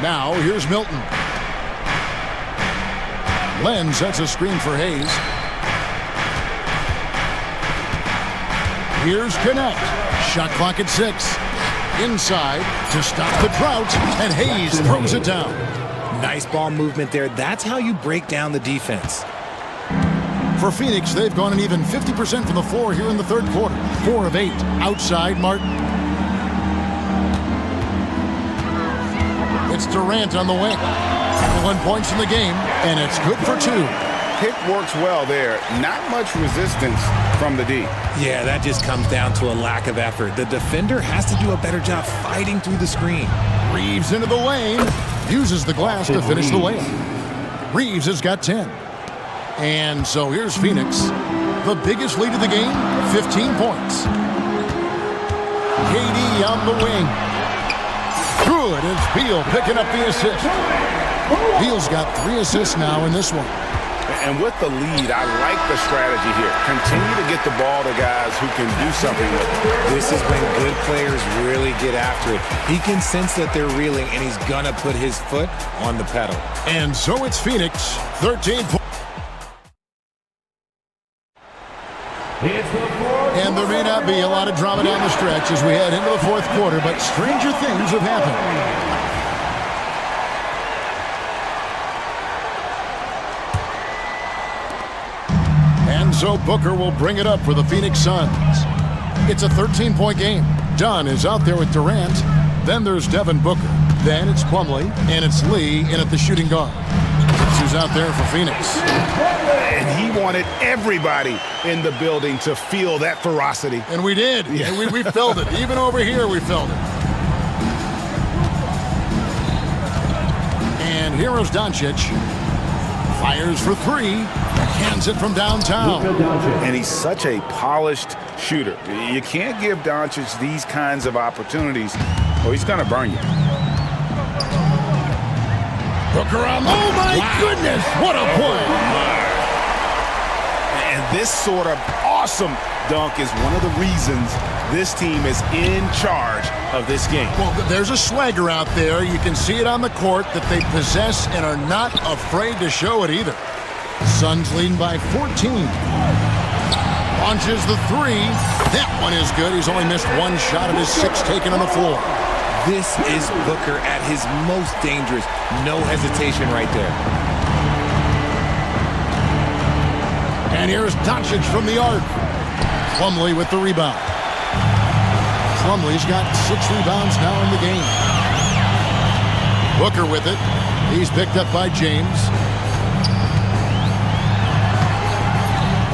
Now, here's Milton. Len sets a screen for Hayes. Here's Connect. Shot clock at 6. Inside to stop the drought, and Hayes throws it down. Nice ball movement there. That's how you break down the defense. For Phoenix, they've gone an even 50% from the floor here in the third quarter. 4 of 8. Outside, Martin. It's Durant on the wing. 1 points in the game, and it's good for 2. Pick works well there. Not much resistance from the D. Yeah, that just comes down to a lack of effort. The defender has to do a better job fighting through the screen. Reeves into the lane. Uses the glass to finish the layup. Reeves has got 10. And so here's Phoenix. The biggest lead of the game, 15 points. KD on the wing. Good, it's Beal picking up the assist. Beal's got 3 assists now in this one. And with the lead, I like the strategy here. Continue to get the ball to guys who can do something with it. This is when good players really get after it. He can sense that they're reeling, and he's going to put his foot on the pedal. And so it's Phoenix, 13 points. And there may not be a lot of drama down the stretch as we head into the fourth quarter, but stranger things have happened. And so Booker will bring it up for the Phoenix Suns. It's a 13-point game. Dunn is out there with Durant. Then there's Devin Booker. Then it's Plumlee, and it's Lee in at the shooting guard. That's who's out there for Phoenix. And he wanted everybody in the building to feel that ferocity. And we did. Yeah. We felt it. Even over here, we felt it. And here's Doncic. Fires for three. Hands it from downtown. And he's such a polished shooter. You can't give Doncic these kinds of opportunities or he's going to burn you. Booker on the... Oh, my goodness! What a play! And this sort of awesome dunk is one of the reasons this team is in charge of this game. Well, there's a swagger out there. You can see it on the court that they possess and are not afraid to show it either. Suns leading by 14. Launches the three. That one is good. He's only missed one shot of his 6 taken on the floor. This is Booker at his most dangerous. No hesitation right there. And here's Doncic from the arc. Plumlee with the rebound. Plumlee's got 6 rebounds now in the game. Booker with it. He's picked up by James.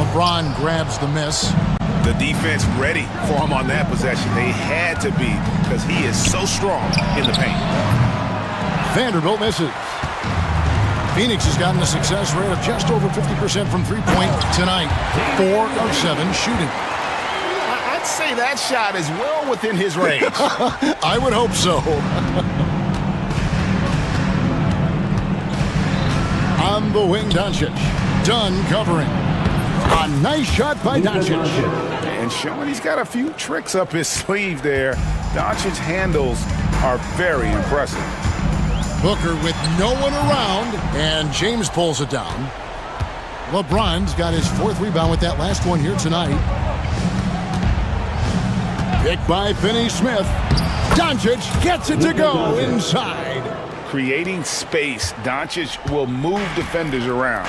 LeBron grabs the miss. The defense ready for him on that possession. They had to be because he is so strong in the paint. Vanderbilt misses. Phoenix has gotten a success rate of just over 50% from three-point tonight. 4 of 7 shooting. I'd say that shot is well within his range. I would hope so. On the wing, Doncic. Dunn covering. A nice shot by Doncic. And showing he's got a few tricks up his sleeve there. Doncic's handles are very impressive. Booker with no one around, and James pulls it down. LeBron's got his 4th rebound with that last one here tonight. Picked by Finney Smith. Doncic gets it to go inside. Creating space, Doncic will move defenders around.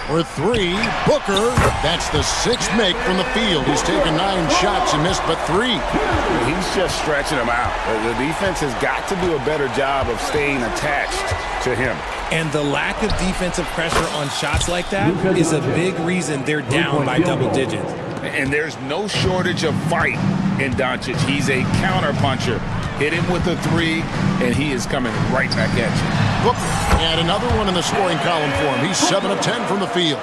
For 3, Booker. That's the 6th make from the field. He's taken 9 shots and missed but 3. He's just stretching them out. The defense has got to do a better job of staying attached to him. And the lack of defensive pressure on shots like that is a big reason they're down by double digits. And there's no shortage of fight in Doncic. He's a counter-puncher. Hit him with a 3, and he is coming right back at you. Booker, and another one in the scoring column for him. He's 7 of 10 from the field.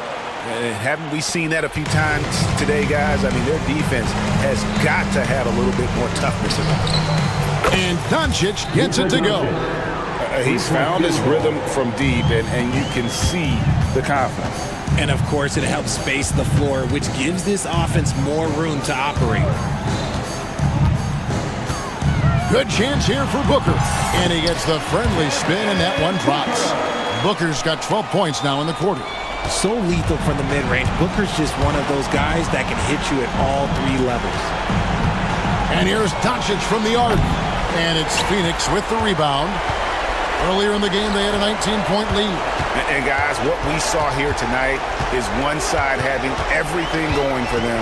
Haven't we seen that a few times today, guys? I mean, their defense has got to have a little bit more toughness in them. And Doncic gets it to go. He's found his rhythm from deep, and you can see the confidence. And, of course, it helps space the floor, which gives this offense more room to operate. Good chance here for Booker. And he gets the friendly spin, and that one drops. Booker's got 12 points now in the quarter. So lethal from the mid-range. Booker's just one of those guys that can hit you at all 3 levels. And here's Doncic from the arc. And it's Phoenix with the rebound. Earlier in the game, they had a 19-point lead. And guys, what we saw here tonight is one side having everything going for them.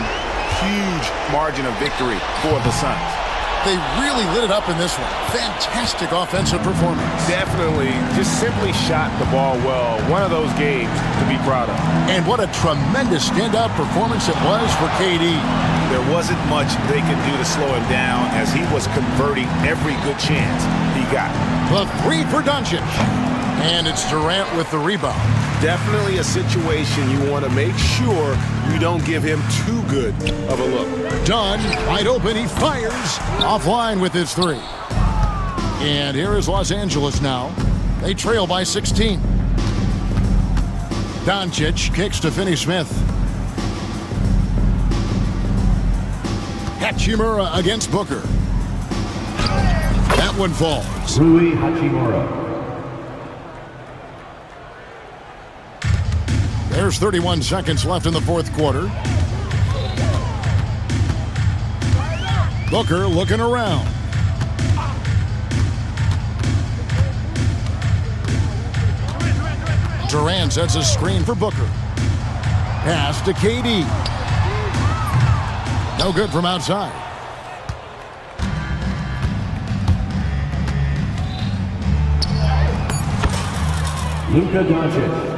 Huge margin of victory for the Suns. They really lit it up in this one. Fantastic offensive performance. Definitely. Just simply shot the ball well. One of those games to be proud of. And what a tremendous standout performance it was for KD. There wasn't much they could do to slow him down as he was converting every good chance he got. The 3 for Doncic. And it's Durant with the rebound. Definitely a situation you want to make sure you don't give him too good of a look. Dunn, wide open, he fires. Offline with his 3. And here is Los Angeles now. They trail by 16. Doncic kicks to Finney Smith. Hachimura against Booker. That one falls. Rui Hachimura. There's 31 seconds left in the fourth quarter. Booker looking around. Durant sets a screen for Booker. Pass to KD. No good from outside. Luka Doncic.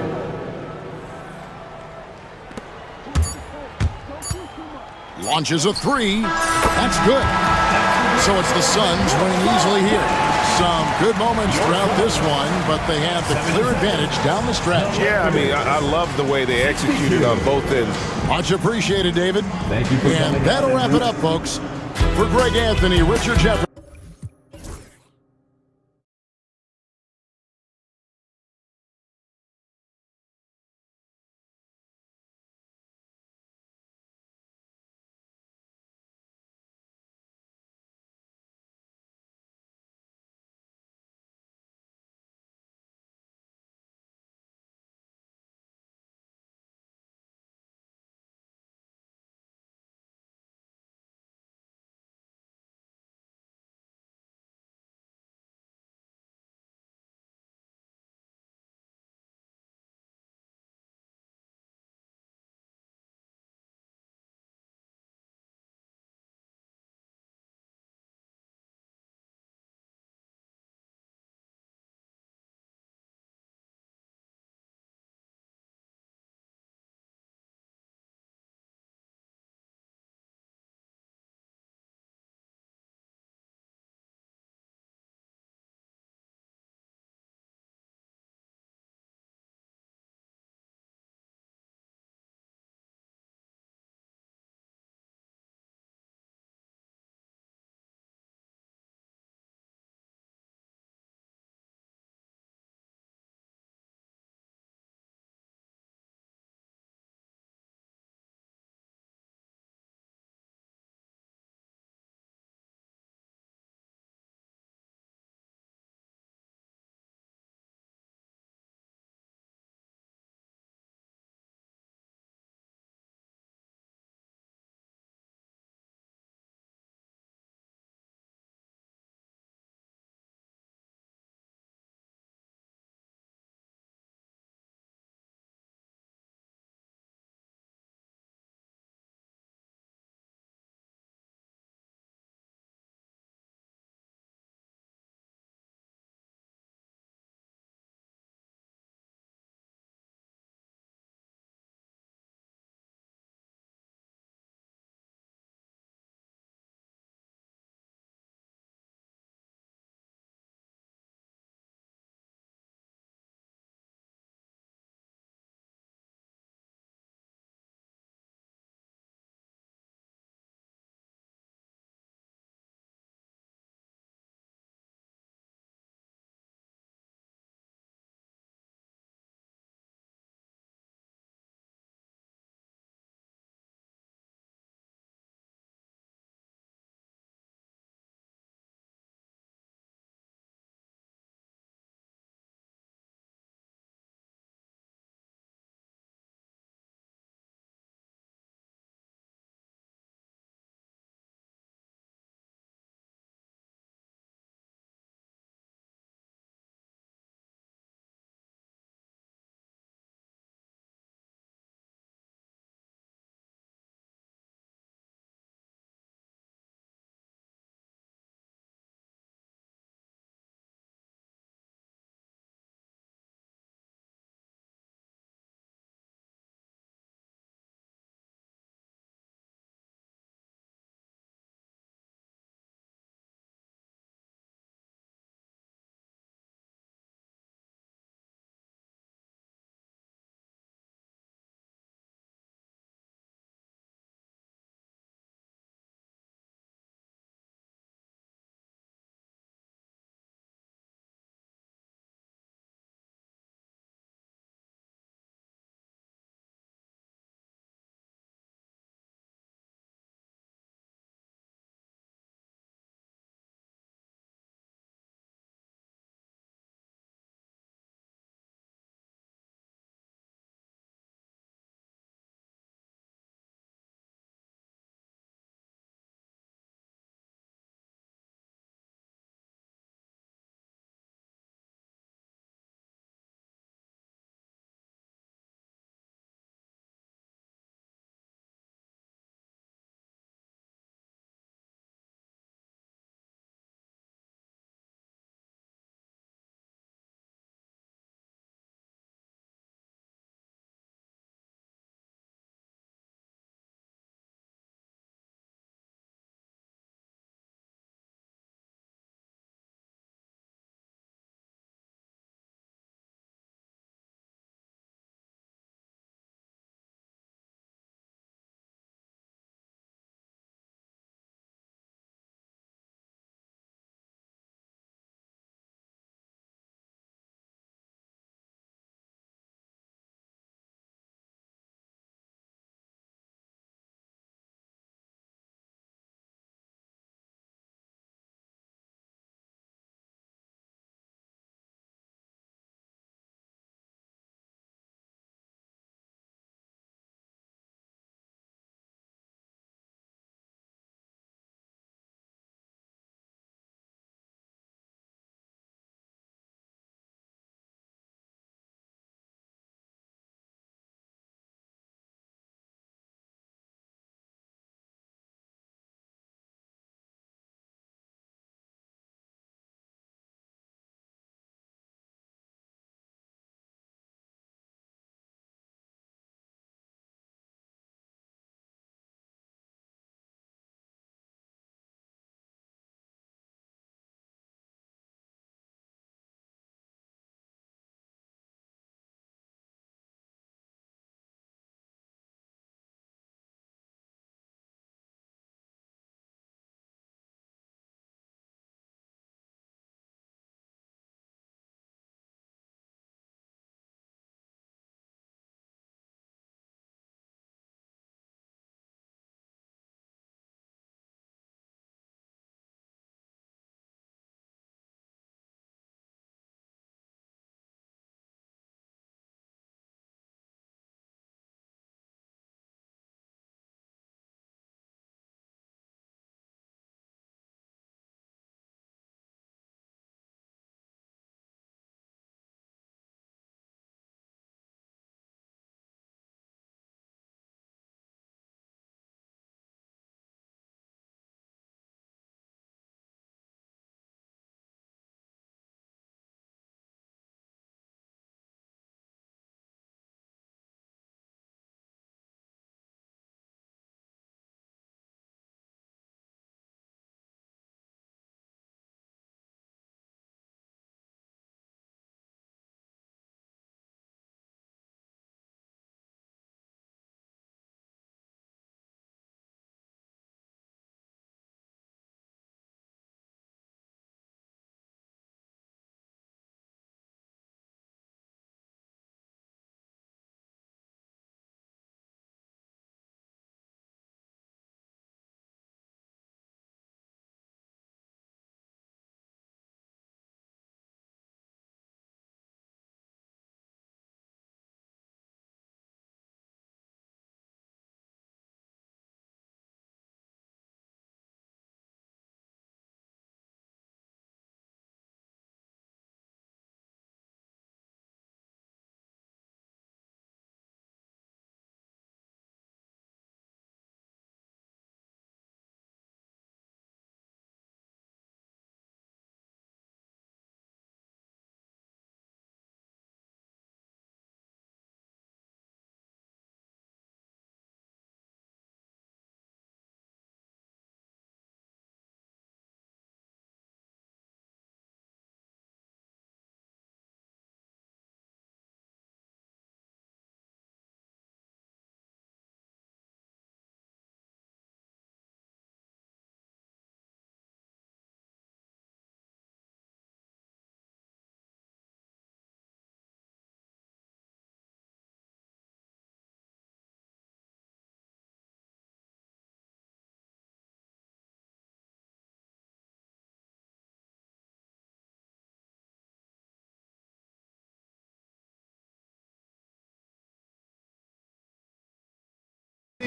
Launches a three. That's good. So it's the Suns winning easily here. Some good moments throughout this one, but they have the clear advantage down the stretch. Yeah, I mean, I love the way they executed on both ends. Much appreciated, David. Thank you for and that'll wrap it up, folks. For Greg Anthony, Richard Jefferson.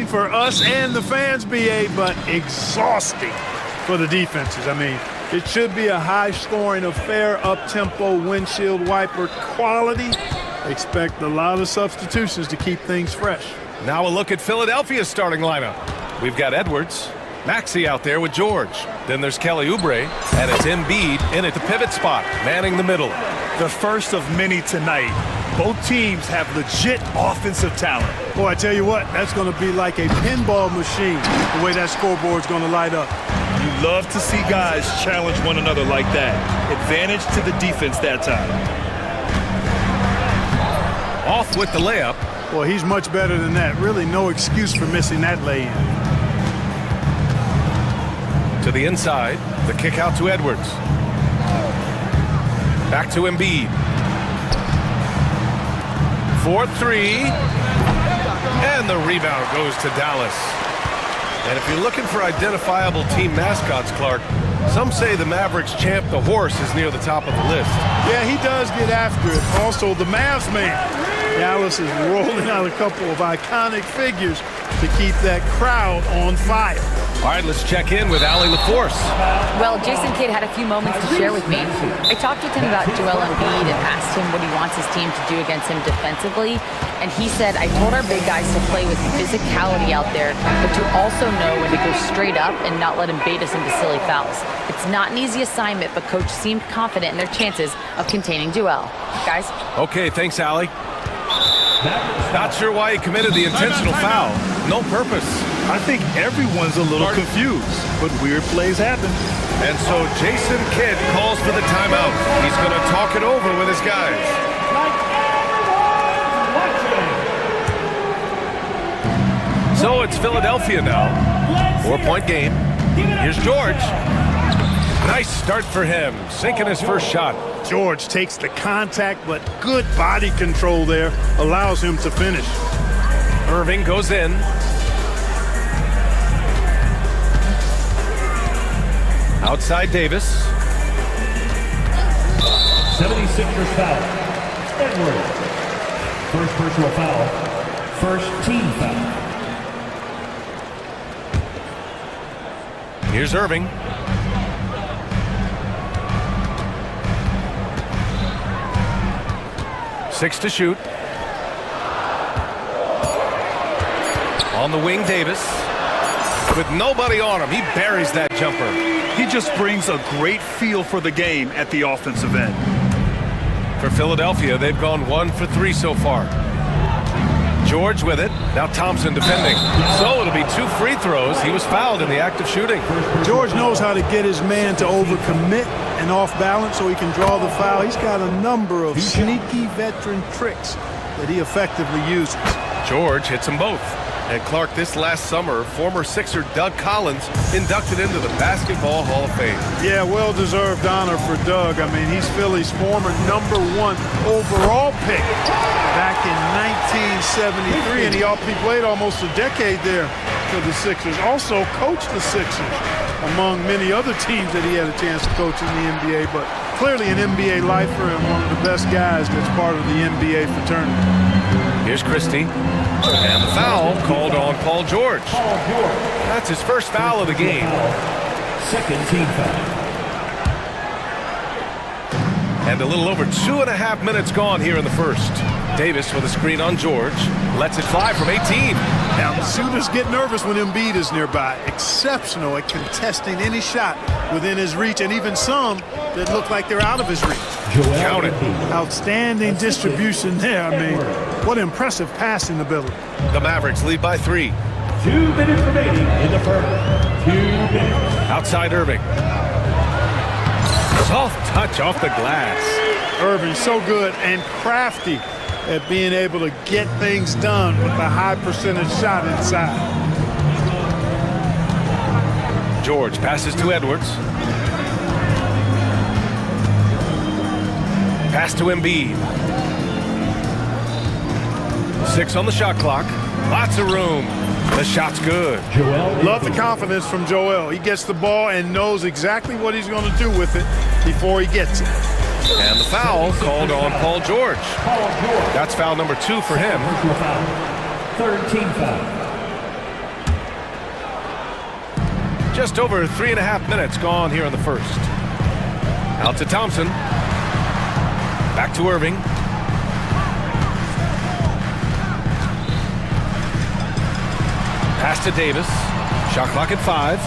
For us and the fans, BA, but exhausting for the defenses. I mean, it should be a high-scoring affair, up-tempo, windshield wiper quality. Expect a lot of substitutions to keep things fresh. Now a look at Philadelphia's starting lineup. We've got Edwards, Maxey out there with George. Then there's Kelly Oubre, and it's Embiid in at the pivot spot, manning the middle. The first of many tonight. Both teams have legit offensive talent. Boy, I tell you what, that's going to be like a pinball machine, the way that scoreboard's going to light up. You love to see guys challenge one another like that. Advantage to the defense that time. Off with the layup. Well, he's much better than that. Really no excuse for missing that lay-in. To the inside, the kick out to Edwards. Back to Embiid. 4-3. And the rebound goes to Dallas. And if you're looking for identifiable team mascots, Clark, some say the Mavericks champ, the horse, is near the top of the list. Yeah, he does get after it. Also, the Mavs man. Dallas is rolling out a couple of iconic figures to keep that crowd on fire. All right, let's check in with Allie LaForce. Well, Jason Kidd had a few moments to share with me. I talked with him about Joel Embiid and asked him what he wants his team to do against him defensively. And he said, I told our big guys to play with physicality out there, but to also know when to go straight up and not let him bait us into silly fouls. It's not an easy assignment, but Coach seemed confident in their chances of containing Joel. Guys? Okay, thanks, Allie. Not sure why he committed the intentional foul. No purpose. I think everyone's a little confused, but weird plays happen. And so Jason Kidd calls for the timeout. He's going to talk it over with his guys. So it's Philadelphia now. 4-point game. Here's George. Nice start for him, sinking his first shot. George takes the contact, but good body control there allows him to finish. Irving goes in. Outside Davis. 76ers foul. Edwards. First personal foul. First team foul. Here's Irving. Six to shoot. On the wing, Davis. With nobody on him, he buries that jumper. He just brings a great feel for the game at the offensive end. For Philadelphia, they've gone 1 for 3 so far. George with it. Now Thompson defending. So it'll be 2 free throws. He was fouled in the act of shooting. George knows how to get his man to overcommit and off balance so he can draw the foul. He's got a number of sneaky veteran tricks that he effectively uses. George hits them both. And Clark, this last summer, former Sixer Doug Collins inducted into the Basketball Hall of Fame. Yeah, well-deserved honor for Doug. I mean, he's Philly's former #1 overall pick back in 1973, and he played almost a decade there for the Sixers. Also coached the Sixers, among many other teams that he had a chance to coach in the NBA, but clearly an NBA lifer and one of the best guys that's part of the NBA fraternity. Here's Christie. And the foul called on Paul George. That's his first foul of the game. Second team foul. And a little over 2.5 minutes gone here in the first. Davis with a screen on George. Lets it fly from 18. Now, the shooters get nervous when Embiid is nearby. Exceptional at contesting any shot within his reach, and even some that look like they're out of his reach. Count it. Outstanding distribution there. I mean, what impressive passing ability. The Mavericks lead by 3. 2 minutes remaining in the first. 2 minutes. Outside Irving. Soft touch off the glass. Irving so good and crafty at being able to get things done with a high percentage shot inside. George passes to Edwards. Pass to Embiid. 6 on the shot clock. Lots of room. The shot's good. Love the confidence from Joel. He gets the ball and knows exactly what he's going to do with it before he gets it. And the foul called on Paul George. That's foul number 2 for him. Third team foul. Just over 3.5 minutes gone here in the first. Out to Thompson. Back to Irving. Pass to Davis. Shot clock at 5.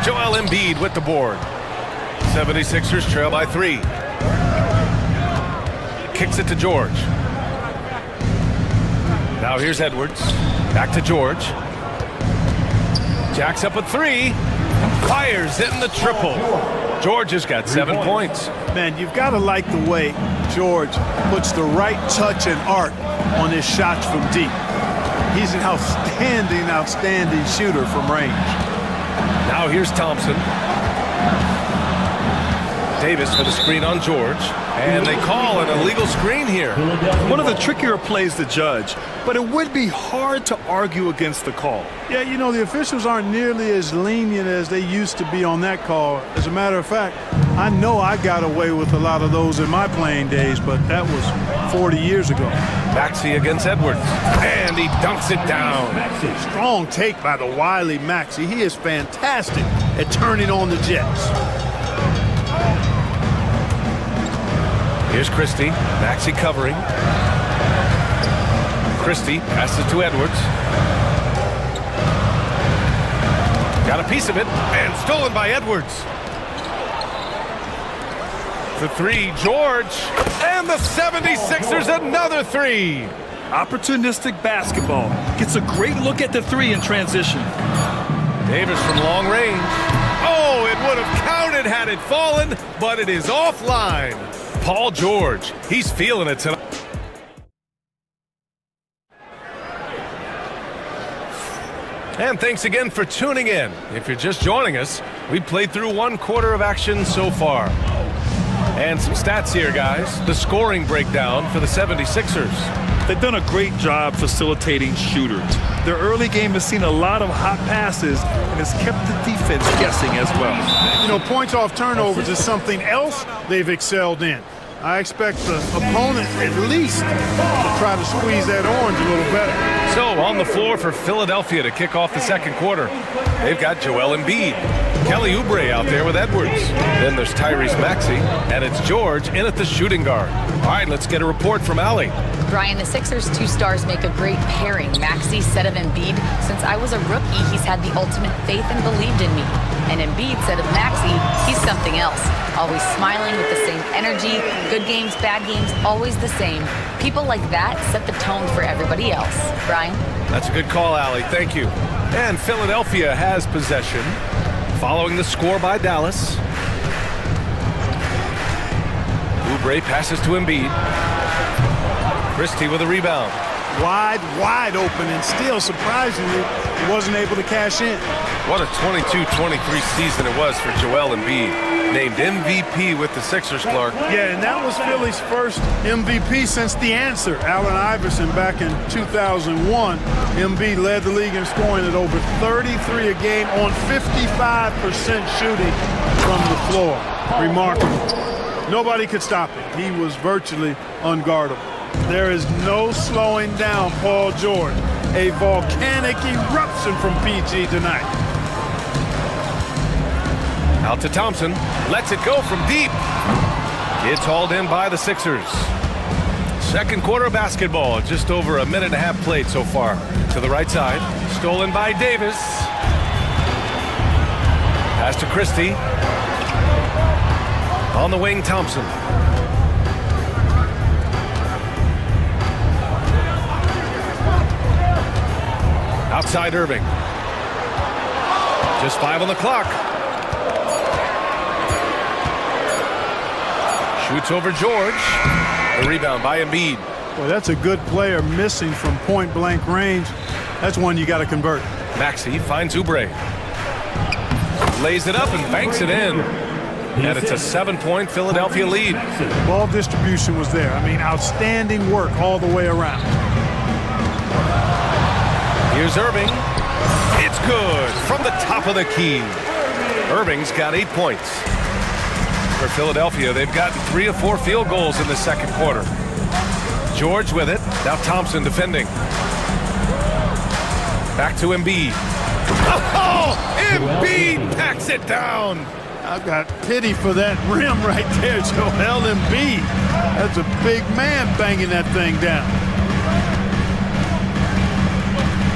Joel Embiid with the board. 76ers trail by 3. Kicks it to George. Now here's Edwards. Back to George. Jacks up a 3. Fires, hitting the triple. George has got 7 points. Man, you've got to like the way George puts the right touch and art on his shots from deep. He's an outstanding shooter from range. Now here's Thompson. Davis for the screen on George. And they call an illegal screen here. One of the trickier plays to judge, but it would be hard to argue against the call. Yeah, you know, the officials aren't nearly as lenient as they used to be on that call. As a matter of fact, I know I got away with a lot of those in my playing days, but that was 40 years ago. Maxey against Edwards. And he dunks it down. Strong take by the wily Maxey. He is fantastic at turning on the Jets. Here's Christie. Maxey covering. Christie passes to Edwards. Got a piece of it, and stolen by Edwards. The 3, George, and the 76ers another 3. Opportunistic basketball. Gets a great look at the 3 in transition. Davis from long range. Oh, it would have counted had it fallen, but it is offline. Paul George, he's feeling it tonight. And thanks again for tuning in. If you're just joining us, we played through 1 quarter of action so far. And some stats here, guys. The scoring breakdown for the 76ers. They've done a great job facilitating shooters. Their early game has seen a lot of hot passes and has kept the defense guessing as well. You know, points off turnovers is something else they've excelled in. I expect the opponent at least to try to squeeze that orange a little better. So on the floor for Philadelphia to kick off the second quarter, they've got Joel Embiid. Kelly Oubre out there with Edwards. Then there's Tyrese Maxey, and it's George in at the shooting guard. All right, let's get a report from Allie. Brian, the Sixers' 2 stars make a great pairing. Maxey, said of Embiid, since I was a rookie, he's had the ultimate faith and believed in me. And Embiid said of Maxey, he's something else. Always smiling with the same energy, good games, bad games, always the same. People like that set the tone for everybody else. Brian? That's a good call, Allie. Thank you. And Philadelphia has possession, following the score by Dallas. Oubre passes to Embiid. Christie with a rebound. Wide open, and still, surprisingly, he wasn't able to cash in. What a 22-23 season it was for Joel Embiid. Named MVP with the Sixers, Clark. Yeah, and that was Philly's first MVP since the answer, Allen Iverson, back in 2001. Embiid led the league in scoring at over 33 a game on 55% shooting from the floor. Remarkable. Nobody could stop him. He was virtually unguardable. There is no slowing down Paul George. A volcanic eruption from PG tonight. Out to Thompson. Lets it go from deep. It's hauled in by the Sixers. Second quarter of basketball. Just over a minute and a half played so far. To the right side. Stolen by Davis. Pass to Christie. On the wing, Thompson. Outside Irving. Just 5 on the clock. Shoots over George. A rebound by Embiid. Boy, that's a good player missing from point-blank range. That's one you got to convert. Maxey finds Oubre. Lays it up and banks it in. And it's a 7-point Philadelphia lead. Ball distribution was there. I mean, outstanding work all the way around. Here's Irving. It's good from the top of the key. Irving's got 8 points. For Philadelphia, they've gotten 3 of 4 field goals in the second quarter. George with it. Now Thompson defending. Back to Embiid. Oh, Embiid packs it down. I've got pity for that rim right there, Joel Embiid. That's a big man banging that thing down.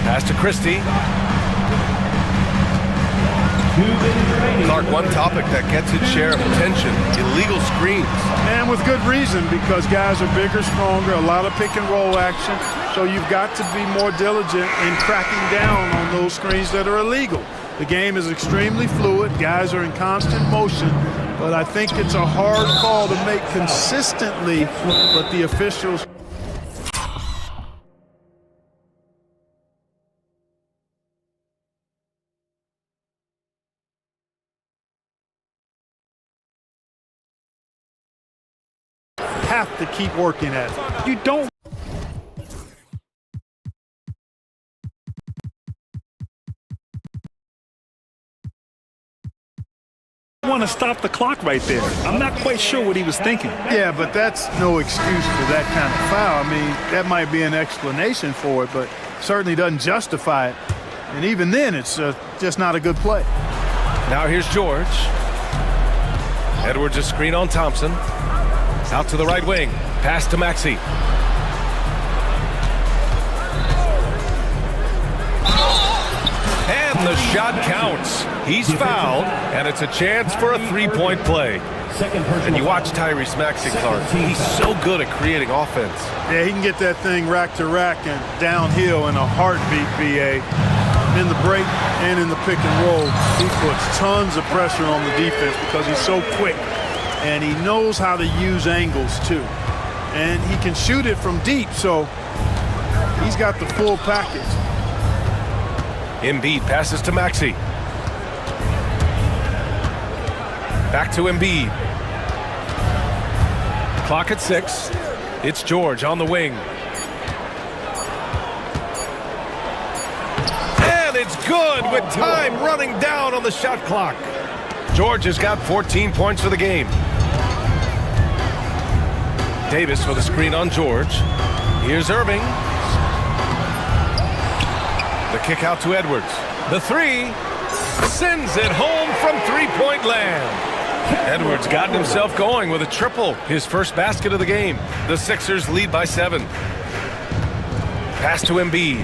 Pass to Christie. Clark, one topic that gets its share of attention, illegal screens. And with good reason, because guys are bigger, stronger, a lot of pick and roll action. So you've got to be more diligent in cracking down on those screens that are illegal. The game is extremely fluid. Guys are in constant motion. But I think it's a hard call to make consistently, but the officials... have to keep working at it. You don't want to stop the clock right there. I'm not quite sure what he was thinking. Yeah, but that's no excuse for that kind of foul. I mean, that might be an explanation for it, but certainly doesn't justify it. And even then, it's just not a good play. Now here's George. Edwards a screen on Thompson. Out to the right wing. Pass to Maxey. And the shot counts. He's fouled, and it's a chance for a three-point play. And you watch Tyrese Maxey, Clark. He's so good at creating offense. Yeah, he can get that thing rack to rack and downhill in a heartbeat, BA. In the break and in the pick and roll, he puts tons of pressure on the defense because he's so quick. And he knows how to use angles, too. And he can shoot it from deep, so he's got the full package. Embiid passes to Maxey. Back to Embiid. Clock at 6. It's George on the wing. And it's good with time running down on the shot clock. George has got 14 points for the game. Davis for the screen on George. Here's Irving. The kick out to Edwards. The three sends it home from three-point land. Edwards gotten himself going with a triple, his first basket of the game. The Sixers lead by 7. Pass to Embiid.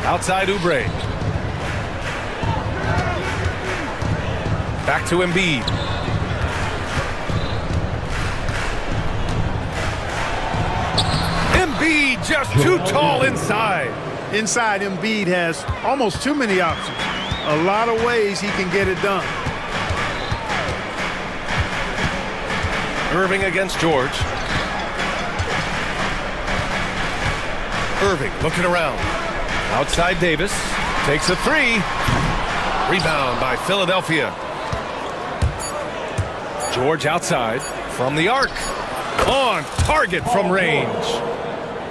Outside Oubre. Back to Embiid. Embiid just too tall inside. Inside, Embiid has almost too many options. A lot of ways he can get it done. Irving against George. Irving looking around. Outside Davis. Takes a three. Rebound by Philadelphia. George outside from the arc. On target from range.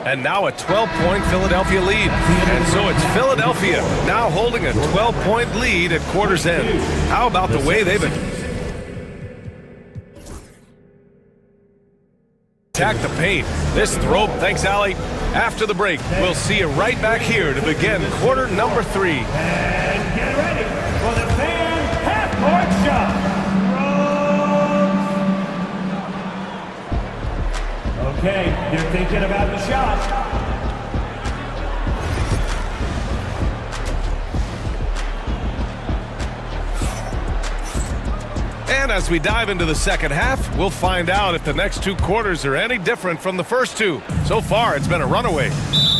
And now a 12-point Philadelphia lead. And so it's Philadelphia now holding a 12-point lead at quarter's end. How about the way they've attacked the paint? This throw, thanks, Allie. After the break, we'll see you right back here to begin quarter number 3. And get ready for the fan half-court shot. Okay, they're thinking about the shot. And as we dive into the second half, we'll find out if the next 2 quarters are any different from the first 2. So far, it's been a runaway.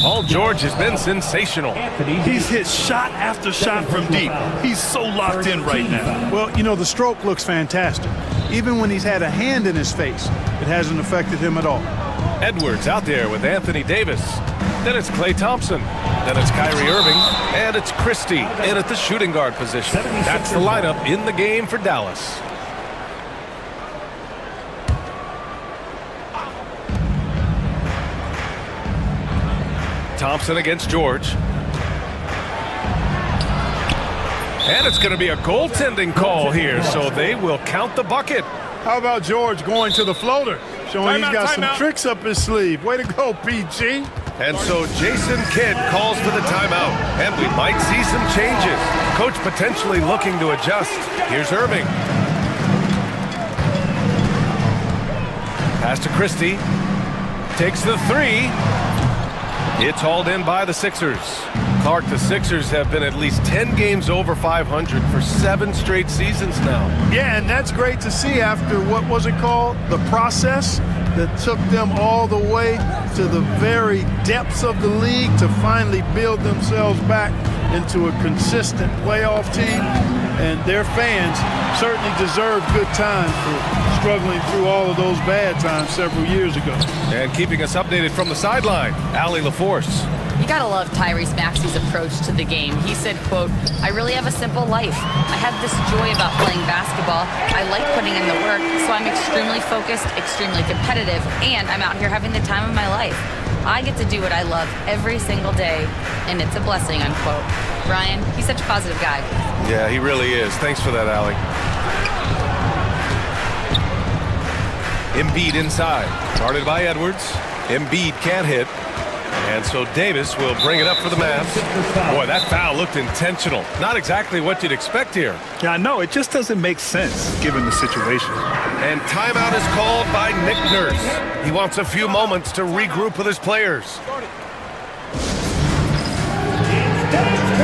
Paul George has been sensational. He's hit shot after shot from deep. He's so locked in right now. Well, you know, the stroke looks fantastic. Even when he's had a hand in his face, it hasn't affected him at all. Edwards out there with Anthony Davis. Then it's Klay Thompson. Then it's Kyrie Irving. And it's Christie in at the shooting guard position. That's the lineup in the game for Dallas. Thompson against George. And it's going to be a goaltending call here, so they will count the bucket. How about George going to the floater? Showing he's got some tricks up his sleeve. Way to go, PG. And so Jason Kidd calls for the timeout. And we might see some changes. Coach potentially looking to adjust. Here's Irving. Pass to Christie. Takes the three. It's hauled in by the Sixers. Clark, the Sixers have been at least 10 games over 500 for 7 straight seasons now. Yeah, and that's great to see after, what was it called? The process that took them all the way to the very depths of the league to finally build themselves back into a consistent playoff team. And their fans certainly deserve good time for struggling through all of those bad times several years ago. And keeping us updated from the sideline, Allie LaForce. You gotta love Tyrese Maxey's approach to the game. He said, quote, "I really have a simple life. I have this joy about playing basketball. I like putting in the work, so I'm extremely focused, extremely competitive, and I'm out here having the time of my life. I get to do what I love every single day, and it's a blessing," unquote. Ryan, he's such a positive guy. Yeah, he really is. Thanks for that, Allie. Embiid inside. Guarded by Edwards. Embiid can't hit. And so Davis will bring it up for the Mavs. Boy, that foul looked intentional. Not exactly what you'd expect here. Yeah, I know. It just doesn't make sense given the situation. And timeout is called by Nick Nurse. He wants a few moments to regroup with his players. Dancers.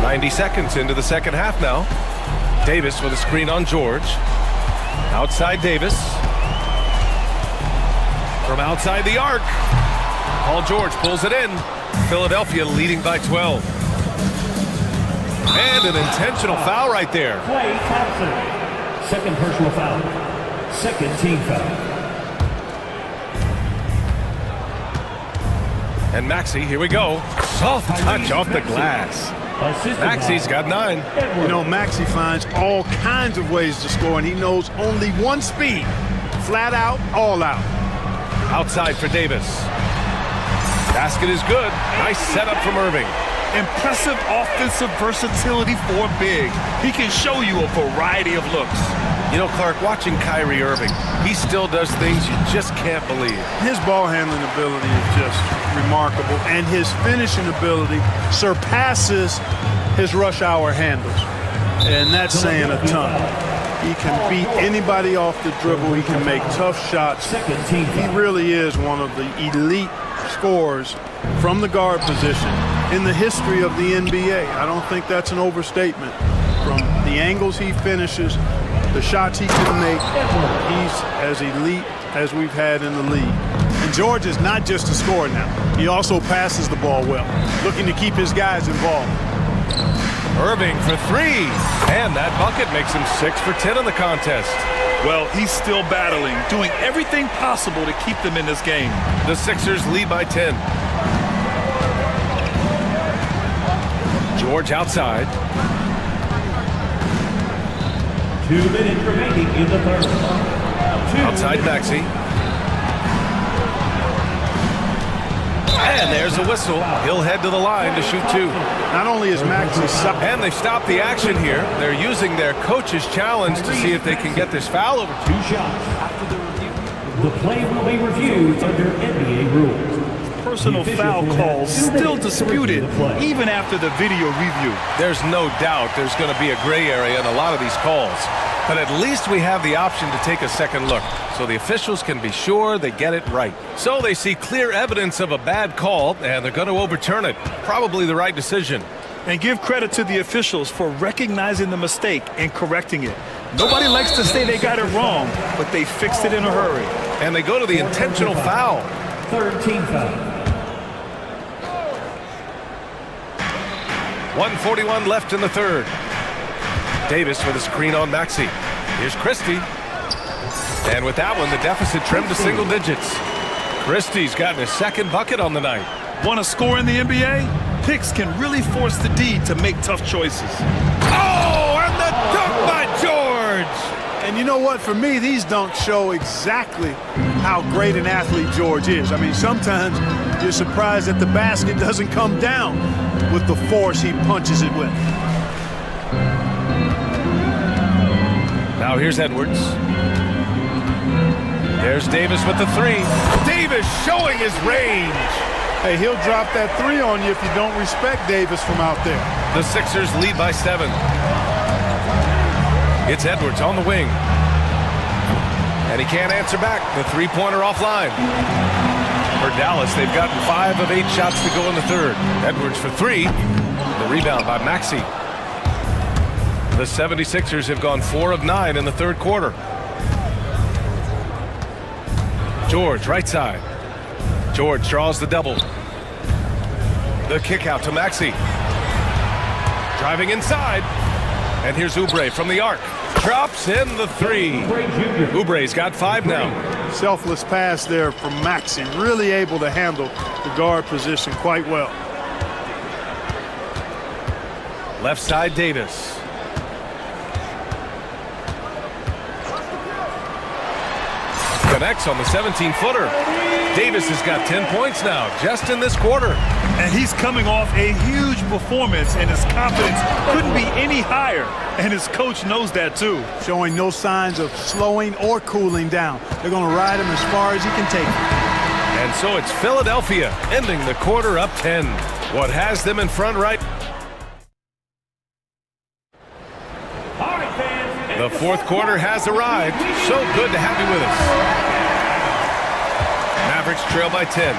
90 seconds into the second half now. Davis with a screen on George. Outside Davis. From outside the arc. Paul George pulls it in. Philadelphia leading by 12. And an intentional foul right there. Klay Thompson. Second personal foul. Second team foul. And Maxey, here we go. Soft touch off the glass. Maxey's got 9. You know, Maxey finds all kinds of ways to score, and he knows only one speed. Flat out, all out. Outside for Davis. Basket is good. Nice setup from Irving. Impressive offensive versatility for big. He can show you a variety of looks. You know, Clark, watching Kyrie Irving, he still does things you just can't believe. His ball handling ability is just remarkable, and his finishing ability surpasses his rush hour handles. And that's saying a ton. He can beat anybody off the dribble. He can make tough shots. He really is one of the elite scorers from the guard position in the history of the NBA. I don't think that's an overstatement. From the angles he finishes, the shots he can make, he's as elite as we've had in the league. And George is not just a scorer now. He also passes the ball well, looking to keep his guys involved. Irving for 3. And that bucket makes him 6 for 10 in the contest. Well, he's still battling, doing everything possible to keep them in this game. The Sixers lead by 10. George outside. 2 minutes remaining in the third. Outside Maxey. And there's a whistle. He'll head to the line to shoot 2. Not only is Maxey and they stop the action here. They're using their coach's challenge to see if they can get this foul over. 2 shots after the review. The play will be reviewed under NBA rules. Personal foul calls still disputed even after the video review. There's no doubt there's going to be a gray area in a lot of these calls. But at least we have the option to take a second look, so the officials can be sure they get it right. So they see clear evidence of a bad call, and they're going to overturn it. Probably the right decision. And give credit to the officials for recognizing the mistake and correcting it. Nobody likes to say they got it wrong, but they fixed it in a hurry. And they go to the intentional foul. Third team foul. 1:41 left in the third. Davis with a screen on Maxey. Here's Christie. And with that one, the deficit trimmed to single digits. Christie's gotten his second bucket on the night. Want to score in the NBA? Picks can really force the D to make tough choices. Oh, and the dunk by George! And you know what? For me, these dunks show exactly how great an athlete George is. I mean, sometimes you're surprised that the basket doesn't come down with the force he punches it with. Now here's Edwards. Here's Davis with the three. Davis showing his range. Hey, he'll drop that three on you if you don't respect Davis from out there. The Sixers lead by 7. It's Edwards on the wing. And he can't answer back. The three-pointer offline. For Dallas, they've gotten 5 of 8 shots to go in the third. Edwards for 3. The rebound by Maxey. The 76ers have gone 4 of 9 in the third quarter. George, right side. George draws the double. The kick out to Maxey. Driving inside. And here's Oubre from the arc. Drops in the 3. Oubre's got 5 now. Selfless pass there from Maxey. Really able to handle the guard position quite well. Left side, Davis. Connects on the 17-footer. Davis has got 10 points now, just in this quarter. And he's coming off a huge performance, and his confidence couldn't be any higher. And his coach knows that, too. Showing no signs of slowing or cooling down. They're going to ride him as far as he can take him. And so it's Philadelphia ending the quarter up 10. What has them in front right? The fourth quarter has arrived. So good to have you with us. Mavericks trail by 10.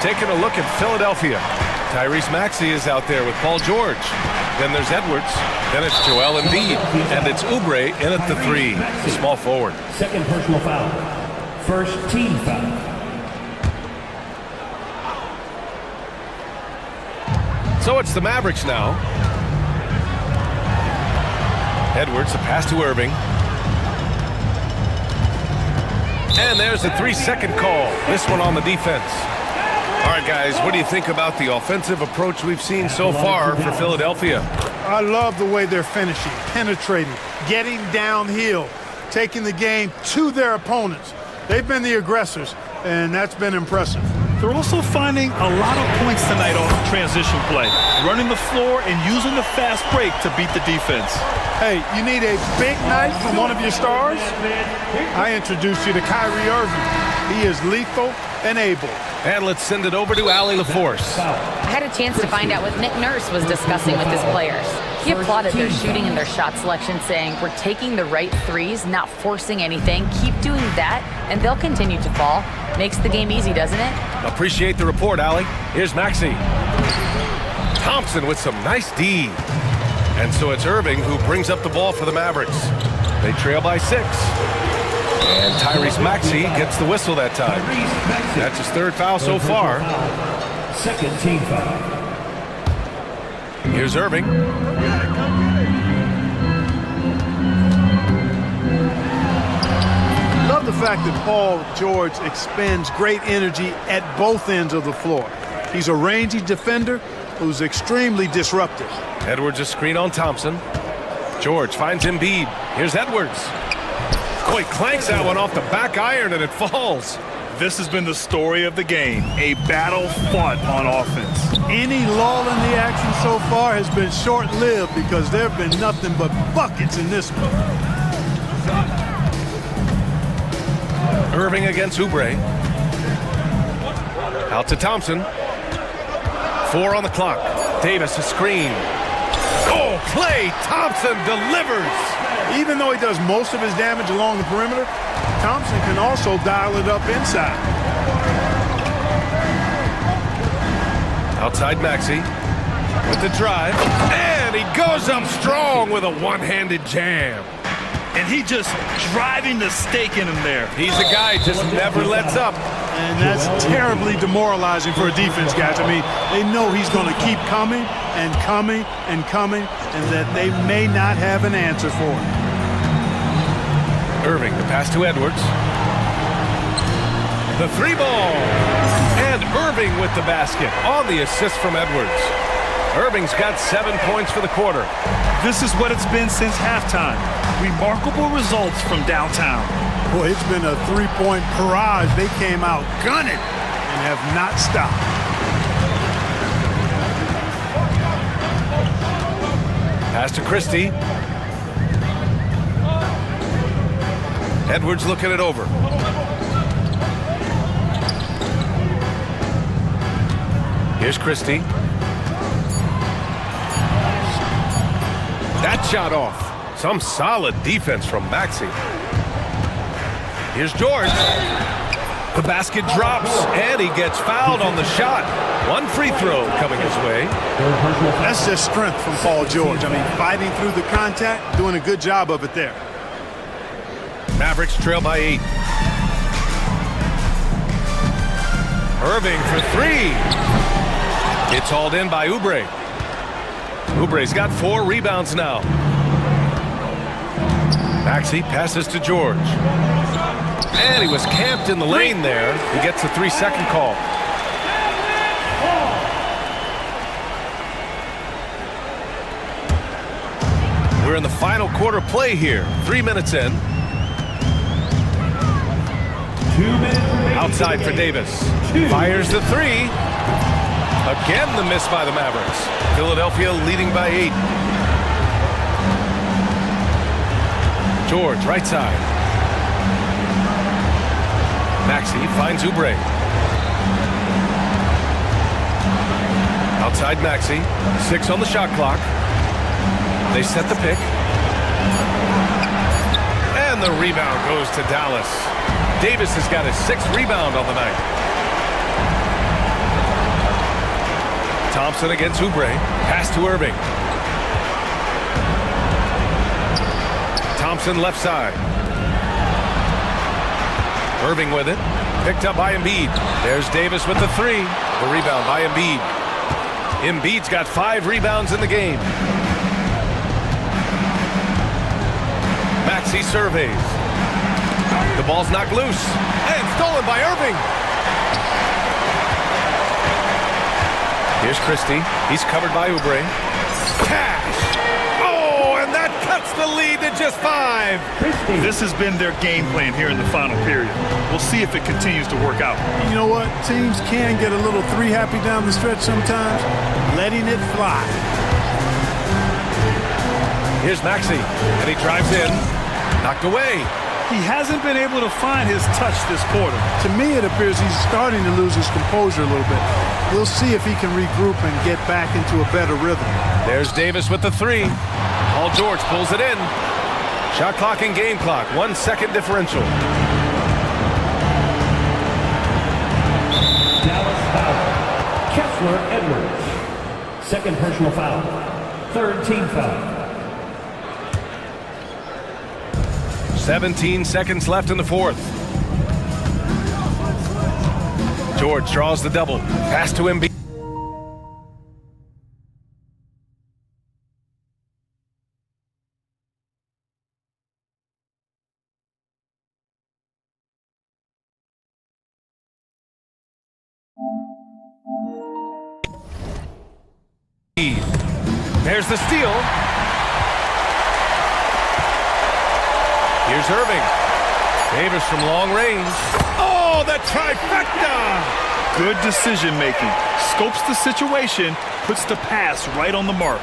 Taking a look at Philadelphia. Tyrese Maxey is out there with Paul George. Then there's Edwards. Then it's Joel Embiid. And it's Oubre in at the 3. Small forward. Second personal foul. First team foul. So it's the Mavericks now. Edwards, a pass to Irving. And there's a 3-second call. This one on the defense. All right, guys, what do you think about the offensive approach we've seen so far for Philadelphia? I love the way they're finishing, penetrating, getting downhill, taking the game to their opponents. They've been the aggressors, and that's been impressive. They're also finding a lot of points tonight off the transition play, running the floor and using the fast break to beat the defense. Hey, you need a big night from one of your stars? I introduce you to Kyrie Irving. He is lethal and able. And let's send it over to Allie LaForce. I had a chance to find out what Nick Nurse was discussing with his players. He applauded their shooting and their shot selection, saying, "We're taking the right threes, not forcing anything. Keep doing that, and they'll continue to fall." Makes the game easy, doesn't it? Appreciate the report, Allie. Here's Maxey. Thompson with some nice D. And so it's Irving who brings up the ball for the Mavericks. They trail by 6. And Tyrese Maxey gets the whistle that time. That's his 3rd foul so far. Second team foul. Here's Irving. Love the fact that Paul George expends great energy at both ends of the floor. He's a rangy defender who's extremely disruptive. Edwards a screen on Thompson. George finds Embiid. Here's Edwards. Oh, he clanks that one off the back iron and it falls. This has been the story of the game, a battle fought on offense. Any lull in the action so far has been short-lived because there have been nothing but buckets in this one. Irving against Oubre. Out to Thompson. 4 on the clock. Davis a screen. Oh, Klay Thompson delivers. Even though he does most of his damage along the perimeter, Thompson can also dial it up inside. Outside Maxey with the drive. And he goes up strong with a one-handed jam. And he just driving the stake in him there. He's a guy just never lets up. And that's terribly demoralizing for a defense, guys. I mean, they know he's going to keep coming and coming and coming, and that they may not have an answer for it. Irving, the pass to Edwards. The 3-ball. And Irving with the basket on the assist from Edwards. Irving's got 7 points for the quarter. This is what it's been since halftime. Remarkable results from downtown. Boy, it's been a 3-point barrage. They came out gunning and have not stopped. Pass to Christie. Edwards looking it over. Here's Christie. That shot off. Some solid defense from Maxey. Here's George. The basket drops, and he gets fouled on the shot. One free throw coming his way. That's just strength from Paul George. I mean, fighting through the contact, doing a good job of it there. Mavericks trail by 8. Irving for 3. It's hauled in by Oubre. Oubre's got 4 rebounds now. Maxey passes to George. And he was camped in the lane there. He gets a 3-second call. We're in the final quarter play here. 3 minutes in. 2 minutes. Outside for Davis. Fires the 3. Again the miss by the Mavericks. Philadelphia leading by 8. George, right side. Maxey finds Oubre. Outside Maxey. 6 on the shot clock. They set the pick. And the rebound goes to Dallas. Davis has got his 6th rebound on the night. Thompson against Oubre. Pass to Irving. Thompson left side. Irving with it. Picked up by Embiid. There's Davis with the 3. The rebound by Embiid. Embiid's got 5 rebounds in the game. Maxey surveys. The ball's knocked loose. And stolen by Irving. Here's Christie. He's covered by Oubre. Cash! Oh, and that cuts the lead to just 5. This has been their game plan here in the final period. We'll see if it continues to work out. You know what? Teams can get a little 3 happy down the stretch sometimes. Letting it fly. Here's Maxey. And he drives in. Knocked away. He hasn't been able to find his touch this quarter. To me, it appears he's starting to lose his composure a little bit. We'll see if he can regroup and get back into a better rhythm. There's Davis with the 3. Paul George pulls it in. Shot clock and game clock. 1 second differential. Dallas foul. Kessler Edwards. 2nd personal foul. 3rd team foul. 17 seconds left in the 4th. George draws the double. Pass to Embiid. There's the steal. Here's Irving. Davis from long range. Oh, the trifecta! Good decision making. Scopes the situation, puts the pass right on the mark.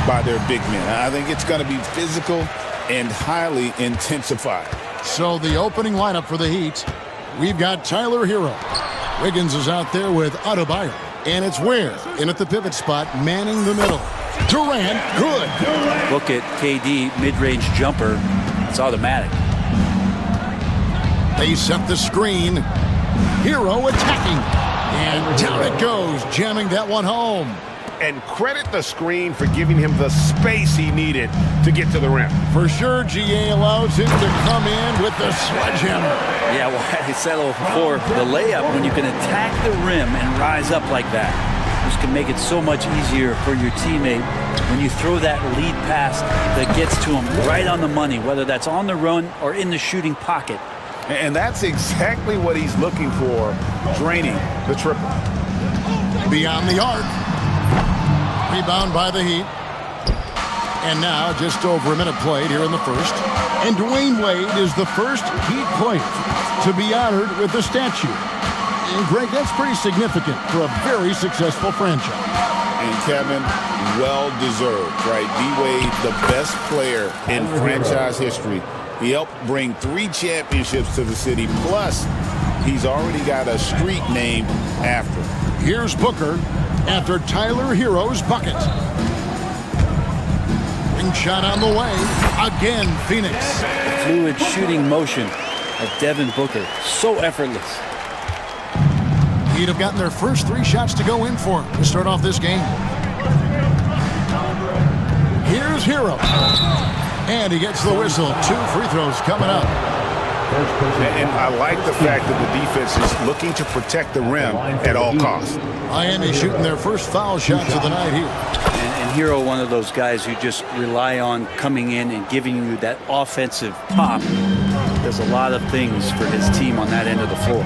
by their big men. I think it's going to be physical and highly intensified. So the opening lineup for the Heat, we've got Tyler Hero. Wiggins is out there with Adebayo. And it's Ware in at the pivot spot, manning the middle. Durant, good. Look at KD, mid-range jumper. It's automatic. They set the screen. Hero attacking. And down it goes, jamming that one home. And credit the screen for giving him the space he needed to get to the rim. For sure, GA allows him to come in with the sledgehammer. Yeah, well, I said before, the layup, when you can attack the rim and rise up like that, this can make it so much easier for your teammate when you throw that lead pass that gets to him right on the money, whether that's on the run or in the shooting pocket. And that's exactly what he's looking for, draining the triple. Beyond the arc. Rebound by the Heat. And now just over a minute played here in the first. And Dwayne Wade is the first Heat player to be honored with a statue. And Greg, that's pretty significant for a very successful franchise. And Kevin, well-deserved, right? D-Wade, the best player in franchise history. He helped bring 3 championships to the city. Plus, he's already got a street named after him. Here's Booker after Tyler Hero's bucket. Ring shot on the way. Again, Phoenix. Fluid shooting motion of Devin Booker. So effortless. He'd have gotten their first 3 shots to go in for him to start off this game. Here's Hero. And he gets the whistle. 2 free throws coming up. And I like the fact that the defense is looking to protect the rim at all costs. Miami shooting their first foul shots of the night here. And Hero, one of those guys who just rely on coming in and giving you that offensive pop. Does a lot of things for his team on that end of the floor.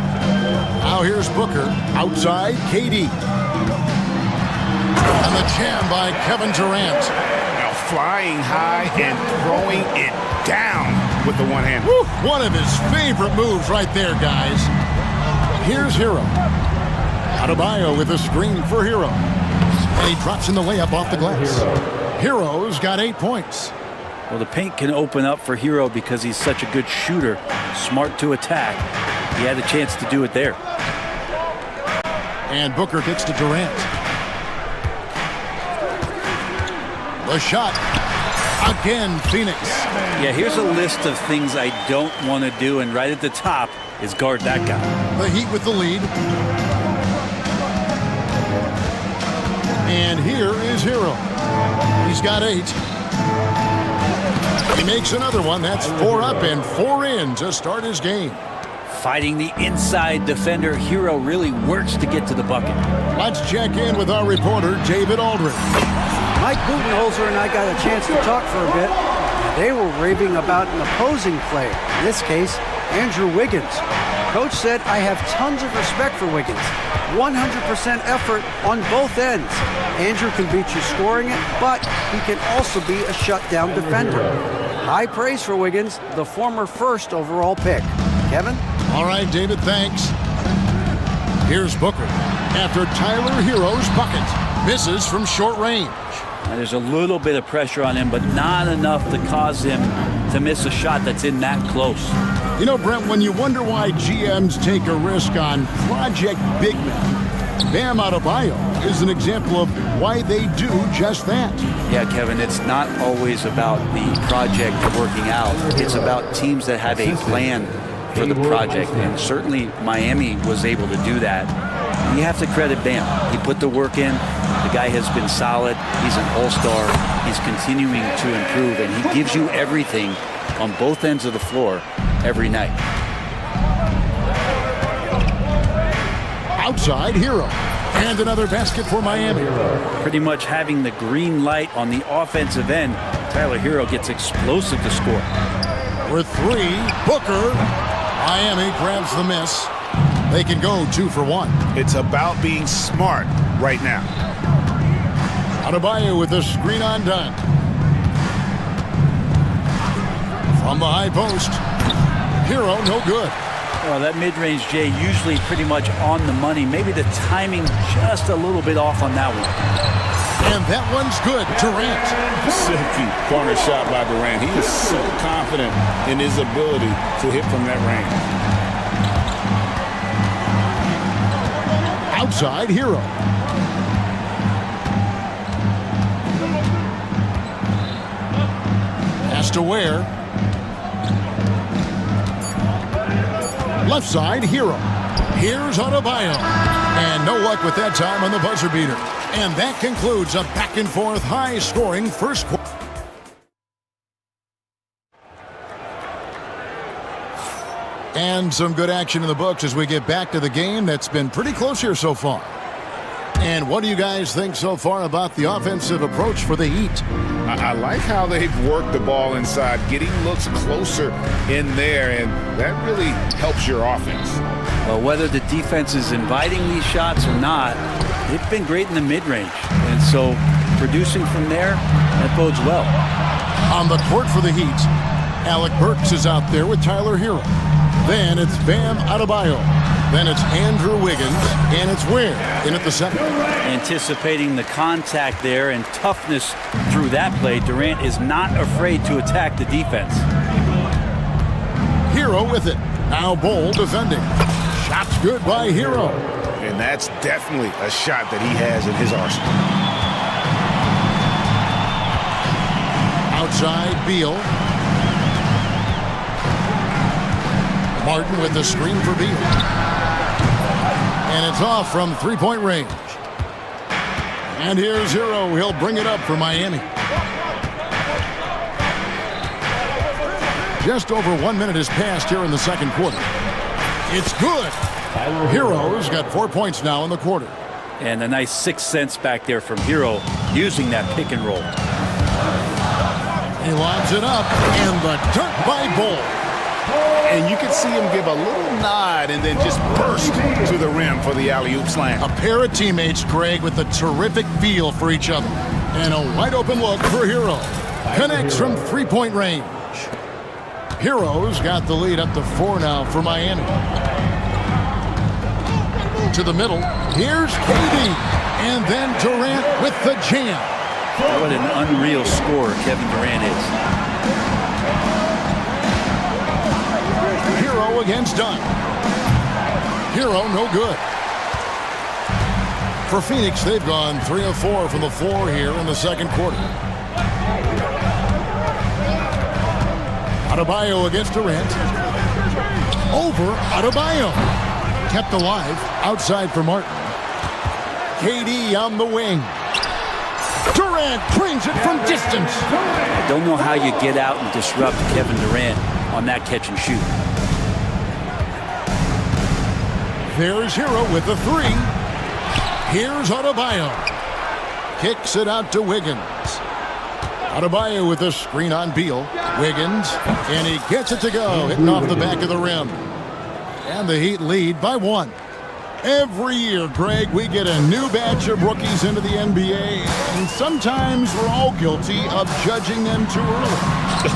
Now here's Booker. Outside, KD. And the jam by Kevin Durant. Now flying high and throwing it down with the one hand. Woo! One of his favorite moves right there, guys. Here's Hero. Adebayo with a screen for Hero. And he drops in the layup off the glass. Hero's got 8 points. Well, the paint can open up for Hero because he's such a good shooter, smart to attack. He had a chance to do it there. And Booker gets to Durant. The shot. Again, Phoenix. Yeah, here's a list of things I don't want to do, and right at the top is guard that guy. The Heat with the lead. And here is Hero. He's got 8. He makes another one. That's 4 up and 4 in to start his game. Fighting the inside defender, Hero really works to get to the bucket. Let's check in with our reporter, David Aldridge. Mike Budenholzer and I got a chance to talk for a bit. They were raving about an opposing player, in this case, Andrew Wiggins. Coach said, I have tons of respect for Wiggins. 100% effort on both ends. Andrew can beat you scoring it, but he can also be a shutdown defender. High praise for Wiggins, the former first overall pick. Kevin? All right, David, thanks. Here's Booker after Tyler Hero's bucket. Misses from short range. Now, there's a little bit of pressure on him, but not enough to cause him to miss a shot that's in that close. You know, Brent, when you wonder why GMs take a risk on project big men, Bam Adebayo is an example of why they do just that. Yeah, Kevin, it's not always about the project working out. It's about teams that have a plan for the project, and certainly Miami was able to do that. You have to credit Bam. He put the work in. The guy has been solid. He's an all-star. He's continuing to improve, and he gives you everything on both ends of the floor every night. Outside, Hero. And another basket for Miami. Pretty much having the green light on the offensive end, Tyler Hero gets explosive to score. With 3, Booker. Miami grabs the miss. They can go 2 for 1. It's about being smart right now. Adebayo with the screen on done. From the high post. Hero, no good. Well, that mid-range J usually pretty much on the money. Maybe the timing just a little bit off on that one. And that one's good. Durant. Silky corner shot by Durant. He is so confident in his ability to hit from that range. Outside Hero. Pass to Ware. Left side Hero. Here's Adebayo. And no luck with that time on the buzzer beater. And that concludes a back-and-forth, high-scoring first quarter. And some good action in the books as we get back to the game that's been pretty close here so far. And what do you guys think so far about the offensive approach for the Heat? I like how they've worked the ball inside, getting looks closer in there, and that really helps your offense. Well, whether the defense is inviting these shots or not, they've been great in the mid-range. And so producing from there, that bodes well. On the court for the Heat, Alec Burks is out there with Tyler Hero. Then it's Bam Adebayo. Then it's Andrew Wiggins, and it's Ware in at the second. Anticipating the contact there and toughness through that play, Durant is not afraid to attack the defense. Hero with it. Now Bol defending. Shot's good by Hero. And that's definitely a shot that he has in his arsenal. Outside Beal. Martin with the screen for Beal. And it's off from three-point range. And here's Hero. He'll bring it up for Miami. Just over 1 minute has passed here in the second quarter. It's good. Hero's got 4 points now in the quarter. And a nice 6 cents back there from Hero using that pick and roll. He lobs it up, and the dunk by Bol. And you can see him give a little nod and then just burst to the rim for the alley-oop slam. A pair of teammates, Greg, with a terrific feel for each other. And a wide-open look for Hero. Connects from three-point range. Hero's got the lead up to 4 now for Miami. To the middle. Here's KD. And then Durant with the jam. What an unreal scorer Kevin Durant is. Hero against Dunn. Hero no good. For Phoenix, they've gone 3 of 4 from the floor here in the second quarter. Adebayo against Durant. Over Adebayo. Kept alive outside for Martin. KD on the wing. Durant brings it from distance. I don't know how you get out and disrupt Kevin Durant on that catch and shoot. There's Hero with the 3. Here's Adebayo. Kicks it out to Wiggins. Adebayo with a screen on Beal. Wiggins, and he gets it to go, hitting off the back of the rim. And the Heat lead by 1. Every year, Greg, we get a new batch of rookies into the NBA, and sometimes we're all guilty of judging them too early.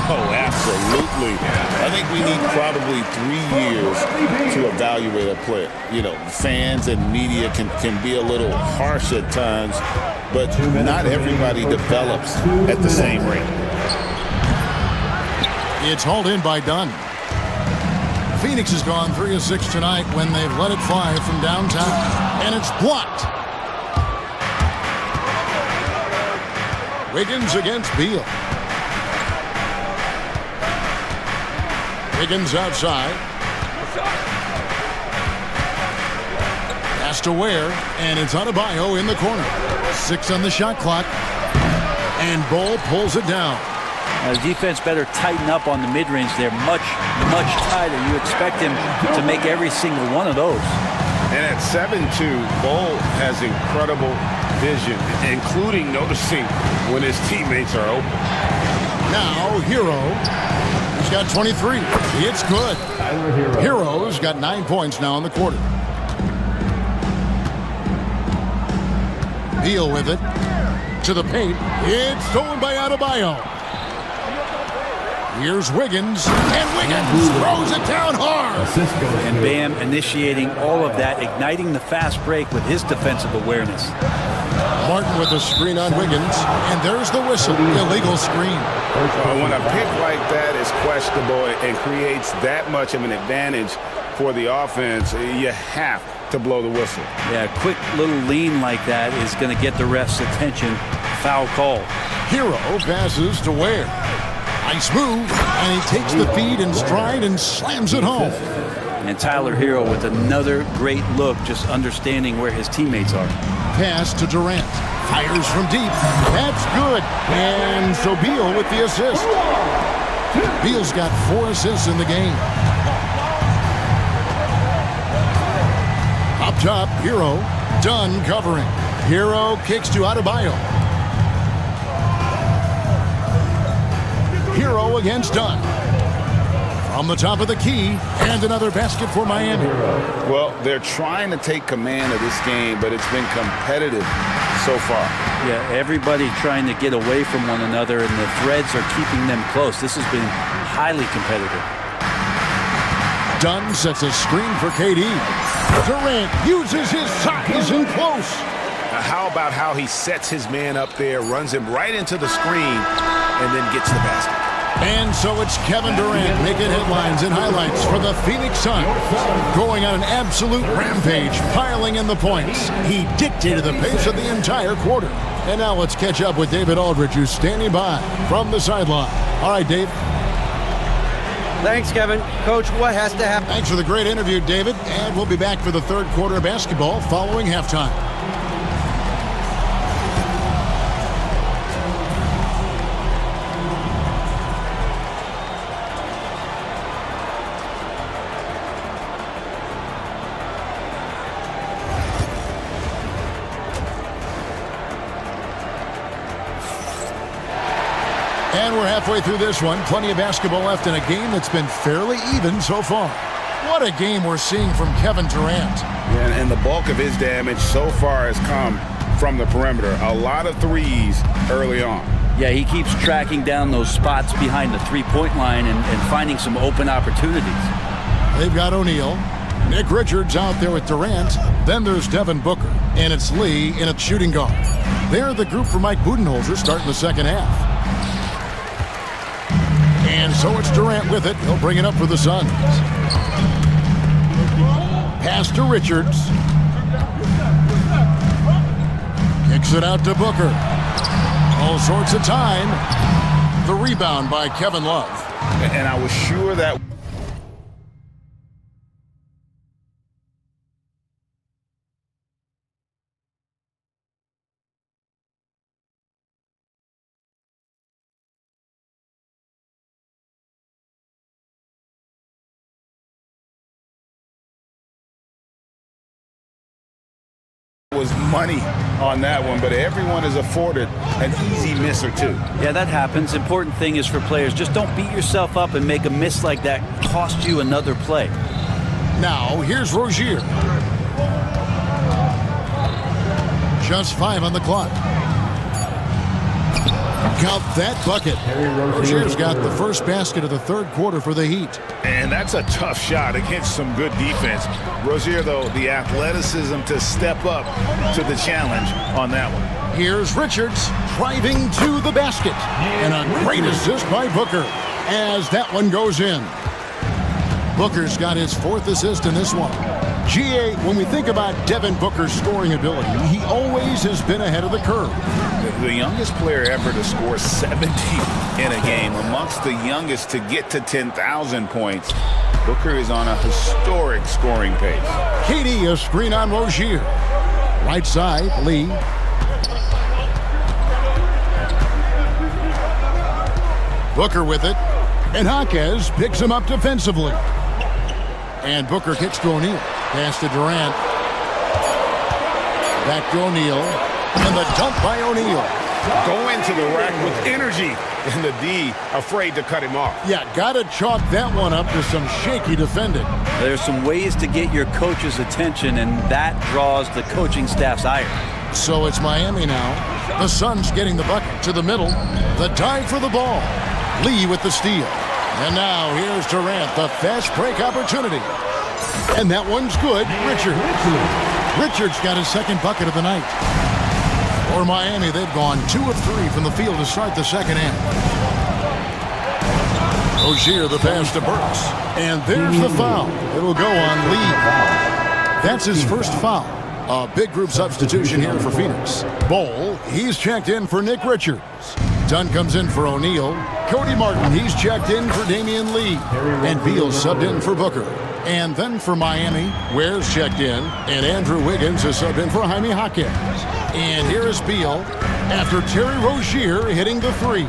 Oh, absolutely. I think we need probably 3 years to evaluate a player. You know, fans and media can be a little harsh at times, but not everybody develops at the same rate. It's hauled in by Dunn. Phoenix has gone 3 of 6 tonight when they've let it fly from downtown. And it's blocked. Wiggins against Beal. Wiggins outside. Pass to Ware, and it's Adebayo in the corner. 6 on the shot clock. And Bol pulls it down. The defense better tighten up on the mid-range there much tighter. You expect him to make every single one of those. And at 7-2, Bol has incredible vision, including noticing when his teammates are open. Now, Hero. He's got 23. It's good. Hero's got 9 points now in the quarter. Beal with it. To the paint. It's stolen by Adebayo. Here's Wiggins, and Wiggins throws it down hard. And Bam initiating all of that, igniting the fast break with his defensive awareness. Martin with a screen on Wiggins, and there's the whistle, illegal screen. When a pick like that is questionable and creates that much of an advantage for the offense, you have to blow the whistle. Yeah, a quick little lean like that is going to get the ref's attention. Foul call. Hero passes to Ware. Nice move, and he takes the feed in stride and slams it home. And Tyler Hero with another great look, just understanding where his teammates are. Pass to Durant. Fires from deep. That's good. And so Beal with the assist. Beal's got 4 assists in the game. Up top, Hero. Dunn covering. Hero kicks to Adebayo. Hero against Dunn. From the top of the key, and another basket for Miami. Well, they're trying to take command of this game, but it's been competitive so far. Yeah, everybody trying to get away from one another, and the threads are keeping them close. This has been highly competitive. Dunn sets a screen for KD. Durant uses his size and close. Now, how about how he sets his man up there, runs him right into the screen, and then gets the basket. And so it's Kevin Durant making headlines and highlights for the Phoenix Suns. Going on an absolute rampage, piling in the points. He dictated the pace of the entire quarter. And now let's catch up with David Aldridge, who's standing by from the sideline. All right, Dave. Thanks, Kevin. Coach, what has to happen? Thanks for the great interview, David. And we'll be back for the third quarter of basketball following halftime. And we're halfway through this one. Plenty of basketball left in a game that's been fairly even so far. What a game we're seeing from Kevin Durant. Yeah, and the bulk of his damage so far has come from the perimeter. A lot of threes early on. Yeah, he keeps tracking down those spots behind the three-point line and finding some open opportunities. They've got O'Neal. Nick Richards out there with Durant. Then there's Devin Booker. And it's Lee in a shooting guard. They're the group for Mike Budenholzer starting the second half. And so it's Durant with it. He'll bring it up for the Suns. Pass to Richards. Kicks it out to Booker. All sorts of time. The rebound by Kevin Love. And I was sure that was money on that one, but everyone is afforded an easy miss or two. Yeah, that happens. Important thing is for players, just don't beat yourself up and make a miss like that cost you another play. Now, here's Rozier. Just 5 on the clock. Count that bucket. Rozier's got the first basket of the third quarter for the Heat. And that's a tough shot against some good defense. Rozier, though, the athleticism to step up to the challenge on that one. Here's Richards driving to the basket. And a great assist by Booker as that one goes in. Booker's got his 4th assist in this one. GA, when we think about Devin Booker's scoring ability, he always has been ahead of the curve. The youngest player ever to score 70 in a game, amongst the youngest to get to 10,000 points. Booker is on a historic scoring pace. KD, a screen on Rozier. Right side, Lee. Booker with it. And Jaquez picks him up defensively. And Booker kicks to O'Neal. Pass to Durant. Back to O'Neal. And the dunk by O'Neal. Go into the rack with energy. And the D afraid to cut him off. Yeah, gotta chalk that one up to some shaky defending. There's some ways to get your coach's attention, and that draws the coaching staff's ire. So it's Miami now. The Suns getting the bucket to the middle. The dive for the ball. Lee with the steal. And now here's Durant, the fast break opportunity. And that one's good. Richards got his second bucket of the night. For Miami, they've gone 2 of 3 from the field to start the second half. Rozier, the pass to Burks. And there's the foul. It'll go on Lee. That's his first foul. A big group substitution here for Phoenix. Bol, he's checked in for Nick Richards. Dunn comes in for O'Neal. Cody Martin, he's checked in for Damian Lee. And Beal subbed in for Booker. And then for Miami, Ware's checked in. And Andrew Wiggins is subbed in for Jaime Jaquez. And here is Beal after Terry Rozier hitting the 3.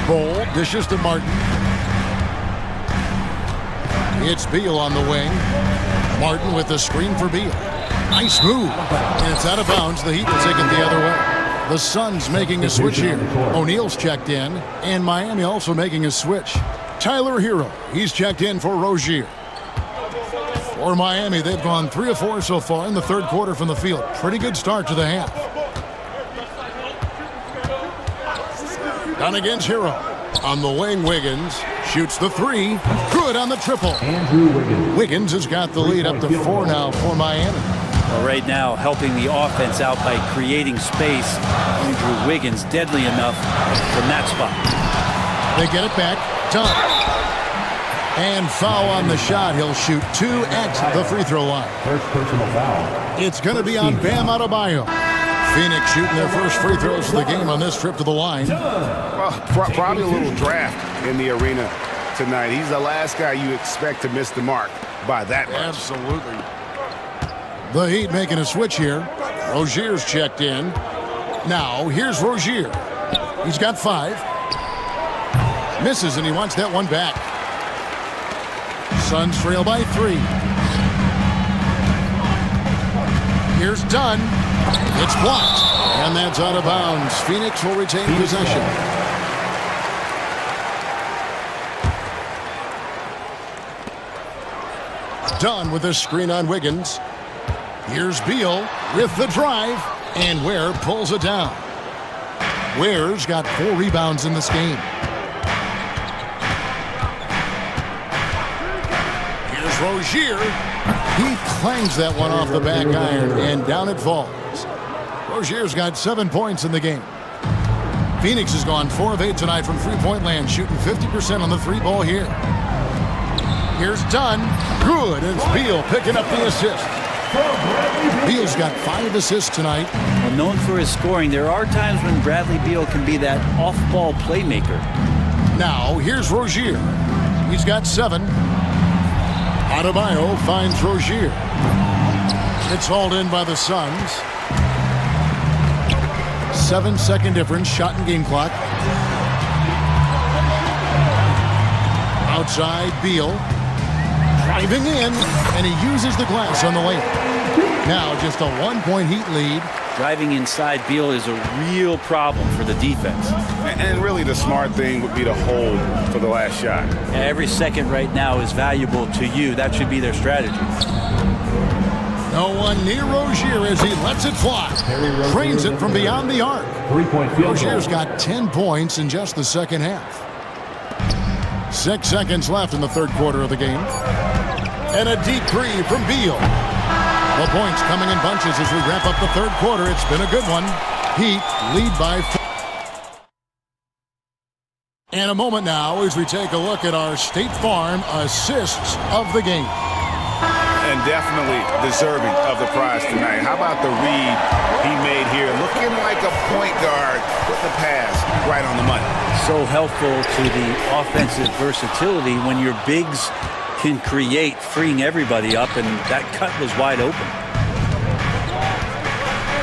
Bol dishes to Martin. It's Beal on the wing. Martin with the screen for Beal. Nice move. And it's out of bounds. The Heat will take it the other way. The Suns making a switch here. O'Neal's checked in, and Miami also making a switch. Tyler Hero, he's checked in for Rozier. For Miami, they've gone 3 of 4 so far in the third quarter from the field. Pretty good start to the half. Done against Hero. On the wing, Wiggins shoots the 3. Good on the triple. Wiggins has got the lead up to 4 now for Miami. Well, right now, helping the offense out by creating space. Andrew Wiggins, deadly enough from that spot. They get it back. Dunn. And foul on the shot. He'll shoot 2 at the free throw line. First personal foul. It's going to be on Bam Adebayo. Phoenix shooting their first free throws of the game on this trip to the line. Well, probably a little draft in the arena tonight. He's the last guy you expect to miss the mark by that much. Absolutely. The Heat making a switch here. Rozier's checked in. Now, here's Rozier. He's got 5. Misses, and he wants that one back. Suns trail by 3. Here's Dunn. It's blocked, and that's out of bounds. Phoenix will retain possession. Dunn with a screen on Wiggins. Here's Beal with the drive, and Ware pulls it down. Ware's got 4 rebounds in this game. Here's Rozier. He clangs that one off the back iron, and down it falls. Rozier's got 7 points in the game. Phoenix has gone 4 of 8 tonight from three-point land, shooting 50% on the 3-ball here. Here's Dunn. Good. It's Beal picking up the assist. Beal's got 5 assists tonight. Well, known for his scoring, there are times when Bradley Beal can be that off-ball playmaker. Now, here's Rozier. He's got 7. Adebayo finds Rozier. It's hauled in by the Suns. 7-second difference, shot and game clock. Outside, Beal. Driving in, and he uses the glass on the layup. Now just a 1-point Heat lead. Driving inside Beal is a real problem for the defense. And really the smart thing would be to hold for the last shot. Every second right now is valuable to you. That should be their strategy. No one near Rozier as he lets it fly. Trains it from beyond the arc. 3-point field goal. Rozier's got 10 points in just the second half. 6 seconds left in the third quarter of the game. And a deep 3 from Beal. The points coming in bunches as we wrap up the third quarter. It's been a good one. Heat lead by 4. And a moment now as we take a look at our State Farm assists of the game. And definitely deserving of the prize tonight. How about the read he made here? Looking like a point guard with the pass right on the money. So helpful to the offensive versatility when your bigs can create, freeing everybody up, and that cut was wide open.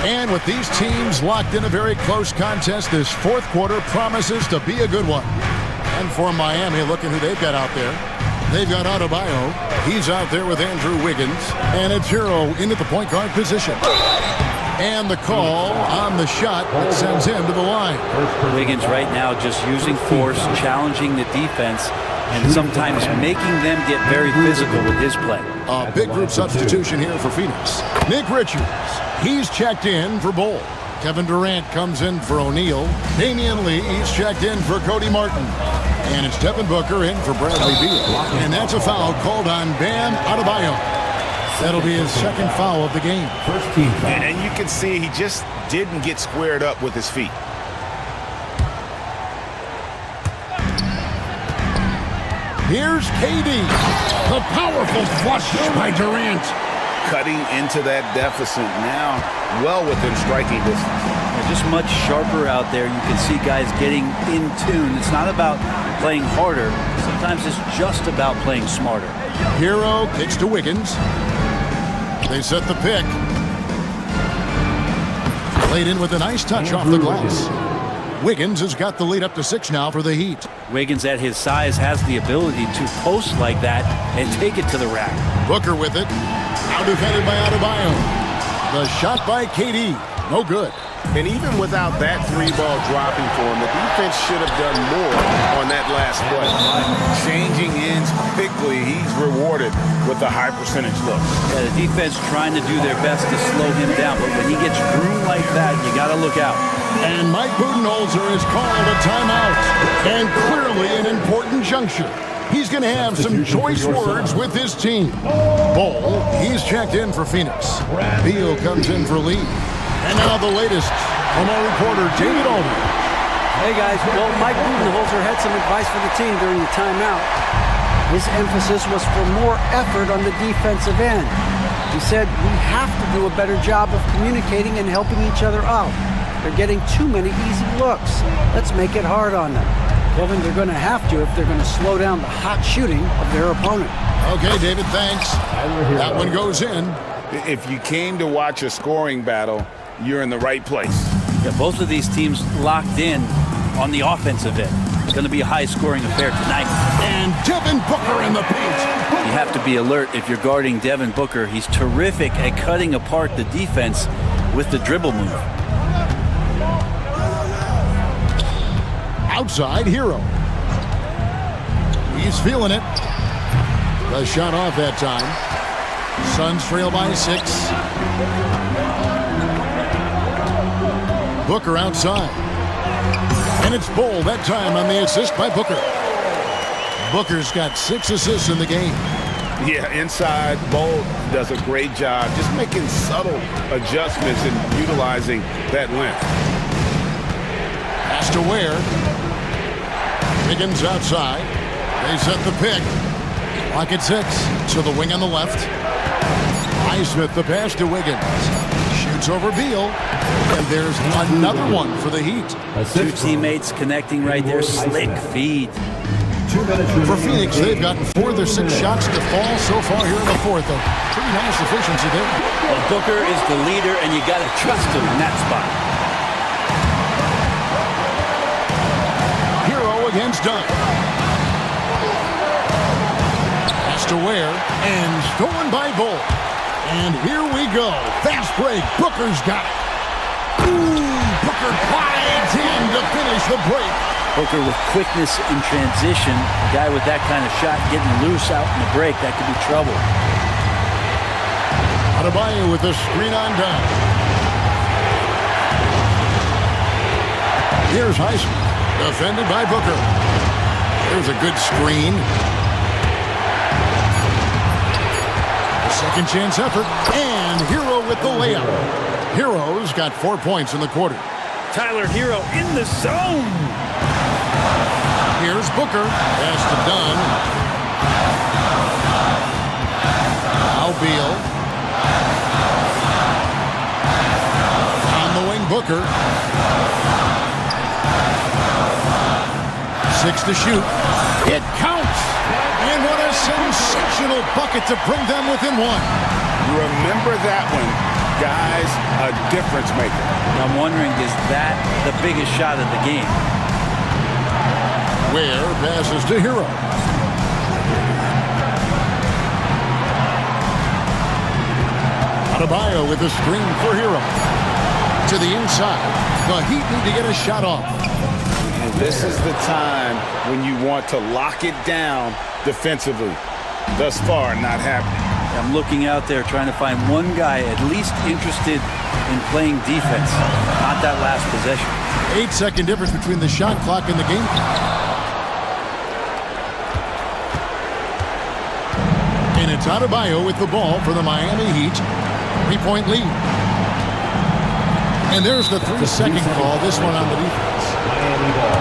And with these teams locked in a very close contest, this fourth quarter promises to be a good one. And for Miami, looking who they've got out there. They've got Adebayo. He's out there with Andrew Wiggins. And it's Hero into the point guard position. And the call on the shot that sends him to the line. Wiggins right now just using force, challenging the defense, and sometimes making them get very physical with his play. A big group substitution here for Phoenix. Nick Richards, he's checked in for Bol. Kevin Durant comes in for O'Neal. Damian Lee, he's checked in for Cody Martin. And it's Devin Booker in for Bradley Beal. And that's a foul called on Bam Adebayo. That'll be his second foul of the game. First team foul. And you can see he just didn't get squared up with his feet. Here's KD. The powerful flush by Durant. Cutting into that deficit now, well within striking distance. They're just much sharper out there. You can see guys getting in tune. It's not about playing harder. Sometimes it's just about playing smarter. Hero kicks to Wiggins. They set the pick. Played in with a nice touch off the glass. Wiggins has got the lead up to 6 now for the Heat. Wiggins at his size has the ability to post like that and take it to the rack. Booker with it. Now defended by Adebayo. The shot by KD. No good. And even without that 3-ball dropping for him, the defense should have done more on that last play. Changing ends quickly, he's rewarded with a high percentage look. Yeah, the defense trying to do their best to slow him down, but when he gets groomed like that, you got to look out. And Mike Budenholzer has called a timeout. And clearly an important juncture. He's going to have some choice words with his team. Ball, he's checked in for Phoenix. Beal comes in for Lee. And now the latest from our reporter, David Alden. Hey guys, well, Mike Budenholzer had some advice for the team during the timeout. His emphasis was for more effort on the defensive end. He said, we have to do a better job of communicating and helping each other out. They're getting too many easy looks. Let's make it hard on them. Kevin, they're going to have to if they're going to slow down the hot shooting of their opponent. Okay, David, thanks. That one goes in. If you came to watch a scoring battle, you're in the right place. Yeah, both of these teams locked in on the offensive end. It's going to be a high-scoring affair tonight. And Devin Booker in the paint. You have to be alert if you're guarding Devin Booker. He's terrific at cutting apart the defense with the dribble move. Outside Hero. He's feeling it. The shot off that time. Suns trail by 6. Booker outside. And it's Bull that time on the assist by Booker. Booker's got 6 assists in the game. Yeah, inside, Bull does a great job just making subtle adjustments and utilizing that length. Pass to Ware. Wiggins outside. They set the pick. Clock at 6. To the wing on the left. Highsmith the pass to Wiggins. Shoots over Beal. And there's another one for the Heat. 2 teammates connecting right there. Slick feed. For Phoenix, they've gotten 4 of their 6 shots to fall so far here in the 4th. A pretty nice efficiency there. Well, Booker is the leader, and you got to trust him in that spot. Hero against Dunn. Pass to Ware, and stolen by Bull. And here we go. Fast break. Booker's got it. Ooh, Booker glides in to finish the break. Booker with quickness in transition. A guy with that kind of shot getting loose out in the break, that could be trouble. Adebayo with the screen on down. Here's Highsmith, defended by Booker. There's a good screen. A second chance effort, and Hero with the layup. Hero's got 4 points in the quarter. Tyler Hero in the zone. Here's Booker. Pass to Dunn. Now Beal. On the wing, Booker. 6 to shoot. It counts. And what a sensational bucket to bring them within 1. Remember that one, guys, a difference maker. I'm wondering, is that the biggest shot of the game? Ware passes to Hero. Adebayo with the screen for Hero. To the inside. The Heat need to get a shot off. And this is the time when you want to lock it down defensively. Thus far, not happening. I'm looking out there trying to find one guy at least interested in playing defense. Not that last possession. 8-second difference between the shot clock and the game clock. It's Adebayo with the ball for the Miami Heat. 3-point lead. And there's the 3-second call. This one on the defense. Miami ball.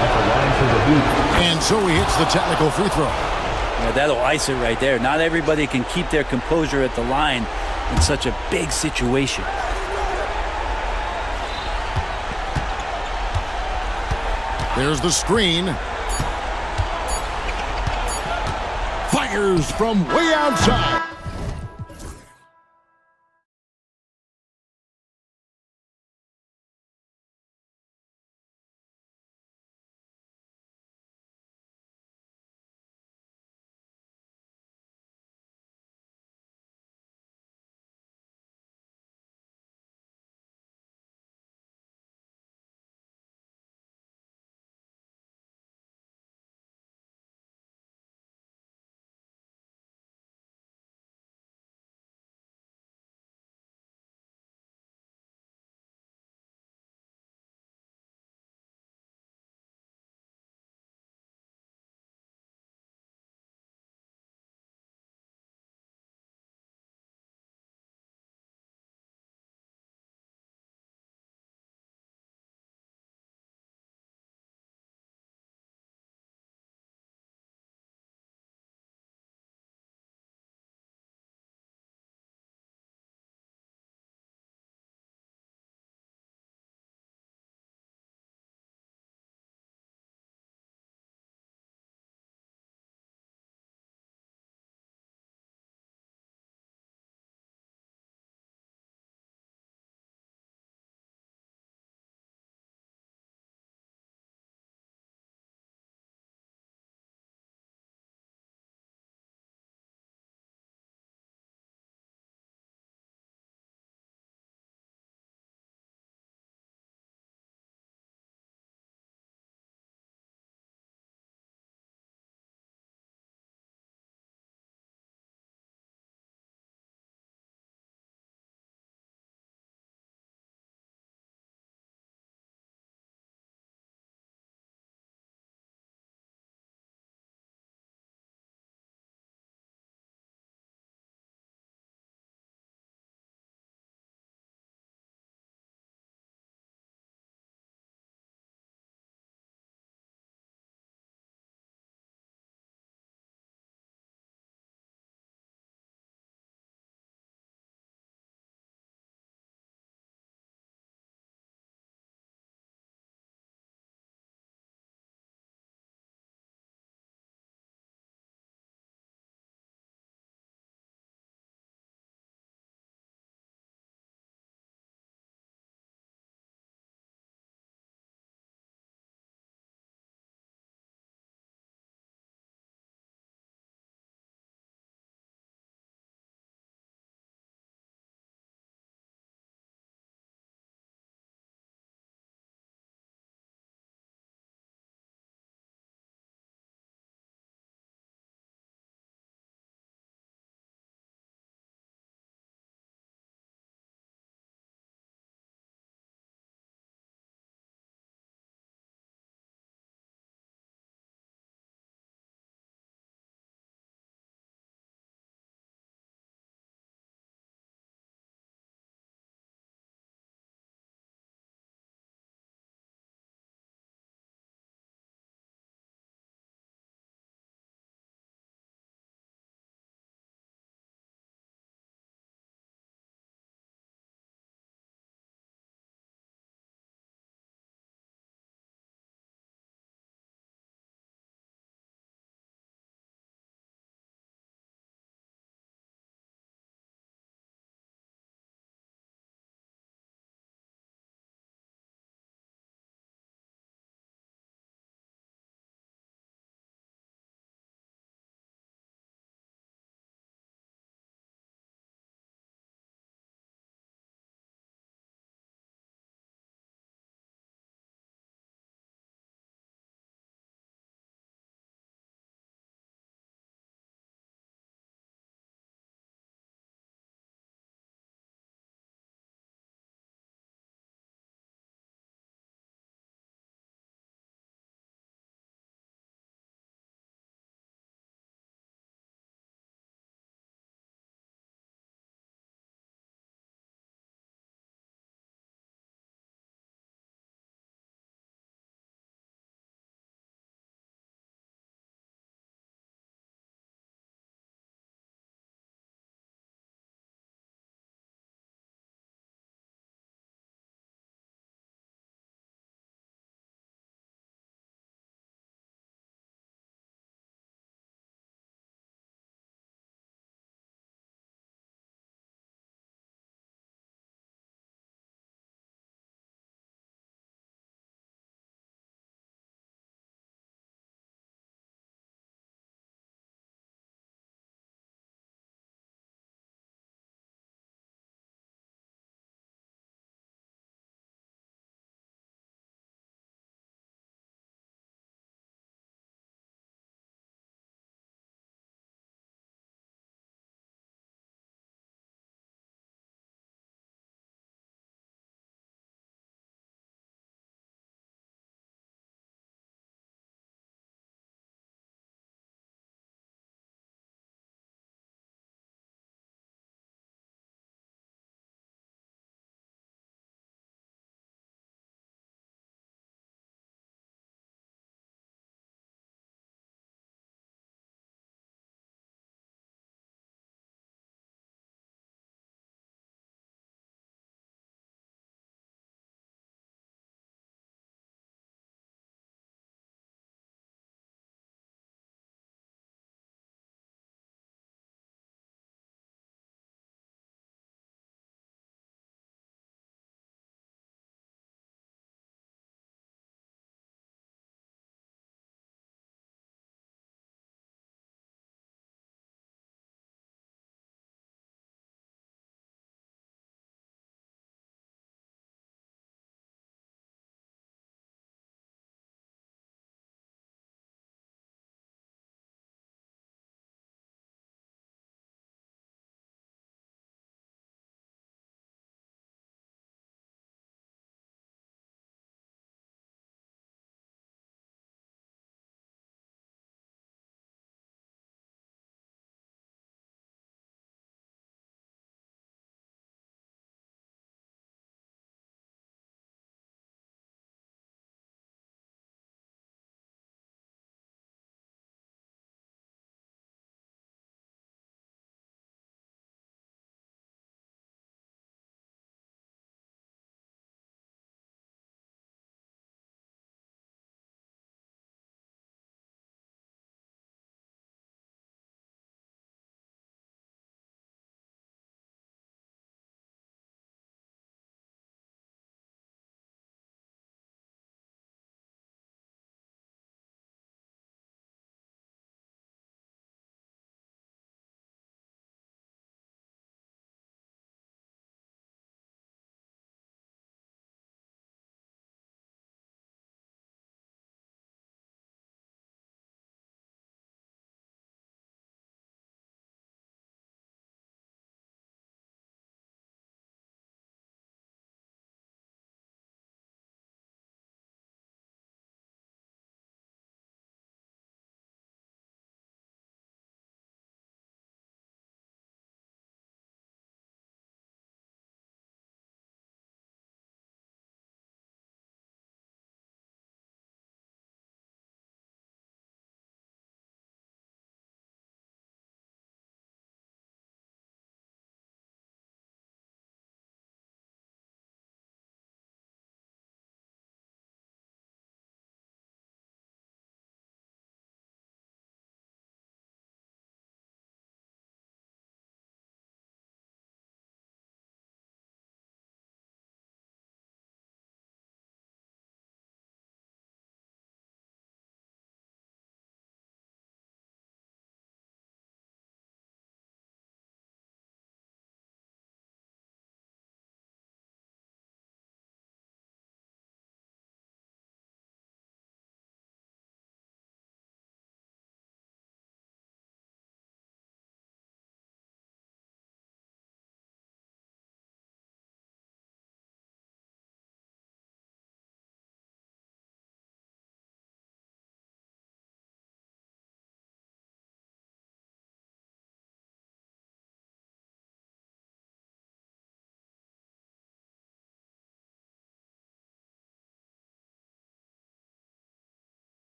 At the line for the Heat. And so he hits the technical free throw. Yeah, that'll ice it right there. Not everybody can keep their composure at the line in such a big situation. There's the screen. Fires from way outside.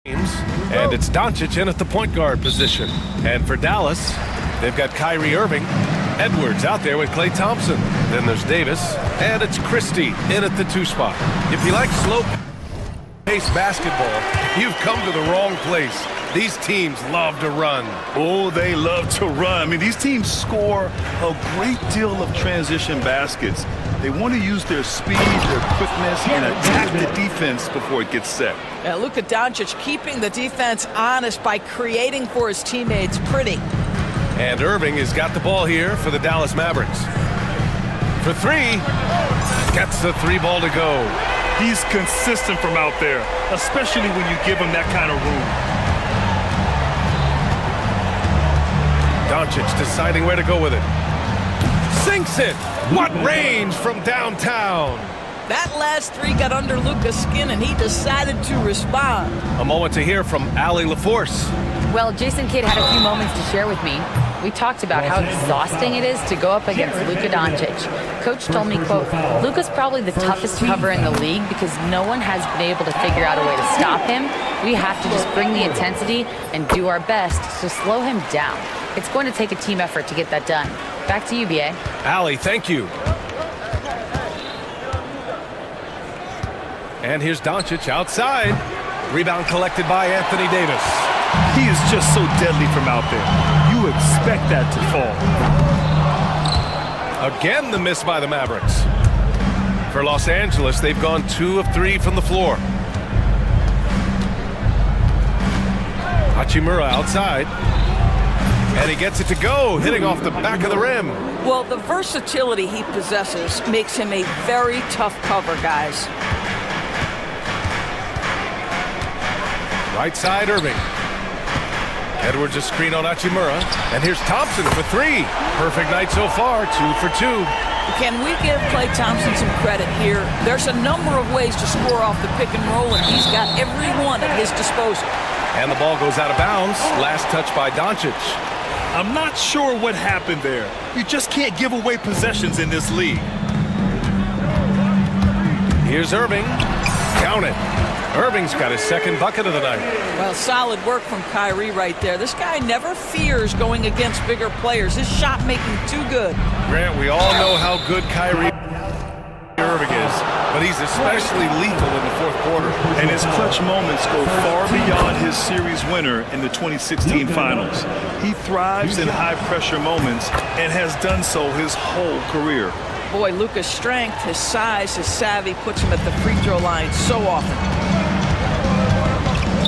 And it's Doncic in at the point guard position. And for Dallas, they've got Kyrie Irving. Edwards out there with Klay Thompson. Then there's Davis. And it's Christie in at the 2 spot. If you like slow-paced basketball, you've come to the wrong place. These teams love to run. Oh, they love to run. I mean, these teams score a great deal of transition baskets. They want to use their speed, their quickness, and attack the defense before it gets set. Yeah, Luka Doncic keeping the defense honest by creating for his teammates. Pretty. And Irving has got the ball here for the Dallas Mavericks. For 3, gets the 3 ball to go. He's consistent from out there, especially when you give him that kind of room. Doncic deciding where to go with it. Sinks it! What range from downtown! That last 3 got under Luka's skin, and he decided to respond. A moment to hear from Allie LaForce. Well, Jason Kidd had a few moments to share with me. We talked about how exhausting it is to go up against Luka Doncic. Coach told me, quote, Luka's probably the toughest cover in the league because no one has been able to figure out a way to stop him. We have to just bring the intensity and do our best to slow him down. It's going to take a team effort to get that done. Back to you, B.A. Allie, thank you. And here's Doncic outside. Rebound collected by Anthony Davis. He is just so deadly from out there. You expect that to fall. Again, the miss by the Mavericks. For Los Angeles, they've gone 2 of 3 from the floor. Hachimura outside. And he gets it to go, hitting off the back of the rim. Well, the versatility he possesses makes him a very tough cover, guys. Right side, Irving. Edwards a screen on Hachimura. And here's Thompson for 3. Perfect night so far, 2 for 2. Can we give Klay Thompson some credit here? There's a number of ways to score off the pick and roll, and he's got every one at his disposal. And the ball goes out of bounds. Last touch by Doncic. I'm not sure what happened there. You just can't give away possessions in this league. Here's Irving. Count it. Irving's got his 2nd bucket of the night. Well, solid work from Kyrie right there. This guy never fears going against bigger players. His shot making too good. Grant, we all know how good Kyrie Irving is, but he's especially lethal in the 4th quarter. And his clutch moments go far beyond his series winner in the 2016 finals. He thrives in high-pressure moments and has done so his whole career. Boy, Luka's strength, his size, his savvy puts him at the free throw line so often.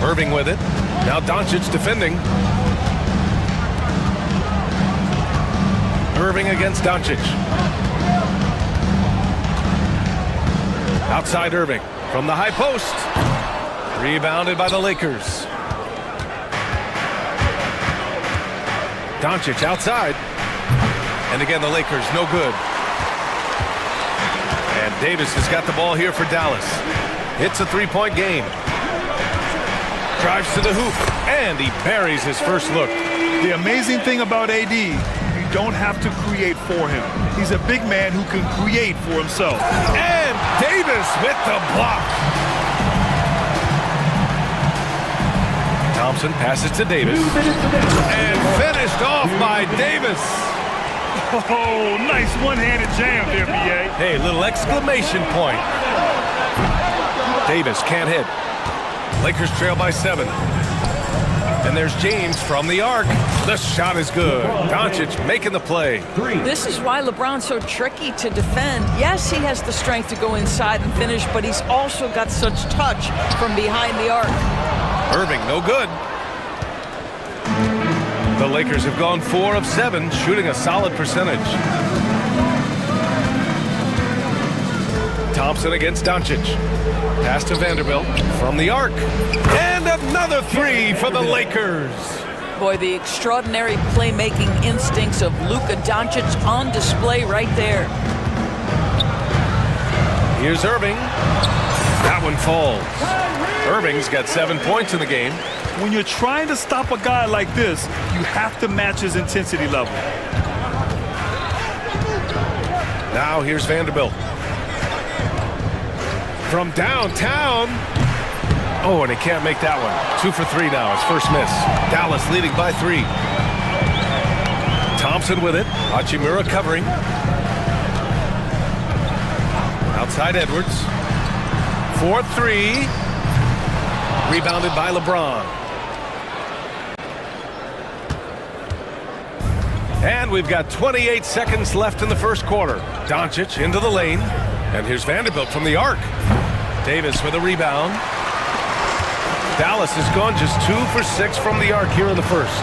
Irving with it. Now Doncic defending. Irving against Doncic. Outside Irving from the high post. Rebounded by the Lakers. Doncic outside. And again, the Lakers no good. And Davis has got the ball here for Dallas. It's a 3-point game. Drives to the hoop, and he buries his first look. The amazing thing about AD, you don't have to create for him. He's a big man who can create for himself. And Davis with the block. Thompson passes to Davis. And finished off by Davis. Oh, nice one-handed jam there, B.A. Hey, little exclamation point. Davis can't hit. Lakers trail by 7. And there's James from the arc. The shot is good. Doncic making the play. This is why LeBron's so tricky to defend. Yes, he has the strength to go inside and finish, but he's also got such touch from behind the arc. Irving, no good. The Lakers have gone 4 of 7, shooting a solid percentage. Thompson against Doncic. Pass to Vanderbilt from the arc. And another 3 for the Lakers. Boy, the extraordinary playmaking instincts of Luka Doncic on display right there. Here's Irving. That one falls. Irving's got 7 points in the game. When you're trying to stop a guy like this, you have to match his intensity level. Now here's Vanderbilt. From downtown. Oh, and he can't make that one. 2 for 3 now, his first miss. Dallas leading by 3. Thompson with it. Hachimura covering. Outside Edwards. 4-3. Rebounded by LeBron. And we've got 28 seconds left in the first quarter. Doncic into the lane. And here's Vanderbilt from the arc. Davis with a rebound. Dallas has gone just 2 for 6 from the arc here in the first.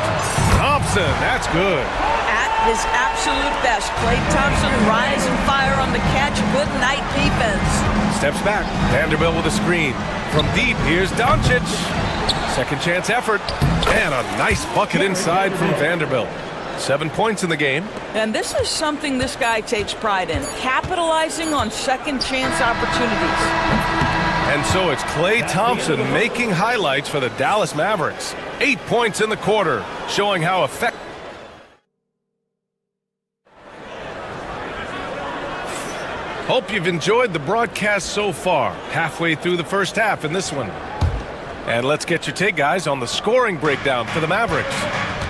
Thompson, that's good. At his absolute best, Klay Thompson rise and fire on the catch. Good night defense. Steps back. Vanderbilt with a screen. From deep, here's Doncic. Second chance effort. And a nice bucket inside from Vanderbilt. 7 points in the game. And this is something this guy takes pride in, capitalizing on second chance opportunities. And so it's Klay Thompson making highlights for the Dallas Mavericks. 8 points in the quarter, showing how effective. Hope you've enjoyed the broadcast so far. Halfway through the first half in this one. And let's get your take, guys, on the scoring breakdown for the Mavericks.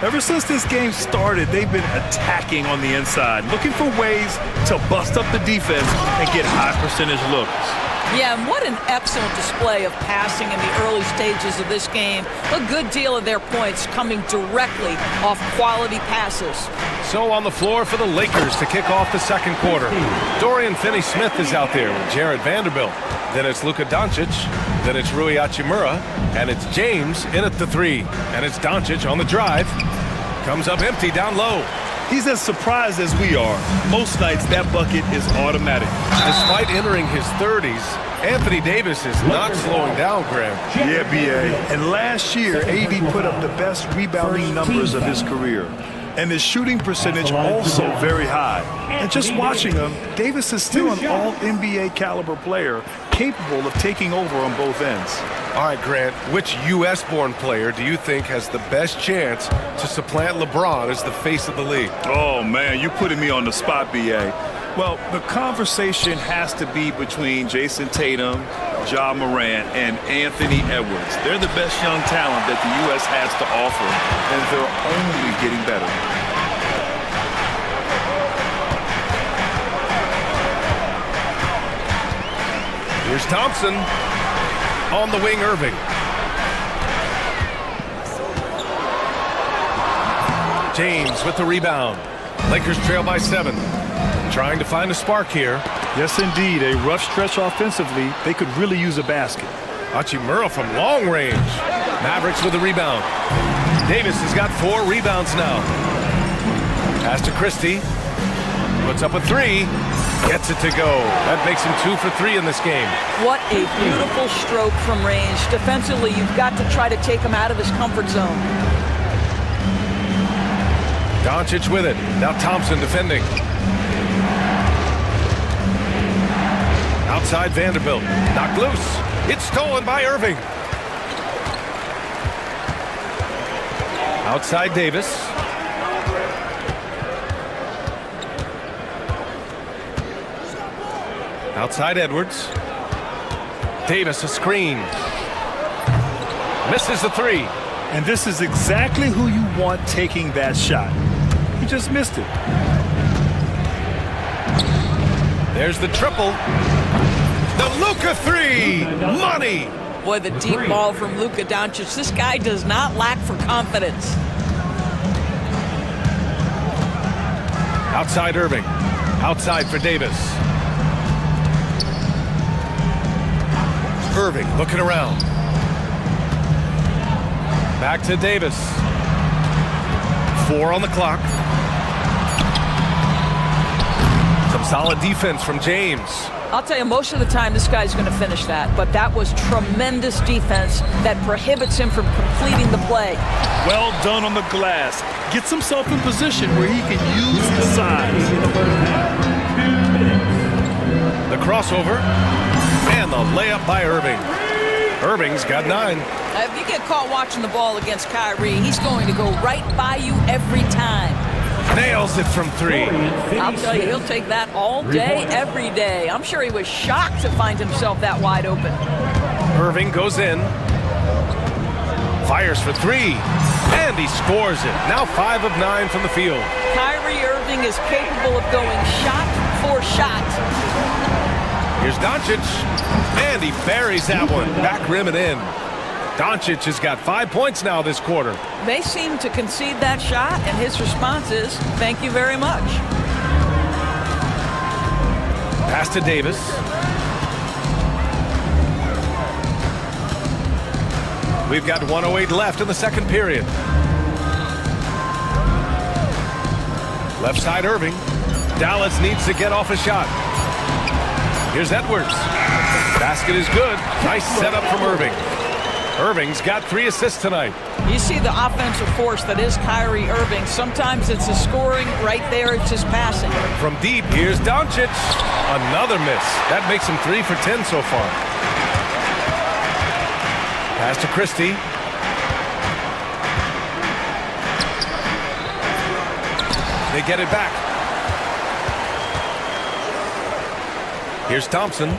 Ever since this game started, they've been attacking on the inside, looking for ways to bust up the defense and get high percentage looks. Yeah, and what an excellent display of passing in the early stages of this game. A good deal of their points coming directly off quality passes. So on the floor for the Lakers to kick off the second quarter. Dorian Finney-Smith is out there with Jared Vanderbilt. Then it's Luka Doncic. Then it's Rui Hachimura. And it's James in at the 3. And it's Doncic on the drive. Comes up empty down low. He's as surprised as we are. Most nights, that bucket is automatic. Despite entering his 30s, Anthony Davis is not slowing down, Graham. Yeah, B.A. And last year, AD put up the best rebounding numbers of his career. And his shooting percentage also very high. And just watching him, Davis is still an all-NBA caliber player, capable of taking over on both ends. All right, Grant, which U.S.-born player do you think has the best chance to supplant LeBron as the face of the league? Oh, man, you're putting me on the spot, B.A. Well, the conversation has to be between Jason Tatum, Ja Morant, and Anthony Edwards. They're the best young talent that the U.S. has to offer, and they're only getting better. Here's Thompson. On the wing, Irving. James with the rebound. Lakers trail by 7. Trying to find a spark here. Yes, indeed. A rough stretch offensively. They could really use a basket. Hachimura from long range. Mavericks with the rebound. Davis has got 4 rebounds now. Pass to Christie. Puts up a 3. Gets it to go. That makes him 2 for 3 in this game. What a beautiful stroke from range. Defensively, you've got to try to take him out of his comfort zone. Doncic with it. Now Thompson defending. Outside Vanderbilt. Knocked loose. It's stolen by Irving. Outside Davis. Outside Edwards. Davis a screen. Misses the 3. And this is exactly who you want taking that shot. He just missed it. There's the triple. The Luka 3. Money. Boy, the deep ball from Luka Doncic. This guy does not lack for confidence. Outside Irving. Outside for Davis. Irving looking around. Back to Davis. 4 on the clock. Some solid defense from James. I'll tell you, most of the time this guy's going to finish that, but that was tremendous defense that prohibits him from completing the play. Well done on the glass. Gets himself in position where he can use his size. The crossover and the layup by Irving. Irving's got 9. If you get caught watching the ball against Kyrie, he's going to go right by you every time. Nails it from 3. I'll tell you, he'll take that all day, every day. I'm sure he was shocked to find himself that wide open. Irving goes in. Fires for three, and he scores it. Now 5 of 9 from the field. Kyrie Irving is capable of going shot for shot. Here's Doncic, and he buries that one. Back rim and in. Doncic has got 5 points now this quarter. They seem to concede that shot, and his response is, thank you very much. Pass to Davis. We've got 1:08 left in the second period. Left side Irving. Dallas needs to get off a shot. Here's Edwards. Basket is good. Nice setup from Irving. Irving's got 3 assists tonight. You see the offensive force that is Kyrie Irving. Sometimes it's his scoring. Right there, it's his passing. From deep, here's Doncic. Another miss. That makes him 3 for 10 so far. Pass to Christie. They get it back. Here's Thompson.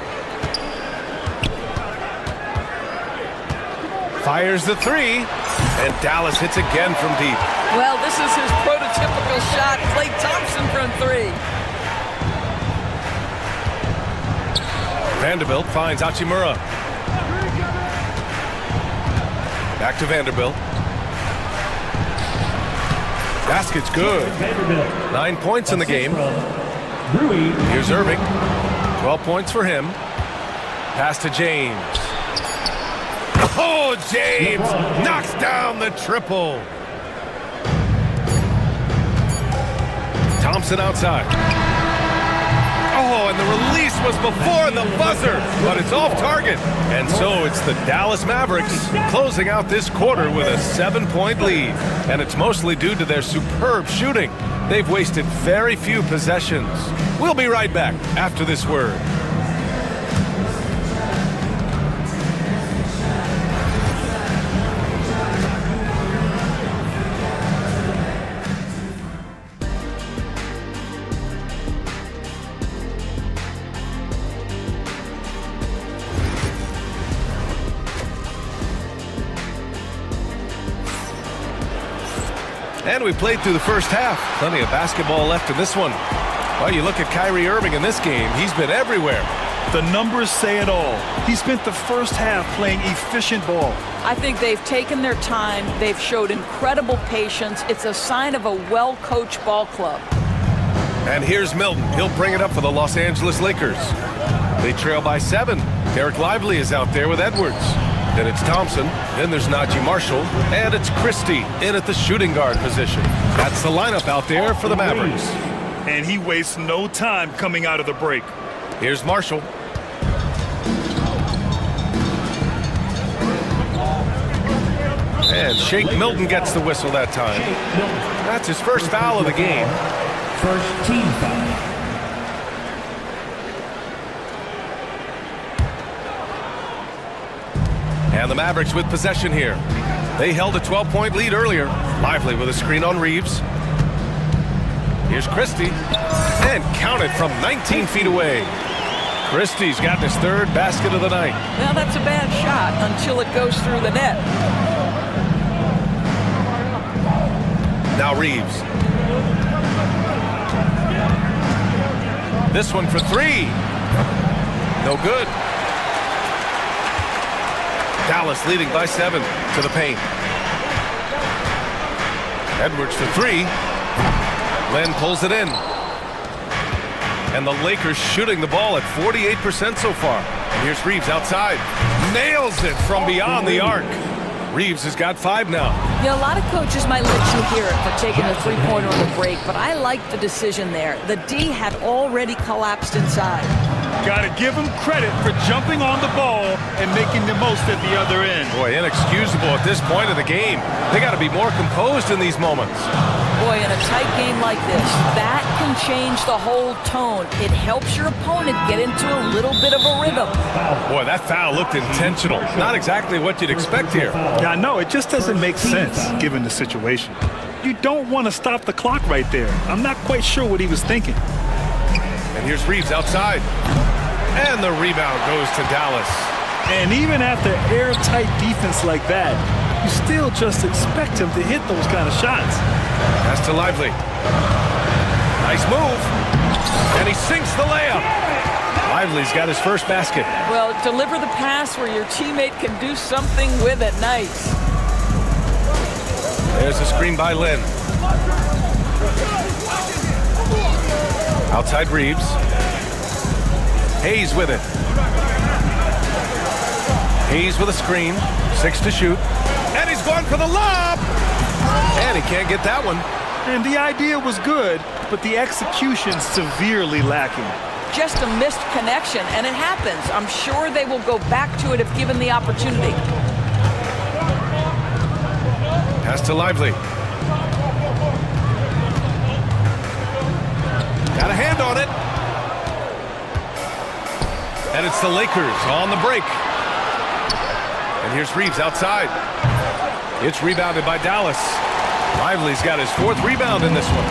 Fires the 3, and Dallas hits again from deep. Well, this is his prototypical shot. Klay Thompson from 3. Vanderbilt finds Hachimura. Back to Vanderbilt. Basket's good. 9 points in the game. Here's Irving. 12 points for him. Pass to James. Oh, James knocks down the triple. Thompson outside. Oh, and the release was before the buzzer, but it's off target. And so it's the Dallas Mavericks closing out this quarter with a 7-point lead. And it's mostly due to their superb shooting. They've wasted very few possessions. We'll be right back after this word. And we played through the first half. Plenty of basketball left in this one. Well, you look at Kyrie Irving in this game. He's been everywhere. The numbers say it all. He spent the first half playing efficient ball. I think they've taken their time. They've showed incredible patience. It's a sign of a well-coached ball club. And here's Milton. He'll bring it up for the Los Angeles Lakers. They trail by 7. Derek Lively is out there with Edwards. Then it's Thompson, then there's Najee Marshall, and it's Christie in at the shooting guard position. That's the lineup out there for the Mavericks. And he wastes no time coming out of the break. Here's Marshall. And Shake Milton gets the whistle that time. That's his first foul of the game. First team foul. And the Mavericks with possession here. They held a 12-point lead earlier. Lively with a screen on Reeves. Here's Christie. And counted from 19 feet away. Christie's got his 3rd basket of the night. Now that's a bad shot until it goes through the net. Now Reeves. This one for 3. No good. Dallas leading by 7 to the paint. Edwards for 3. Len pulls it in. And the Lakers shooting the ball at 48% so far. And here's Reeves outside. Nails it from beyond the arc. Reeves has got 5 now. Yeah, a lot of coaches might let you hear it for taking a three-pointer on the break, but I like the decision there. The D had already collapsed inside. Got to give him credit for jumping on the ball and making the most at the other end. Boy, inexcusable at this point of the game. They got to be more composed in these moments. Boy, in a tight game like this, that can change the whole tone. It helps your opponent get into a little bit of a rhythm. Boy, that foul looked intentional. Not exactly what you'd expect here. Yeah, I know. It just doesn't make sense given the situation. You don't want to stop the clock right there. I'm not quite sure what he was thinking. And here's Reeves outside. And the rebound goes to Dallas. And even after airtight defense like that, you still just expect him to hit those kind of shots. Pass to Lively. Nice move. And he sinks the layup. Lively's got his first basket. Well, deliver the pass where your teammate can do something with it. Nice. There's a screen by Lynn. Outside Reeves. Hayes with it. Hayes with a screen. 6 to shoot. And he's going for the lob. And he can't get that one. And the idea was good, but the execution severely lacking. Just a missed connection, and it happens. I'm sure they will go back to it if given the opportunity. Pass to Lively. Got a hand on it. And it's the Lakers on the break. And here's Reeves outside. It's rebounded by Dallas. Lively's got his 4th rebound in this one.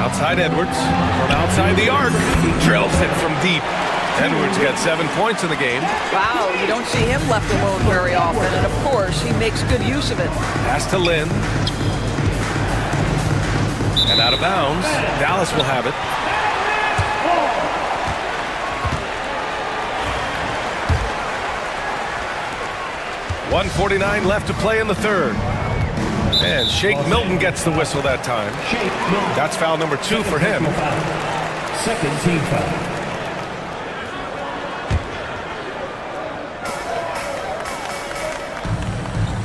Outside Edwards. From outside the arc. Drills it from deep. Edwards got 7 points in the game. Wow, you don't see him left alone very often. And, of course, he makes good use of it. Pass to Lynn. And out of bounds. Dallas will have it. .149 left to play in the third. And Shake Milton gets the whistle that time. That's foul number 2 for him. Second team foul.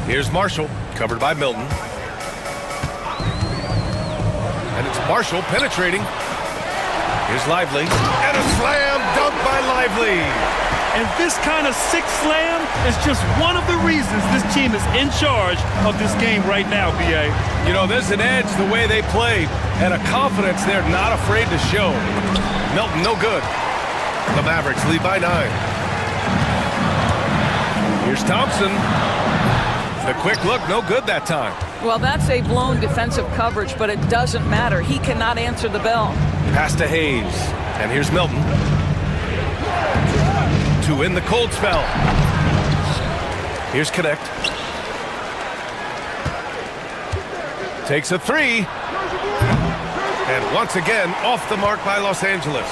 Here's Marshall, covered by Milton. And it's Marshall penetrating. Here's Lively. And a slam dunk by Lively. And this kind of sick slam is just one of the reasons this team is in charge of this game right now, B.A. You know, there's an edge the way they play and a confidence they're not afraid to show. Milton, no good. The Mavericks lead by 9. Here's Thompson. The quick look, no good that time. Well, that's a blown defensive coverage, but it doesn't matter. He cannot answer the bell. Pass to Hayes. And here's Milton. To win the cold spell. Here's Connect. Takes a 3. And once again, off the mark by Los Angeles.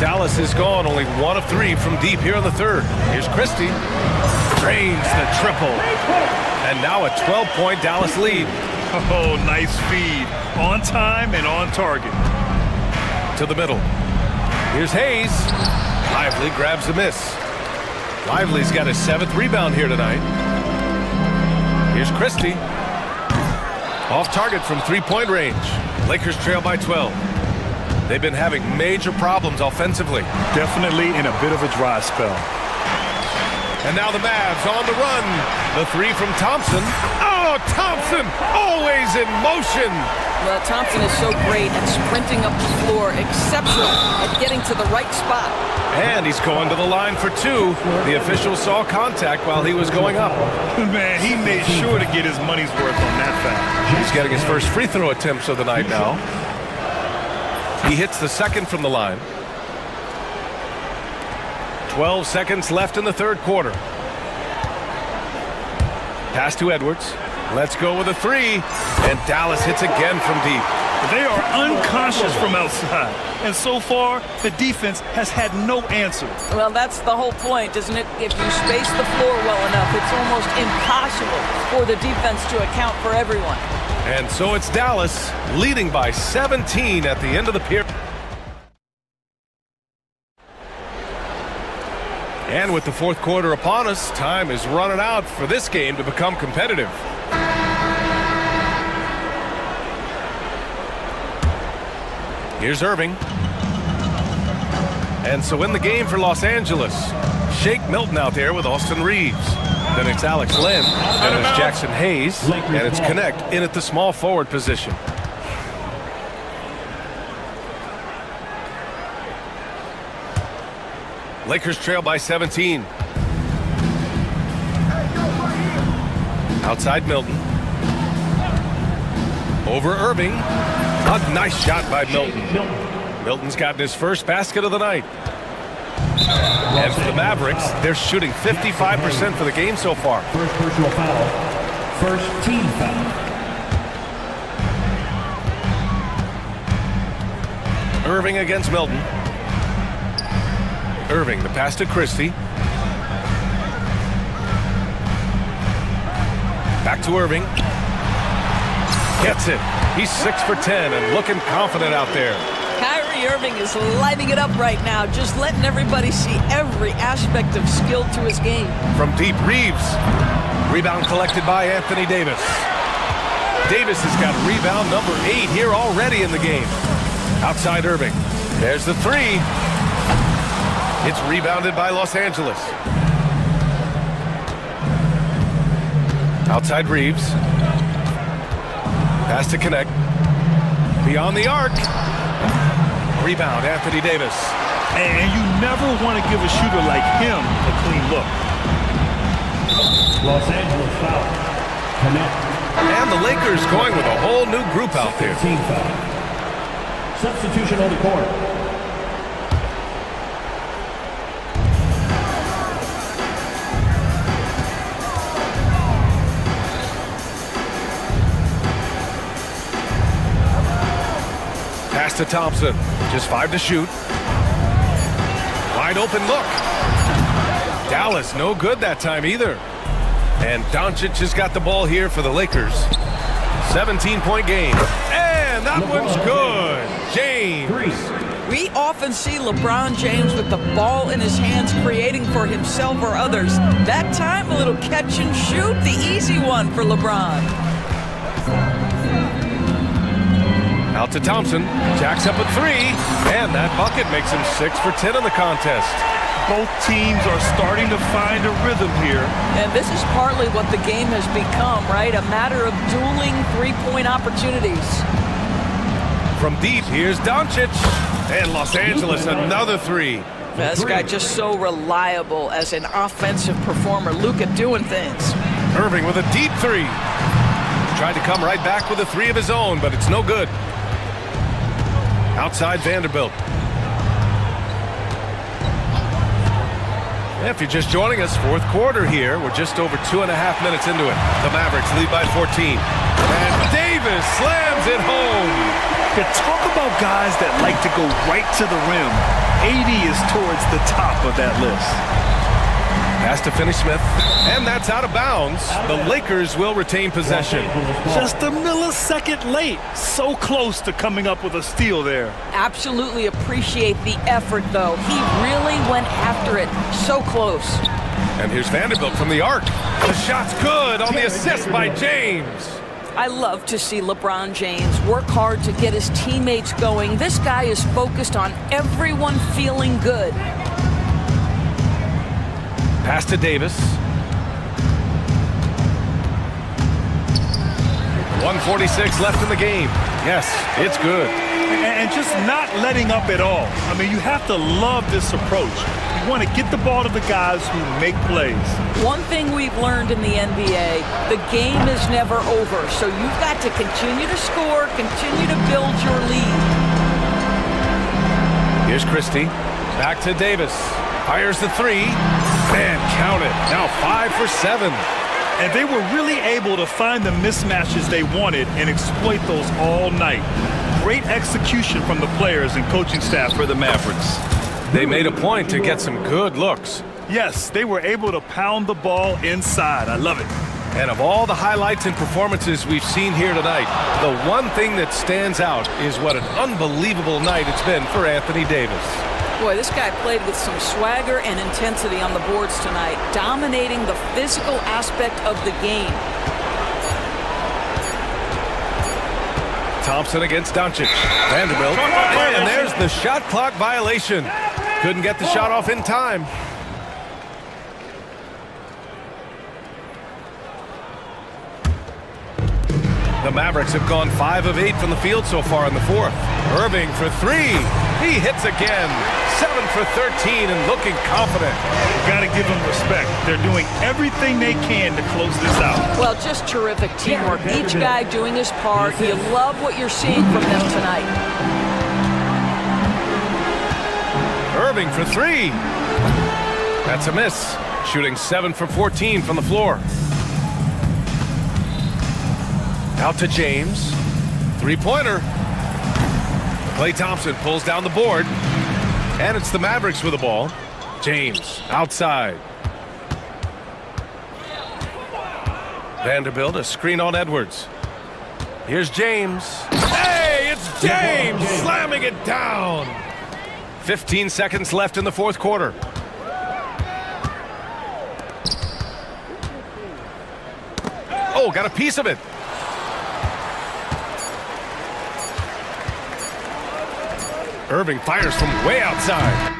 Dallas is gone, only 1 of 3 from deep here in the third. Here's Christie. Drains the triple. And now a 12-point Dallas lead. Oh, nice feed. On time and on target. To the middle. Here's Hayes. Lively grabs the miss. Lively's got his 7th rebound here tonight. Here's Christie. Off target from 3-point range. Lakers trail by 12. They've been having major problems offensively. Definitely in a bit of a dry spell. And now the Mavs on the run. The 3 from Thompson. Oh, Thompson always in motion. Well, Thompson is so great at sprinting up the floor, exceptional at getting to the right spot. And he's going to the line for 2. The official saw contact while he was going up. Man, he made sure to get his money's worth on that foul. He's getting his first free throw attempts of the night now. He hits the 2nd from the line. 12 seconds left in the third quarter. Pass to Edwards. Let's go with a 3. And Dallas hits again from deep. They are unconscious from outside. And so far, the defense has had no answer. Well, that's the whole point, isn't it? If you space the floor well enough, it's almost impossible for the defense to account for everyone. And so it's Dallas leading by 17 at the end of the period. And with the fourth quarter upon us, time is running out for this game to become competitive. Here's Irving. And so in the game for Los Angeles, Shake Milton out there with Austin Reeves. Then it's Alex Len. Then it's Jackson Hayes. And it's Connect in at the small forward position. Lakers trail by 17. Outside Milton. Over Irving. A nice shot by Milton. Milton's gotten his first basket of the night. And for the Mavericks, they're shooting 55% for the game so far. First personal foul. First team foul. Irving against Milton. Irving, the pass to Christie. Back to Irving. Gets it. He's 6 for 10 and looking confident out there. Kyrie Irving is lighting it up right now, just letting everybody see every aspect of skill to his game. From deep, Reeves. Rebound collected by Anthony Davis. Davis has got rebound number 8 here already in the game. Outside Irving. There's the 3. It's rebounded by Los Angeles. Outside Reeves. Pass to connect. Beyond the arc. Rebound, Anthony Davis. And you never want to give a shooter like him a clean look. Los Angeles foul. Connect. And the Lakers going with a whole new group out there. Team foul. Substitution on the court. Pass to Thompson. Just 5 to shoot. Wide open look. Dallas no good that time either. And Doncic has got the ball here for the Lakers. 17-point game. And that one's good. James. We often see LeBron James with the ball in his hands creating for himself or others. That time, a little catch and shoot, the easy one for LeBron. Out to Thompson. Jacks up a 3. And that bucket makes him 6 for 10 in the contest. Both teams are starting to find a rhythm here. And this is partly what the game has become, right? A matter of dueling three-point opportunities. From deep, here's Doncic. And Los Angeles, another 3. This guy just so reliable as an offensive performer. Luka doing things. Irving with a deep 3. Tried to come right back with a 3 of his own, but it's no good. Outside Vanderbilt. If you're just joining us, fourth quarter here. We're just over 2.5 minutes into it. The Mavericks lead by 14. And Davis slams it home. Yeah, talk about guys that like to go right to the rim. 80 is towards the top of that list. Pass to Finney-Smith, and that's out of bounds. The Lakers will retain possession. Just a millisecond late. So close to coming up with a steal there. Absolutely appreciate the effort, though. He really went after it. So close. And here's Vanderbilt from the arc. The shot's good on the assist by James. I love to see LeBron James work hard to get his teammates going. This guy is focused on everyone feeling good. Pass to Davis. 1:46 left in the game. Yes, it's good. And just not letting up at all. I mean, you have to love this approach. You want to get the ball to the guys who make plays. One thing we've learned in the NBA, the game is never over. So you've got to continue to score, continue to build your lead. Here's Christie. Back to Davis. Fires the 3. Man, count it. Now 5 for 7. And they were really able to find the mismatches they wanted and exploit those all night. Great execution from the players and coaching staff for the Mavericks. They made a point to get some good looks. Yes, they were able to pound the ball inside. I love it. And of all the highlights and performances we've seen here tonight, the one thing that stands out is what an unbelievable night it's been for Anthony Davis. Boy, this guy played with some swagger and intensity on the boards tonight, dominating the physical aspect of the game. Thompson against Doncic. Vanderbilt. And there's the shot clock violation. Couldn't get the shot off in time. The Mavericks have gone 5 of 8 from the field so far in the fourth. Irving for 3. He hits again. 7 for 13 and looking confident. You got to give them respect. They're doing everything they can to close this out. Well, just terrific teamwork. Each guy doing his part. You love what you're seeing from them tonight. Irving for 3. That's a miss. Shooting 7 for 14 from the floor. Out to James. Three-pointer. Klay Thompson pulls down the board. And it's the Mavericks with the ball. James outside. Vanderbilt, a screen on Edwards. Here's James. Hey, it's James slamming it down. 15 seconds left in the fourth quarter. Oh, got a piece of it. Irving fires from way outside.